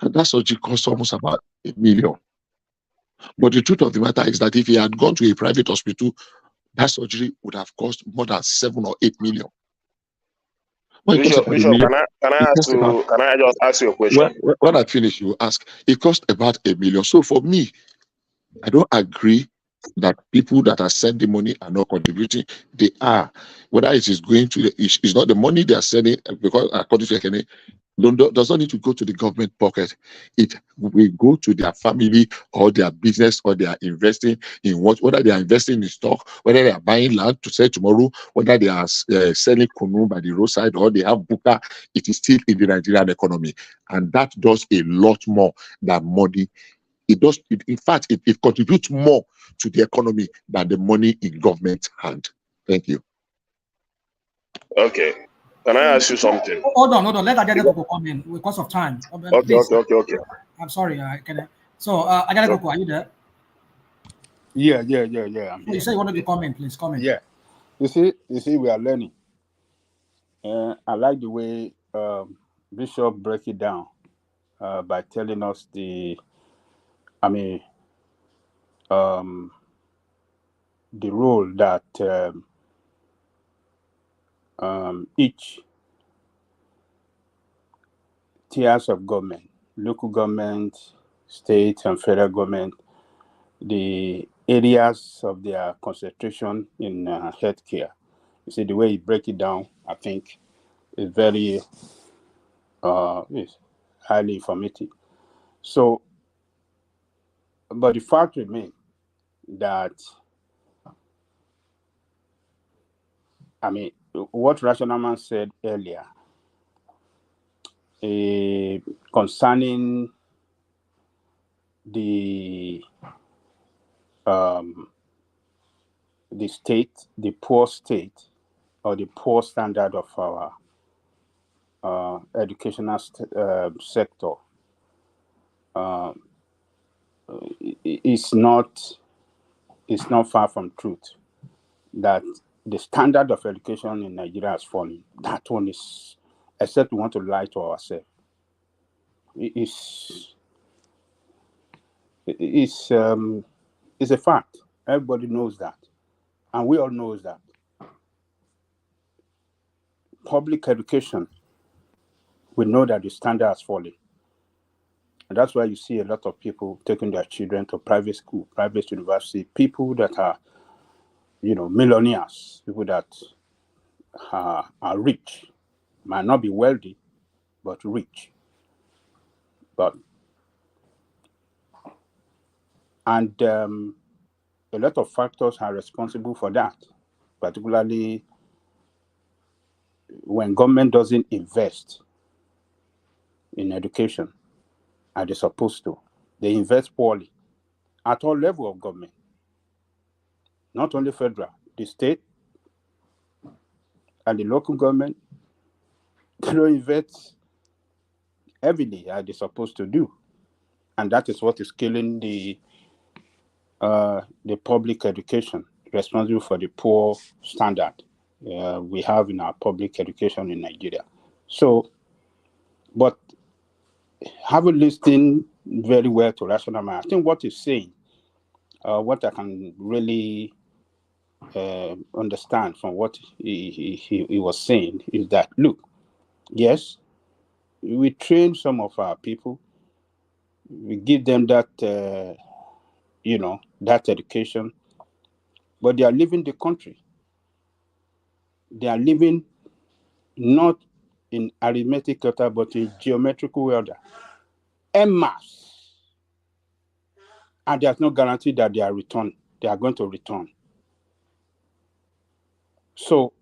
And that surgery cost almost about $1 million. But the truth of the matter is that if he had gone to a private hospital, that surgery would have cost more than 7 or 8 million. Bishop, can I just ask you a question? When I finish, you ask. It cost about $1 million. So for me, I don't agree that people that are sending money are not contributing. They are. Whether it is going to it's not the money they are sending, because according to Ekene, does not need to go to the government pocket. It will go to their family or their business, or they are investing in whether they are investing in stock, whether they are buying land to sell tomorrow, whether they are selling kunu by the roadside, or they have buka. It is still in the Nigerian economy, and that does a lot more than money. It does. In fact, it contributes more to the economy than the money in government hand. Thank you. Okay. Can I ask you something? Hold on. Let Agadeko come in because of time. Okay. I'm sorry. So, Agadeko, are you there? Yeah. You say you wanted to comment, please comment. Yeah. You see, we are learning. I like the way Bishop break it down by telling us the role that each tiers of government, local government, state and federal government, the areas of their concentration in healthcare. You see, the way you break it down, I think, is very is highly informative. So, but the fact remains that, what Rational Man said earlier concerning the state, the poor state, or the poor standard of our educational sector, it's not far from truth that the standard of education in Nigeria has fallen. That one is, except we want to lie to ourselves, it's a fact. Everybody knows that, and we all know that. Public education, we know that the standard has fallen. And that's why you see a lot of people taking their children to private school, private university, people that are, millionaires, people that are rich, might not be wealthy, but rich. And a lot of factors are responsible for that, particularly when government doesn't invest in education as they're supposed to, they invest poorly at all levels of government, not only federal, the state and the local government. They don't invest heavily as they're supposed to do, and that is what is killing the public education, responsible for the poor standard we have in our public education in Nigeria. So, but having listened very well to Rational Man, I think what he's saying, what I can really understand from what he was saying is that, look, yes, we train some of our people, we give them that, that education, but they are leaving the country. They are living not in arithmetic order, but in geometrical order. En masse. And there's no guarantee that they are going to return. So,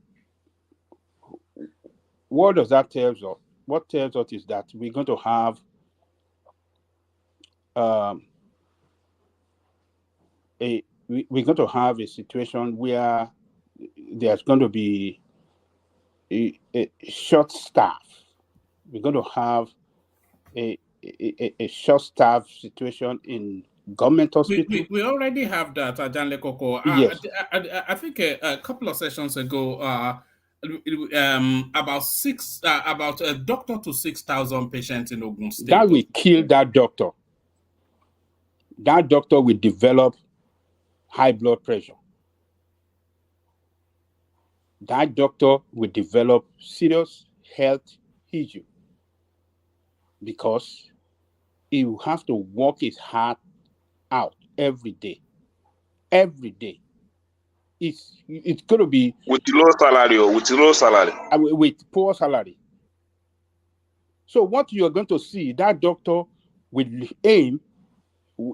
what does that tell us? What tells us is that we're going to have we're going to have a situation where there's going to be a short staff. We're going to have a short staff situation in government hospitals. We already have that, Ajanle Koko. Yes. I think a couple of sessions ago, about a doctor to 6,000 patients in Ogun State. That will kill that doctor. That doctor will develop high blood pressure. That doctor will develop serious health issue because he will have to work his heart out every day. Every day. It's going to be... With low salary or with low salary? With poor salary. So what you're going to see, that doctor will aim,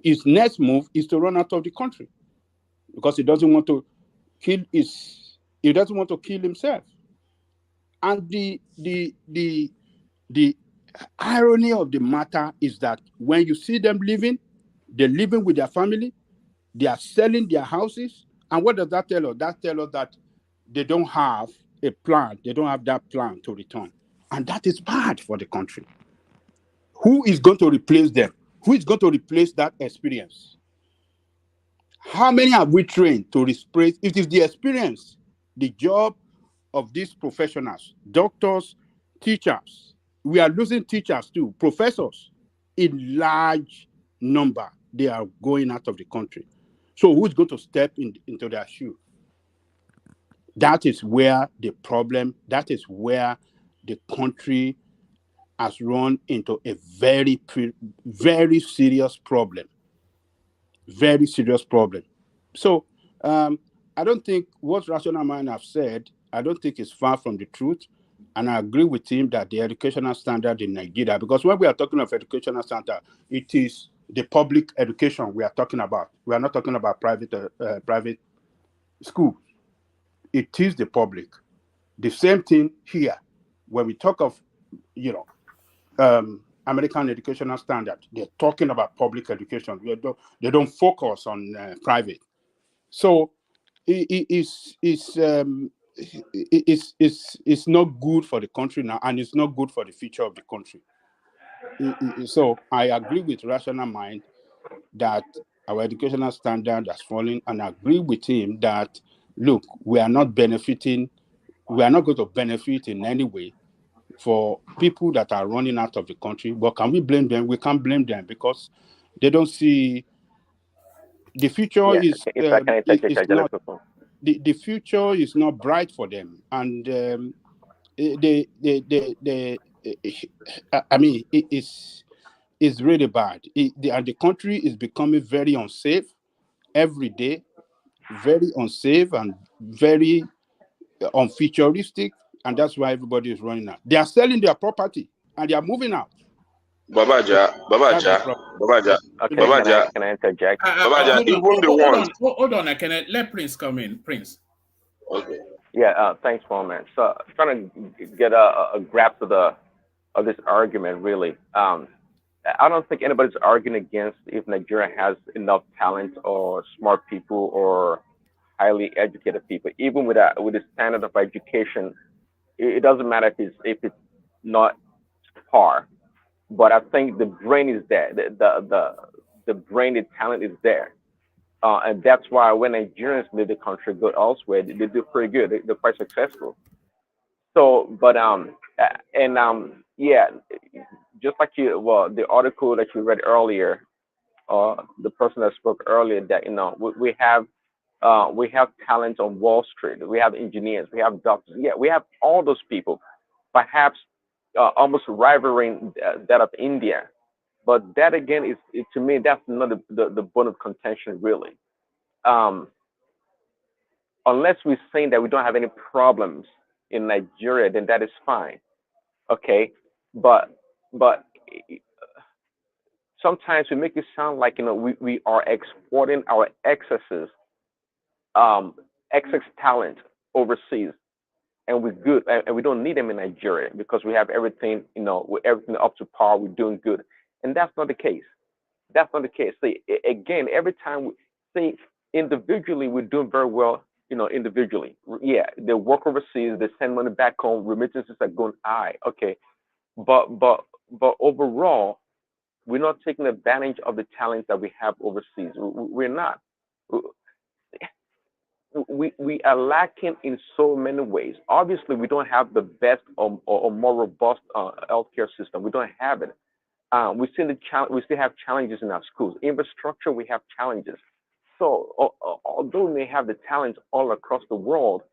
his next move is to run out of the country because he doesn't want to kill himself. And the irony of the matter is that when you see them living, they're living with their family, they are selling their houses. And what does that tell us? That tells us that they don't have a plan. They don't have that plan to return. And that is bad for the country. Who is going to replace them? Who is going to replace that experience? How many have we trained to replace? It is the experience, the job of these professionals, doctors, teachers. We are losing teachers too, professors in large number. They are going out of the country. So who's going to step into their shoe? That is where the problem, that is where the country has run into a very, very serious problem. Very serious problem. So I don't think what Rational Man have said, I don't think is far from the truth. And I agree with him that the educational standard in Nigeria, because when we are talking of educational standard, it is the public education we are talking about. We are not talking about private school. It is the public. The same thing here. When we talk of, American educational standard, they're talking about public education. They don't focus on private. So it's not good for the country now, and it's not good for the future of the country. So I agree with Rational Mind that our educational standard has fallen, and I agree with him that, look, we are not going to benefit in any way for people that are running out of the country. But can we blame them? We can't blame them because they don't see the future is not, the future is not bright for them, and it's really bad. And the country is becoming very unsafe every day, very unsafe and very unfuturistic, and that's why everybody is running out. They are selling their property and they are moving out. Babaja. Okay, can I interject? Babaja, Hold on, can I let Prince come in? Prince. Okay. Thanks, man. So trying to get a grasp of this argument, really. I don't think anybody's arguing against if Nigeria has enough talent or smart people or highly educated people. Even with the standard of education, it doesn't matter if it's not par. But I think the brain is there. The brain, the talent is there. And that's why when Nigerians leave the country, go elsewhere, they do pretty good. They're quite successful. So, but and yeah, just like the article that you read earlier, the person that spoke earlier, that we have talent on Wall Street, we have engineers, we have doctors, yeah, we have all those people, perhaps almost rivaling that of India. But that again to me, that's not the bone of contention, really. Um, unless we're saying that we don't have any problems in Nigeria, then that is fine. Okay, but sometimes we make it sound like we are exporting our excess talent overseas, and we're good, and we don't need them in Nigeria because we have everything, with everything up to par, we're doing good, and that's not the case. That's not the case. See, again, every time we see individually, we're doing very well. Individually, yeah, they work overseas, they send money back home, remittances are going high. Okay, but overall, we're not taking advantage of the talents that we have overseas. We're not. We are lacking in so many ways. Obviously, we don't have the best or more robust healthcare system. We don't have it. We still have challenges in our schools. Infrastructure, we have challenges. So although we may have the talents all across the world,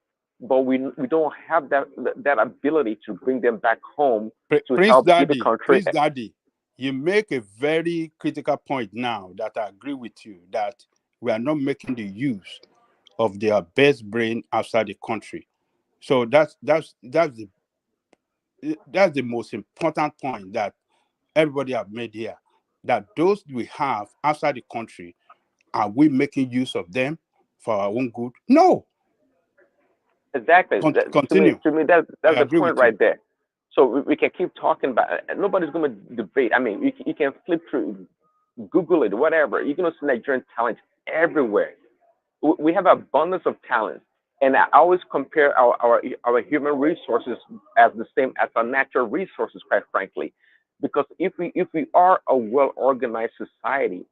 but we don't have that ability to bring them back home to help give the country. Prince Daddy, you make a very critical point now that I agree with you, that we are not making the use of their best brain outside the country. So that's the most important point that everybody have made here, that those we have outside the country, are we making use of them for our own good? No. Exactly. Continue. To me, that's the point right there. So we can keep talking about it. Nobody's going to debate. I mean, you can flip through, Google it, whatever. You're going to see Nigerian talent everywhere. We have abundance of talent. And I always compare our human resources as the same as our natural resources, quite frankly. Because if we are a well-organized society,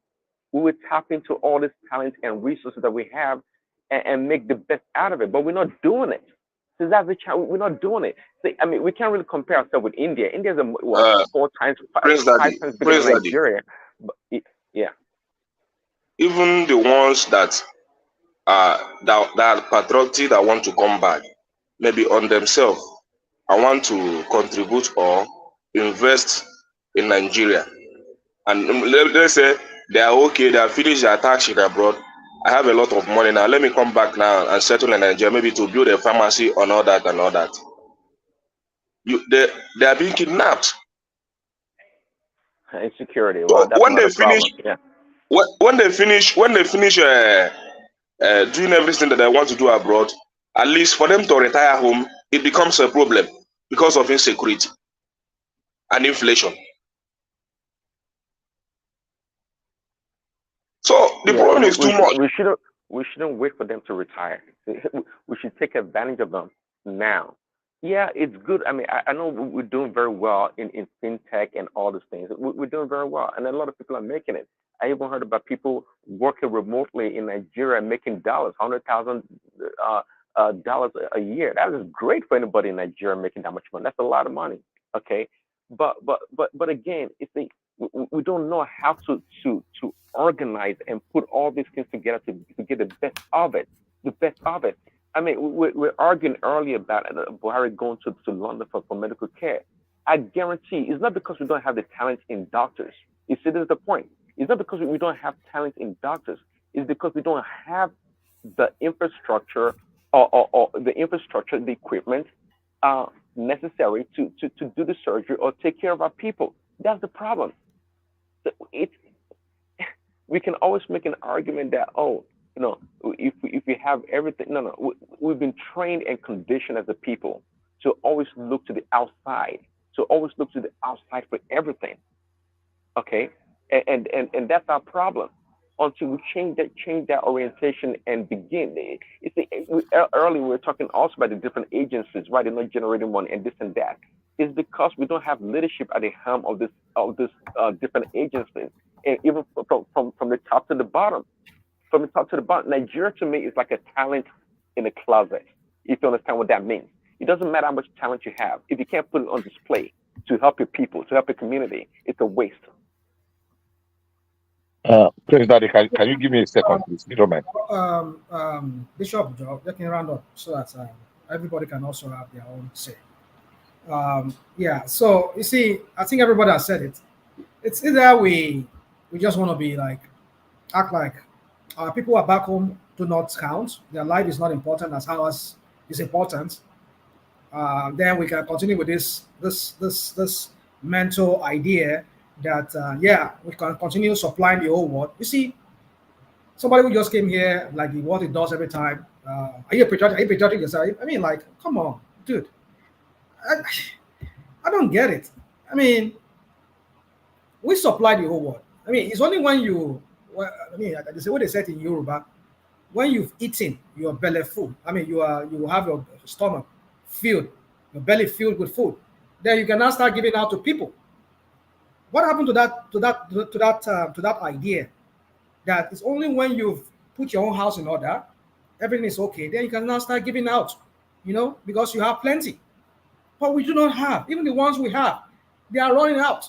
we would tap into all this talent and resources that we have and make the best out of it. But we're not doing it. So that's the challenge. We're not doing it. See, I mean, we can't really compare ourselves with India. India is five times bigger than Nigeria. But, yeah. Even the ones that are patriotic, that want to come back, maybe on themselves, I want to contribute or invest in Nigeria. And let's say they are okay, they are finished their tax in abroad. I have a lot of money now. Let me come back now and settle in Nigeria, maybe to build a pharmacy and all that and all that. They are being kidnapped. Insecurity. Well, that's when they finish, yeah. When they finish doing everything that they want to do abroad, at least for them to retire home, it becomes a problem because of insecurity and inflation. So the problem is too much. We shouldn't wait for them to retire. We should take advantage of them now. Yeah, it's good. I mean, I know we're doing very well in fintech and all these things. We're doing very well, and a lot of people are making it. I even heard about people working remotely in Nigeria making dollars, $100,000 a year. That is great for anybody in Nigeria making that much money. That's a lot of money. Okay, but again, we don't know how to organize and put all these things together to get the best of it. The best of it. I mean, we're arguing earlier about Buhari going to London for medical care. I guarantee it's not because we don't have the talent in doctors. You see, this is the point. It's not because we don't have talent in doctors. It's because we don't have the infrastructure or the equipment necessary to do the surgery or take care of our people. That's the problem. We can always make an argument that, You know, if we have everything, we've been trained and conditioned as a people to always look to the outside, to always look to the outside for everything. Okay, and that's our problem. Until we change that orientation and begin. Earlier we were talking also about the different agencies, right? They're not generating money and this and that. It's because we don't have leadership at the helm of this different agencies, and even from the top to the bottom. From the top to the bottom, Nigeria to me is like a talent in a closet. If you understand what that means, it doesn't matter how much talent you have. If you can't put it on display to help your people, to help your community, it's a waste. Please, Daddy, can you give me a second, please? You don't mind. Bishop Joe, let me round up so that everybody can also have their own say. Yeah, so you see, I think everybody has said it. It's either we just want to be like, act like our people are back home do not count. Their life is not important as ours is important. Then we can continue with this mental idea that yeah, we can continue supplying the whole world. You see, somebody who just came here, like what it does every time. Are you patriotic yourself? I mean, like, come on, dude. I don't get it. I mean, we supply the whole world. I mean, it's only when you, I mean, this is what they said in Yoruba. When you've eaten your belly full, I mean, you have your stomach filled, your belly filled with food, then you can now start giving out to people. What happened to that idea that it's only when you've put your own house in order, everything is okay, then you can now start giving out, you know, because you have plenty. But we do not have. Even the ones we have, they are running out.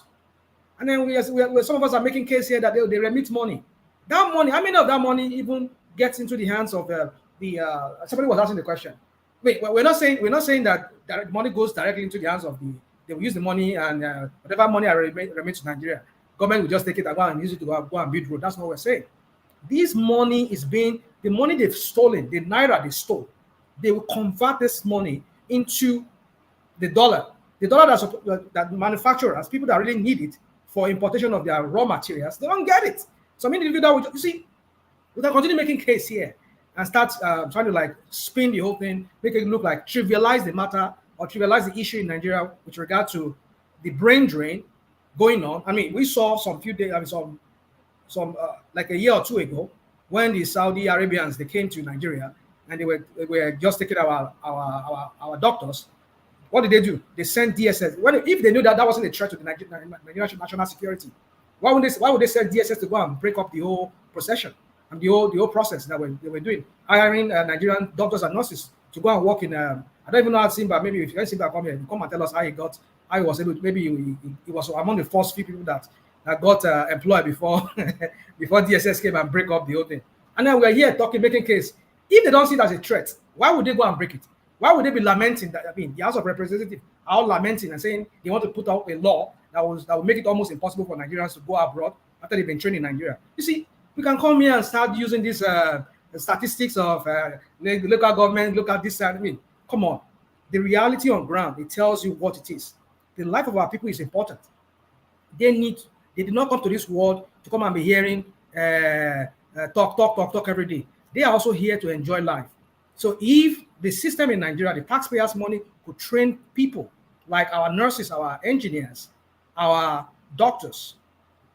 And then some of us are making case here that they remit money. That money, how many of that money even gets into the hands of somebody was asking the question. Wait, we're not saying that money goes directly into the hands of they will use the money and whatever money I remit to Nigeria, government will just take it and go and use it to go and build road. That's not what we're saying. This money is the money they've stolen, the naira they stole. They will convert this money into the dollar. The dollar that manufacturers, people that really need it for importation of their raw materials, they don't get it. So many individuals, you see, we can continue making case here and start trying to like spin the whole thing, make it look like trivialize the matter or trivialize the issue in Nigeria with regard to the brain drain going on. I mean, we saw some like a year or two ago when the Saudi Arabians, they came to Nigeria and they were just taking our doctors. What did they do? They sent DSS. If they knew that wasn't a threat to the Nigerian national security, why would they send DSS to go and break up the whole procession and the whole process that they were doing, hiring Nigerian doctors and nurses to go and work in? I don't even know how Simba. Maybe if you guys Simba come here, come and tell us how he was able to. Maybe he was among the first few people that got employed before before DSS came and break up the whole thing. And then we're here talking, making case. If they don't see it as a threat, why would they go and break it? Why would they be lamenting that? I mean, the House of Representatives are all lamenting and saying they want to put out a law that will make it almost impossible for Nigerians to go abroad after they've been trained in Nigeria. You see, we can come here and start using these statistics of local government, look at this. I mean, come on. The reality on ground, it tells you what it is. The life of our people is important. They did not come to this world to come and be hearing talk every day. They are also here to enjoy life. So if the system in Nigeria, the taxpayers' money could train people like our nurses, our engineers, our doctors,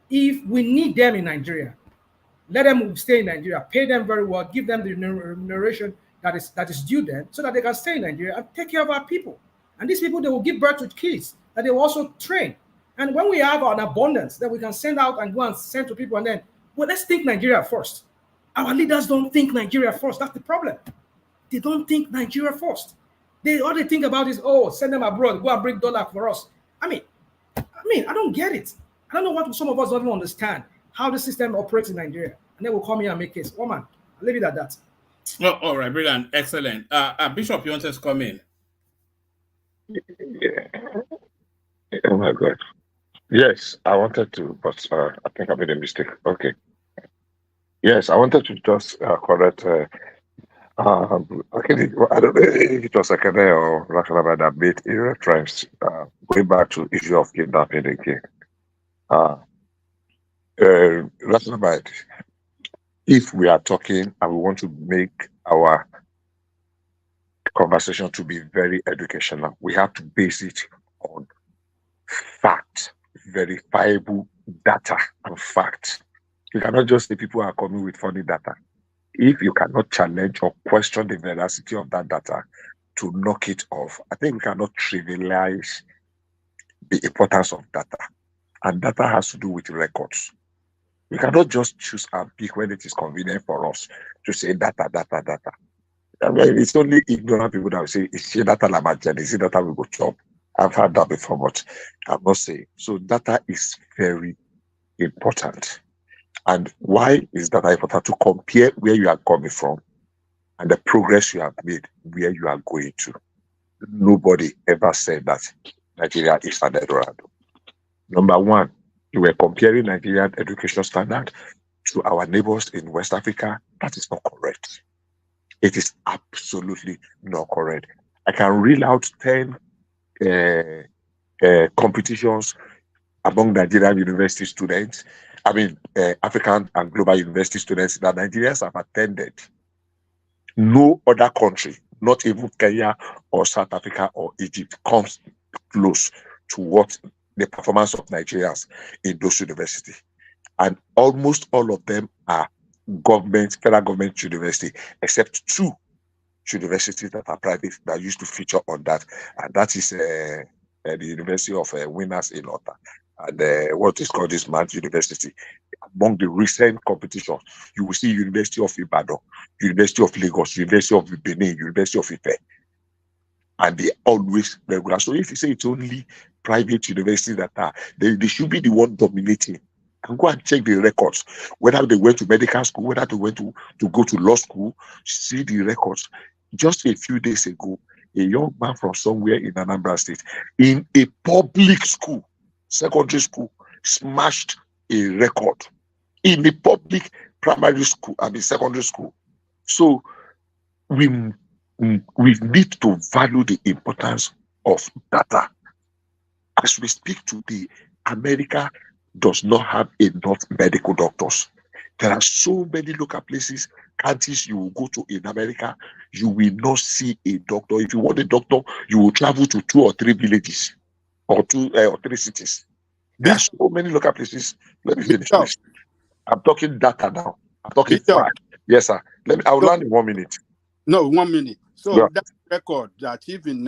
if we need them in Nigeria, let them stay in Nigeria, pay them very well, give them the remuneration that is due them so that they can stay in Nigeria and take care of our people. And these people, they will give birth to kids that they will also train. And when we have an abundance that we can send out and go and send to people, and then, well, let's think Nigeria first. Our leaders don't think Nigeria first. That's the problem. They don't think Nigeria first. All they think about is, oh, send them abroad, go and bring dollar for us. I mean, I don't get it. I don't know what some of us don't even understand how the system operates in Nigeria. And then we'll come here and make case. Oh man, I'll leave it at that. Oh, all right, brilliant, excellent. Bishop, you want us to come in? Yeah. Oh my God. Yes, I wanted to, but I think I made a mistake. Okay. Yes, I wanted to just correct. I don't know if it was Akane or Rakalaba that made a reference going back to the issue of kidnapping again. Rakalaba, if we are talking and we want to make our conversation to be very educational, we have to base it on fact, verifiable data and facts. You cannot just say people are coming with funny data. If you cannot challenge or question the veracity of that data to knock it off, I think we cannot trivialize the importance of data. And data has to do with records. We cannot just choose and pick when it is convenient for us to say data. I mean, it's only ignorant people that will say, is it data lamajan? Is it data we go chop? I've heard that before, but I'm not saying. So data is very important. And why is data important? To compare where you are coming from and the progress you have made, where you are going to. Nobody ever said that Nigeria is an Eldorado. Number one, you were comparing Nigerian education standard to our neighbors in West Africa. That is not correct. It is absolutely not correct. I can reel out 10 competitions among Nigerian university students, African and global university students that Nigerians have attended. No other country, not even Kenya or South Africa or Egypt, comes close to what the performance of Nigerians in those universities. And almost all of them are federal government university, except 2 universities that are private that used to feature on that. And that is the University of Winners in Ota and what is called this Mount University. Among the recent competitions, you will see University of Ibadan, University of Lagos, University of Benin, University of Ife. And they always regular. So if you say it's only private universities that are, they should be the one dominating. And go and check the records, whether they went to medical school, whether they went to go to law school, see the records. Just a few days ago, a young man from somewhere in Anambra State, in a public school, secondary school, smashed a record in a public primary school, secondary school. So we need to value the importance of data. As we speak today, America does not have enough medical doctors. There are so many local places, counties you will go to in America, you will not see a doctor. If you want a doctor, you will travel to 2 or 3 villages or 2 or 3 cities. There are so many local places. Let me finish this. I'm talking data now. I'm talking fact. Yes, sir. I will land in 1 minute. No, 1 minute. So that record that even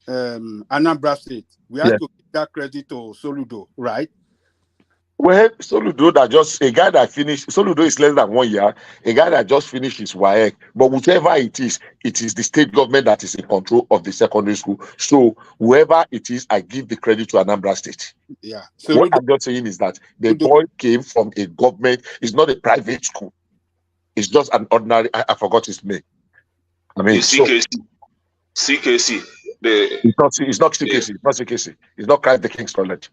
Anambra State, we have to give that credit to Soludo, right? Well, Soludo a guy that finished, Soludo is less than 1 year, a guy that just finished his Wike, but whichever it is the state government that is in control of the secondary school. So whoever it is, I give the credit to Anambra State. Yeah. So what I'm just saying is that the boy came from a government, it's not a private school. It's just an ordinary, I forgot his name. I mean, CKC. It's not CKC. It's not CKC. It's not Christ the King's College.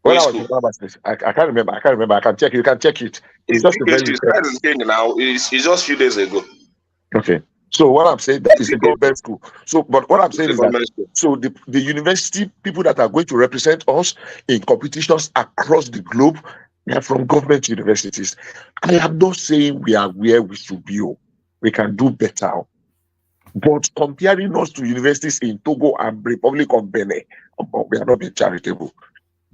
When I was in Anambra State, I can't remember. I can check. You can check it. It's just a very. It's just a few days ago. Okay. So what I'm saying that is a government school. So, but what I'm saying is that so the university people that are going to represent us in competitions across the globe, they are from government universities. I am not saying we are where we should be. We can do better. But comparing us to universities in Togo and Republic of Benin, we are not being charitable.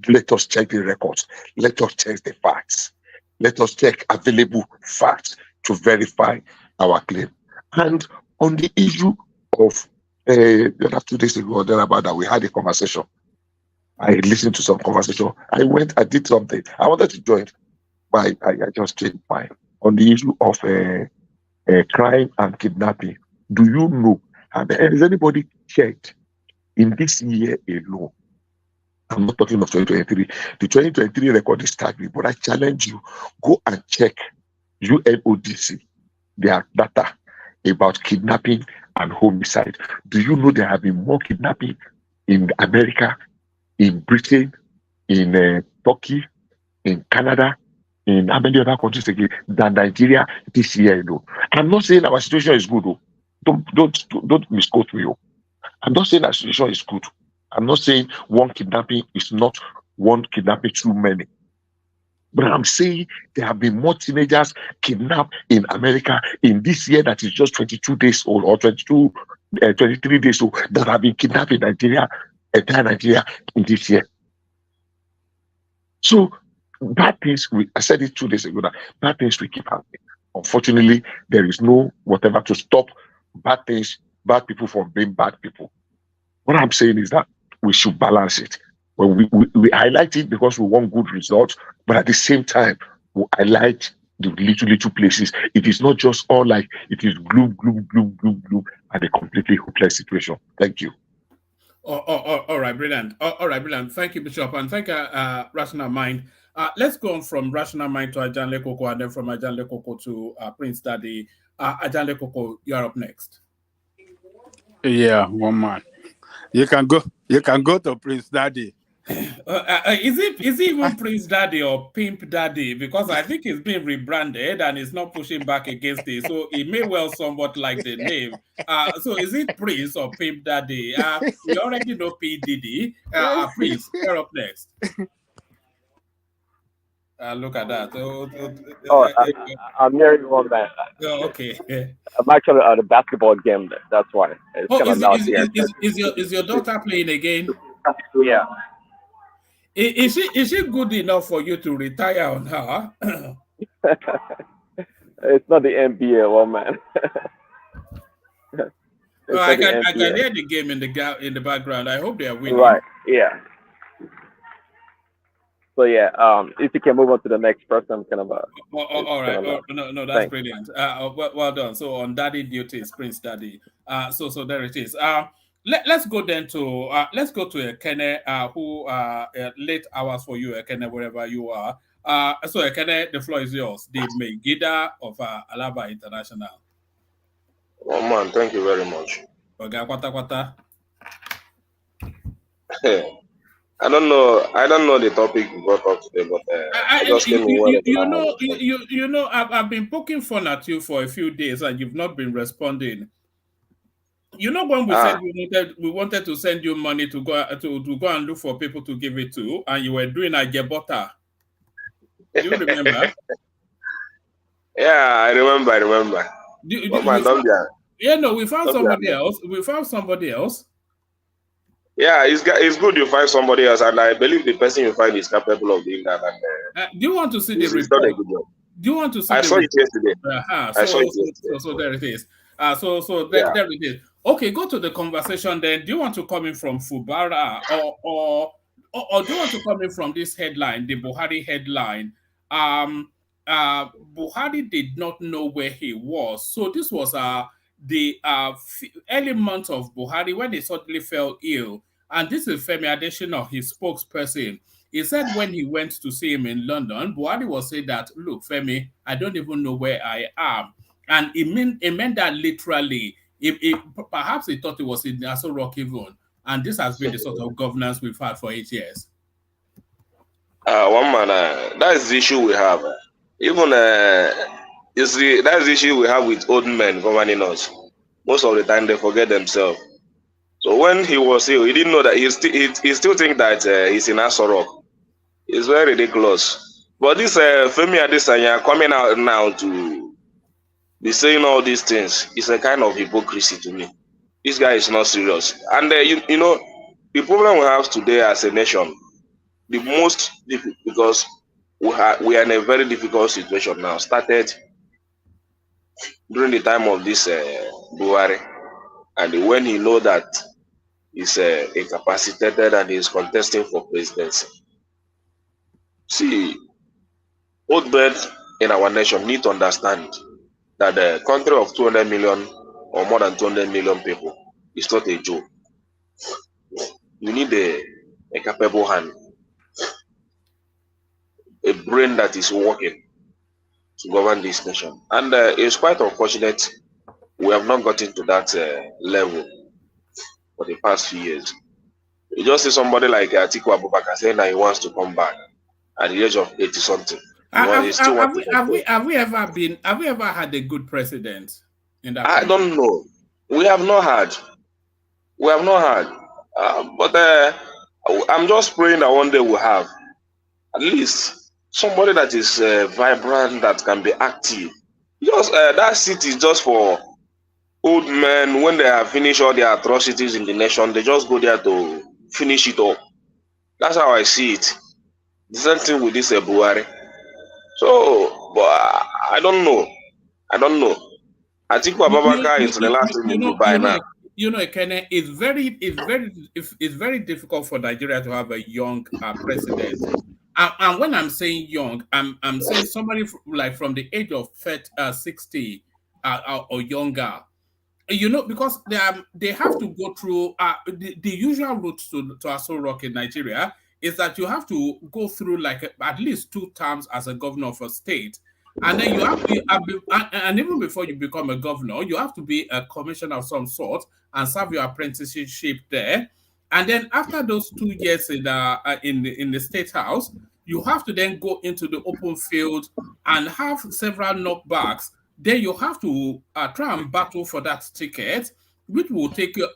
Let us check the records. Let us check the facts. Let us check available facts to verify our claim. And on the issue of the last 2 days ago, then about that, we had a conversation. I listened to some conversation. I did something. I wanted to join, but I just changed mine. On the issue of crime and kidnapping, do you know? Has anybody checked in this year alone? I'm not talking of 2023. The 2023 record is staggering, but I challenge you, go and check UNODC, their data about kidnapping and homicide. Do you know there have been more kidnapping in America, in Britain, in Turkey, in Canada, in how many other countries again than Nigeria this year? I'm not saying our situation is good. Don't misquote me. I'm not saying our situation is good. I'm not saying one kidnapping is not one kidnapping too many. But I'm saying there have been more teenagers kidnapped in America in this year that is just 22 days old or 23 days old that have been kidnapped in Nigeria, entire Nigeria in this year. So bad things, I said it 2 days ago, that bad things will keep happening. Unfortunately, there is no whatever to stop bad things, bad people from being bad people. What I'm saying is that we should balance it. When we highlight it because we want good results, but at the same time, we highlight the little places. It is not just all like it is gloom, and a completely hopeless situation. Thank you. All right, brilliant. All right, brilliant. Thank you, Bishop, and thank you, Rational Mind. Let's go on from Rational Mind to Ajanle Koko, and then from Ajanle Koko to Prince Daddy. Ajanle Koko, you're up next. Yeah, one man. You can go to Prince Daddy. Is it even Prince Daddy or Pimp Daddy? Because I think it's been rebranded and it's not pushing back against it. So it may well somewhat like the name. So is it Prince or Pimp Daddy? We already know P. Diddy. Prince, you're up next. Look at that. I'm married one man. Oh, okay. I'm actually at a basketball game. That's why. Is your daughter playing again? Yeah. Is she good enough for you to retire on her? It's not the NBA, one man. I can hear the game in the background. I hope they are winning. Right. Yeah. So yeah, if you can move on to the next person, kind of. All right. No, that's brilliant. Well done. So on Daddy duty is Prince Daddy. So there it is. Let's go then to Ekene, who late hours for you, Ekene, wherever you are. So Ekene, the floor is yours. The Megida of Alaba International. Oh man, thank you very much. Okay, kwata. I don't know the topic you brought up today, but I just came in. I've been poking fun at you for a few days, and you've not been responding. You know when we said we wanted to send you money to go and look for people to give it to, and you were doing a Jebota. Do you remember? Yeah, I remember. We found somebody else. We found somebody else. Yeah, it's good you find somebody else, and I believe the person you find is capable of doing that. And, do you want to see the report? Done a good job. Do you want to see? I saw it yesterday. I saw it yesterday. So there it is. There it is. Okay, go to the conversation then. Do you want to come in from Fubara or do you want to come in from this headline, the Buhari headline? Buhari did not know where he was. So this was the early months of Buhari when he suddenly fell ill. And this is Femi Adesina, his spokesperson. He said when he went to see him in London, Buhari was saying that, look, Femi, I don't even know where I am. And it meant that literally. Perhaps he thought it was in Aso Rock even, and this has been the sort of governance we've had for 8 years. One man, that is the issue we have. Even that's the issue we have with old men governing us. Most of the time they forget themselves. So when he was ill, he didn't know that he still think that he's in Aso Rock. It's very ridiculous. But this Femi Adesina coming out now to be saying all these things is a kind of hypocrisy to me. This guy is not serious. And you know, the problem we have today as a nation, the most difficult, because we are in a very difficult situation now. Started during the time of this Buhari, and when he know that he's incapacitated and he's contesting for presidency. See, old men in our nation need to understand that the country of 200 million or more than 200 million people is not a joke. You need a capable hand, a brain that is working to govern this nation. And it's quite unfortunate we have not gotten to that level for the past few years. You just see somebody like Atiku Abubakar saying that he wants to come back at the age of 80-something. Have we ever had a good president in that country? I don't know. We have not had. But I'm just praying that one day we'll have at least somebody that is vibrant, that can be active. Just that seat is just for old men. When they have finished all their atrocities in the nation, they just go there to finish it up. That's how I see it. The same thing with this Buhari. So, but I don't know. I don't know. I think Abubakar is the last thing in Dubai now. Kenneth, it's very difficult for Nigeria to have a young president. And when I'm saying young, I'm saying somebody like from the age of 60 or younger. Because they have to go through the usual route to Aso Rock in Nigeria is that you have to go through like at least 2 terms as a governor of a state. And then and even before you become a governor, you have to be a commissioner of some sort and serve your apprenticeship there. And then after those 2 years in the state house, you have to then go into the open field and have several knockbacks. Then you have to try and battle for that ticket, which will take you.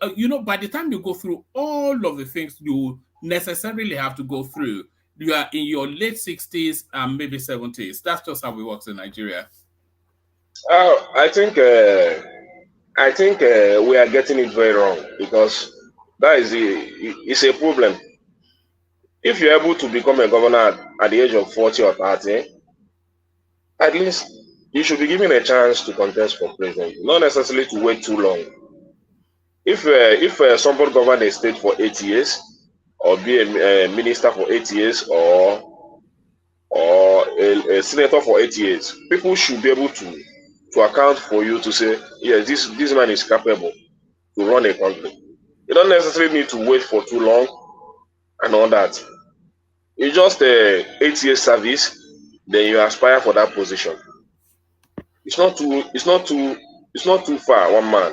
By the time you go through all of the things you necessarily have to go through, you are in your late 60s and maybe 70s. That's just how it works in Nigeria. I think we are getting it very wrong, because that is it's a problem. If you're able to become a governor at the age of 40 or 30, at least you should be given a chance to contest for president, not necessarily to wait too long. If somebody govern a state for 8 years, or be a minister for 8 years, or a senator for 8 years, people should be able to account for you, to say, yes, this man is capable to run a country. You don't necessarily need to wait for too long and all that. It's just 8 years service, then you aspire for that position. It's not too far, one man.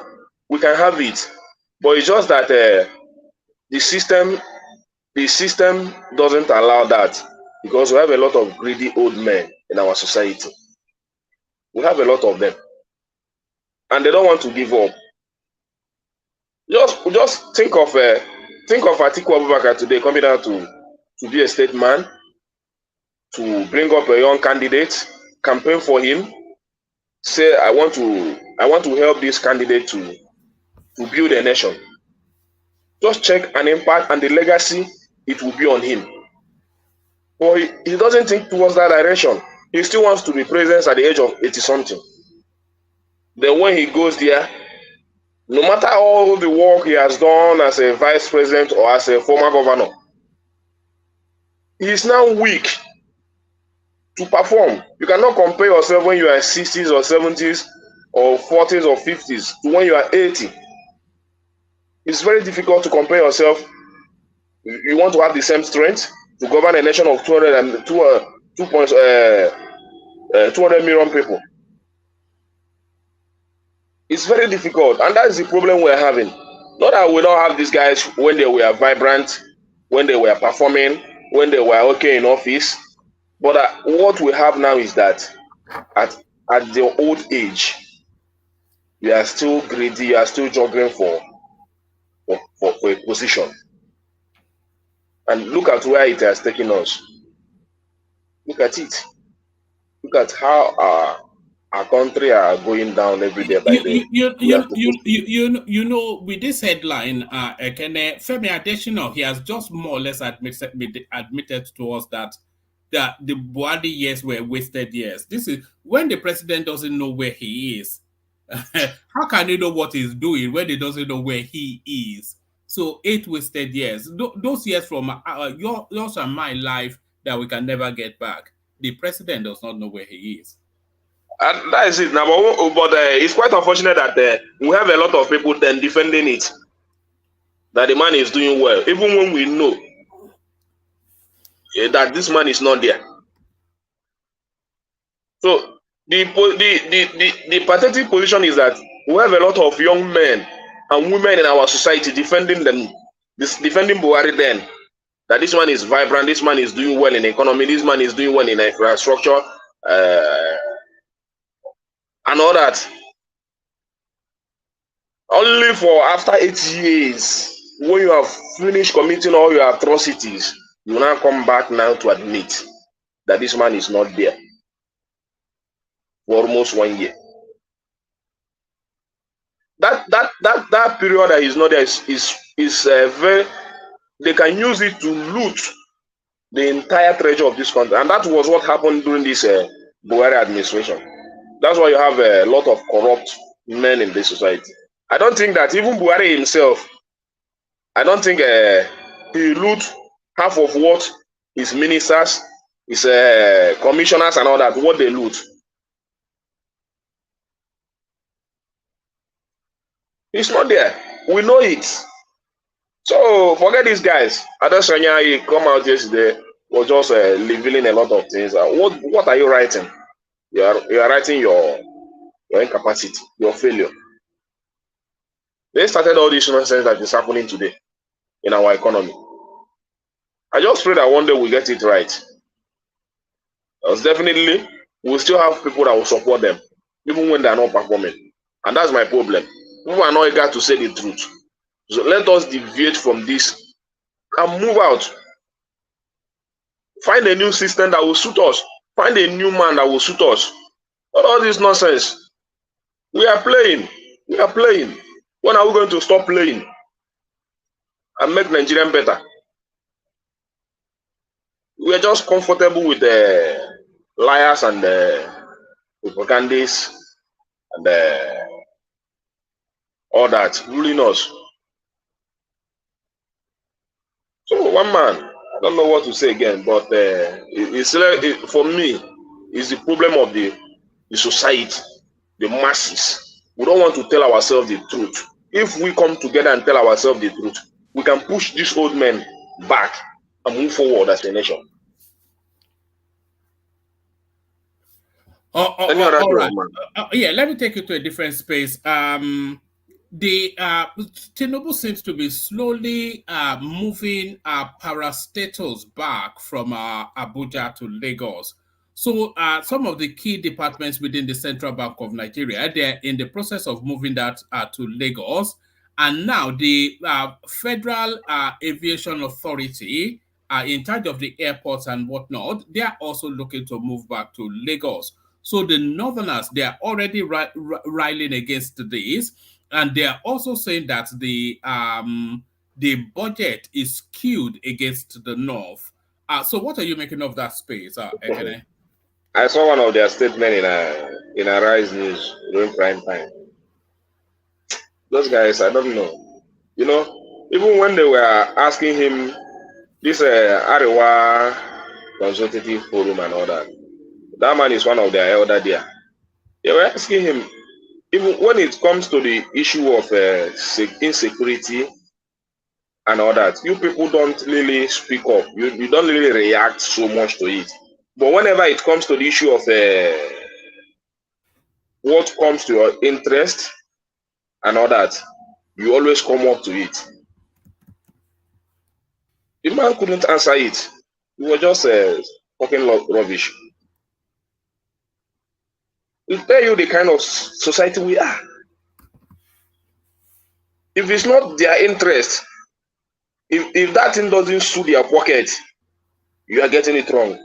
We can have it, but it's just that the system doesn't allow that, because we have a lot of greedy old men in our society. We have a lot of them, and they don't want to give up. Just think of Atiku Abubakar today coming out to be a statesman, to bring up a young candidate, campaign for him, say, I want to help this candidate to build a nation. Just check an impact and the legacy it will be on him. But he doesn't think towards that direction. He still wants to be president at the age of 80-something. Then when he goes there, no matter all the work he has done as a vice president or as a former governor, he is now weak to perform. You cannot compare yourself when you are 60s or 70s or 40s or 50s to when you are 80. It's very difficult to compare yourself. You want to have the same strength to govern a nation of 200 million people. It's very difficult, and that is the problem we're having. Not that we don't have these guys when they were vibrant, when they were performing, when they were okay in office, but what we have now is that at the old age, you are still greedy, you are still juggling for a position. And look at where it has taken us. Look at it. Look at how our country are going down every day by day. With this headline, Femi Adesina, he has just more or less admitted to us that the Buhari years were wasted years. This is when the president doesn't know where he is. How can he know what he's doing when he doesn't know where he is? So 8 wasted years. Those years from yours and my life that we can never get back. The president does not know where he is. And that is it now. But it's quite unfortunate that we have a lot of people then defending it, that the man is doing well, even when we know that this man is not there. So the pathetic position is that we have a lot of young men and women in our society defending Buhari then, that this man is vibrant, this man is doing well in the economy, this man is doing well in infrastructure, and all that. Only for after 8 years, when you have finished committing all your atrocities, you now come back now to admit that this man is not there for almost 1 year. That period that he's not there is very. They can use it to loot the entire treasure of this country, and that was what happened during this Buhari administration. That's why you have a lot of corrupt men in this society. I don't think that even Buhari himself, I don't think he loot half of what his ministers, his commissioners and all that, what they loot. He's not there. We know it. So forget these guys. Adesanya, he come out yesterday, was just revealing a lot of things. What are you writing? You are writing your incapacity, your failure. They started all this nonsense that is happening today in our economy. I just pray that one day we get it right. Because definitely we'll still have people that will support them, even when they are not performing. And that's my problem. People are not eager to say the truth. So let us deviate from this and move out. Find a new system that will suit us. Find a new man that will suit us. Not all this nonsense. We are playing. We are playing. When are we going to stop playing and make Nigerian better? We are just comfortable with the liars and the propagandists and all that ruling us. So one man, I don't know what to say again, but for me, it's the problem of the society, the masses. We don't want to tell ourselves the truth. If we come together and tell ourselves the truth, we can push these old men back and move forward as a nation. All right. Yeah, let me take you to a different space. Tinubu seems to be slowly moving parastatals back from Abuja to Lagos. So some of the key departments within the Central Bank of Nigeria, they're in the process of moving that to Lagos. And now the Federal Aviation Authority, in charge of the airports and whatnot, they are also looking to move back to Lagos. So the Northerners, they are already riling against this. And they are also saying that the budget is skewed against the North. So what are you making of that space, Ekene? I saw one of their statements in a Rise News during prime time. Those guys, I don't know. You know, even when they were asking him this Arewa Consultative Forum and all that, that man is one of their elder there. They were asking him, even when it comes to the issue of insecurity and all that, you people don't really speak up. You don't really react so much to it. But whenever it comes to the issue of what comes to your interest and all that, you always come up to it. The man couldn't answer it. He was just talking rubbish. It tell you the kind of society we are. If it's not their interest, if that thing doesn't suit their pocket, you are getting it wrong.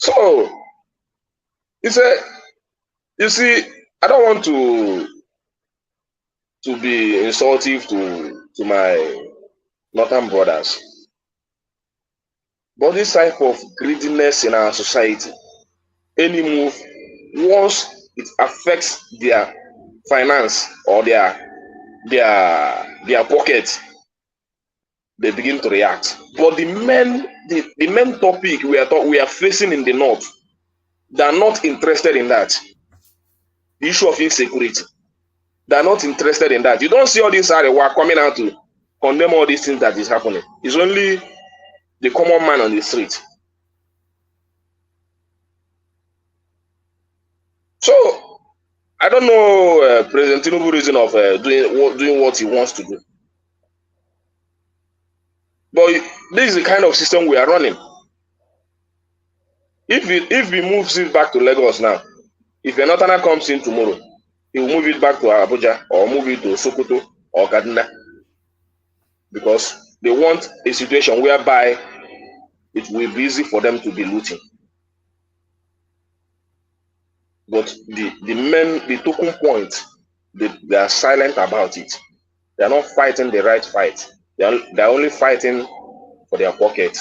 So, you see, I don't want to be insultive to my northern brothers, but this type of greediness in our society, any move, once it affects their finance or their pocket, they begin to react. But the main topic we are facing in the north, they are not interested in that. The issue of insecurity, they are not interested in that. You don't see all these Arewa coming out to condemn all these things that is happening. It's only the common man on the street. So I don't know President Tinubu's reason of doing what he wants to do. But this is the kind of system we are running. If he moves it back to Lagos now, if a northerner comes in tomorrow, he will move it back to Abuja or move it to Sokoto or Kaduna. Because they want a situation whereby it will be easy for them to be looting. But the token point, they are silent about it. They are not fighting the right fight. They are only fighting for their pocket.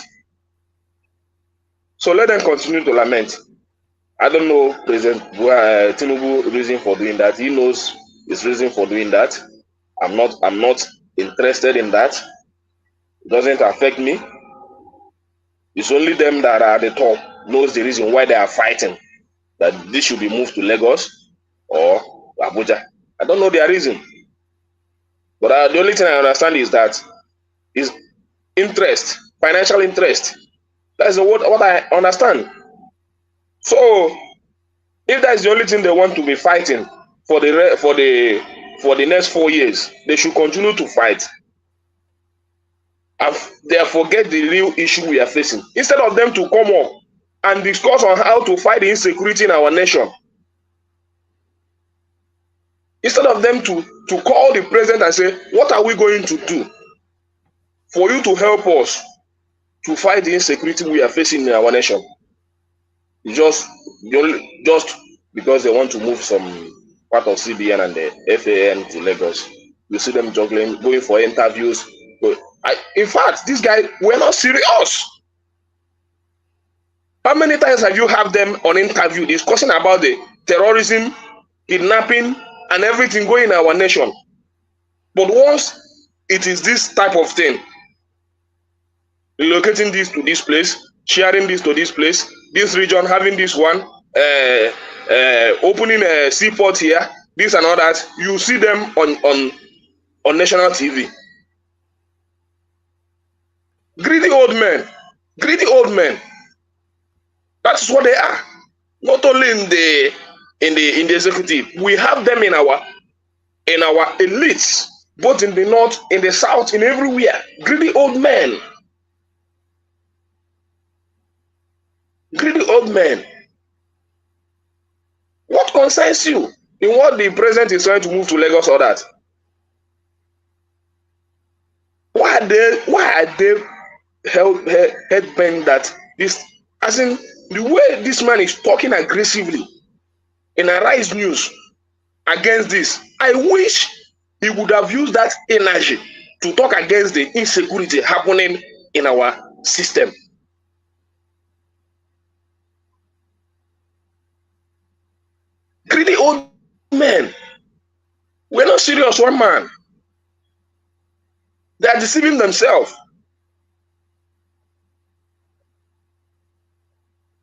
So let them continue to lament. I don't know President Tinubu reason for doing that. He knows his reason for doing that. I'm not interested in that. It doesn't affect me. It's only them that are at the top knows the reason why they are fighting. That this should be moved to Lagos or Abuja. I don't know their reason. But the only thing I understand is that is interest, financial interest. That's what I understand. So if that's the only thing they want to be fighting for the next 4 years, they should continue to fight. And they forget the real issue we are facing. Instead of them to come up and discuss on how to fight the insecurity in our nation, instead of them to call the president and say, what are we going to do for you to help us to fight the insecurity we are facing in our nation? Just because they want to move some part of CBN and the FAN to Lagos. You see them juggling, going for interviews. In fact, this guy, we're not serious. How many times have you had them on interview discussing about the terrorism, kidnapping, and everything going in our nation? But once it is this type of thing, relocating this to this place, sharing this to this place, this region having this one, opening a seaport here, this and all that, you see them on national TV. Greedy old men. That's what they are. Not only in the executive, we have them in our elites, both in the north, in the south, in everywhere. Greedy old men. Greedy old men. What concerns you in what the president is trying to move to Lagos or that? Why are they headbent that this, as in the way this man is talking aggressively in Arise News against this? I wish he would have used that energy to talk against the insecurity happening in our system. Greedy old men. We're not serious, one man. They are deceiving themselves.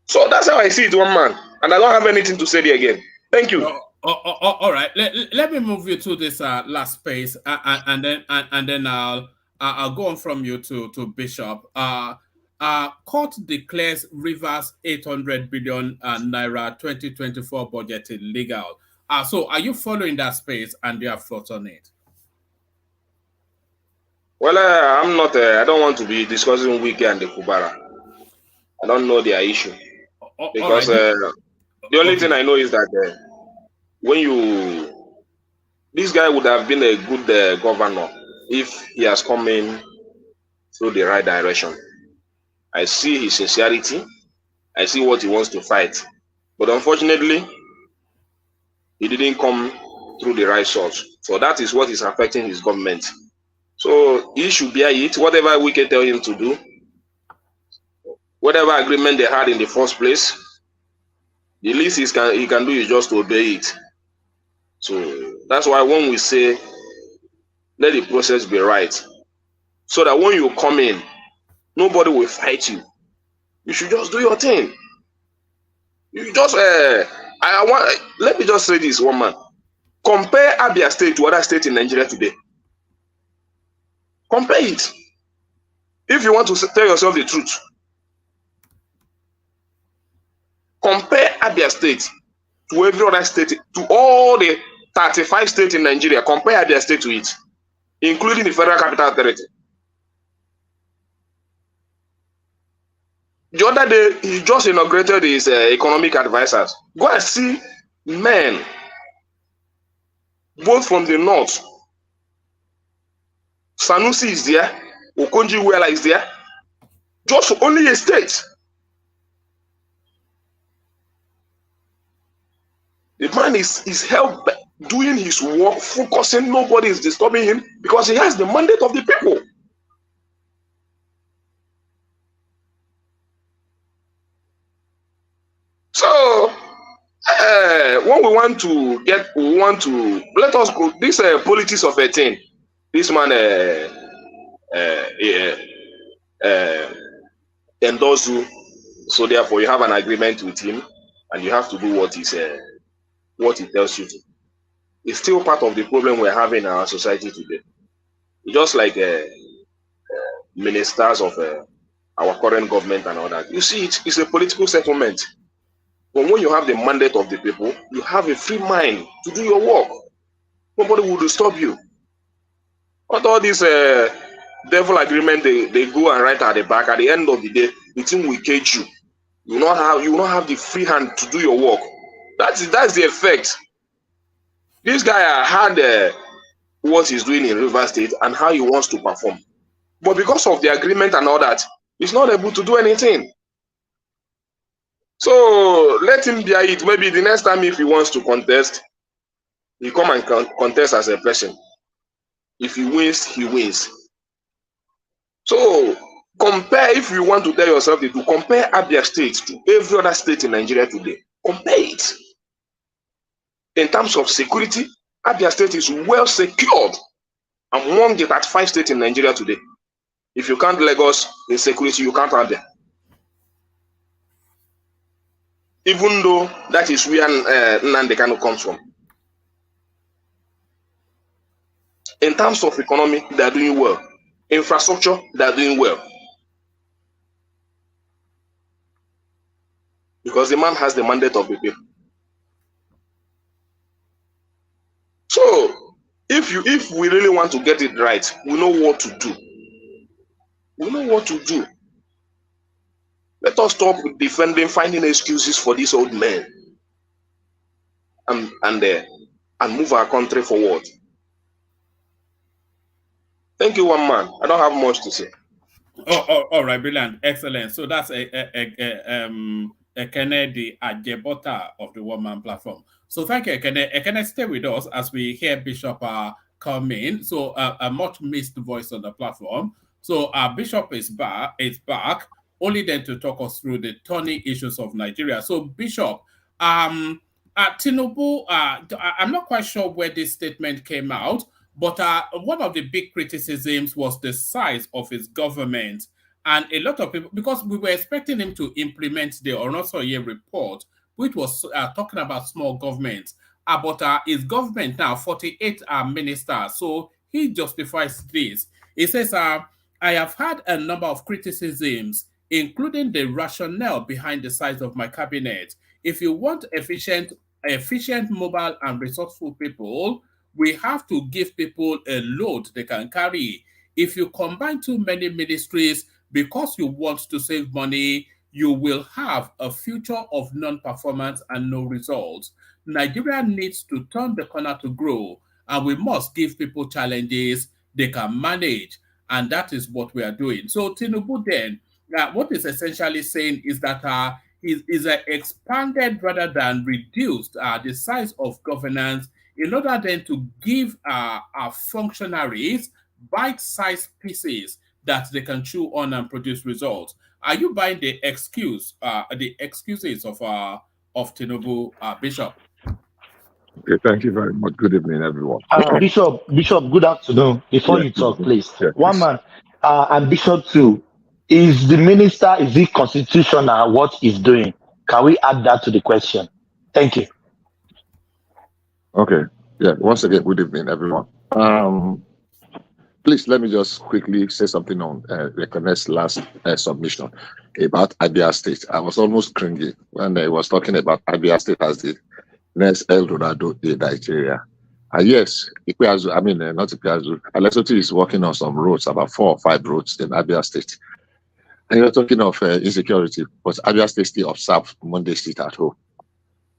So that's how I see it, one man. And I don't have anything to say there again. Thank you. All right. Let me move you to this last space, and then I'll go on from you to Bishop. Court declares Rivers 800 billion naira 2024 budget illegal. So are you following that space, and do you have thoughts on it? Well, I'm not. I don't want to be discussing Wike and the Fubara. I don't know their issue because the only thing I know is that this guy would have been a good governor if he has come in through the right direction. I see his sincerity. I see what he wants to fight, but unfortunately, he didn't come through the right source. So that is what is affecting his government. So he should bear it. Whatever Wike tell him to do, whatever agreement they had in the first place, the least he can do is just to obey it. So that's why when we say let the process be right, so that when you come in, nobody will fight you. You should just do your thing. You just let me just say this, one man. Compare Abia State to other states in Nigeria today. Compare it. If you want to tell yourself the truth, compare Abia State to every other state, to all the 35 states in Nigeria. Compare Abia State to it, including the Federal Capital Territory. The other day, he just inaugurated his economic advisors. Go and see men, both from the north. Sanusi is there, Okonjo-Iweala is there, Just only a state. The man is helped doing his work, focusing, nobody is disturbing him because he has the mandate of the people. So when we want to let us go. This politics of a thing. This man endorse you, so therefore you have an agreement with him, and you have to do what he tells you to. It's still part of the problem we're having in our society today. Just like ministers of our current government and all that. You see, it's a political settlement. But when you have the mandate of the people, you have a free mind to do your work. Nobody will disturb you. But all this devil agreement they go and write at the back, at the end of the day, the thing will cage you. You will not have the free hand to do your work. That's the effect. This guy had what he's doing in River State and how he wants to perform. But because of the agreement and all that, he's not able to do anything. So let him bear it. Maybe the next time if he wants to contest, he come and contest as a person. If he wins, he wins. So compare, if you want to tell yourself to compare Abia State to every other state in Nigeria today. Compare it. In terms of security, Abia State is well secured among the 35 states in Nigeria today. If you can't Lagos in security, you can't Abia. Even though that is where Nnamdi Kanu comes from. In terms of economy, they are doing well. Infrastructure, they are doing well. Because the man has the mandate of the people. So, if we really want to get it right, we know what to do. We know what to do. Let us stop defending, finding excuses for these old men, and move our country forward. Thank you, one man. I don't have much to say. All right, brilliant, excellent. So that's Ekene, the Ajebota of the One Man Platform. So thank you, Ekene. Ekene, stay with us as we hear Bishop come in. So a much missed voice on the platform. So Bishop is back. Only then to talk us through the thorny issues of Nigeria. So Bishop, Tinubu, I'm not quite sure where this statement came out, but one of the big criticisms was the size of his government. And a lot of people, because we were expecting him to implement the Onosoye report, which was talking about small government. But his government now, 48 ministers. So he justifies this. He says, I have had a number of criticisms, including the rationale behind the size of my cabinet. If you want efficient, mobile, and resourceful people, we have to give people a load they can carry. If you combine too many ministries because you want to save money, you will have a future of non-performance and no results. Nigeria needs to turn the corner to grow, and we must give people challenges they can manage. And that is what we are doing. So Tinubu then, what is essentially saying is that is expanded rather than reduced the size of governance in order then to give our functionaries bite-sized pieces that they can chew on and produce results. Are you buying the excuses of Tinubu, Bishop? Okay, thank you very much. Good evening, everyone. Bishop, good afternoon. Before you talk, please. One man, and Bishop too, is he constitutional what he's doing? Can we add that to the question? Thank you. Okay. Yeah, once again, good evening, everyone. Please let me just quickly say something on Reconnaissance last submission about Abia State. I was almost cringing when I was talking about Abia State as the next El Dorado in Nigeria. Yes, Ikpeazu, not Ikpeazu, Alesoti is working on some roads, about 4 or 5 roads in Abia State. And you're talking of insecurity, but Abia State still observe Monday State at home.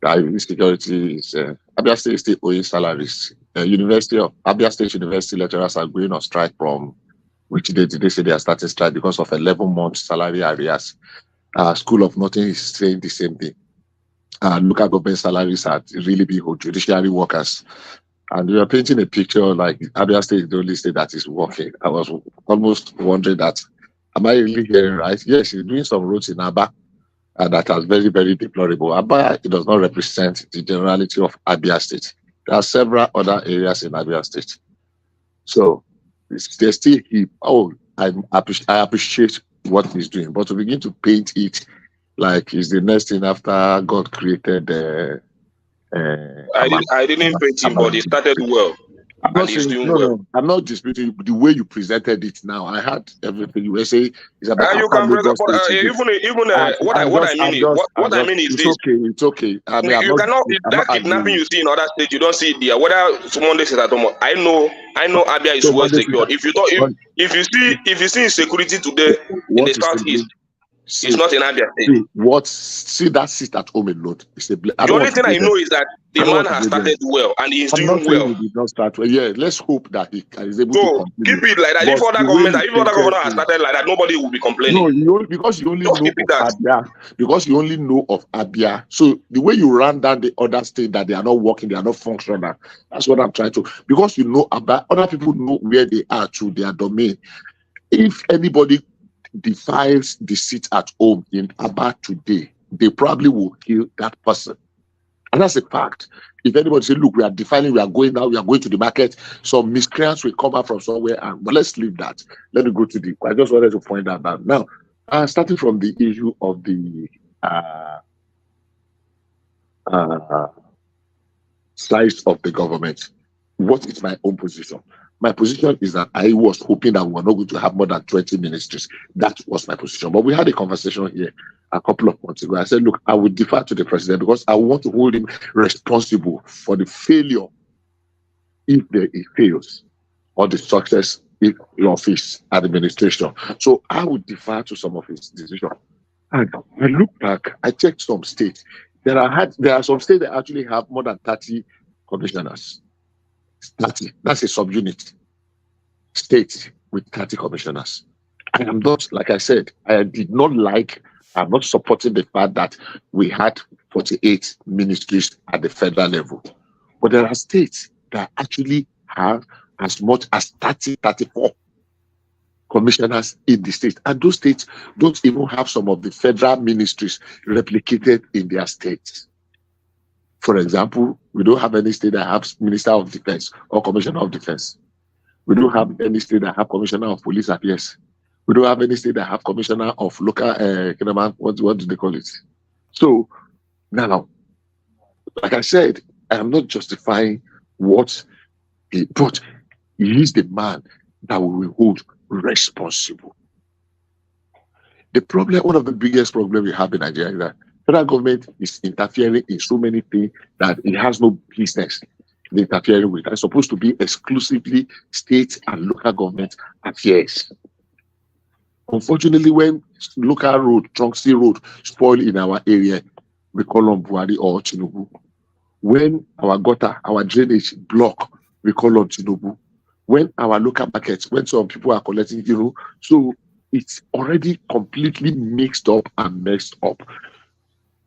Insecurity is Abia State still owing salaries. Abia State University lecturers are going on strike from which they say they are starting strike because of 11-month salary arrears. School of Nothing is saying the same thing. Local government salaries are really big, judiciary workers. And we are painting a picture like Abia State is the only state that is working. I was almost wondering that, am I really hearing right? Yes, he's doing some roads in Aba, and that are very, very deplorable. Aba, it does not represent the generality of Abia State. There are several other areas in Abia State. So they still keep, I appreciate what he's doing, but to begin to paint it like it's the next thing after God created I didn't paint him, but he started well. And he's doing well. I'm not disputing the way you presented it now. I had everything you were saying. It's about you can present, what I mean is this. It's okay. I mean, you cannot that kidnapping you see in other states. You don't see it there. Whether someone is at home, I know Abia is well secured. If you see insecurity today in the southeast, it's not in Abia State. See that seat at home alone. The only thing I know is that the man has started well and he is doing well. He did not start well. Yeah, let's hope that he is able to continue. Keep it like that. If other government has started like that, nobody will be complaining. No, because you only know of Abia. Because you only know of Abia. So the way you run down the other state that they are not working, they are not functional. That's what I'm trying to. Because you know about other people know where they are to their domain. If anybody defiles the seat at home in Aba today, they probably will kill that person. And that's a fact. If anybody say, look, we are defiling, we are going now, we are going to the market, some miscreants will come out from somewhere, but let's leave that. Let me go to I just wanted to point that out. Now, starting from the issue of the size of the government, what is my own position? My position is that I was hoping that we were not going to have more than 20 ministries. That was my position. But we had a conversation here a couple of months ago. I said, look, I will defer to the president because I want to hold him responsible for the failure if he fails, or the success if of his administration. So I would defer to some of his decisions. And I look back, I checked some states. There are some states that actually have more than 30 commissioners. 30. That's a subunit. State with 30 commissioners. I am not, like I said, I'm not supporting the fact that we had 48 ministries at the federal level. But there are states that actually have as much as 34 commissioners in the state. And those states don't even have some of the federal ministries replicated in their states. For example, we don't have any state that has Minister of Defense or Commissioner of Defense. We don't have any state that have Commissioner of Police Affairs. We don't have any state that have Commissioner of Local, what do they call it? So now, like I said, I am not justifying but he is the man that we will hold responsible. The problem, one of the biggest problems we have in Nigeria is that federal government is interfering in so many things that it has no business interfering with. It's supposed to be exclusively state and local government affairs. Unfortunately, when local road, Trunksy Road, spoil in our area, we call on Buhari or Tinubu. When our gutter, our drainage block, we call on Tinubu. When our local markets, when some people are collecting, so it's already completely mixed up and messed up.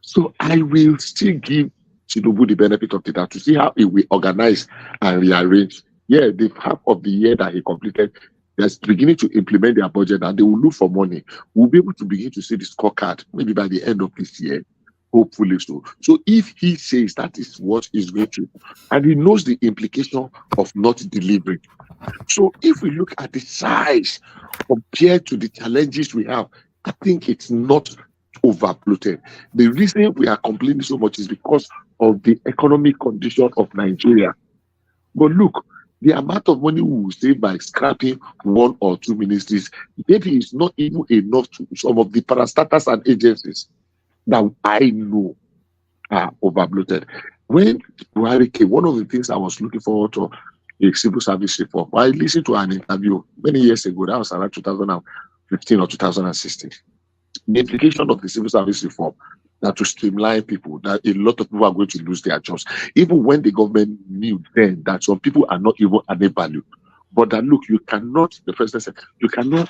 So I will still give Tinubu the benefit of the doubt to see how he will organize and rearrange. Yeah, the half of the year that he completed, they're beginning to implement their budget and they will look for money. We'll be able to begin to see the scorecard maybe by the end of this year, hopefully so. So if he says that is what he's going to, and he knows the implication of not delivering. So if we look at the size compared to the challenges we have, I think it's not overbloated. The reason we are complaining so much is because of the economic condition of Nigeria. But look, the amount of money we will save by scrapping one or two ministries, maybe it's not even enough to some of the parastatals and agencies that I know are overbloated. When Buhari came, one of the things I was looking forward to a civil service reform. I listened to an interview many years ago, that was around 2015 or 2016. The implication of the civil service reform that to streamline people, that a lot of people are going to lose their jobs. Even when the government knew then that some people are not even added value. But that look, you cannot, the president said, you cannot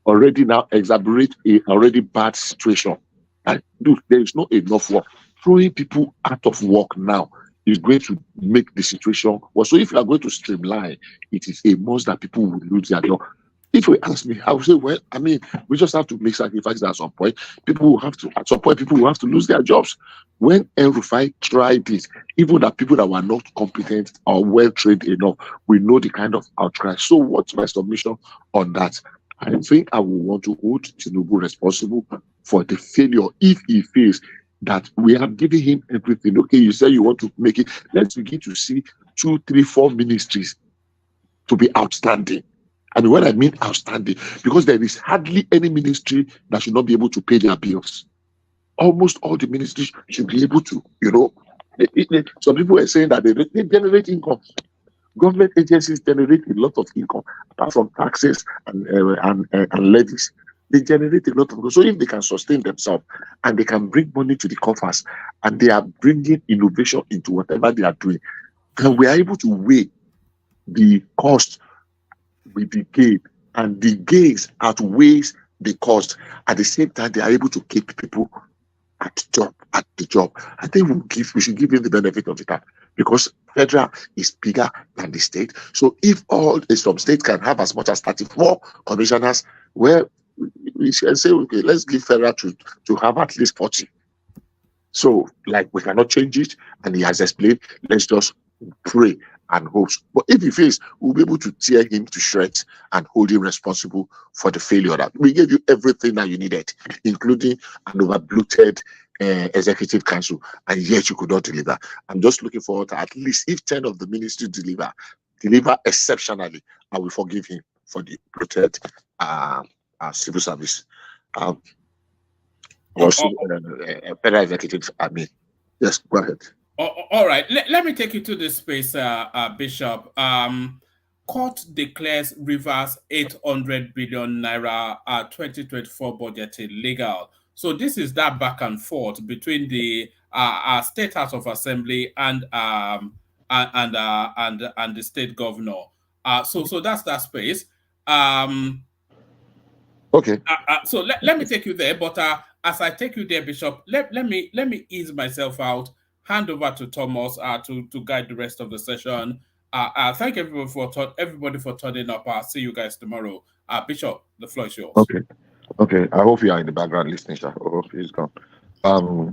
already now exacerbate a already bad situation. And look, there is not enough work. Throwing people out of work now is going to make the situation worse. So if you are going to streamline, it is a must that people will lose their job. If you ask me, I would say, well, I mean, we just have to make sacrifices at some point. People will have to lose their jobs. When El-Rufai tried this, even the people that were not competent or well trained enough, we know the kind of outcry. So what's my submission on that? I think I will want to hold Tinubu responsible for the failure if he feels that we have given him everything. Okay, you say you want to make it. Let's begin to see 2, 3, 4 ministries to be outstanding. And when I mean outstanding, because there is hardly any ministry that should not be able to pay their bills. Almost all the ministries should be able to, some people are saying that they generate income. Government agencies generate a lot of income, apart from taxes and levies. They generate a lot of income. So if they can sustain themselves and they can bring money to the coffers and they are bringing innovation into whatever they are doing, then we are able to weigh the cost with the gain, and the gains outweighs the cost. At the same time, they are able to keep people at the job. I think we should give him the benefit of the doubt, because federal is bigger than the state. So if some states can have as much as 34 commissioners, well, we can say, okay, let's give federal to have at least 40. So, like, we cannot change it, and he has explained, let's just pray and hope. But if he fails, we'll be able to tear him to shreds and hold him responsible for the failure. That we gave you everything that you needed, including an over-bloated executive council, and yet you could not deliver. I'm just looking forward to at least if 10 of the ministries deliver exceptionally, I will forgive him for the bloated civil service. Federal executive, I mean. Yes, go ahead. All right, let me take you to this space, Bishop. Court declares Rivers 800 billion naira 2024 budget illegal. So this is that back and forth between the State House of Assembly and the state governor. So that's that space. Okay. So let me take you there, but as I take you there, Bishop, let me ease myself out. Hand over to Thomas to guide the rest of the session. Thank everybody for turning up. I'll see you guys tomorrow. Bishop, the floor is yours. Okay. I hope you are in the background listening, sir. Oh, he's gone.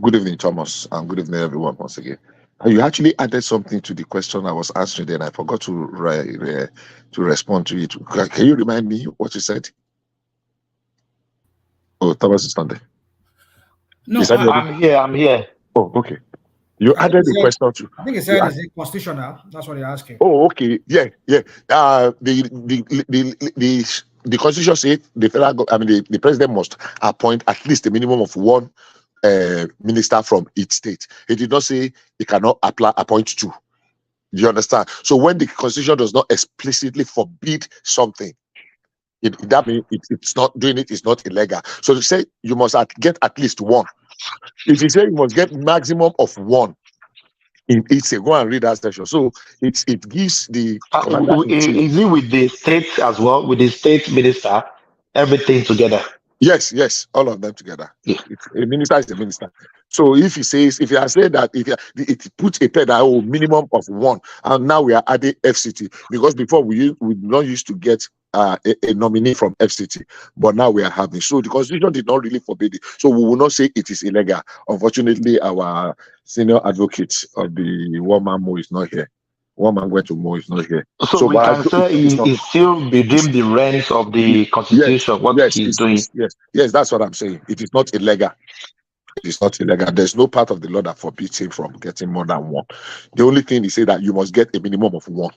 Good evening, Thomas, and good evening, everyone, once again. You actually added something to the question I was answering, then I forgot to respond to it. Can you remind me what you said? Oh, Thomas is not there. No, I'm here. Oh, okay. You added the question to. I think he said, is it constitutional? That's what you're asking. Oh, okay. Yeah. The constitution says the president must appoint at least a minimum of one minister from each state. It did not say he cannot appoint 2. Do you understand? So when the constitution does not explicitly forbid something, that means it's not doing it. It's not illegal. So to say you must get at least 1. If you say you must get maximum of 1, it's a go and read that section. So it gives the is it with the state as well, with the state minister, everything together? Yes, all of them together. Yeah. A minister is a minister. So if he says, if you are saying that it puts a pedal minimum of 1, and now we are adding FCT, because before we not used to get a nominee from FCT, but now we are having. So the constitution did not really forbid it. So we will not say it is illegal. Unfortunately, our senior advocate of the one-man Mo is not here. One-man went to Mo is not here. So we can say he's still within the range of the constitution. He's doing. Yes, that's what I'm saying. It is not illegal. It is not illegal. There's no part of the law that forbids him from getting more than 1. The only thing he said that you must get a minimum of 1.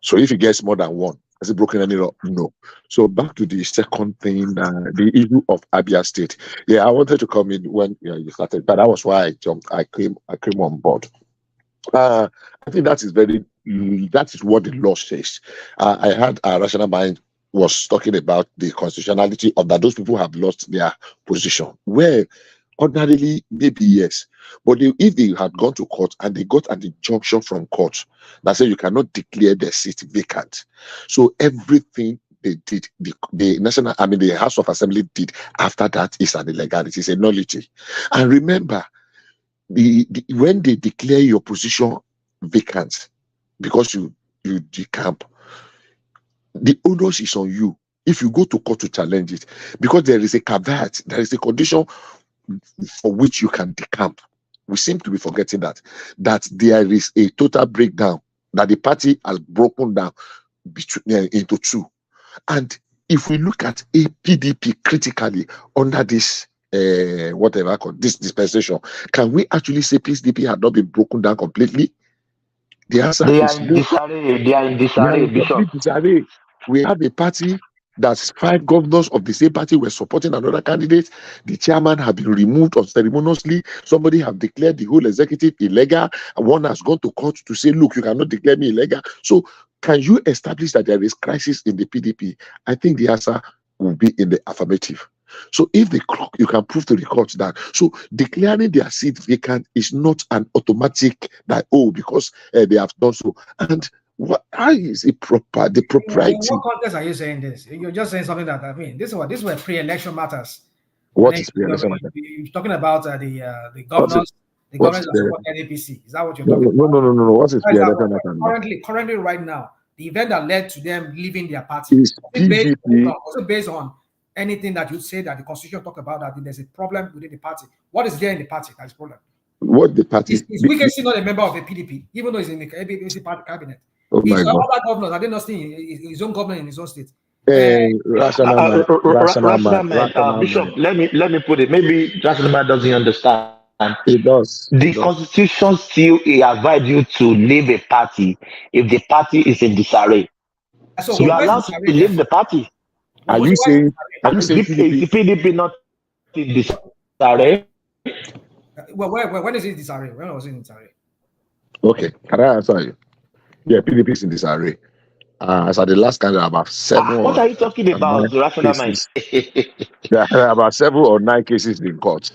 So if he gets more than 1, has he broken any law? No. So back to the second thing, the issue of Abia State. Yeah, I wanted to come in when you started, but that was why I came on board. I think that is what the law says. I had a rational mind was talking about the constitutionality of that those people have lost their position. Where Ordinarily, maybe yes. But if they had gone to court and they got an injunction from court that said you cannot declare the seat vacant. So everything they did, the House of Assembly did after that is an illegality, it's a nullity. And remember, when they declare your position vacant because you decamp, the onus is on you if you go to court to challenge it, because there is a caveat, there is a condition for which you can decamp. We seem to be forgetting that there is a total breakdown, that the party has broken down into two. And if we look at a PDP critically under this whatever called this dispensation, can we actually say PDP had not been broken down completely? The answer is no. They are in disarray, Bishop. We have a party that's 5 governors of the same party were supporting another candidate. The chairman have been removed unceremoniously. Somebody have declared the whole executive illegal. And one has gone to court to say, look, you cannot declare me illegal. So can you establish that there is crisis in the PDP? I think the answer will be in the affirmative. So if you can prove to the court that, so declaring their seat vacant is not an automatic that, because they have done so. And how is it proper? The propriety. In what context are you saying this? You're just saying something that, this were pre-election matters. What is pre-election matters? You're talking about the governors. The governors that support NAPC. Is that what you're talking about? No. What is pre-election matters? Currently, right now, the event that led to them leaving their party is based on anything that you say that the constitution talk about, that there's a problem within the party. What is there in the party that's a problem? What the party? Is Wike still not a member of the PDP, even though he's in the APC party cabinet? Oh my God. Other governors, are they not still his own government in his own state? Bishop, let me put it. Maybe Rational Man doesn't understand. It does. The constitution still advise you to leave a party if the party is in disarray. So you are allowed to leave the party. Are you saying the PDP not in disarray? Well, when is it disarray? When was it in disarray? Okay, can I answer you? Yeah, PDP is in disarray. As at the last count, about 7. What are you talking about, Rational Mind? There are about 7 or 9 cases in court.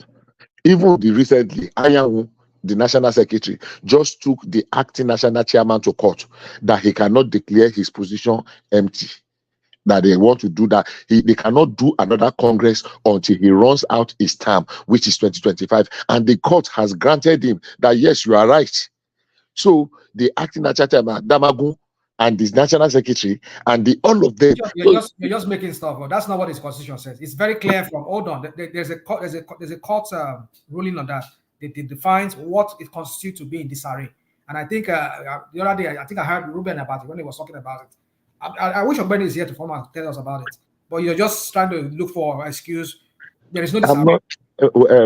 Even recently, Ayahu, the national secretary, just took the acting national chairman to court that he cannot declare his position empty. That they want to do that. They cannot do another Congress until he runs out his term, which is 2025. And the court has granted him that, yes, you are right. So the acting national chairman, Damagun, and the national secretary, and all of them. You're just making stuff up. That's not what his constitution says. It's very clear from, hold on, there's a court ruling on that. It defines what it constitutes to be in disarray. And I think the other day, I heard Ruben about it when he was talking about it. I wish Ogbeni is here to tell us about it. But you're just trying to look for an excuse. There is no disarray. I'm not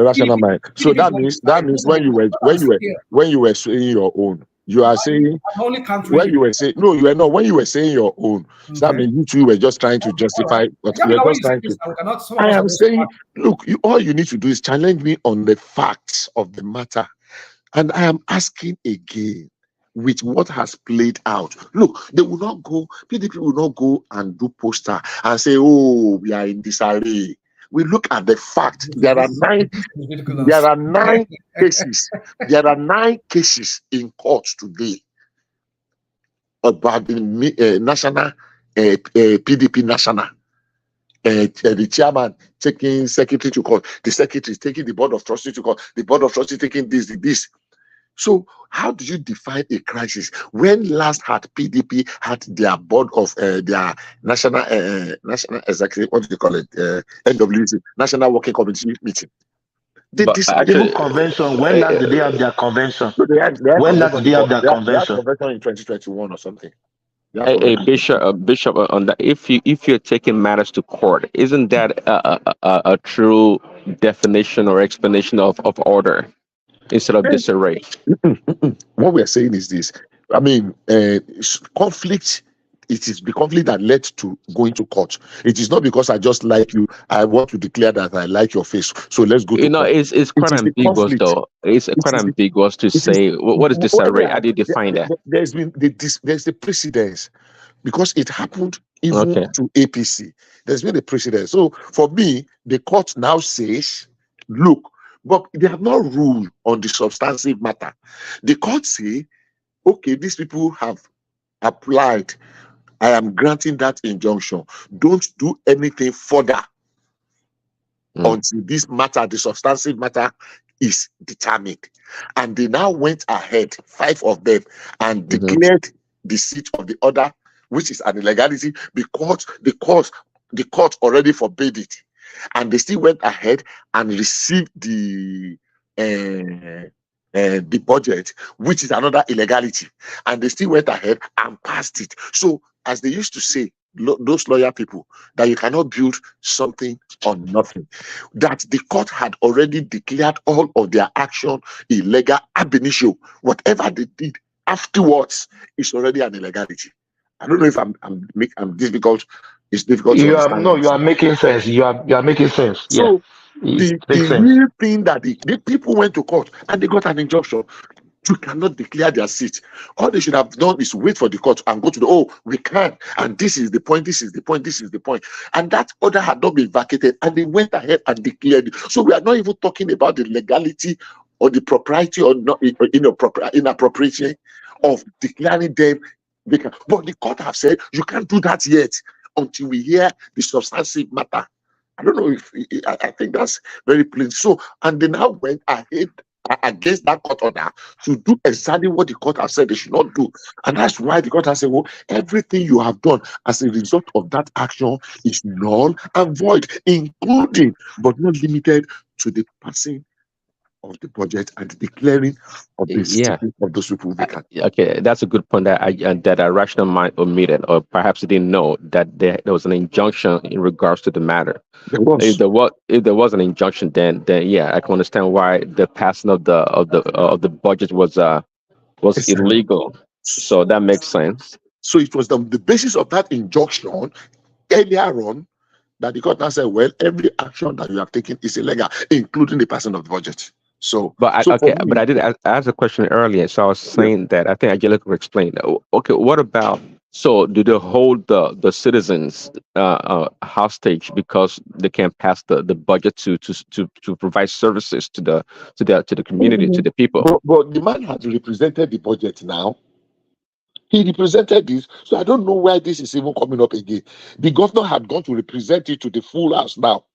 Rational Mind. So that means when you were saying your own, you are saying when you were saying no, you are not. When you were saying your own, that means you two were just trying to justify what you were just trying to. I am saying, look, all you need to do is challenge me on the facts of the matter, and I am asking again with what has played out. Look, they will not go. PDP will not go and do poster and say, "Oh, we are in disarray." We look at the fact. There are 9 cases. There are 9 cases in court today about the national PDP national. The chairman taking secretary to court. The secretary taking the board of trustees to court. The board of trustees taking this. So how do you define a crisis? When last had PDP had their board of their national executive, what do you call it? NWC, National Working Committee meeting. Convention. When last did they have their convention? When last did they have their convention? Convention in 2021 or something. Hey, Bishop, on that, if you're taking matters to court, isn't that a true definition or explanation of order instead of disarray? What we are saying is this. I mean, conflict. It is the conflict that led to going to court. It is not because I just like you. I want to declare that I like your face. So let's go. It's quite ambiguous, though. It's quite ambiguous to say what is disarray. How do you define that? There's the precedence because it happened even to APC. There's been a precedence. So for me, the court now says, look, but they have not ruled on the substantive matter. The court say, okay, these people have applied. I am granting that injunction. Don't do anything further until this matter, the substantive matter, is determined. And they now went ahead, 5 of them, and declared the seat of the other, which is an illegality, because the court already forbade it. And they still went ahead and received the budget, which is another illegality. And they still went ahead and passed it. So, as they used to say, those lawyer people, that you cannot build something on nothing, that the court had already declared all of their action illegal ab initio. Whatever they did afterwards is already an illegality. I don't know if I'm difficult. It's difficult to understand. No, you are making sense. You are making sense. So yeah. the real thing that the people went to court and they got an injunction. You cannot declare their seat. All they should have done is wait for the court and go to the, we can. And this is the point, this is the point, this is the point. And that order had not been vacated and they went ahead and declared it. So we are not even talking about the legality or the propriety or not inappropriation of declaring them. But the court have said you can't do that yet until we hear the substantive matter. I don't know if I think that's very plain. So, and they now went ahead against that court order to do exactly what the court has said they should not do. And that's why the court has said, well, everything you have done as a result of that action is null and void, including but not limited to the passing of the budget and the declaring of the of those people. Okay, that's a good point that a rational mind omitted, or perhaps he didn't know that there was an injunction in regards to the matter. If there was an injunction, then yeah, I can understand why the passing of the budget was illegal. So that makes sense. So it was the basis of that injunction earlier on that the court now said, well, every action that you have taken is illegal, including the passing of the budget. So, but I did ask a question earlier. So I was saying that I think Angelica explained. Okay, what about? So do they hold the citizens hostage because they can't pass the budget to provide services to the community, to the people? But the man has represented the budget now. He represented this, so I don't know why this is even coming up again. The governor had gone to represent it to the full house now.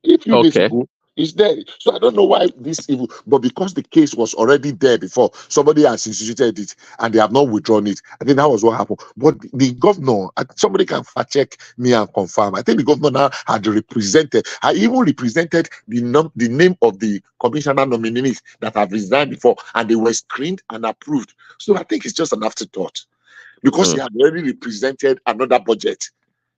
A few days ago, it's there. So I don't know why this evil, but because the case was already there before, somebody has instituted it and they have not withdrawn it. I think that was what happened. But the governor, somebody can fact check me and confirm. I think the governor now had represented, I even represented the name of the commissioner nominees that have resigned before, and they were screened and approved. So I think it's just an afterthought because he had already represented another budget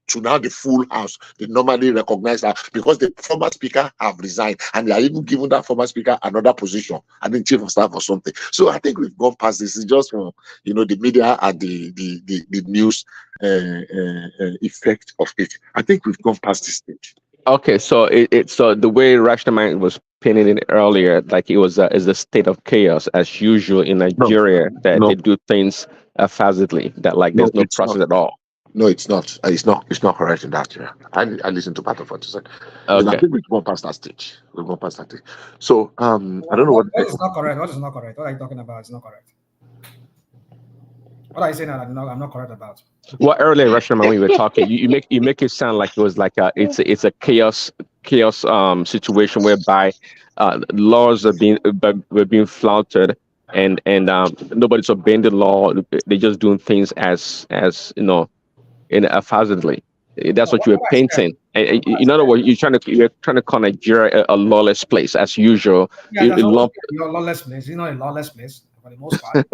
to now the full house. They normally recognize that because the former speaker have resigned and they are even giving that former speaker another position, I think chief of staff or something. So I think we've gone past this. It's just from the media and the news effect of it. I think we've gone past this stage. Okay, so so the way Rational Mind was painting it earlier, like it was is a state of chaos as usual in Nigeria, that they do things haphazardly, that like there's no process at all. No, it's not. It's not correct in that. Yeah, I listened to part of what you said. Okay. I think we've gone past that stage. So I don't know what. What is not correct? What is not correct? What are you talking about? It's not correct. What are you saying that I'm not correct about? Well, earlier, Russian, when we were talking, you make it sound like it was like it's a chaos situation whereby laws are being flouted and nobody's obeying the law. They're just doing things as haphazardly. That's what you were painting. In other words, you're trying to call Nigeria a lawless place as usual. Yeah, that's a lawless place. It's not a lawless place for the most part.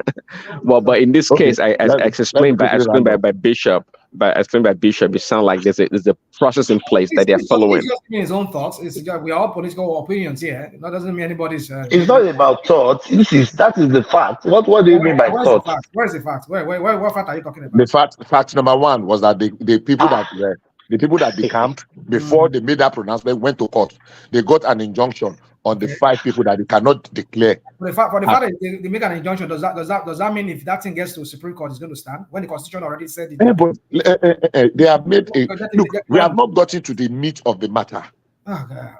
Well, but in this case, as explained by Bishop, it sounds like there's a process in place that they're following. He's just giving his own thoughts. We are all political opinions here. That doesn't mean anybody's. It's not about thoughts. That is the fact. What do you mean by thoughts? Where's the fact? What fact are you talking about? The fact number one was that the people that decamped before they made that pronouncement went to court. They got an injunction on the 5 people that they cannot declare. For the fact that they make an injunction, does that mean if that thing gets to the Supreme Court, it's going to stand? When the Constitution already said it. They have made look. We have not gotten to the meat of the matter. Oh God.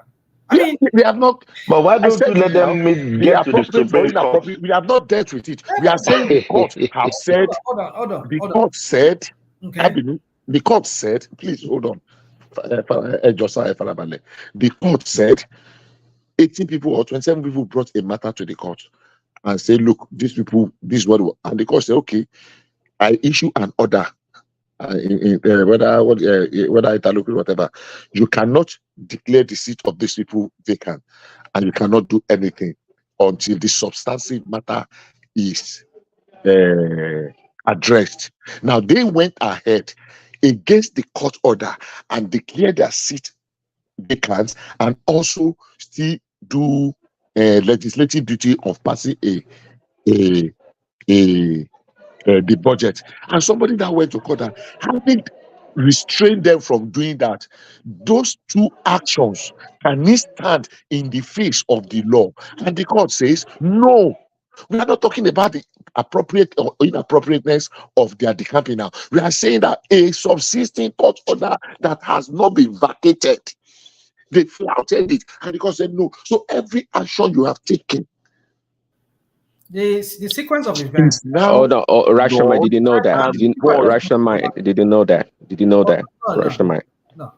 I mean, we have not. But why I don't you said let it now. them The get to the appropriate or Supreme Court? inappropriate. We have not dealt with it. We are saying the court have said. The court said. Okay. The court said. Please hold on. The court said 18 people or 27 people brought a matter to the court and say, look, these people, this is what, and the court said, okay, I issue an order, whether it's local, whatever. You cannot declare the seat of these people vacant, and you cannot do anything until the substantive matter is addressed. Now they went ahead against the court order and declared their seat vacant, and also still do legislative duty of passing the budget. And somebody that went to court, and having restrained them from doing that, those two actions can stand in the face of the law. And the court says, no, we are not talking about the appropriate or inappropriateness of their decamping now. We are saying that a subsisting court order that has not been vacated, they flouted it, and the court said no. So every action you have taken, the sequence of events. Oh no, rational mind. Did you know that? Rational mind. Did you know that? Did you know that? Rational mind. No.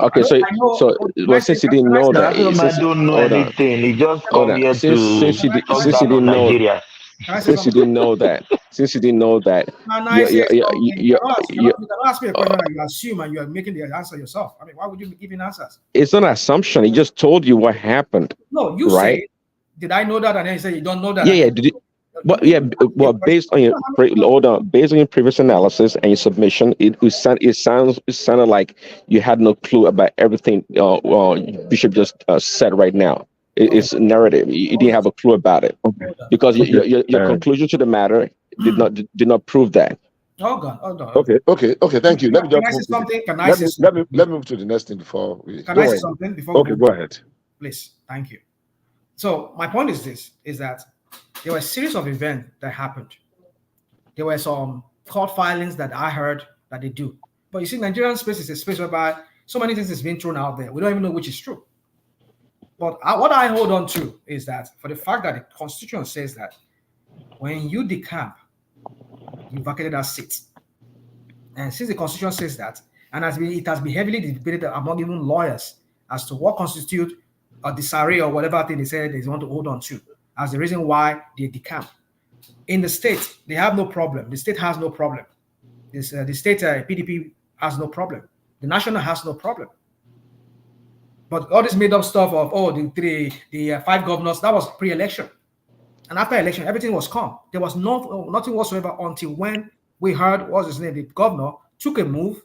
Okay, well, since you didn't know that, I don't know anything. He just come here since you didn't know, Nigeria. Since you didn't know that, you can ask me a question and you assume and you are making the answer yourself. I mean, why would you be giving answers? It's not an assumption. He just told you what happened. No, you right? say, did I know that? And then you say you don't know that. Yeah. Did you? Well, based on your previous analysis and your submission, it sounded like you had no clue about everything Bishop just said right now. It's narrative. You didn't have a clue about it because your conclusion to the matter did not prove that. Oh God. Okay. Thank you. Let me just let me move to the next thing before we. Can I say something before? Okay, go ahead. Please. Thank you. So my point is that there were a series of events that happened. There were some court filings that I heard that they do. But you see, Nigerian space is a space whereby so many things is being thrown out there. We don't even know which is true. But what I hold on to is that for the fact that the Constitution says that when you decamp, you vacated that seat. And since the Constitution says that, and it has been heavily debated among even lawyers as to what constitutes a disarray or whatever thing they say they want to hold on to as the reason why they decamp. In the state, they have no problem. The state has no problem. The state PDP has no problem. The national has no problem. But all this made up stuff of the 5 governors, that was pre-election. And after election, everything was calm. There was nothing whatsoever until when we heard, what's his name, the governor took a move,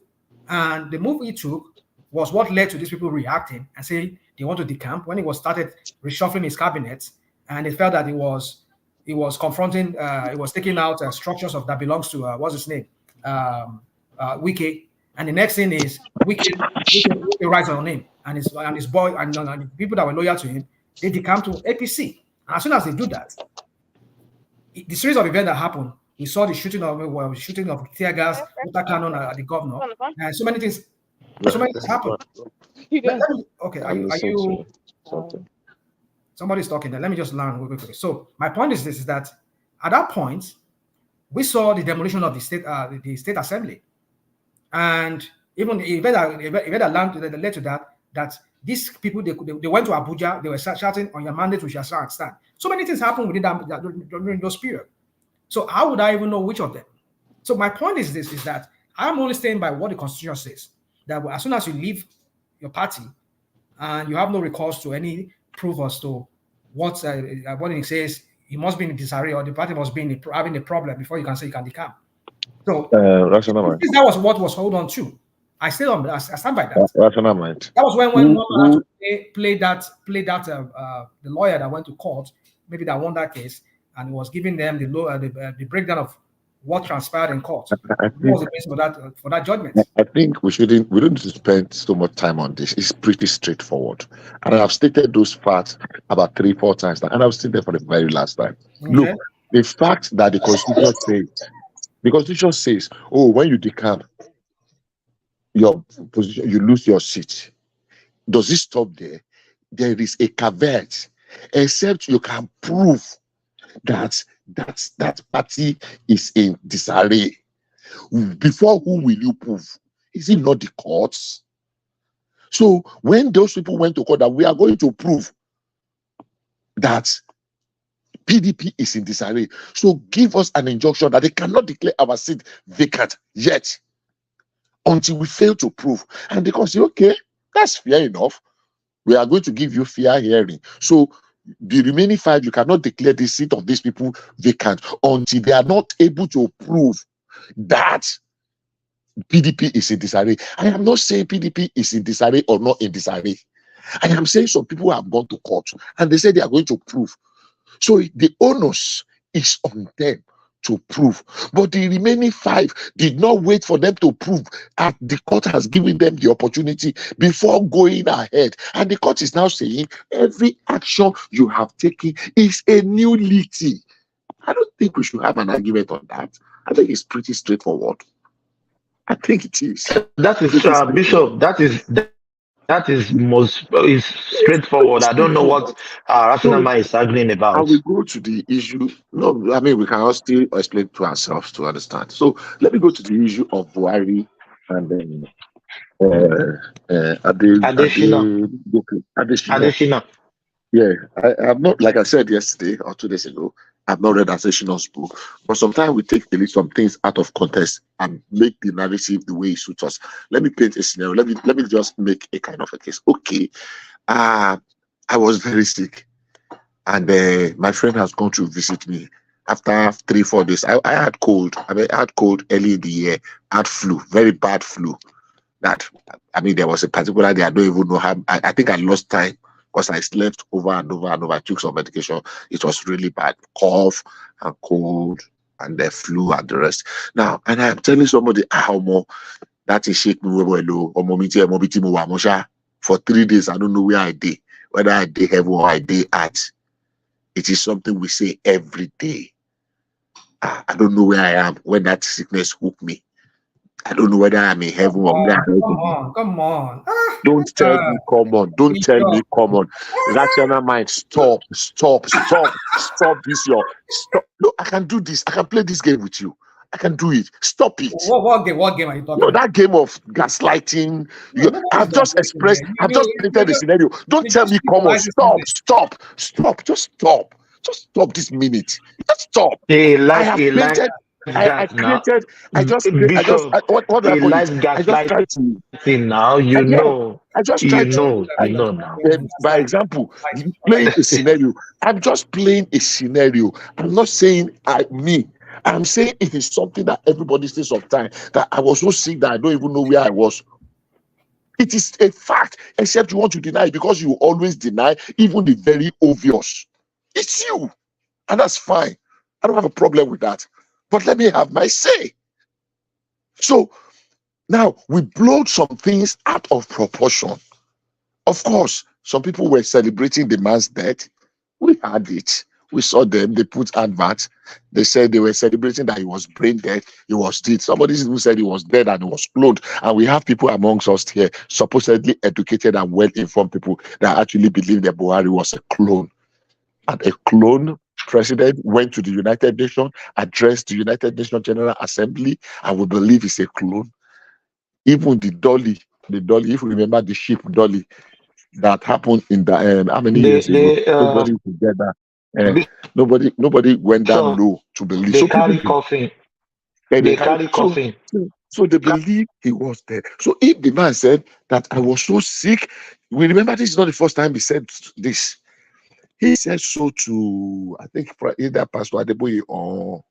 and the move he took was what led to these people reacting and saying they want to decamp. When he started reshuffling his cabinet, and they felt that he was confronting, he was taking out structures that belongs to what's his name, Wike. And the next thing is Wike writes on him and his boy and the people that were loyal to him, they decamp to APC. And as soon as they do that, the series of events that happened, we saw the shooting of tear gas, water cannon at the governor, and so many things happened. Okay, are you? Somebody's talking there. Let me just learn real quickly. So my point is this: is that at that point, we saw the demolition of the state assembly, and even the event that led to that these people they went to Abuja, they were shouting on your mandate we shall stand. So many things happened within during those period. So how would I even know which of them? So my point is this: is that I'm only staying by what the Constitution says. That as soon as you leave your party and you have no recourse to any proof as to what it says, you must be in disarray or the party must be having a problem before you can say you can decamp. So that was what was held on to. I stand by that. That was when one had to play that the lawyer that went to court, maybe that won that case, and he was giving them the breakdown of what transpired in court. What was the basis for that judgment? I think we don't need to spend so much time on this. It's pretty straightforward. And I've stated those facts about 3-4 times now, and I've stated them for the very last time. Okay. Look, the fact that the Constitution says, oh, when you decamp your position, you lose your seat. Does it stop there? there is a caveat, except you can prove that that party is in disarray. Before whom will you prove? Is it not the courts? So when those people went to court that we are going to prove that PDP is in disarray, so give us an injunction that they cannot declare our seat vacant yet until we fail to prove. And they can say, okay, that's fair enough. We are going to give you fair hearing. So the remaining 5, you cannot declare the seat of these people vacant until they are not able to prove that PDP is in disarray. I am not saying PDP is in disarray or not in disarray. I am saying some people have gone to court and they say they are going to prove. So the onus is on them to prove. But the remaining 5 did not wait for them to prove, and the court has given them the opportunity before going ahead. And the court is now saying every action you have taken is a nullity. I don't think we should have an argument on that. I think it's pretty straightforward. I think it is. That is Bishop. That is straightforward. I don't know what Rafinama is arguing about. I will go to the issue. No, I mean we can all still explain to ourselves to understand. So let me go to the issue of Buhari and then Adesina. Yeah, I'm not, like I said yesterday or 2 days ago, I've not read Adesina's book, but sometimes we take some things out of context and make the narrative the way it suits us. Let me paint a scenario. Let me just make a kind of a case. Okay, I was very sick, and my friend has gone to visit me. After 3-4 days, I had cold. I had cold early in the year. I had flu, very bad flu. There was a particular day I don't even know how. I think I lost time because I slept over and over and over. I took some medication. It was really bad. Cough and cold and the flu and the rest. Now, and I'm telling somebody how more that is shake me for 3 days. I don't know where I did, whether I did heaven or I did earth. It is something we say every day. I don't know where I am when that sickness hooked me. I don't know whether I'm in heaven or where Come on. Don't tell me come on. Don't tell me come on. Rational mind, stop this. Stop. No, I can do this. I can play this game with you. I can do it. Stop it. What game are you talking about? That game of gaslighting. I've just painted a scenario. Don't tell me come on. Stop. Just stop. Just stop this minute. Just stop. I just tried to by example, playing a scenario. I'm just playing a scenario. I'm not saying I'm saying it is something that everybody says sometimes, that I was so sick that I don't even know where I was. It is a fact, except you want to deny it because you always deny even the very obvious. It's you, and that's fine. I don't have a problem with that. But let me have my say. So now we blow some things out of proportion. Of course, some people were celebrating the man's death. We had it. We saw them. They put adverts. They said they were celebrating that he was brain dead. He was dead. Somebody even said he was dead and he was cloned. And we have people amongst us here, supposedly educated and well-informed people, that actually believe that Buhari was a clone. And a clone president went to the United Nations, addressed the United Nations General Assembly, and we believe he's a clone. Even the Dolly, if you remember the ship Dolly that happened in the how many years ago? Nobody together. Nobody went down low to believe. They carry coffin. They carry coffin. So they believe he was dead. So if the man said that I was so sick, we remember this is not the first time he said this. He said so to, I think, either Pastor Adeboye or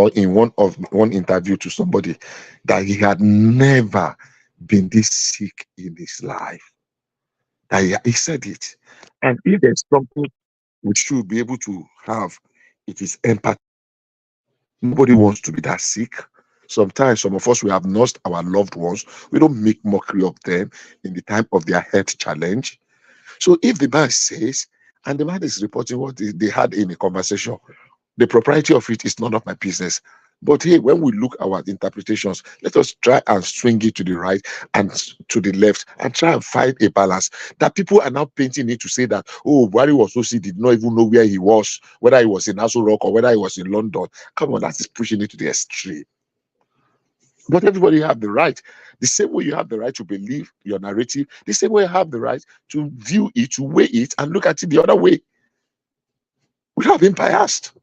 in one interview to somebody, that he had never been this sick in his life. That he said it. And if there's something we should be able to have, it is empathy. Nobody wants to be that sick. Sometimes some of us, we have lost our loved ones. We don't make mockery of them in the time of their health challenge. So if the man says, and the man is reporting what they had in a conversation, the propriety of it is none of my business. But hey, when we look at our interpretations, let us try and swing it to the right and to the left and try and find a balance. That people are now painting it to say that, oh, Buhari was so did not even know where he was, whether he was in Aso Rock or whether he was in London. Come on, that is pushing it to the extreme. But everybody have the right. The same way you have the right to believe your narrative, the same way you have the right to view it, to weigh it, and look at it the other way without being biased.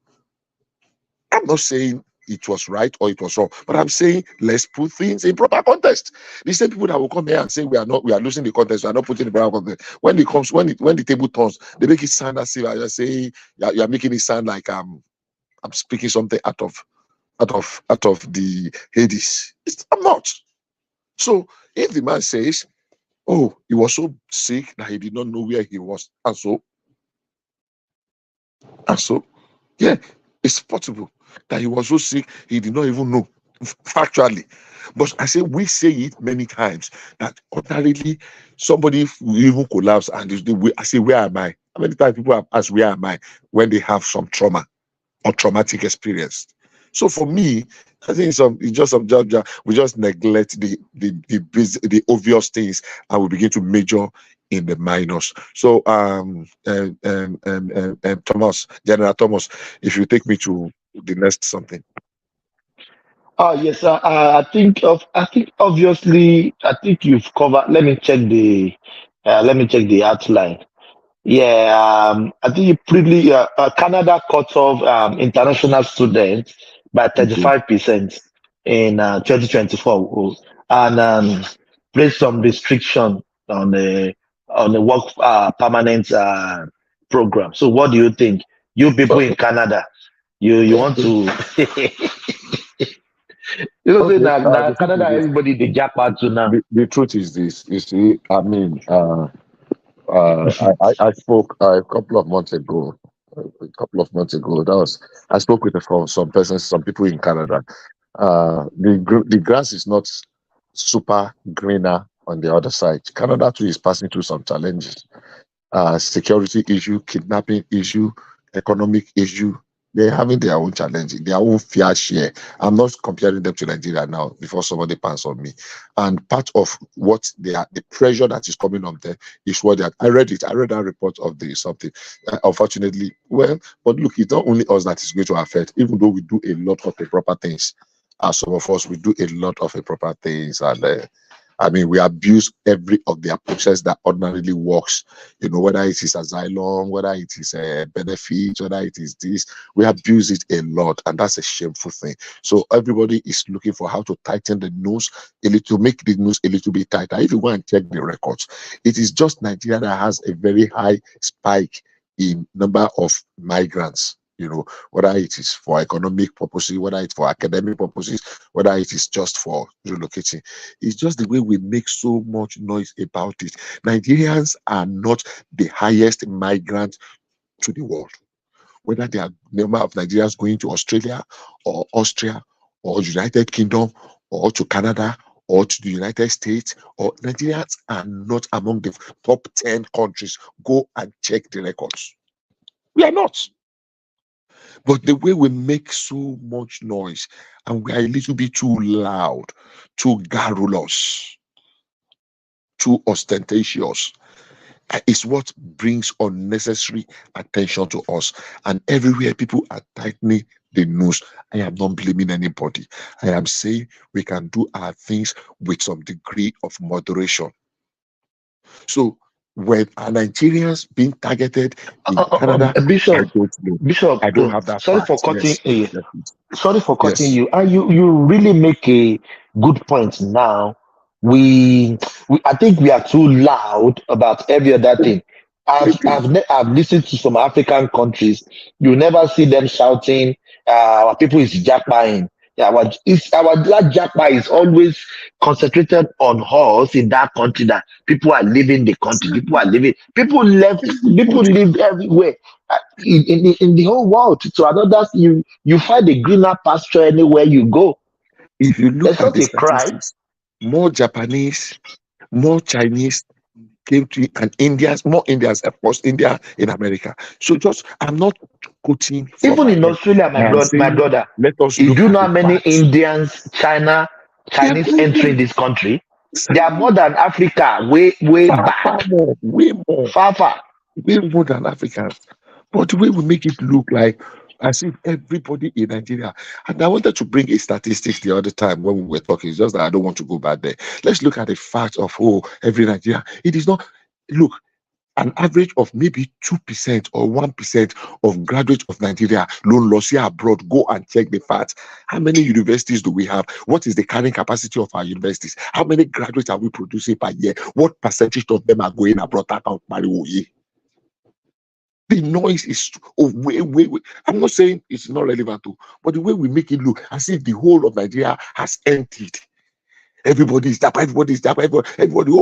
I'm not saying it was right or it was wrong, but I'm saying let's put things in proper context. The same people that will come here and say we are losing the context, we are not putting the proper context. When the table turns, they make it sound as if I just say you are making it sound like I'm speaking something out of the Hades. I'm not. So if the man says, oh, he was so sick that he did not know where he was, and so, yeah, it's possible that he was so sick he did not even know factually. But I say we say it many times that ordinarily somebody will even collapse and I say, where am I? How many times people have asked where am I when they have some trauma or traumatic experience? So for me, I think we just neglect the obvious things and we begin to major in the minors. So Thomas, General Thomas, if you take me to the next something. Yes, I think obviously you've covered. Let me check the outline. Yeah, I think you pretty Canada cut off international students by 35% in 2024, and placed some restriction on the work permanent program. So, what do you think? You people in Canada, you want to? You know, say now Canada, everybody the jackpot to now. The truth is this. You see, I mean, I spoke a couple of months ago. I spoke with some people in Canada. The grass is not super greener on the other side. Canada too is passing through some challenges. Security issue, kidnapping issue, economic issue. They're having their own challenges, their own fair share. I'm not comparing them to Nigeria now before somebody pans on me. And part of what the pressure that is coming on them is what I read that report of the something. Unfortunately, but look, it's not only us that is going to affect, even though we do a lot of the proper things. Some of us, we do a lot of the proper things, and I mean, we abuse every of their process that ordinarily works. You know, whether it is asylum, whether it is benefits, whether it is this, we abuse it a lot, and that's a shameful thing. So everybody is looking for how to tighten the noose to make the noose a little bit tighter. If you go and check the records, it is just Nigeria that has a very high spike in number of migrants. You know, whether it is for economic purposes, whether it's for academic purposes, whether it is just for relocating. It's just the way we make so much noise about it. Nigerians are not the highest migrant to the world. Whether they are the number of Nigerians going to Australia or Austria or United Kingdom or to Canada or to the United States, or Nigerians are not among the top 10 countries. Go and check the records. We are not. But the way we make so much noise and we are a little bit too loud, too garrulous, too ostentatious, is what brings unnecessary attention to us. And everywhere people are tightening the noose, I am not blaming anybody. I am saying we can do our things with some degree of moderation. So when are Nigerians being targeted in Canada? Bishop, I don't have that. Sorry for cutting you. And you really make a good point now. I think we are too loud about every other thing. I've listened to some African countries. You never see them shouting, our people is jackpying. Our black jackpot is always concentrated on us in that country, that people are leaving the country. People live everywhere in the whole world. So another, you find a greener pasture anywhere you go. If you look at the statistics, more Japanese, more Chinese came to, and more Indians, of course, India in America. So I'm not quoting Even from in Australia, my brother, let us you look do at know how the many facts. Indians, Chinese entering this country? They are more than Africa, way back. Way more. Far. Way more than Africans. But the way we make it look like as if everybody in Nigeria, and I wanted to bring a statistics the other time when we were talking, it's just that I don't want to go back there. Let's look at the fact of every Nigeria. It is not, look, an average of maybe 2% or 1% of graduates of Nigeria loan loss here abroad. Go and check the facts. How many universities do we have? What is the carrying capacity of our universities? How many graduates are we producing per year? What percentage of them are going abroad? The noise is way. I'm not saying it's not relevant too, but the way we make it look as if the whole of Nigeria has emptied. Everybody is Japa, everybody,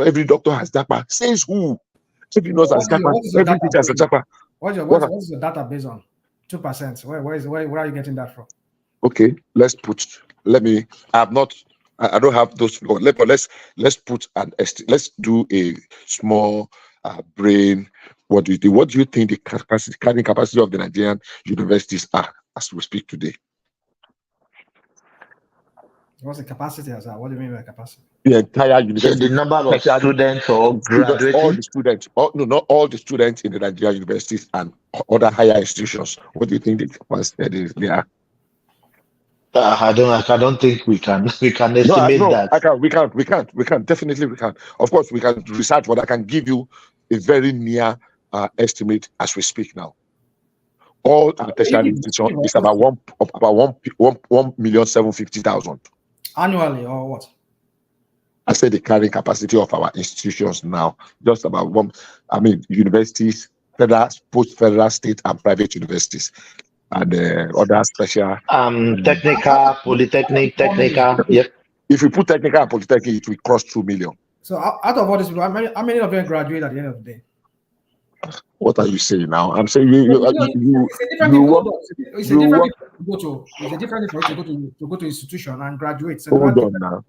every doctor has Japa. Says who? Every nurse has Japa, every teacher has a Japa. What is your data based on? 2%. Where are you getting that from? Okay, I don't have those. Let's put let's do a small brain. What do you think? What do you think the carrying capacity of the Nigerian universities are as we speak today? What's the capacity as that? What do you mean by capacity? The entire university. So the number of students or graduating? All the students. Not all the students in the Nigerian universities and other higher institutions. What do you think the capacity is there? I don't think we can estimate that. We can definitely we can. Of course, we can research, but I can give you a very near estimate as we speak now. All our tertiary institutions is about 1,750,000 annually, or what? I said the carrying capacity of our institutions now, just about universities, federal, post-federal, state, and private universities, and other special. Technical, polytechnic, technical. Yep. If we put technical and polytechnic, it will cross 2 million. So out of all these people, how many of them graduate at the end of the day? What are you saying now? I'm saying it's a different to go to institution and graduate. So hold on now.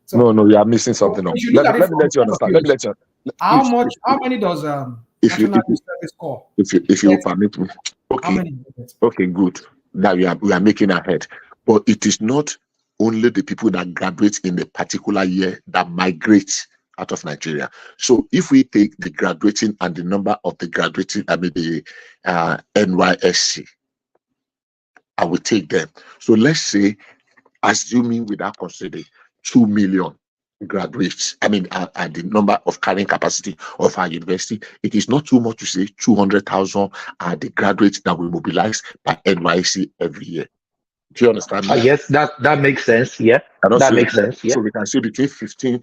So, no, you are missing something. Let me let you understand. Let me let you. How many does if you permit me? Okay. How many? Okay, good. Now we are making ahead, but it is not only the people that graduate in a particular year that migrate out of Nigeria. So if we take the graduating and the number of the graduating, the NYSC, I will take them. So let's say, assuming without considering 2 million graduates, at the number of carrying capacity of our university, it is not too much to say 200,000 are the graduates that we mobilize by NYSC every year. Do you understand me? Yes, that makes sense. Yeah, that makes sense. Yeah. So we can see between 15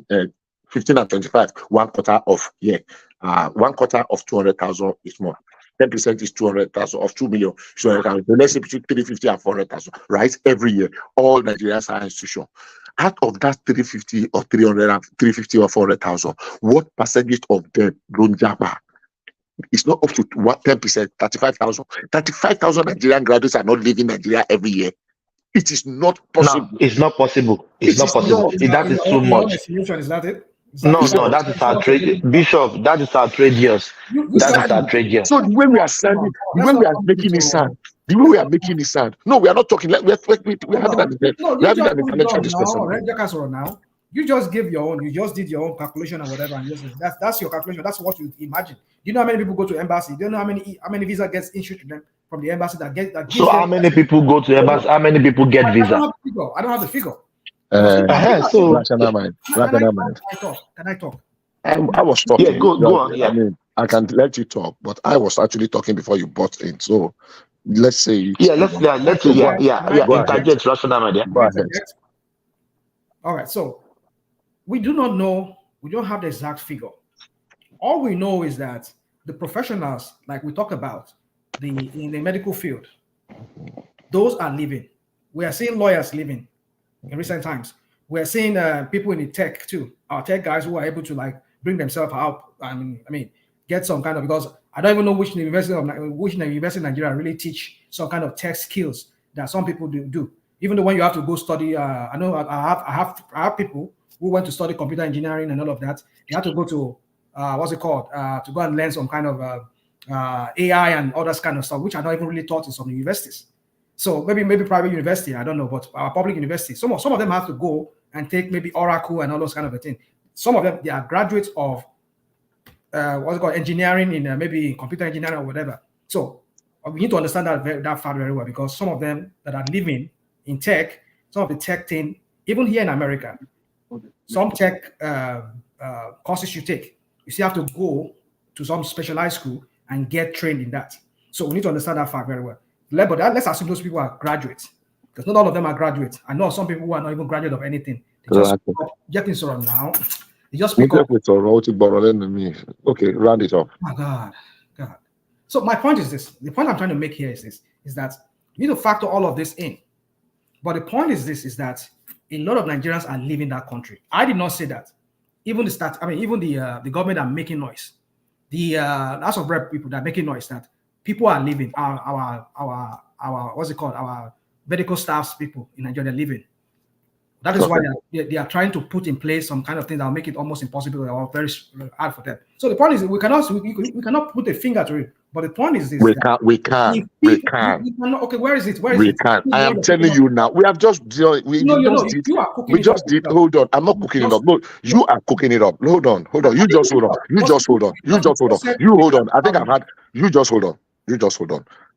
and 25, 1/4 of 1/4 of 200,000 is more. 10% is 200,000 of 2 million. So let's say between 350 and 400,000, right? Every year, all Nigerian higher institutions. Out of that 350 or 300 and 350 or 400,000, what percentage of them don't Japa? It's not up to 10%, 35,000. 35,000 Nigerian graduates are not leaving Nigeria every year. It is not possible. No, it's not possible. It's not possible. That is too much. Is that it? No, that is outrageous. Bishop, that is outrageous. That is outrageous. So the way we are standing, the way we are making it sound, no, we are not talking. We're having an intellectual discussion. Now, you just give your own. You just did your own calculation or whatever, and that's your calculation. That's what you imagine. Do you know how many people go to embassy? Do you know how many visa gets issued to them from the embassy So how many people go to embassy? How many people get visa? I don't have the figure. Rational mind. Can I talk? I was talking. Yeah, go on. Yeah. I can let you talk, but I was actually talking before you butt in. So let's say. Let's interject rational mind. Yeah. Go ahead. All right. So we do not know. We don't have the exact figure. All we know is that the professionals, like we talk about, in the medical field, those are leaving. We are seeing lawyers leaving in recent times. We are seeing people in the tech too. Our tech guys who are able to bring themselves out. Get some kind of, because I don't even know which university in Nigeria really teach some kind of tech skills that some people do. Even though when you have to go study, I know I have people who went to study computer engineering and all of that. They have to go to to go and learn some kind of AI and all that kind of stuff, which are not even really taught in some universities. So maybe private university, I don't know, but our public university, some of them have to go and take maybe Oracle and all those kind of a thing. Some of them, they are graduates of what's it called, engineering in maybe computer engineering or whatever. So we need to understand that fact very well, because some of them that are living in tech, some of the tech thing, even here in America, some tech courses you take, you still have to go to some specialized school and get trained in that. So we need to understand that fact very well. But let's assume those people are graduates, because not all of them are graduates. I know some people who are not even graduate of anything. They just getting sort of now. They just pick up. Okay, round it off. Oh God. So my point is this. The point I'm trying to make here is that you need to factor all of this in. But the point is this, is that a lot of Nigerians are leaving that country. I did not say that. Even the government are making noise. The House of Rep people that are making noise that people are leaving. Our what's it called? Our medical staffs people in Nigeria are leaving. That is why they are trying to put in place some kind of thing that will make it almost impossible or very hard for them. So the point is we cannot put a finger to it. But the point is this: we can. Okay, where is it? We can. I am telling you now. We have just you are cooking. We just did. Hold on. I'm not cooking it up. No, you are cooking it up. Hold on. You just hold on. You hold on. I think I've had. You just hold on.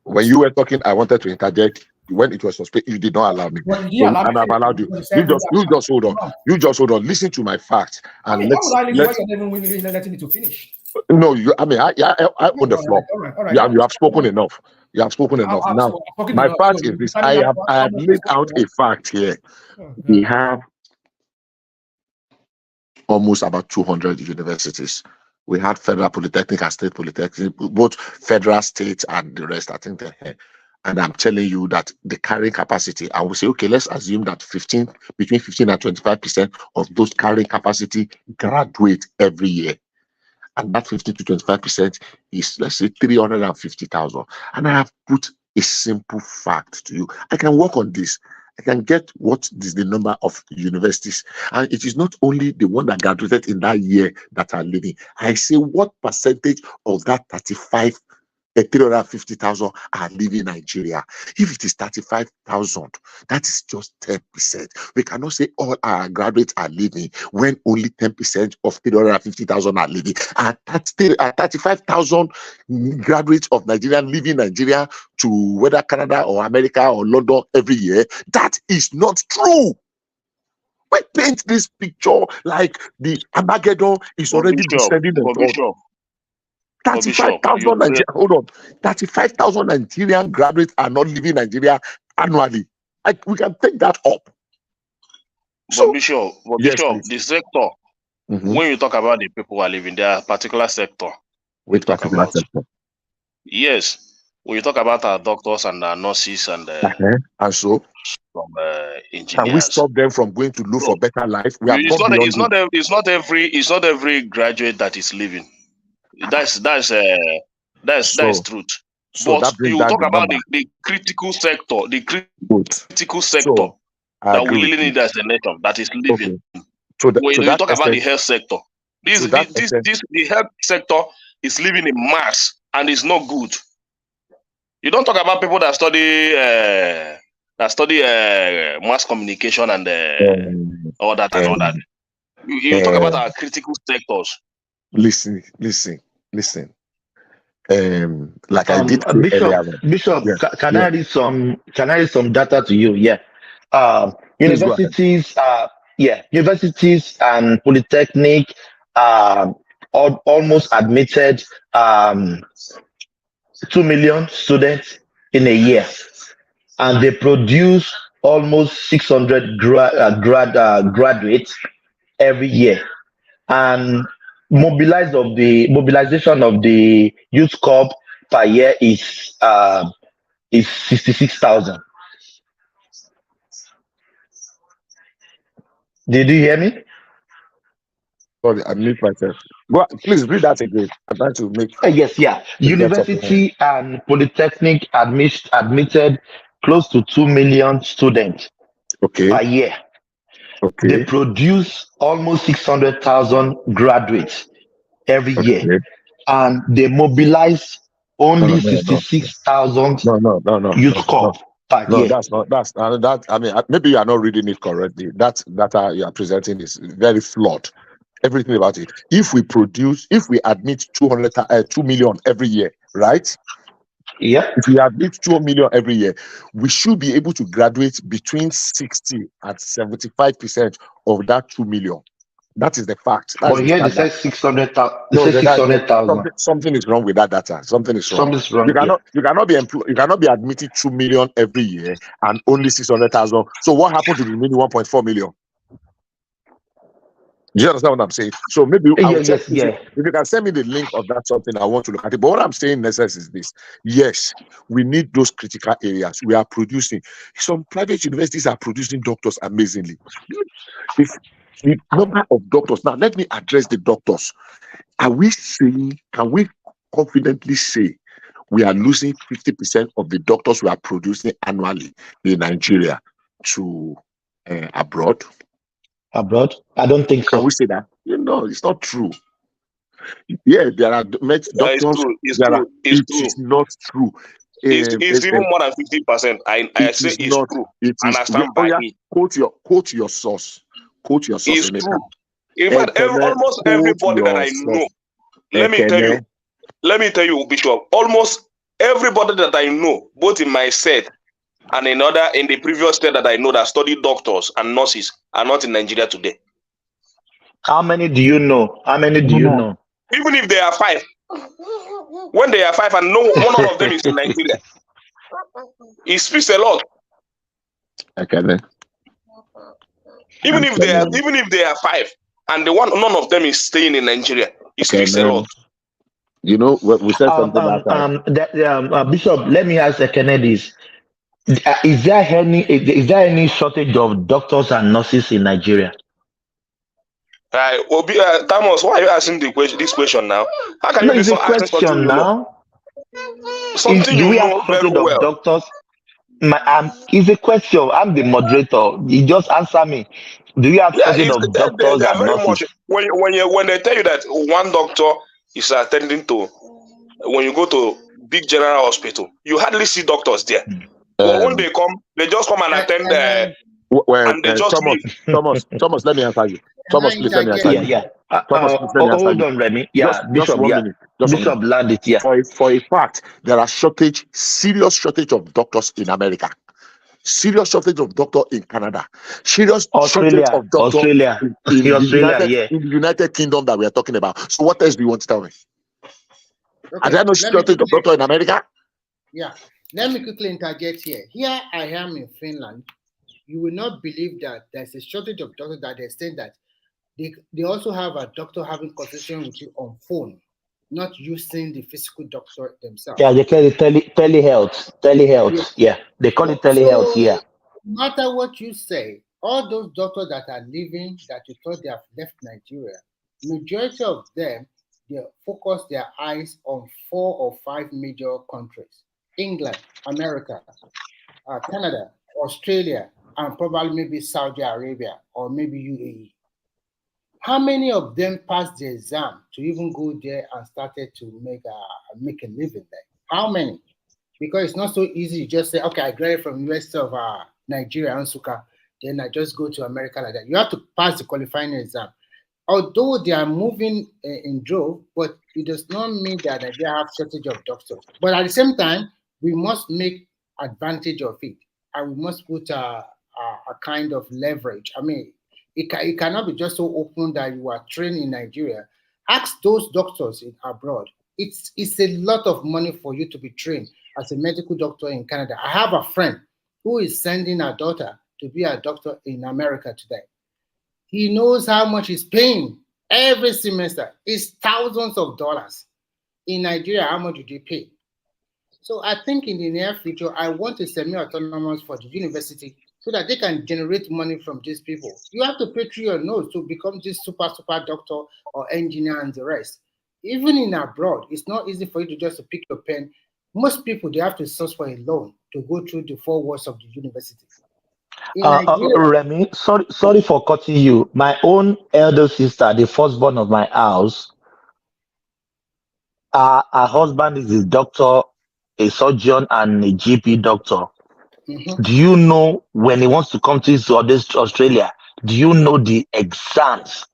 When you were talking, I wanted to interject. When it was suspect, you did not allow me. And I've allowed you. You just hold on. You just hold on. Listen to my facts. And let's letting me to finish. No, I on the floor. You have spoken enough. You have spoken enough. Now, my fact is this: I have laid out a fact here. We have almost about 200 universities. We had federal polytechnic and state polytechnic, both federal, state, and the rest. I think they're here. And I'm telling you that the carrying capacity, I will say, okay, let's assume that between 15 and 25% of those carrying capacity graduate every year. And that 15 to 25% is, let's say, 350,000. And I have put a simple fact to you. I can work on this. I can get what is the number of universities. And it is not only the one that graduated in that year that are leaving. I say what percentage of that 350,000 are leaving Nigeria. If it is 35,000, that is just 10%. We cannot say all our graduates are leaving when only 10% of 350,000 are leaving. And 35,000 graduates of Nigeria leaving Nigeria to whether Canada or America or London every year. That is not true. We paint this picture like the Armageddon is already descending on top. 35,000 Nigerian. Hold on. 35,000 Nigerian graduates are not leaving Nigeria annually. We can take that up. So, Bishop, the sector. When you talk about the people who are living, there are particular sector. Which particular sector? Yes. When you talk about our doctors and our nurses and so from engineers, can we stop them from going to look for better life? It's not every graduate that is leaving. That's truth. So but you talk about the critical sector, that we really need as a nation that is living. Okay. When you talk about the health sector, the health sector is living in mass and it's not good. You don't talk about people that study mass communication and all that and all that. You talk about our critical sectors. Listen. Like I did Bishop, yeah. Can I read some data to you? Yeah. Universities and polytechnic almost admitted 2 million students in a year, and they produce almost 600 graduates every year. And mobilization of the youth corps per year is 66,000. Did you hear me? Sorry, I mute myself. Please read that again. I'm trying to make. Yes. University and polytechnic admitted close to 2 million students per year. Okay. They produce almost 600,000 graduates every year, and they mobilize only 66,000 youth corps per year. That's not. That's that. I mean, maybe you are not reading it correctly. That data you are presenting is very flawed. Everything about it. If we admit 2 million every year, right? Yeah. If we admit 2 million every year, we should be able to graduate between 60 and 75% of that 2 million. That is the fact. That's but here they say 600,000. Something is wrong with that data. Something is wrong. Something's wrong. You cannot be admitting 2 million every year and only 600,000. So what happened to the remaining 1.4 million? Do you understand what I'm saying? So maybe if you can send me the link of that something, I want to look at it. But what I'm saying, Nessas, is this: yes, we need those critical areas. We are producing. Some private universities are producing doctors amazingly. If the number of doctors now, let me address the doctors. Can we confidently say we are losing 50% of the doctors we are producing annually in Nigeria to abroad? Abroad? I don't think so. Can we say that? It's not true. Yeah, there are doctors. It's true. It is not true. It's even more than 50%. I say it's true. And I stand by it. Quote your source. Quote your source. It's true. In fact, almost everybody that I know, let me tell you, Bishop, almost everybody that I know, both in my set and in the previous state that I know that studied doctors and nurses are not in Nigeria today. How many do you know? Even if they are 5. When they are 5 and none of them is in Nigeria, it speaks a lot. Okay then. Even if they are 5 and none of them is staying in Nigeria, it speaks a lot. We said something last time. Bishop, let me ask Kennedy. Is there any shortage of doctors and nurses in Nigeria? Thomas, why are you asking this question now? How can you be so asking something now? Something you know very well. Doctors? It's a question. I'm the moderator. You just answer me. Do you have shortage of doctors and nurses? When they tell you that one doctor is attending to, when you go to big general hospital, you hardly see doctors there. But when they come, they just come and attend and they just leave. Thomas, let me answer you. Thomas, please let me answer you. Hold on, Remy. Yeah, Bishop, Bishop landed here. For a fact, there are serious shortage of doctors in America. Serious shortage of doctors in Canada. Shortage of doctors in the United Kingdom that we are talking about. So what else do you want to tell me? Are there no shortage of doctors in America? Yeah. Let me quickly interject here. Here I am in Finland. You will not believe that there's a shortage of doctors that they say that they also have a doctor having conversation with you on phone, not using the physical doctor themselves. Yeah, they call it telehealth. Telehealth. Yeah, they call it telehealth. Yeah. No matter what you say, all those doctors that are leaving, that you thought they have left Nigeria, majority of them, they focus their eyes on 4 or 5 major countries: England, America, Canada, Australia, and probably maybe Saudi Arabia or maybe UAE. How many of them passed the exam to even go there and started to make a living there? How many? Because it's not so easy. You just say, okay, I graduated from University of Nigeria, Nsukka, then I just go to America like that. You have to pass the qualifying exam. Although they are moving in drove, but it does not mean that they have shortage of doctors. But at the same time, we must make advantage of it, and we must put a kind of leverage. I mean, it cannot be just so open that you are trained in Nigeria. Ask those doctors abroad. It's a lot of money for you to be trained as a medical doctor in Canada. I have a friend who is sending her daughter to be a doctor in America today. He knows how much he's paying every semester. It's thousands of dollars. In Nigeria, how much do they pay? So I think in the near future, I want a semi-autonomous for the university so that they can generate money from these people. You have to pay through your nose to become this super doctor or engineer and the rest. Even in abroad, it's not easy for you to just pick your pen. Most people, they have to source for a loan to go through the 4 walls of the university. Remy, sorry for cutting you. My own elder sister, the firstborn of my house, Her husband is a doctor, a surgeon, and a GP doctor. Do you know when he wants to come to this Australia? Do you know the exams?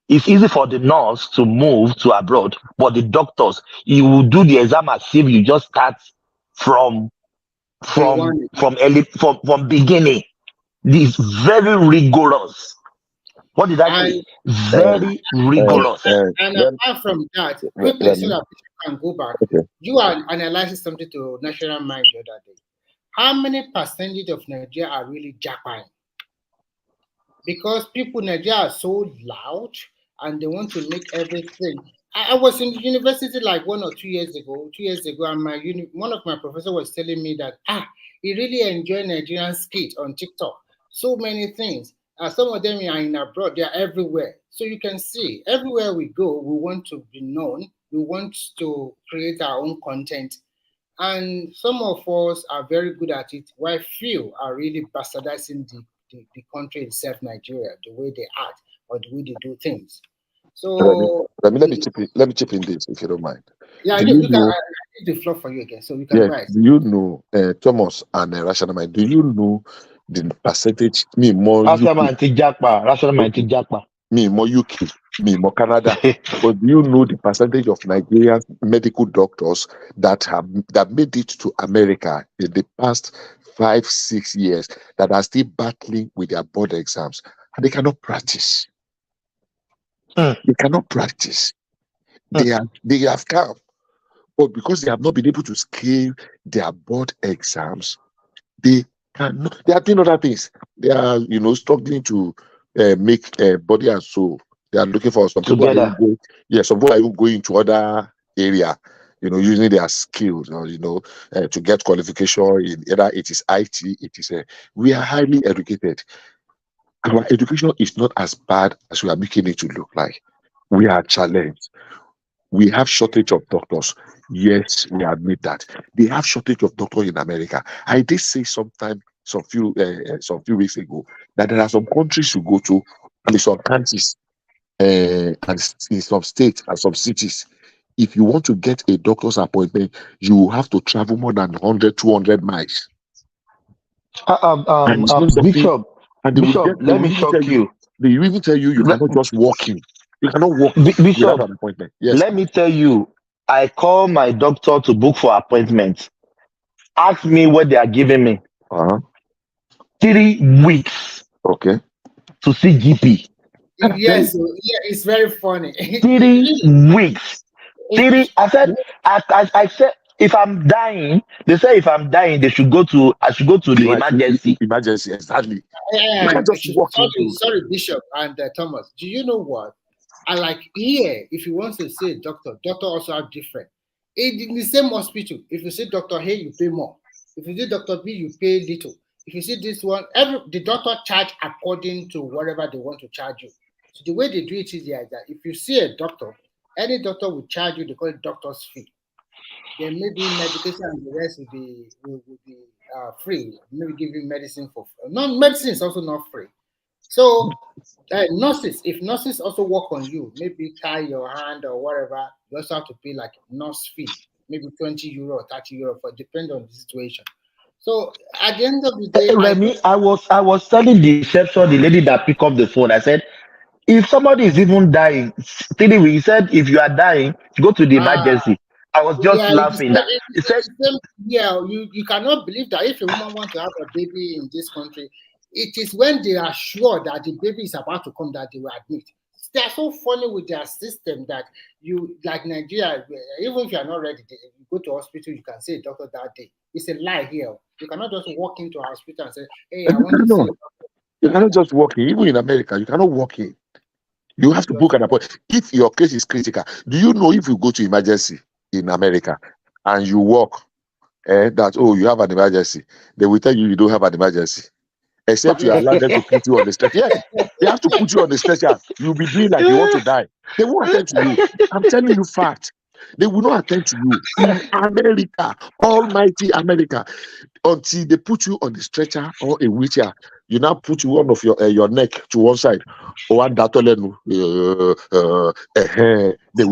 It's easy for the nurse to move to abroad, but the doctors, you will do the exam as if you just start from beginning. This very rigorous. What did I say? Very rigorous. And apart from that, quickly, so that people can go back, you are analyzing something to National Mind the other day. How many percentage of Nigeria are really Japan? Because people in Nigeria are so loud and they want to make everything. I was in university like 1 or 2 years ago, and one of my professors was telling me that he really enjoyed Nigerian skit on TikTok. So many things. Some of them are in abroad, they are everywhere. So you can see everywhere we go, we want to be known, we want to create our own content. And some of us are very good at it, while few are really bastardizing the country itself, Nigeria, the way they act or the way they do things. So let me chip in this, if you don't mind. Yeah, you can. I need the floor for you again, so we can rise. Do you know, Thomas and Rational Mind, do you know the percentage? Me more Rational Mind Jakpa. Me more UK, me more Canada. But do you know the percentage of Nigerian medical doctors that made it to America in the past 5-6 years that are still battling with their board exams and they cannot practice? They cannot practice. They have come, but because they have not been able to scale their board exams, they cannot. They are doing other things. They are, struggling to make body and soul. They are looking for some people. Some people are even going to other area, using their skills, to get qualification in either it is IT, it is. We are highly educated. Our education is not as bad as we are making it to look like. We are challenged. We have shortage of doctors. Yes, we admit that. They have shortage of doctors in America. I did say some few weeks ago that there are some countries you go to, and some countries, and in some states and some cities, if you want to get a doctor's appointment, you have to travel more than 100, 200 miles. Bishop, let me shock you. They even tell you cannot just walk in. You cannot walk without an appointment. Yes. Let me tell you, I call my doctor to book for appointments. Ask me what they are giving me. 3 weeks. Okay. To see GP. Yes, it's very funny. 3 weeks. I said, if I'm dying, they say if I'm dying, I should go to the emergency. Emergency, exactly. You can't just walk in. Sorry, Bishop and Thomas. Do you know what? I like here, if you want to see a doctor also have different. In the same hospital, if you see Dr. A, you pay more. If you see Dr. B, you pay little. If you see this one, the doctor charge according to whatever they want to charge you. So the way they do it is that if you see a doctor, any doctor will charge you, they call it doctor's fee. Then maybe medication and the rest will be free. Maybe give you medicine for medicine is also not free. So nurses, if nurses also work on you, maybe tie your hand or whatever, you also have to pay like nurse fee, maybe 20 euro or 30 euro, for depending on the situation. So at the end of the day, Remy, I was telling the reception, the lady that picked up the phone, I said, if somebody is even dying, he said, if you are dying, go to the emergency. I was just laughing. You cannot believe that if a woman wants to have a baby in this country, it is when they are sure that the baby is about to come that they will admit. They are so funny with their system that you, like Nigeria, even if you are not ready, you go to hospital, you can see a doctor that day. It's a lie here. You cannot just walk into a hospital and say, hey, I want to see a doctor. You cannot just walk in. Even in America, you cannot walk in. You have to book an appointment. If your case is critical, do you know if you go to emergency in America and you walk, that, you have an emergency, they will tell you don't have an emergency. Except you allow them to put you on the stretcher. Yes, they have to put you on the stretcher. You'll be doing like you want to die. They won't attend to you. I'm telling you fact. They will not attend to you. In America, almighty America, until they put you on the stretcher or a wheelchair, You now put one of your neck to one side. They will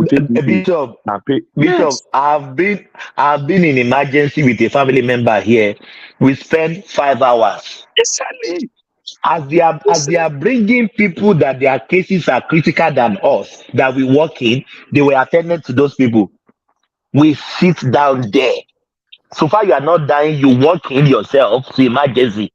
take Bishop, and pay. Bishop, Yes. I've been in emergency with a family member here. We spend 5 hours. Exactly. As they are bringing people that their cases are critical than us, that we work in, they were attending to those people. We sit down there. So far, you are not dying. You walk in yourself to emergency.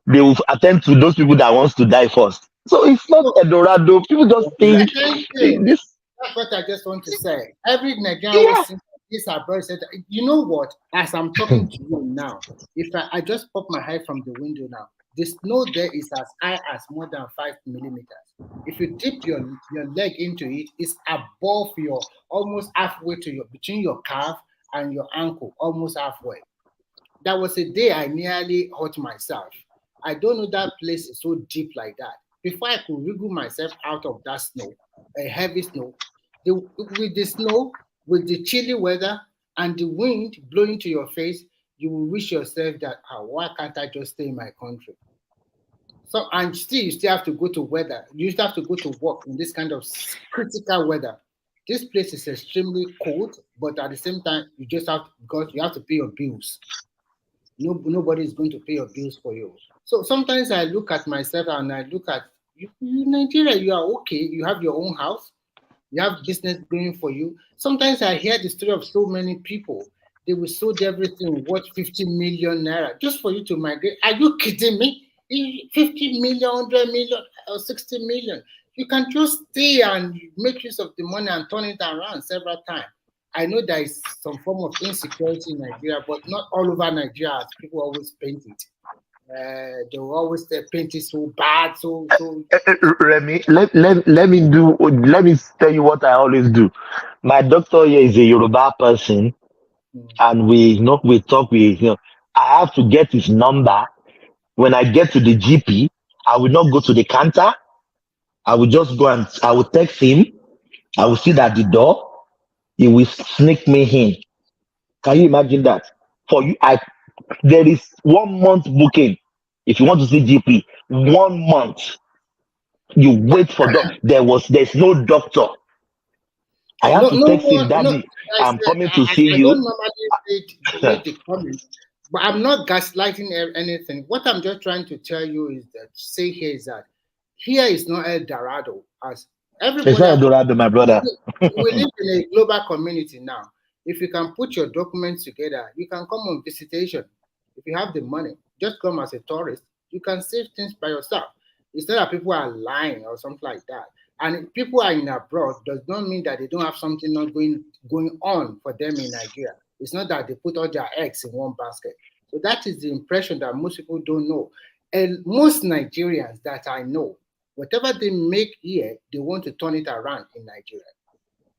They will attend to those people that wants to die first. So it's not Eldorado. People just think Thank you. this. That's what I just want to say. Every Nigerian was saying this abroad said, you know what? As I'm talking to you now, if I just pop my head from the window now, the snow there is as high as more than 5 millimeters. If you dip your leg into it, it's above your almost halfway to your between your calf and your ankle, almost halfway. That was a day I nearly hurt myself. I don't know that place is so deep like that. Before I could wriggle myself out of that snow, a heavy snow, with the snow, with the chilly weather and the wind blowing to your face, you will wish yourself that, why can't I just stay in my country? So, and still, you still have to go to weather. You still have to go to work in this kind of critical weather. This place is extremely cold, but at the same time, you just have to, because you have to pay your bills. Nobody is going to pay your bills for you. So sometimes I look at myself and I look at you, Nigeria, you are okay. You have your own house. You have business going for you. Sometimes I hear the story of so many people. They will sold everything worth 50 million naira just for you to migrate. Are you kidding me? 50 million, 100 million, or 60 million. You can just stay and make use of the money and turn it around several times. I know there is some form of insecurity in Nigeria, but not all over Nigeria as people always paint it. They will always paint it so bad, so. Remy, let me tell you what I always do. My doctor here is a Yoruba person, and we talk with I have to get his number. When I get to the GP, I will not go to the counter. I will just go and I will text him. I will sit at the door. He will sneak me in. Can you imagine that? For you, there is 1 month booking. If you want to see GP, 1 month. You wait for there's no doctor. I have to text him, Daddy, I'm coming to see you. I don't normally read the comments, but I'm not gaslighting anything. What I'm just trying to tell you is that here is not El Dorado. As everybody, it's not El Dorado, my brother. We live in a global community now. If you can put your documents together, you can come on visitation. If you have the money, just come as a tourist. You can save things by yourself. It's not that people are lying or something like that. And if people are in abroad, does not mean that they don't have something not going on for them in Nigeria. It's not that they put all their eggs in one basket. So that is the impression that most people don't know. And most Nigerians that I know, whatever they make here, they want to turn it around in Nigeria.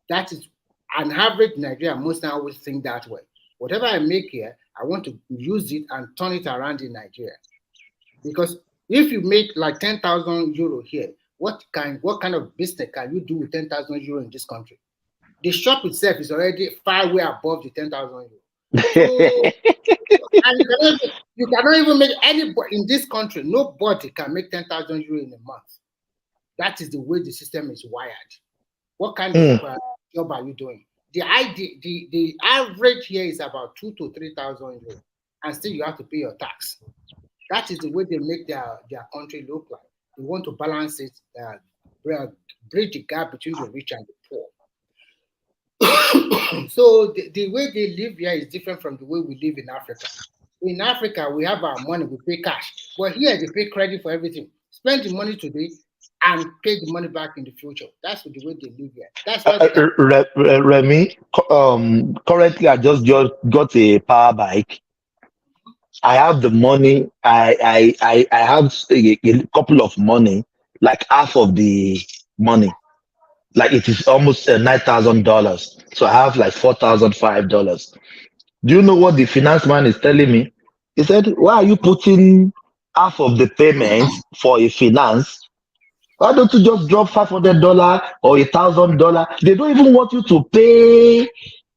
That is an average Nigerian. Most now always think that way. Whatever I make here, I want to use it and turn it around in Nigeria. Because if you make like 10,000 euro here, what kind of business can you do with 10,000 euro in this country? The shop itself is already far way above the 10,000 euro. So, and you cannot even make anybody in this country. Nobody can make 10,000 euro in a month. That is the way the system is wired. What kind of job are you doing? The average here is about 2,000 to 3,000 euros, and still you have to pay your tax. That is the way they make their country look like. They want to balance it, bridge the gap between the rich and the poor. So the way they live here is different from the way we live in Africa. In Africa, we have our money, we pay cash. But here, they pay credit for everything. Spend the money today and pay the money back in the future. That's the way they live here. That's why Remy, currently I just got a power bike. I have the money. I have a couple of money, like half of the money. Like it is almost $9,000. So I have like $4,005. Do you know what the finance man is telling me? He said, why are you putting half of the payments for a finance? Why don't you just drop $500 or $1,000? They don't even want you to pay.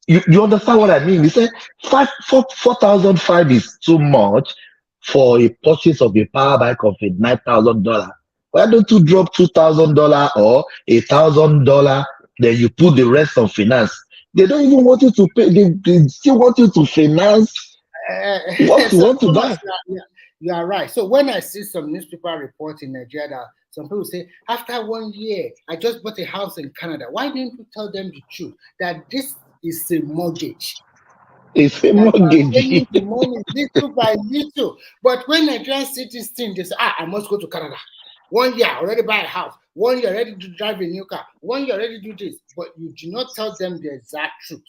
You understand what I mean? He said 4,005 is too much. for a purchase of a power bike of $9,000. Why don't you drop $2,000 or $1,000? Then you put the rest on finance. They don't even want you to pay. They still want you to finance what you So want to Thomas, buy. you are right. So when I see some newspaper report in Nigeria that some people say, after 1 year, I just bought a house in Canada. Why didn't you tell them the truth that this is a mortgage? It's a mortgage. Paying the money little by little. But when Nigerians see this thing, they say, I must go to Canada. 1 year, already buy a house. 1 year, ready to drive a new car. 1 year, ready to do this. But you do not tell them the exact truth.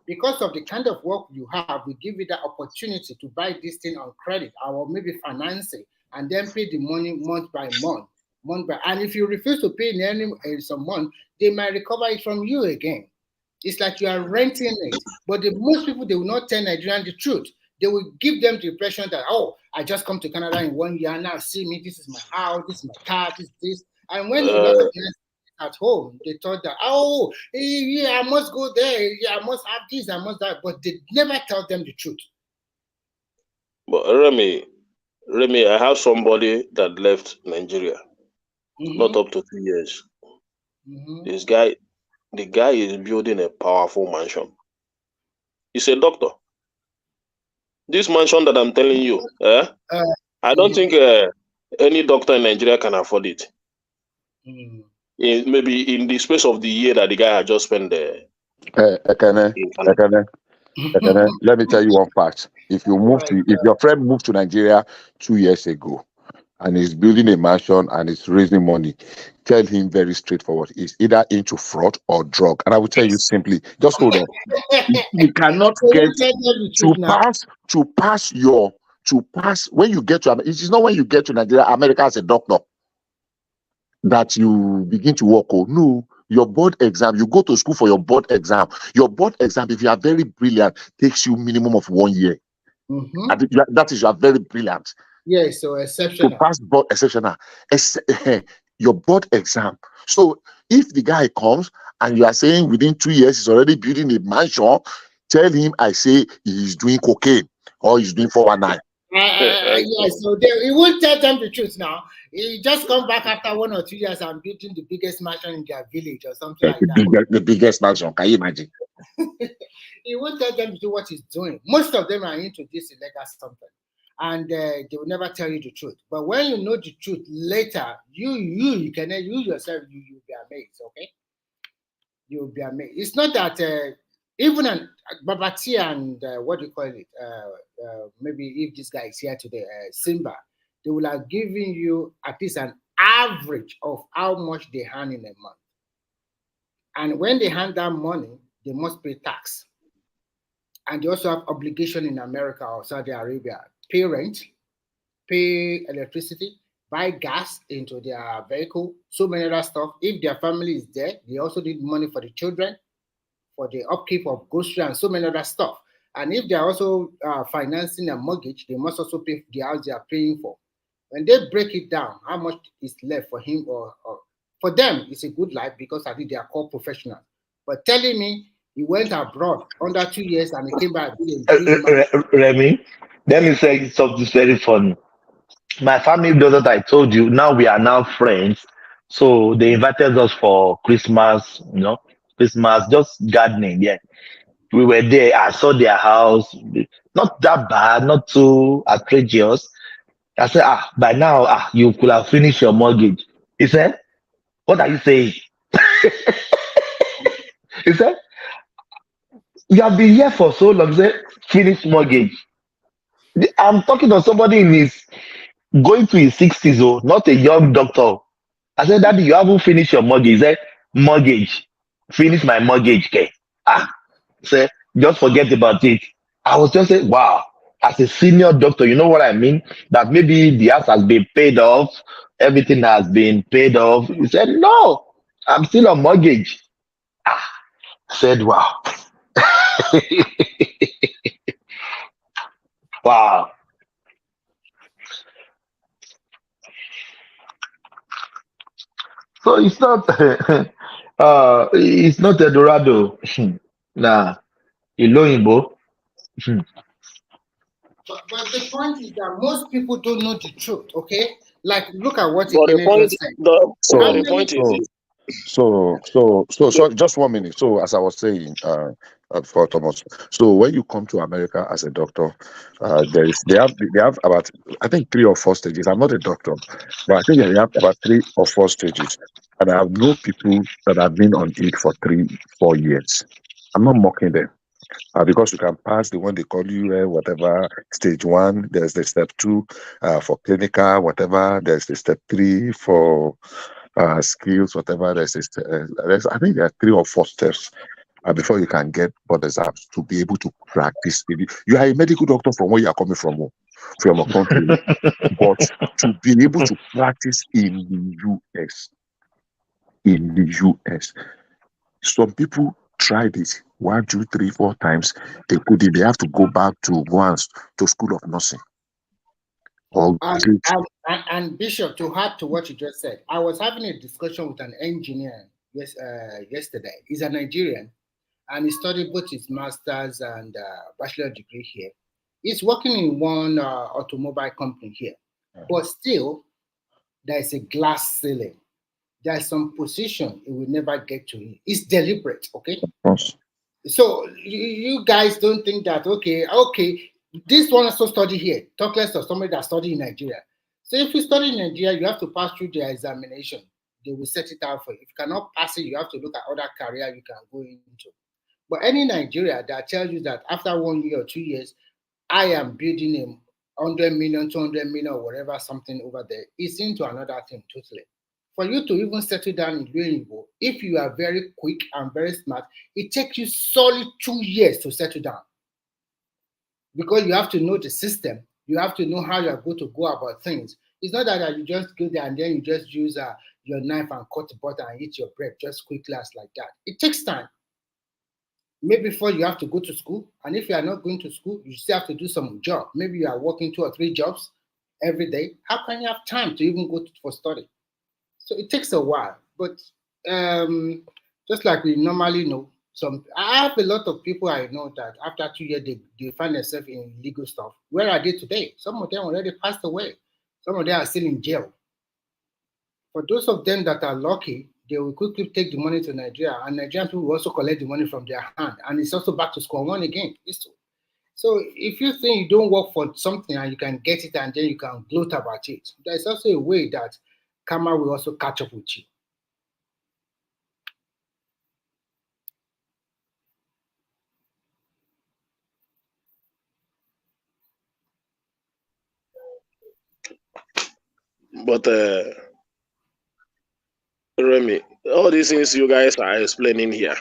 Because of the kind of work you have, we give you the opportunity to buy this thing on credit or maybe financing and then pay the money month by month. And if you refuse to pay some month, they might recover it from you again. It's like you are renting it. But most people, they will not tell Nigerians the truth. They will give them the impression that, oh, I just come to Canada in 1 year, now see me, this is my house, this is my car, this. And when a lot of them at home, they thought that, oh, yeah, I must go there, yeah, I must have this, I must that, but they never tell them the truth. But Remy, I have somebody that left Nigeria, not up to 2 years. The guy is building a powerful mansion. He's a doctor. This mansion that I'm telling you, I don't think any doctor in Nigeria can afford it. Maybe in the space of the year that the guy had just spent there. Let me tell you one fact. If your friend moved to Nigeria 2 years ago and is building a mansion and is raising money, tell him very straightforward. He's either into fraud or drug. And I will tell you simply, just hold on. You cannot get to pass when you get to it is not when you get to Nigeria, America as a doctor that you begin to work. Oh no. Your board exam, you go to school for your board exam. Your board exam, if you are very brilliant, takes you minimum of 1 year. That is, you are very brilliant. Yes, so exceptional. To pass board exceptional. Your board exam. So if the guy comes and you are saying within 2 years he's already building a mansion, tell him I say he's doing cocaine or he's doing 419. Yes, so he won't tell them the truth now. He just come back after 1 or 2 years and building the biggest mansion in their village or something like that. The biggest mansion, can you imagine? He won't tell them to do what he's doing. Most of them are into this illegal something, and they will never tell you the truth. But when you know the truth later, you yourself, you'll be amazed. Okay, you'll be amazed. It's not that even an Babati and what do you call it? Maybe if this guy is here today, Simba, they will have given you at least an average of how much they earn in a month. And when they hand that money, they must pay tax. And they also have obligation in America or Saudi Arabia. Pay rent, pay electricity, buy gas into their vehicle, so many other stuff. If their family is there, they also need money for the children, for the upkeep of grocery and so many other stuff. And if they're also financing a mortgage, they must also pay the house they are paying for. When they break it down, how much is left for him or for them, it's a good life because I think they are called professionals. But telling me he went abroad under 2 years and he came back. Remy, let me say something very funny. My family does that I told you. Now we are now friends. So they invited us for Christmas, Christmas, just gardening. Yeah. We were there. I saw their house. Not that bad, not too outrageous. I said, by now, you could have finished your mortgage. He said, what are you saying? He said, you have been here for so long. He said, finish mortgage. I'm talking to somebody going to his 60s, not a young doctor. I said, Daddy, you haven't finished your mortgage. He said, mortgage. Finish my mortgage, okay? Say, just forget about it. I was just saying, wow, as a senior doctor, you know what I mean? That maybe the house has been paid off, everything has been paid off. He said, no, I'm still on mortgage. I said, wow. Wow. So it's not it's not Eldorado. Nah, Iloyinbo. But the point is that most people don't know the truth, okay? Like, look at what But the Ekene point, just said. but How the many point is this. So just 1 minute. So as I was saying, for Thomas, so when you come to America as a doctor, they have about, I think, 3 or 4 stages. I'm not a doctor, but I think they have about 3 or 4 stages, and I have known people that have been on it for 3-4 years. I'm not mocking them. Because you can pass the one they call you whatever stage 1, there's the step 2 for clinical, whatever, there's the step 3 for skills, whatever. I think there are 3 or 4 steps before you can get borders out to be able to practice. You are a medical doctor from where you are coming from your country, but to be able to practice in the US, some people try this 1, 2, 3, 4 times. They have to go back to school of nursing. And Bishop, to add to what you just said, I was having a discussion with an engineer yesterday. He's a Nigerian, and he studied both his master's and bachelor degree here. He's working in one automobile company here, but still, there is a glass ceiling. There's some position it will never get to him. It's deliberate, okay? So you guys don't think that, okay, this one also study here, talk less of somebody that study in Nigeria. So if you study in Nigeria, you have to pass through their examination. They will set it out for you. If you cannot pass it, you have to look at other career you can go into. But any Nigeria that tells you that after 1 year or 2 years, I am building a 100 million, 200 million, or whatever, something over there, it's into another thing totally. For you to even settle down in Luenbo, if you are very quick and very smart, it takes you solid 2 years to settle down. Because you have to know the system. You have to know how you are going to go about things. It's not that you just go there and then you just use your knife and cut the butter and eat your bread just quickly as like that. It takes time. Maybe before you have to go to school. And if you are not going to school, you still have to do some job. Maybe you are working 2 or 3 jobs every day. How can you have time to even go for study? So it takes a while. But just like we normally know, I have a lot of people I know that after 2 years, they find themselves in legal stuff. Where are they today? Some of them already passed away. Some of them are still in jail. For those of them that are lucky, they will quickly take the money to Nigeria, and Nigerian people will also collect the money from their hand, and it's also back to square one again. So if you think you don't work for something and you can get it and then you can gloat about it, there's also a way that karma will also catch up with you. But Remy, all these things you guys are explaining here,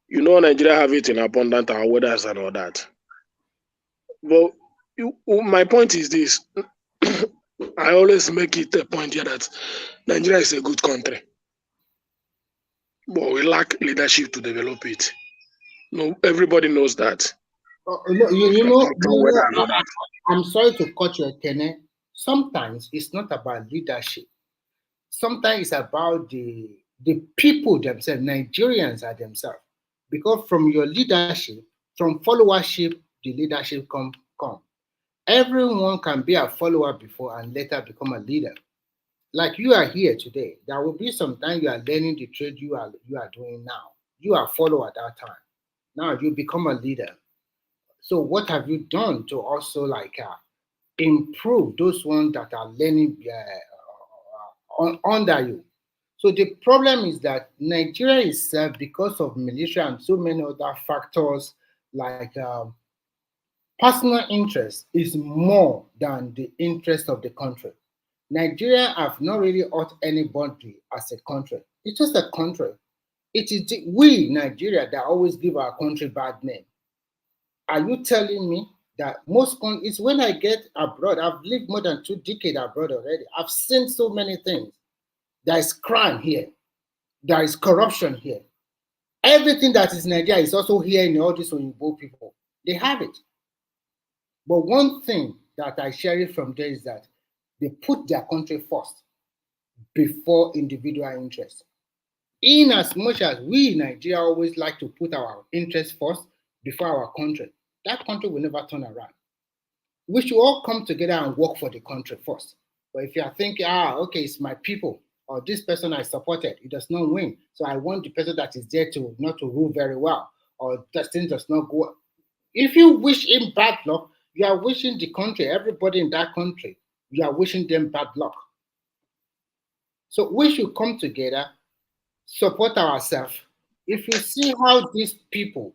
you know Nigeria have it in abundant our weathers and all that. But my point is this. I always make it a point here that Nigeria is a good country. But we lack leadership to develop it. No, everybody knows that. I'm sorry to cut you, Kene. Sometimes it's not about leadership. Sometimes it's about the people themselves. Nigerians are themselves. Because from your leadership, from followership, the leadership come. Everyone can be a follower before and later become a leader. Like you are here today, there will be some time you are learning the trade you are doing now. You are a follower at that time. Now you become a leader. So what have you done to also improve those ones that are learning under you? So the problem is that Nigeria itself, because of militia and so many other factors like personal interest is more than the interest of the country. Nigeria have not really hurt anybody as a country. It's just a country. It is we, Nigeria, that always give our country bad name. Are you telling me that most countries, when I get abroad, I've lived more than 2 decades abroad already. I've seen so many things. There is crime here. There is corruption here. Everything that is Nigeria is also here in all these Oyinbo people. They have it. But one thing that I cherish from there is that they put their country first before individual interests. In as much as we in Nigeria always like to put our interests first before our country, that country will never turn around. We should all come together and work for the country first. But if you are thinking, okay, it's my people, or this person I supported, it does not win, so I want the person that is there to not to rule very well, or that thing does not go. If you wish him bad luck, you are wishing the country, everybody in that country, you are wishing them bad luck. So we should come together, support ourselves. If you see how these people,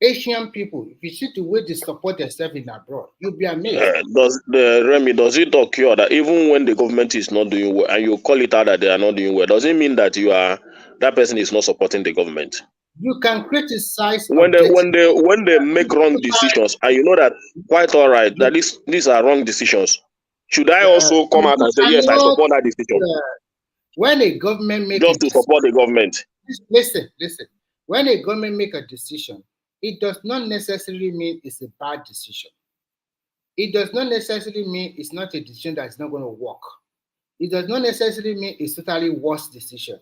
Asian people, if you see the way they support themselves in abroad, you'll be amazed. Does it occur that even when the government is not doing well and you call it out that they are not doing well, does it mean that that person is not supporting the government? You can criticize when they make wrong decisions, and you know that quite all right that these are wrong decisions. Should I also come out and say yes, I support that decision? When a government makes just to support the government. Listen. When a government make a decision, it does not necessarily mean it's a bad decision. It does not necessarily mean it's not a decision that is not going to work. It does not necessarily mean it's totally worse decision.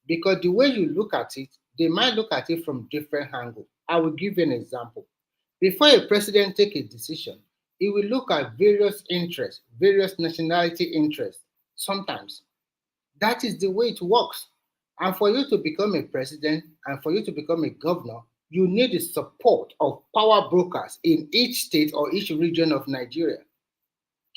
Because the way you look at it, they might look at it from different angles. I will give you an example. Before a president takes a decision, he will look at various interests, various nationality interests, sometimes. That is the way it works. And for you to become a president and for you to become a governor, you need the support of power brokers in each state or each region of Nigeria,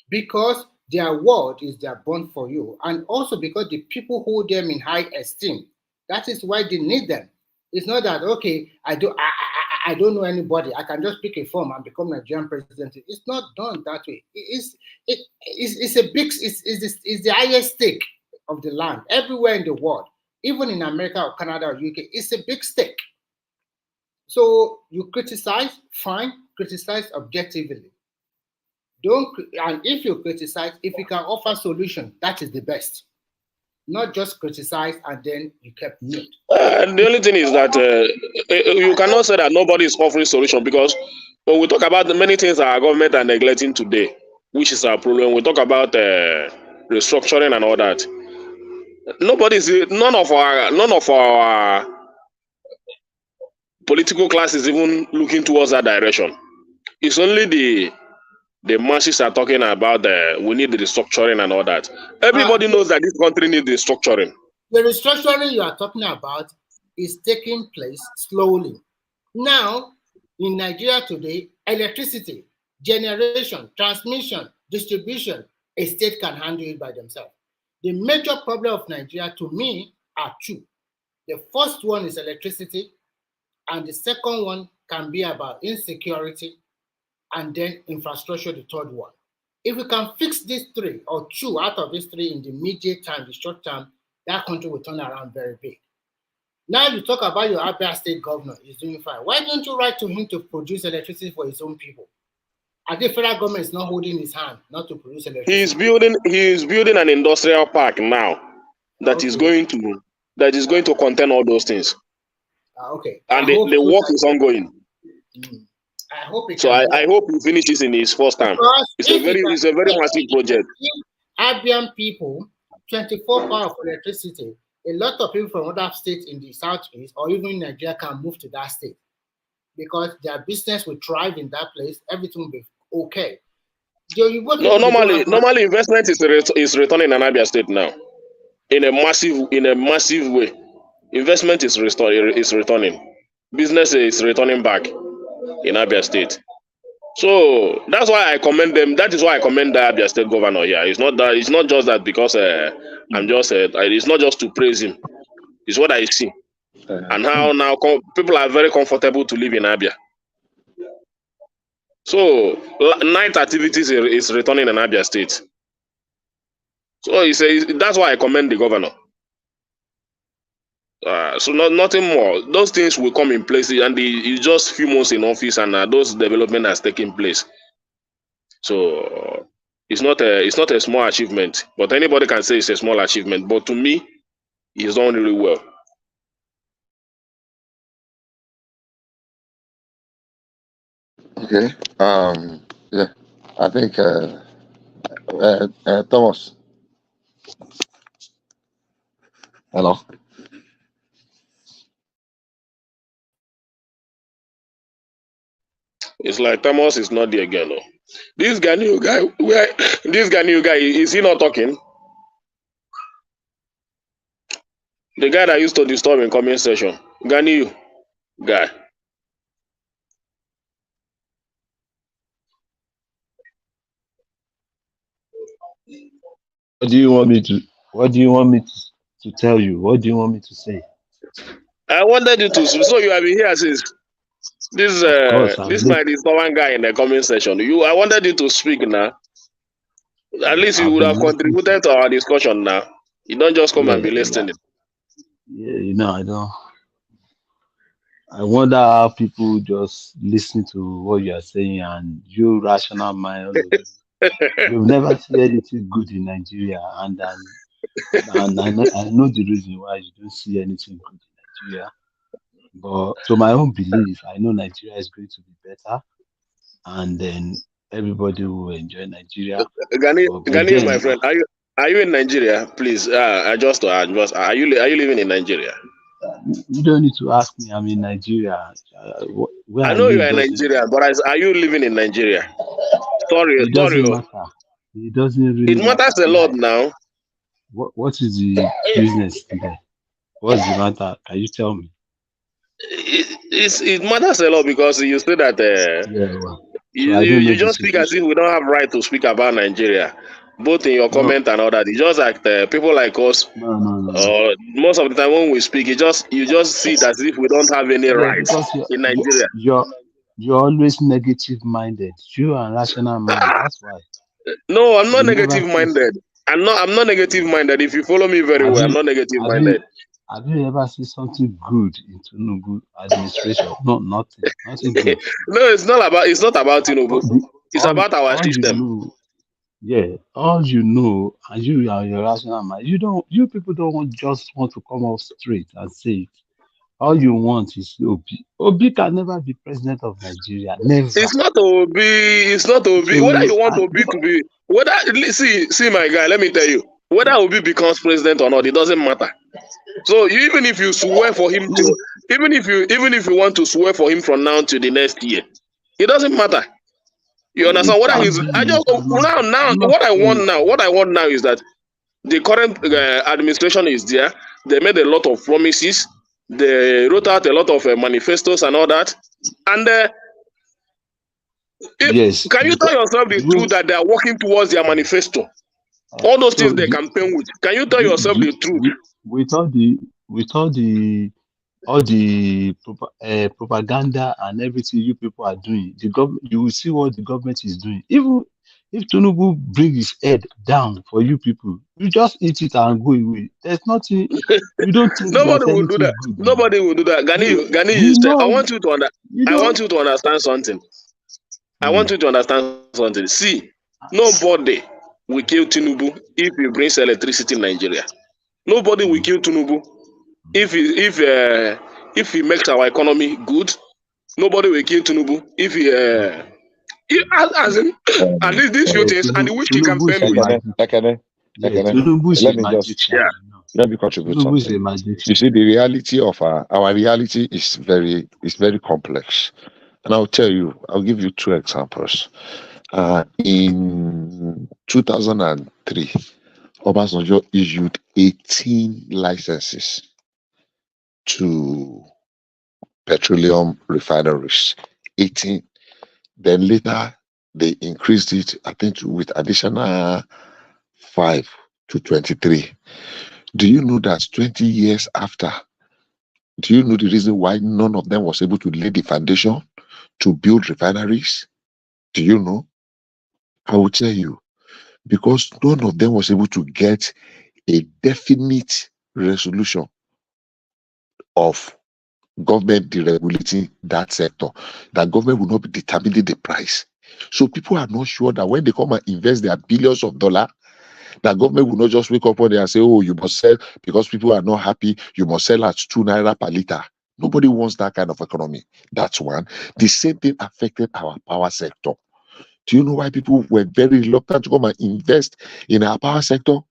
because their word is their bond for you, and also because the people hold them in high esteem. That is why they need them. It's not that, okay, I don't know anybody, I can just pick a form and become Nigerian president. It's not done that way. It's the highest stake of the land everywhere in the world, even in America or Canada or UK. It's a big stake. So you criticize, fine, criticize objectively. And if you criticize, if you can offer solution, that is the best. Not just criticize and then you kept mute. The only thing is that you cannot say that nobody is offering solution, because when we talk about the many things our government are neglecting today, which is our problem, we talk about restructuring and all that. None of our political class is even looking towards that direction. It's only the masses are talking about we need the restructuring and all that. Everybody knows that this country needs restructuring. The restructuring you are talking about is taking place slowly. Now, in Nigeria today, electricity, generation, transmission, distribution, a state can handle it by themselves. The major problem of Nigeria, to me, are two. The first one is electricity, and the second one can be about insecurity, and then infrastructure, the third one. If we can fix these three or two out of these three in the immediate time, the short term, that country will turn around very big. Now you talk about your Abia state governor is doing fine. Why don't you write to him to produce electricity for his own people? And the federal government is not holding his hand not to produce electricity. He is building an industrial park now that is going to contain all those things. Okay. And the work is ongoing. I hope it so I hope he finishes in his first time. It's a very massive project. Abian people, 24 power of electricity. A lot of people from other states in the southeast or even in Nigeria can move to that state because their business will thrive in that place. Everything will be okay. No, normally investment is returning in Abia State now, in a massive way. Investment is returning. Business is returning back in Abia State. So that's why I commend them. That is why I commend the Abia State governor here. It's not just that because I'm just. It's not just to praise him. It's what I see, and how now people are very comfortable to live in Abia. So night activities is returning in Abia State. So that's why I commend the governor. So nothing more. Those things will come in place, and it's just few months in office, and those development has taken place. So it's not a small achievement, but anybody can say it's a small achievement. But to me, he's done really well. Okay. Yeah. I think Thomas. Hello. It's like Thomas is not there again, though. This Ghanaian guy, this Ghanaian guy, is he not talking? The guy that used to disturb in comment section. Ghanaian guy. What do you want me to tell you? What do you want me to say? I wanted you to, so you have been here since this this might is one guy in the comment section. I wanted you to speak now. At least you would have contributed to our discussion now. You don't just come and be listening. Yeah, I don't. I wonder how people just listen to what you are saying and you rational mind. You've never seen anything good in Nigeria, and I know the reason why you don't see anything good in Nigeria. But to my own belief, I know Nigeria is going to be better, and then everybody will enjoy Nigeria. Ghanaian, my friend, are you in Nigeria? Please, are you living in Nigeria? You don't need to ask me. I'm in Nigeria. I know you are in Nigeria, but are you living in Nigeria? It doesn't matter. It doesn't really matter. It matters a lot now. What is the business today? What's the matter? Can you tell me? It matters a lot because you say that you just speak as if we don't have right to speak about Nigeria, both in your comment and all that. It's just like people like us. No. Most of the time when we speak, you just see it as if we don't have any rights in Nigeria. You're always negative minded. You are rational minded. That's why. No, I'm not negative minded. I'm not negative minded. If you follow me very well, I'm not negative minded. Have you ever seen something good in Tinubu administration? No, nothing good. No, it's not about Tinubu. It's about our system. All you know, and you are your rational mind. You people don't just want to come off straight and say it. All you want is Obi. Obi can never be president of Nigeria. Never. It's not Obi. It's not Obi. Whether you want Obi to be, see my guy. Let me tell you. Whether Obi becomes president or not, it doesn't matter. So even if you swear for him to, even if you want to swear for him from now to the next year, it doesn't matter. You understand what I want now is that the current administration is there. They made a lot of promises. They wrote out a lot of manifestos and all that. And can you tell yourself the truth that they are working towards their manifesto? All those things they campaign with. Can you tell yourself the truth? With all the propaganda and everything you people are doing, you will see what the government is doing. Even if Tinubu bring his head down for you people, you just eat it and go away. There's nothing. You don't think nobody will do that. Nobody will do that. Gani, I want you to understand something. I want you to understand something. See, nobody will kill Tinubu if he brings electricity in Nigeria. Nobody will kill Tinubu if he makes our economy good. Nobody will kill Tinubu if he at least these few things and which he campaign with. Let me contribute something. You see, the reality of our reality is very complex. And I'll give you two examples. In 2003, Obasanjo issued 18 licenses to petroleum refineries. 18. Then later, they increased it, I think, with additional 5 to 23. Do you know that 20 years after, do you know the reason why none of them was able to lay the foundation to build refineries? Do you know? I will tell you. Because none of them was able to get a definite resolution of government deregulating that sector, that government will not be determining the price. So people are not sure that when they come and invest their billions of dollars, that government will not just wake up one day and say, oh, you must sell because people are not happy, you must sell at 2 naira per liter. Nobody wants that kind of economy. That's one. The same thing affected our power sector. Do you know why people were very reluctant to come and invest in our power sector?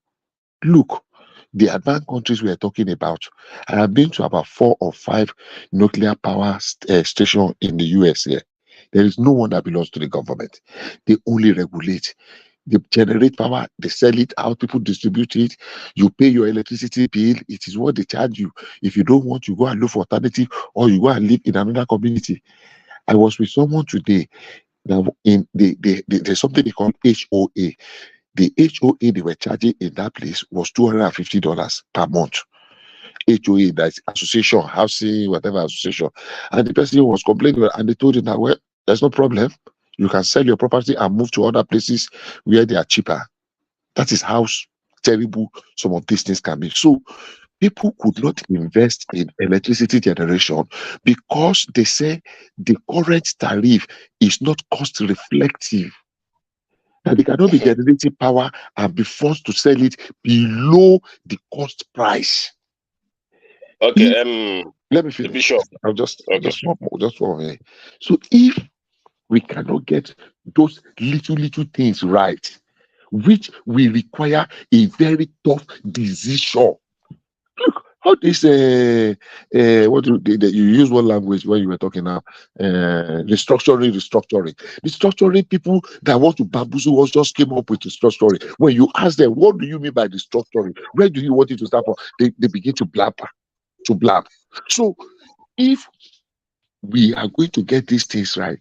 Look, the advanced countries we are talking about, I have been to about 4 or 5 nuclear power stations in the US here. There is no one that belongs to the government. They only regulate. They generate power, they sell it out, people distribute it. You pay your electricity bill, it is what they charge you. If you don't want, you go and look for alternative, or you go and live in another community. I was with someone today. Now, there's something they call HOA. The HOA they were charging in that place was $250 per month. HOA, that's association, housing, whatever association. And the person was complaining, and they told him that, well, there's no problem. You can sell your property and move to other places where they are cheaper. That is how terrible some of these things can be. So people could not invest in electricity generation because they say the current tariff is not cost reflective. That they cannot be generating power and be forced to sell it below the cost price. Okay, let me finish. Bishop. I'll just one minute. So if we cannot get those little things right, which will require a very tough decision. Look, how this what you use one language when you were talking now, restructuring people that want to bamboozle us just came up with restructuring. When you ask them, what do you mean by restructuring? Where do you want it to start from? They begin to blab. So if we are going to get these things right,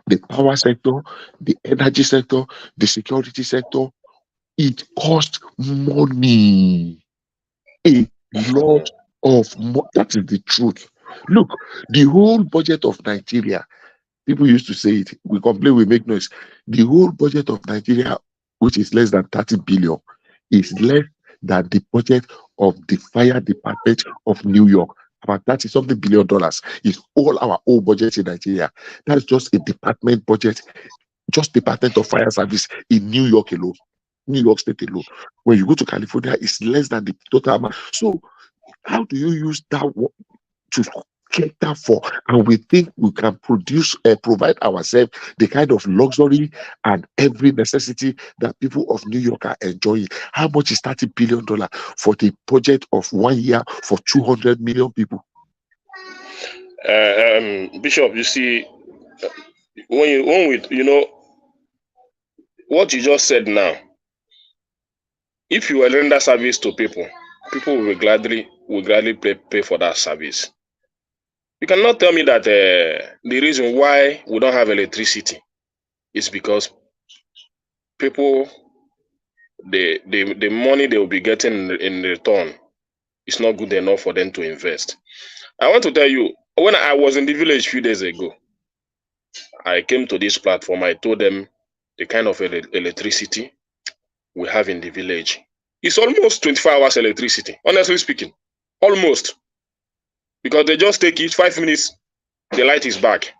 the power sector, the energy sector, the security sector, it costs money. A lot of money. That is the truth. Look, the whole budget of Nigeria, people used to say it, we complain, we make noise. The whole budget of Nigeria, which is less than 30 billion, is less than the budget of the fire department of New York. About $30-something billion is all our whole budget in Nigeria. That's just a department budget, just Department of Fire Service in New York alone, New York State alone. When you go to California, it's less than the total amount. So how do you use that to cater for? And we think we can provide ourselves the kind of luxury and every necessity that people of New York are enjoying. How much is $30 billion for the budget of 1 year for 200 million people? Bishop, you see, when we what you just said now, if you will render service to people will gladly pay for that service. You cannot tell me that the reason why we don't have electricity is because people, the money they will be getting in return is not good enough for them to invest. I want to tell you, when I was in the village a few days ago, I came to this platform, I told them the kind of electricity we have in the village. It's almost 24 hours electricity, honestly speaking. Almost. Because they just take it 5 minutes, the light is back.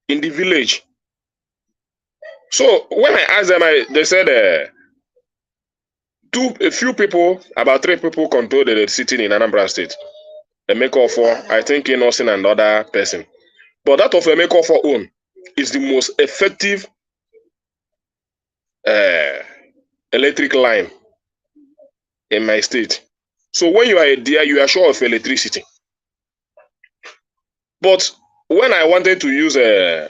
In the village. So when I asked them, they said a few people, about 3 people control the electricity in Anambra State. A maker for, I think, Innocent and other person. But that of a maker for own is the most effective electric line in my state. So when you are there, you are sure of electricity. But when I wanted to use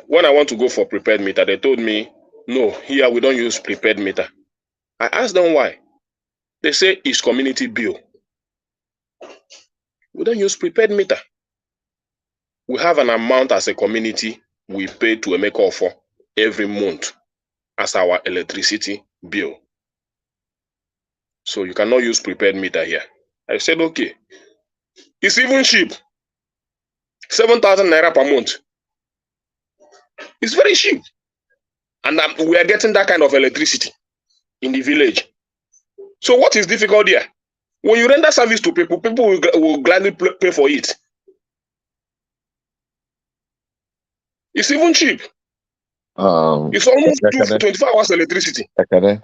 when I want to go for prepared meter, they told me, no, here we don't use prepared meter. I asked them why. They say it's community bill. We don't use prepared meter. We have an amount as a community we pay to a maker for every month as our electricity bill. So you cannot use prepared meter here. I said, okay. It's even cheap. 7,000 naira per month. It's very cheap. And we are getting that kind of electricity in the village. So what is difficult here? When you render service to people, people will gladly pay for it. It's even cheap. It's almost 24 hours electricity.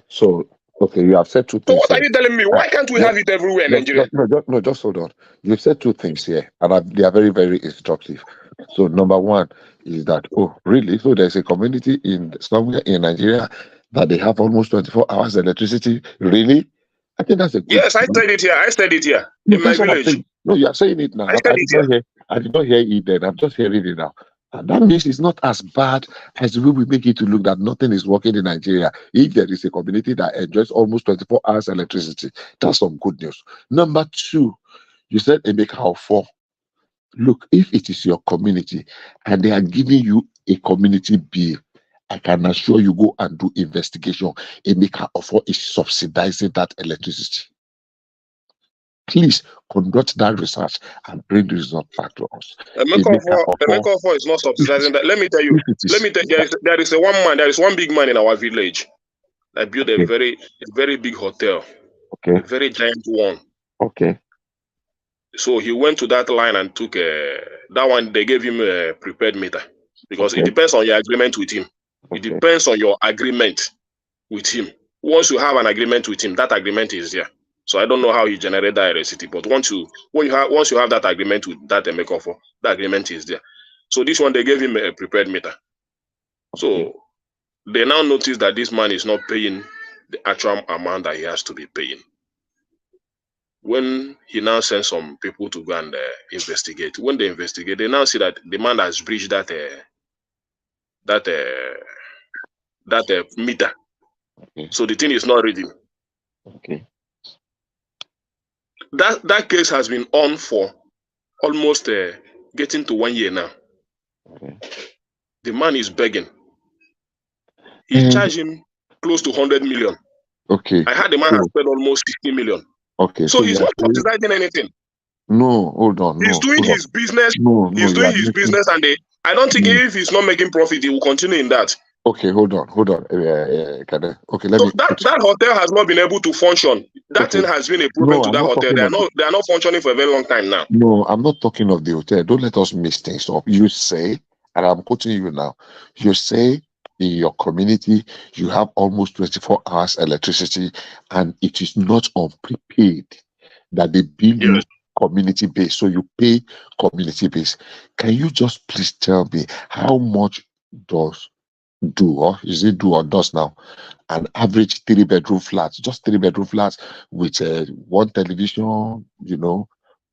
So, okay, you have said 2 things. So what are you telling me? Why can't we have it everywhere in Nigeria? No, just hold on. You've said 2 things here, and they are very, very instructive. So, number one is that, oh, really? So there's a community somewhere in Nigeria that they have almost 24 hours electricity? Really? I think that's a good Yes, I said it here. In my village. No, you are saying it now. I said it here. I did not hear it then. I'm just hearing it now. And that means it's not as bad as the way we make it to look, that nothing is working in Nigeria. If there is a community that enjoys almost 24 hours electricity, that's some good news. Number two, you said Emeka of 4. Look, if it is your community and they are giving you a community bill, I can assure you, go and do investigation. Emeka of 4 is subsidizing that electricity. Please conduct that research and bring the result back to us. Emeka of 4 is not subsidizing that. Let me tell you. There is one big man in our village that built a very big hotel. Okay. A very giant one. Okay. So he went to that line and took that one. They gave him a prepared meter because it depends on your agreement with him. It depends on your agreement with him. Once you have an agreement with him, that agreement is there. So I don't know how he generated that electricity, but once you have that agreement with that Emeka, that agreement is there. So this one, they gave him a prepared meter. So they now notice that this man is not paying the actual amount that he has to be paying. When he now sends some people to go and investigate, when they investigate, they now see that the man has breached that meter. So the thing is not reading. Okay. That case has been on for almost getting to 1 year now. The man is begging. He charged him close to 100 million. Okay. I heard the man has spent almost 60 million. Okay. So he's not subsidizing anything. No, hold on. He's doing his business. He's doing his business, and I don't think if he's not making profit, he will continue in that. Okay, hold on. Okay, let me. That hotel has not been able to function. That thing has been a problem to that hotel. They are not functioning for a very long time now. No, I'm not talking of the hotel. Don't let us mix things up. You say, and I'm quoting you now. You say in your community you have almost 24 hours electricity, and it is not on prepaid. That they bill you community based, so you pay community based. Can you just please tell me how much does is it do or does now an average 3-bedroom flat, just 3-bedroom flats with one television,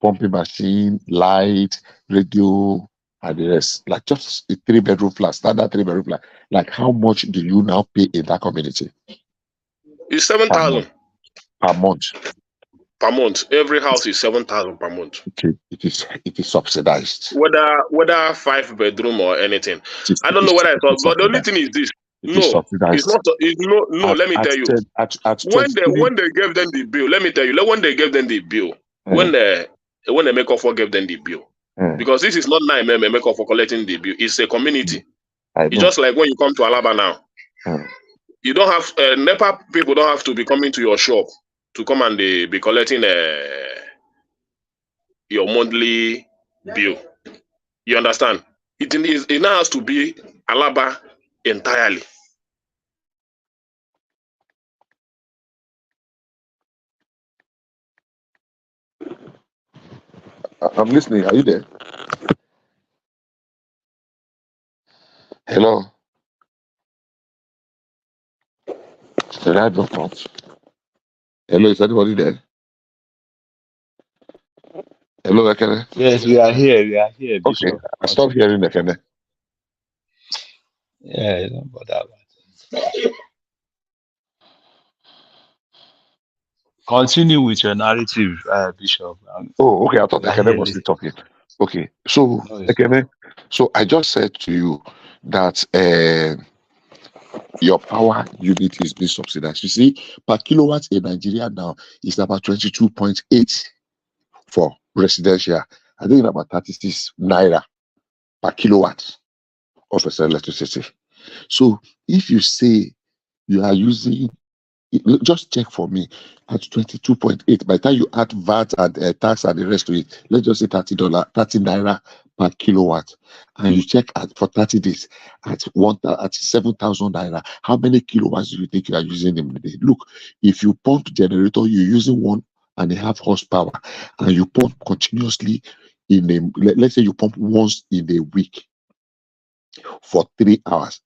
pumping machine, light, radio, and the rest, like just a 3-bedroom flat, standard 3-bedroom flat? Like, how much do you now pay in that community? It's 7,000 per month. Per month, every house is 7,000 per month. Okay, it is subsidized. Whether 5-bedroom or anything, I don't know whether it's all, but the only thing is this. No, it's not. No. Let me tell you. When they gave them the bill, let me tell you. When they gave them the bill, when they make offer gave them the bill, because this is not 9mm make offer collecting the bill. It's a community. It's just like when you come to Alaba now. You don't have NEPA people don't have to be coming to your shop to come and they be collecting your monthly bill. You understand? It now has to be Alaba entirely. I'm listening. Are you there? Hello? Did I drop out? Hello, is anybody there? Hello, Ekene? Yes, we are here. We are here, Bishop. Okay, I stopped hearing Ekene. Yeah, don't bother about it. Continue with your narrative, Bishop. Oh, okay. I thought Ekene was still talking. Okay, so Ekene, so I just said to you that your power unit is being subsidized. You see, per kilowatt in Nigeria now is about 22.8 for residential. I think about 36 naira per kilowatt of electricity. So if you say you are using, just check for me at 22.8. By the time you add VAT and tax and the rest of it, let's just say $30, 30 naira per kilowatt, and you check for 30 days at 7,000 naira. How many kilowatts do you think you are using in a day? Look, if you pump generator, you're using 1.5 horsepower, and you pump continuously let's say you pump once in a week for 3 hours,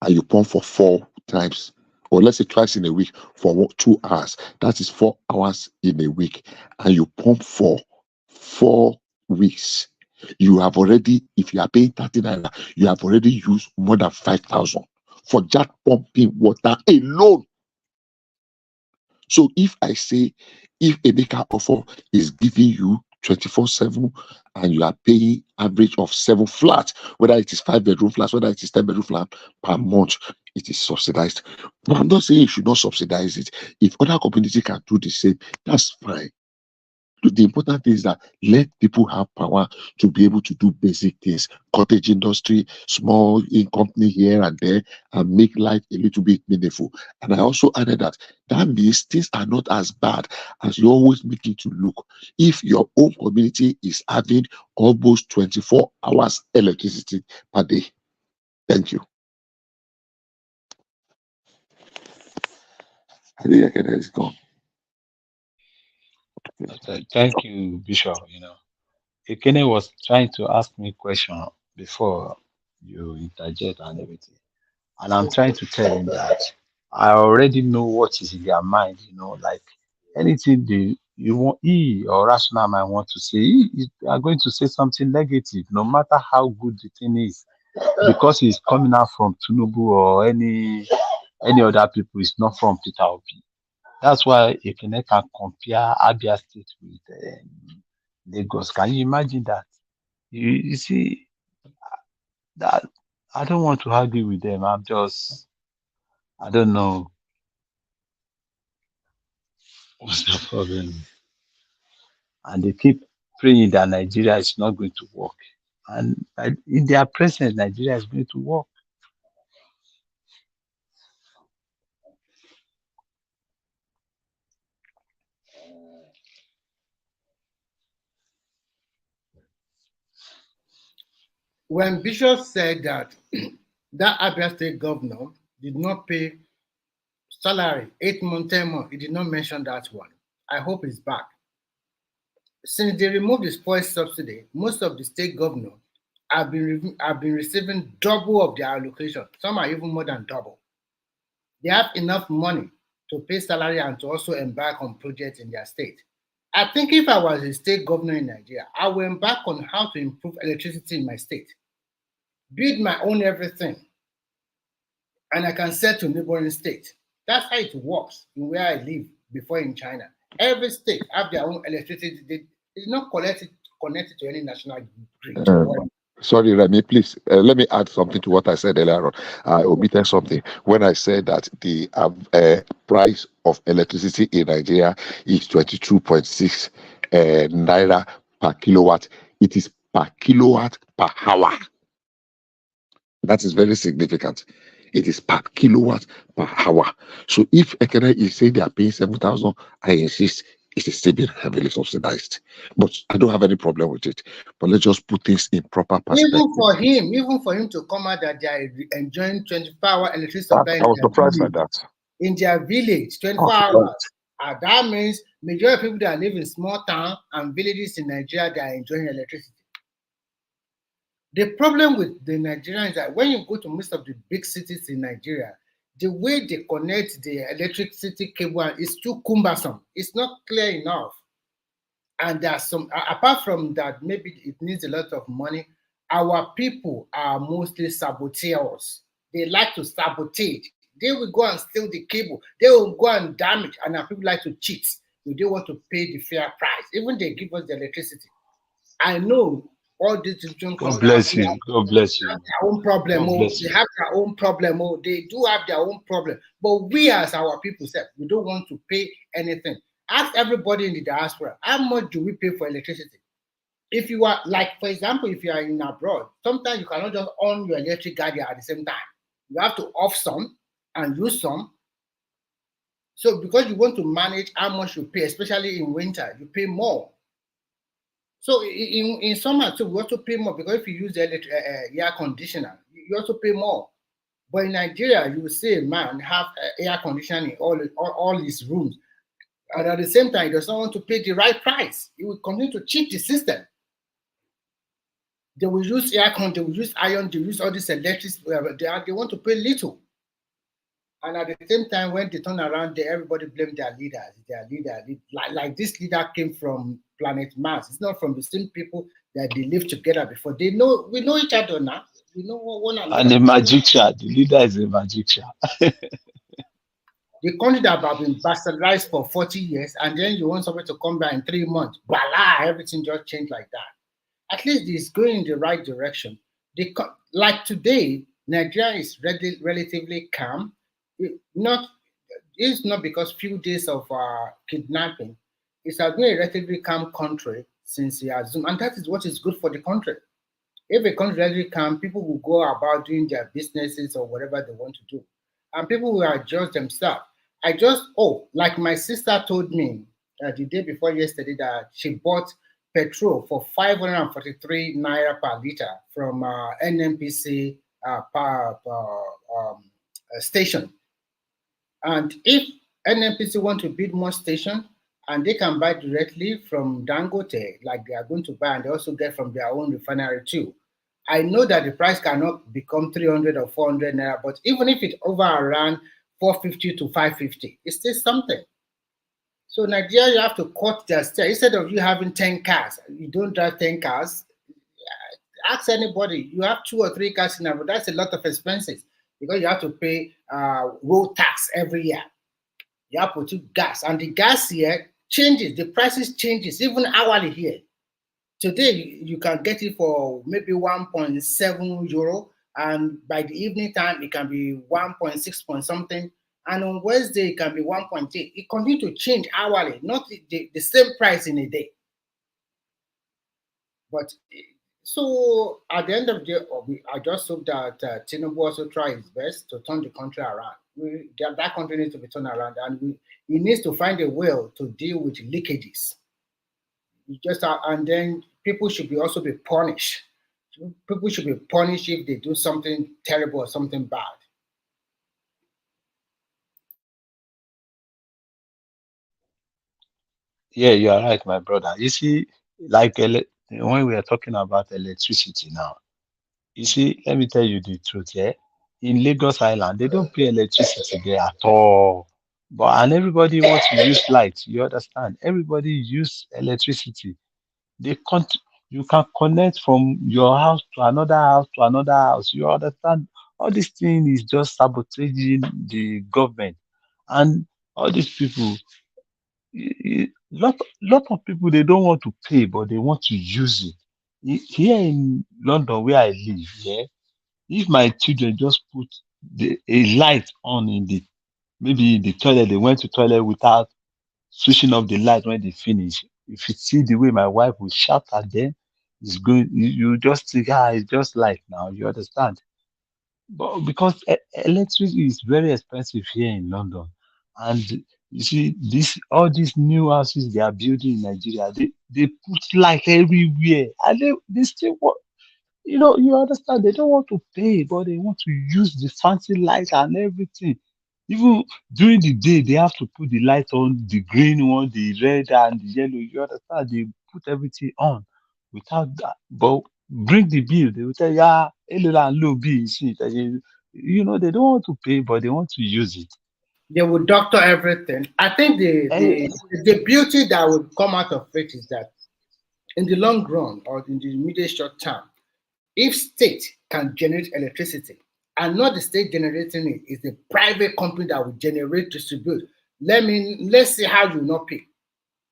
and you pump for 4 times, or let's say twice in a week for 2 hours. That is 4 hours in a week, and you pump for 4 weeks, you have already, if you are paying 30 naira, you have already used more than 5,000 for just pumping water alone. So if I say, if a maker offer is giving you 24/7 and you are paying average of 7 flat, whether it is 5-bedroom flats, whether it is 10-bedroom flat per month, it is subsidized. But I'm not saying you should not subsidize it. If other community can do the same, that's fine. The important thing is that let people have power to be able to do basic things, cottage industry, small in company here and there, and make life a little bit meaningful. And I also added that means things are not as bad as you always make it to look. If your own community is having almost 24 hours electricity per day. Thank you. I think I can let it go. Okay, thank you, Bishop. Ekene was trying to ask me a question before you interject and everything. And I'm trying to tell him that I already know what is in their mind, like anything you want, he or rational mind want to say, he are going to say something negative, no matter how good the thing is, because it's coming out from Tinubu or any other people, it's not from Peter Obi. That's why Ekene can compare Abia State with Lagos. Can you imagine that? You see that I don't want to argue with them. I don't know what's the problem. And they keep praying that Nigeria is not going to work. And in their presence, Nigeria is going to work. When Bishop said that that Abia State governor did not pay salary 8 months, 10 months, he did not mention that one. I hope it's back. Since they removed the spoil subsidy, most of the state governors have been receiving double of their allocation. Some are even more than double. They have enough money to pay salary and to also embark on projects in their state. I think if I was a state governor in Nigeria, I would embark on how to improve electricity in my state, build my own everything, and I can sell to neighboring states. That's how it works in where I live before in China. Every state have their own electricity. They did not connected to any national grid. Sorry, Remy, please let me add something to what I said earlier on. I omitted something when I said that the price of electricity in Nigeria is 22.6 naira per kilowatt. It is per kilowatt per hour. That is very significant. It is per kilowatt per hour. So if Ekene is saying they are paying 7,000, I insist it is still being heavily subsidized. But I don't have any problem with it. But let's just put things in proper perspective. Even for him to come out that they are enjoying 24-hour electricity supply I was surprised by that. In their village, 24 hours. That means majority of people that live in small towns and villages in Nigeria, they are enjoying electricity. The problem with the Nigerians is that when you go to most of the big cities in Nigeria, the way they connect the electricity cable is too cumbersome. It's not clear enough. And there's some, apart from that, maybe it needs a lot of money. Our people are mostly saboteurs. They like to sabotage. They will go and steal the cable. They will go and damage. And our people like to cheat. We don't want to pay the fair price. Even they give us the electricity. I know all these distribution companies. God bless you. God bless you. Have their own problem. They have their own problem. They do have their own problem. But we as our people said, we don't want to pay anything. Ask everybody in the diaspora, how much do we pay for electricity? If you are, like, for example, if you are in abroad, sometimes you cannot just on your electric gadget at the same time. You have to off some and use some. So because you want to manage how much you pay, especially in winter, you pay more. So in summer too, we also pay more because if you use the air conditioner, you also pay more. But in Nigeria, you will see a man have air conditioning in all his rooms. And at the same time, he does not want to pay the right price. He will continue to cheat the system. They will use air con, they will use iron, they will use all this electricity. They want to pay little. And at the same time, when they turn around, everybody blame their leaders. Like this leader came from planet Mars. It's not from the same people that they lived together before. We know each other now. We know one another. And the magician, the leader is a magician. The country that have been bastardized for 40 years, and then you want somebody to come back in 3 months, voila, everything just changed like that. At least it's going in the right direction. Like today, Nigeria is relatively calm. It's not because few days of kidnapping. It's has been a relatively calm country since it has, and that is what is good for the country. If a country is relatively calm, people will go about doing their businesses or whatever they want to do, and people will adjust themselves. Like my sister told me the day before yesterday that she bought petrol for 543 naira per liter from NNPC station. And if NNPC want to build more station and they can buy directly from Dangote, like they are going to buy, and they also get from their own refinery too. I know that the price cannot become 300 or 400 naira, but even if it over around 450 to 550, it's still something. So Nigeria, you have to cut their stare. Instead of you having 10 cars, you don't drive 10 cars. Ask anybody, you have 2 or 3 cars in a row. That's a lot of expenses because you have to pay road tax every year. You have to put gas, and the gas here changes. The prices changes even hourly here. Today you can get it for maybe 1.7 euro, and by the evening time it can be 1.6 point something, and on Wednesday it can be 1.8. It continues to change hourly, not the same price in a day. But so at the end of the day, I just hope that Tinubu also try his best to turn the country around. That country needs to be turned around, and he needs to find a way to deal with leakages. And then people should also be punished. People should be punished if they do something terrible or something bad. Yeah, you are right, my brother. You see, like when we are talking about electricity now, you see, let me tell you the truth, yeah. In Lagos Island, they don't pay electricity there at all. And everybody wants to use light. You understand? Everybody use electricity. They can't. You can connect from your house to another house to another house. You understand? All this thing is just sabotaging the government, and all these people. Lot of people they don't want to pay, but they want to use it. Here in London, where I live, yeah, if my children just put a light on in the maybe in the toilet, they went to toilet without switching off the light when they finish. If you see the way my wife will shout at them, it's going. You just think, it's just light now. You understand? But because electricity is very expensive here in London, and you see this all these new houses they are building in Nigeria, they put light everywhere, and they still want, you understand, they don't want to pay, but they want to use the fancy light and everything. Even during the day, they have to put the light on, the green one, the red and the yellow. You understand? They put everything on without that. But bring the bill, they will tell you, hello and low bill, shit. They don't want to pay, but they want to use it. They will doctor everything. I think the beauty that would come out of it is that in the long run or in the immediate short term, if state can generate electricity and not the state generating it, is the private company that will generate, distribute. Let's see how you will not pay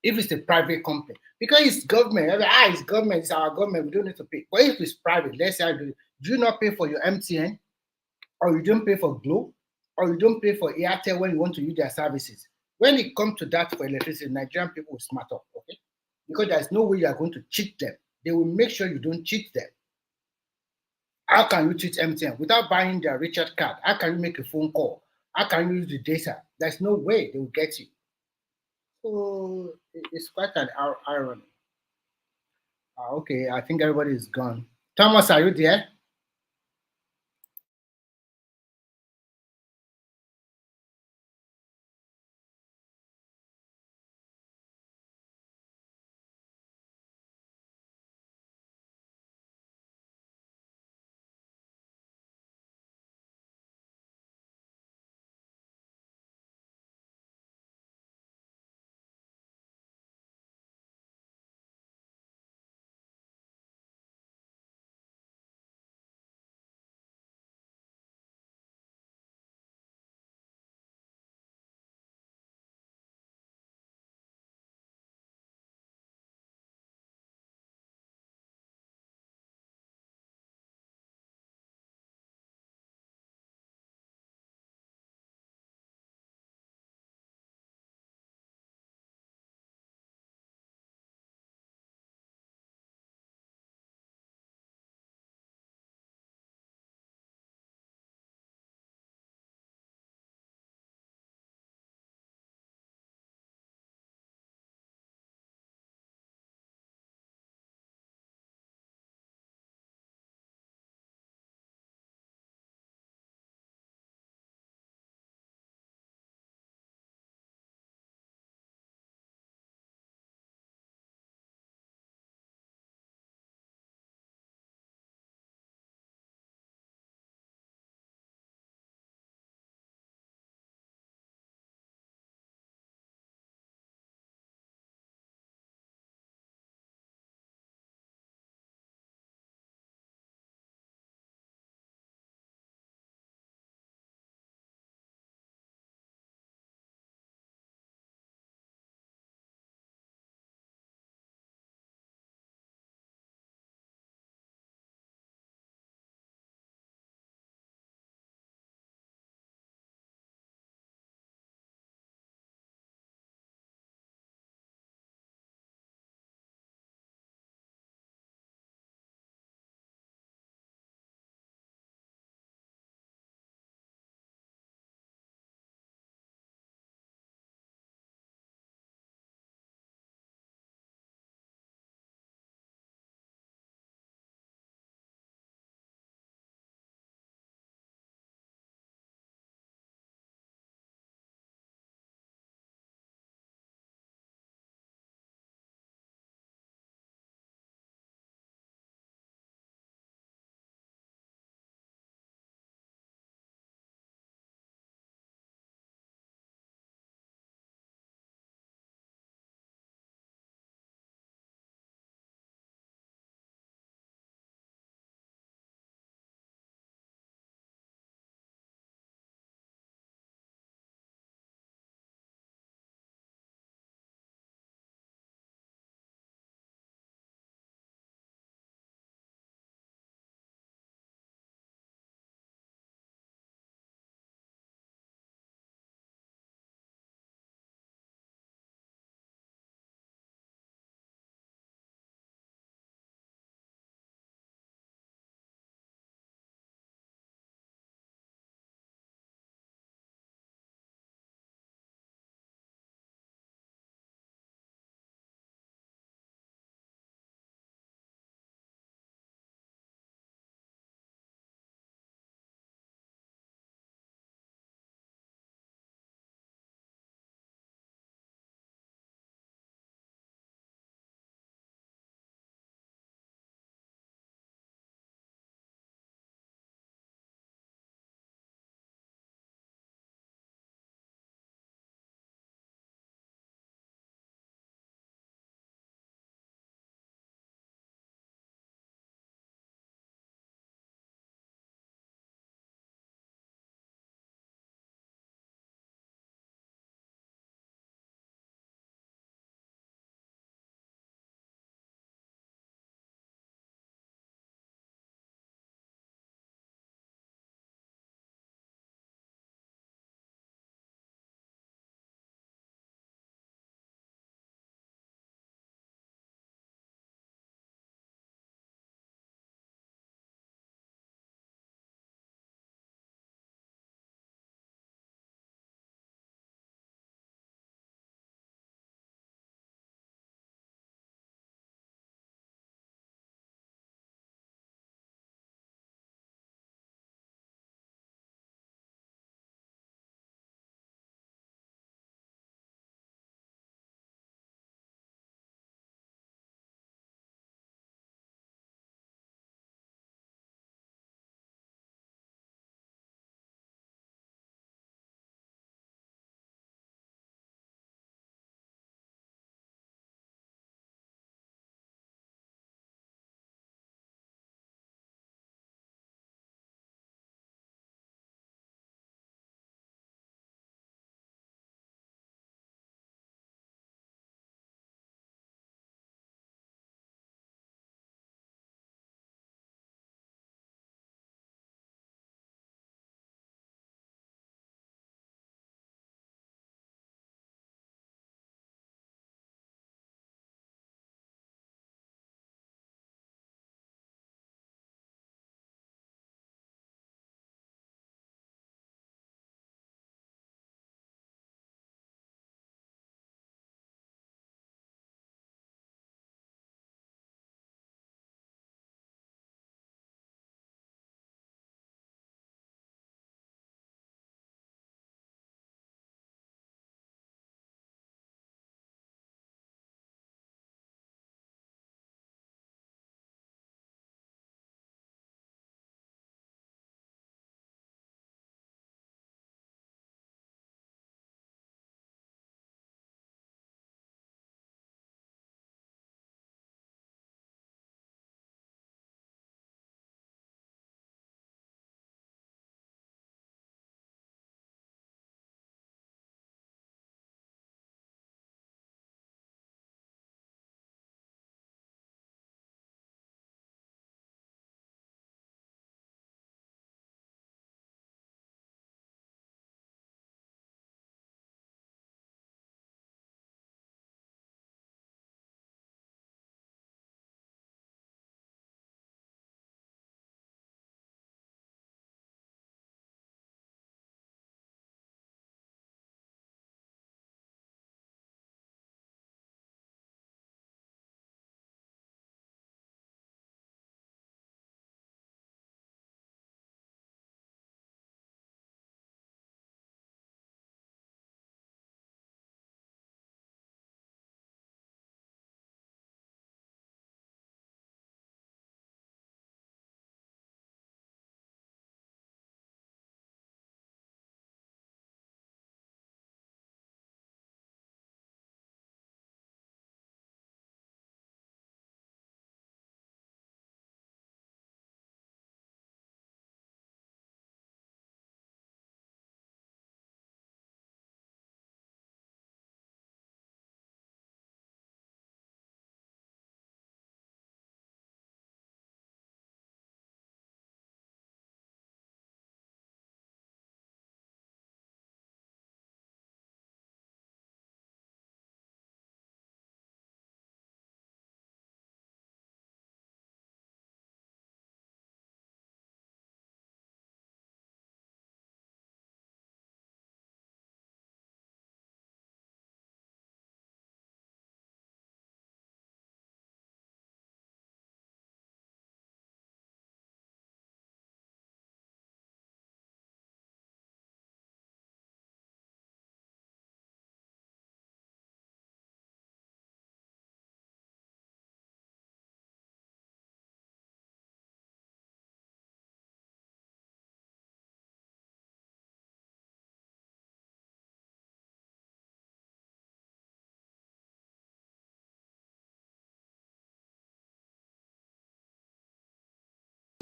if it's a private company, because it's government. It's government, it's our government, we don't need to pay. But if it's private, let's say do you not pay for your MTN, or you don't pay for Glo, or you don't pay for Airtel when you want to use their services? When it comes to that for electricity, Nigerian people will smart up, okay? Because there's no way you are going to cheat them. They will make sure you don't cheat them. How can you cheat MTN without buying their recharge card? How can you make a phone call? How can you use the data? There's no way they will get you. So it's quite an irony. Okay, I think everybody is gone. Thomas, are you there?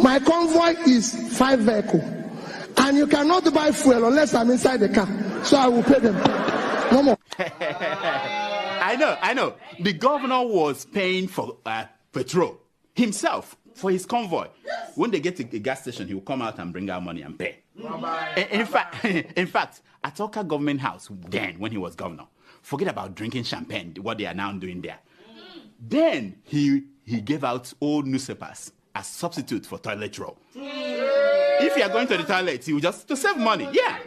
My convoy is 5 vehicles. And you cannot buy fuel unless I'm inside the car. So I will pay them. No more. I know. The governor was paying for petrol himself for his convoy. When they get to the gas station, he will come out and bring out money and pay. In fact, at Oka Government House, then when he was governor, forget about drinking champagne, what they are now doing there. Then he gave out old newspapers as substitute for toilet roll. If you are going to the toilet, he will just to save money. Yeah.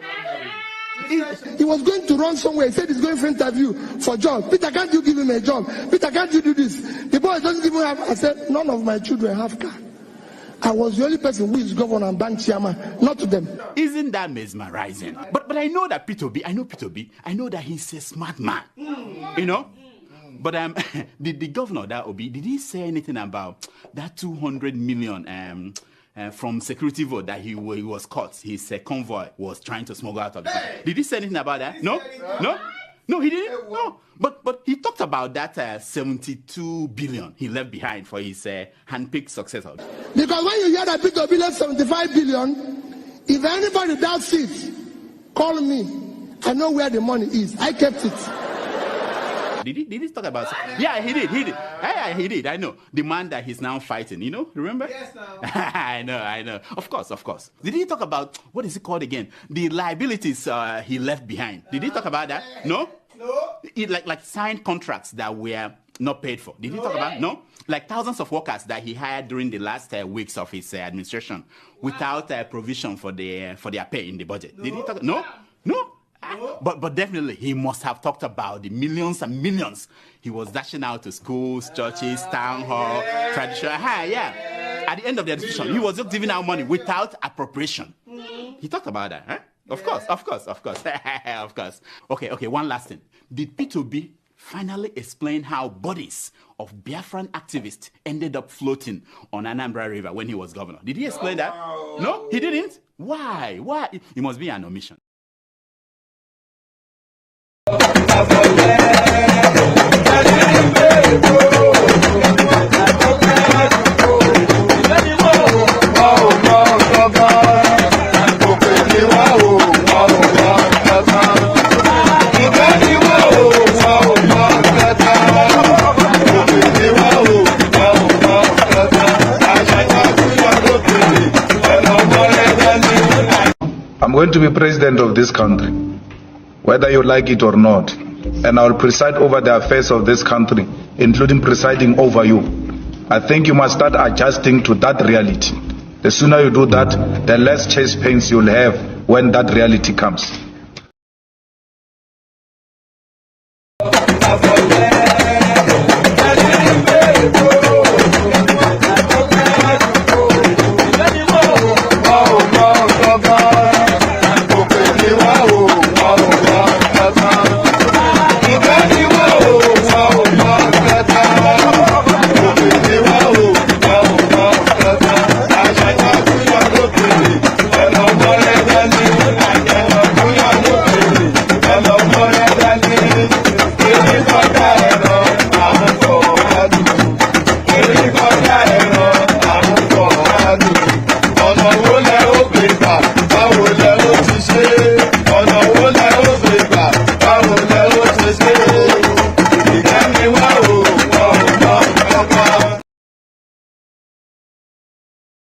He was going to run somewhere. He said he's going for interview for job. Peter, can't you give him a job? Peter, can't you do this? The boy doesn't even have. I said, none of my children have car. I was the only person who is governor and bank chairman, not to them. Isn't that mesmerizing? But I know that Peter B. I know that he's a smart man. You know? But the governor, that Obi, did he say anything about that 200 million from security vote that he was caught? His convoy was trying to smuggle out of the country. Did he say anything about that? No, he didn't. No, but he talked about that 72 billion he left behind for his handpicked successor. Because when you hear that Peter Obi left 75 billion, if anybody doubts it, call me. I know where the money is. I kept it. Did he talk about? Yeah, he did. Yeah, he did. I know. The man that he's now fighting, you know, remember? Yes, no. I know. Of course. Did he talk about, what is it called again? The liabilities he left behind. Did he talk about that? No. Like signed contracts that were not paid for. Did he talk about? No. Like thousands of workers that he hired during the last weeks of his administration without provision for their pay in the budget. Did he talk? No. But definitely he must have talked about the millions and millions he was dashing out to schools, churches, town hall, traditional. Yeah. At the end of the administration, he was just giving out money without appropriation. He talked about that, huh? Of course. Of course. Okay, one last thing. Did P2B finally explain how bodies of Biafran activists ended up floating on Anambra River when he was governor? Did he explain that? No, he didn't. Why? It must be an omission. I'm going to be president of this country, whether you like it or not, and I will preside over the affairs of this country, including presiding over you. I think you must start adjusting to that reality. The sooner you do that, the less chest pains you'll have when that reality comes. Hey,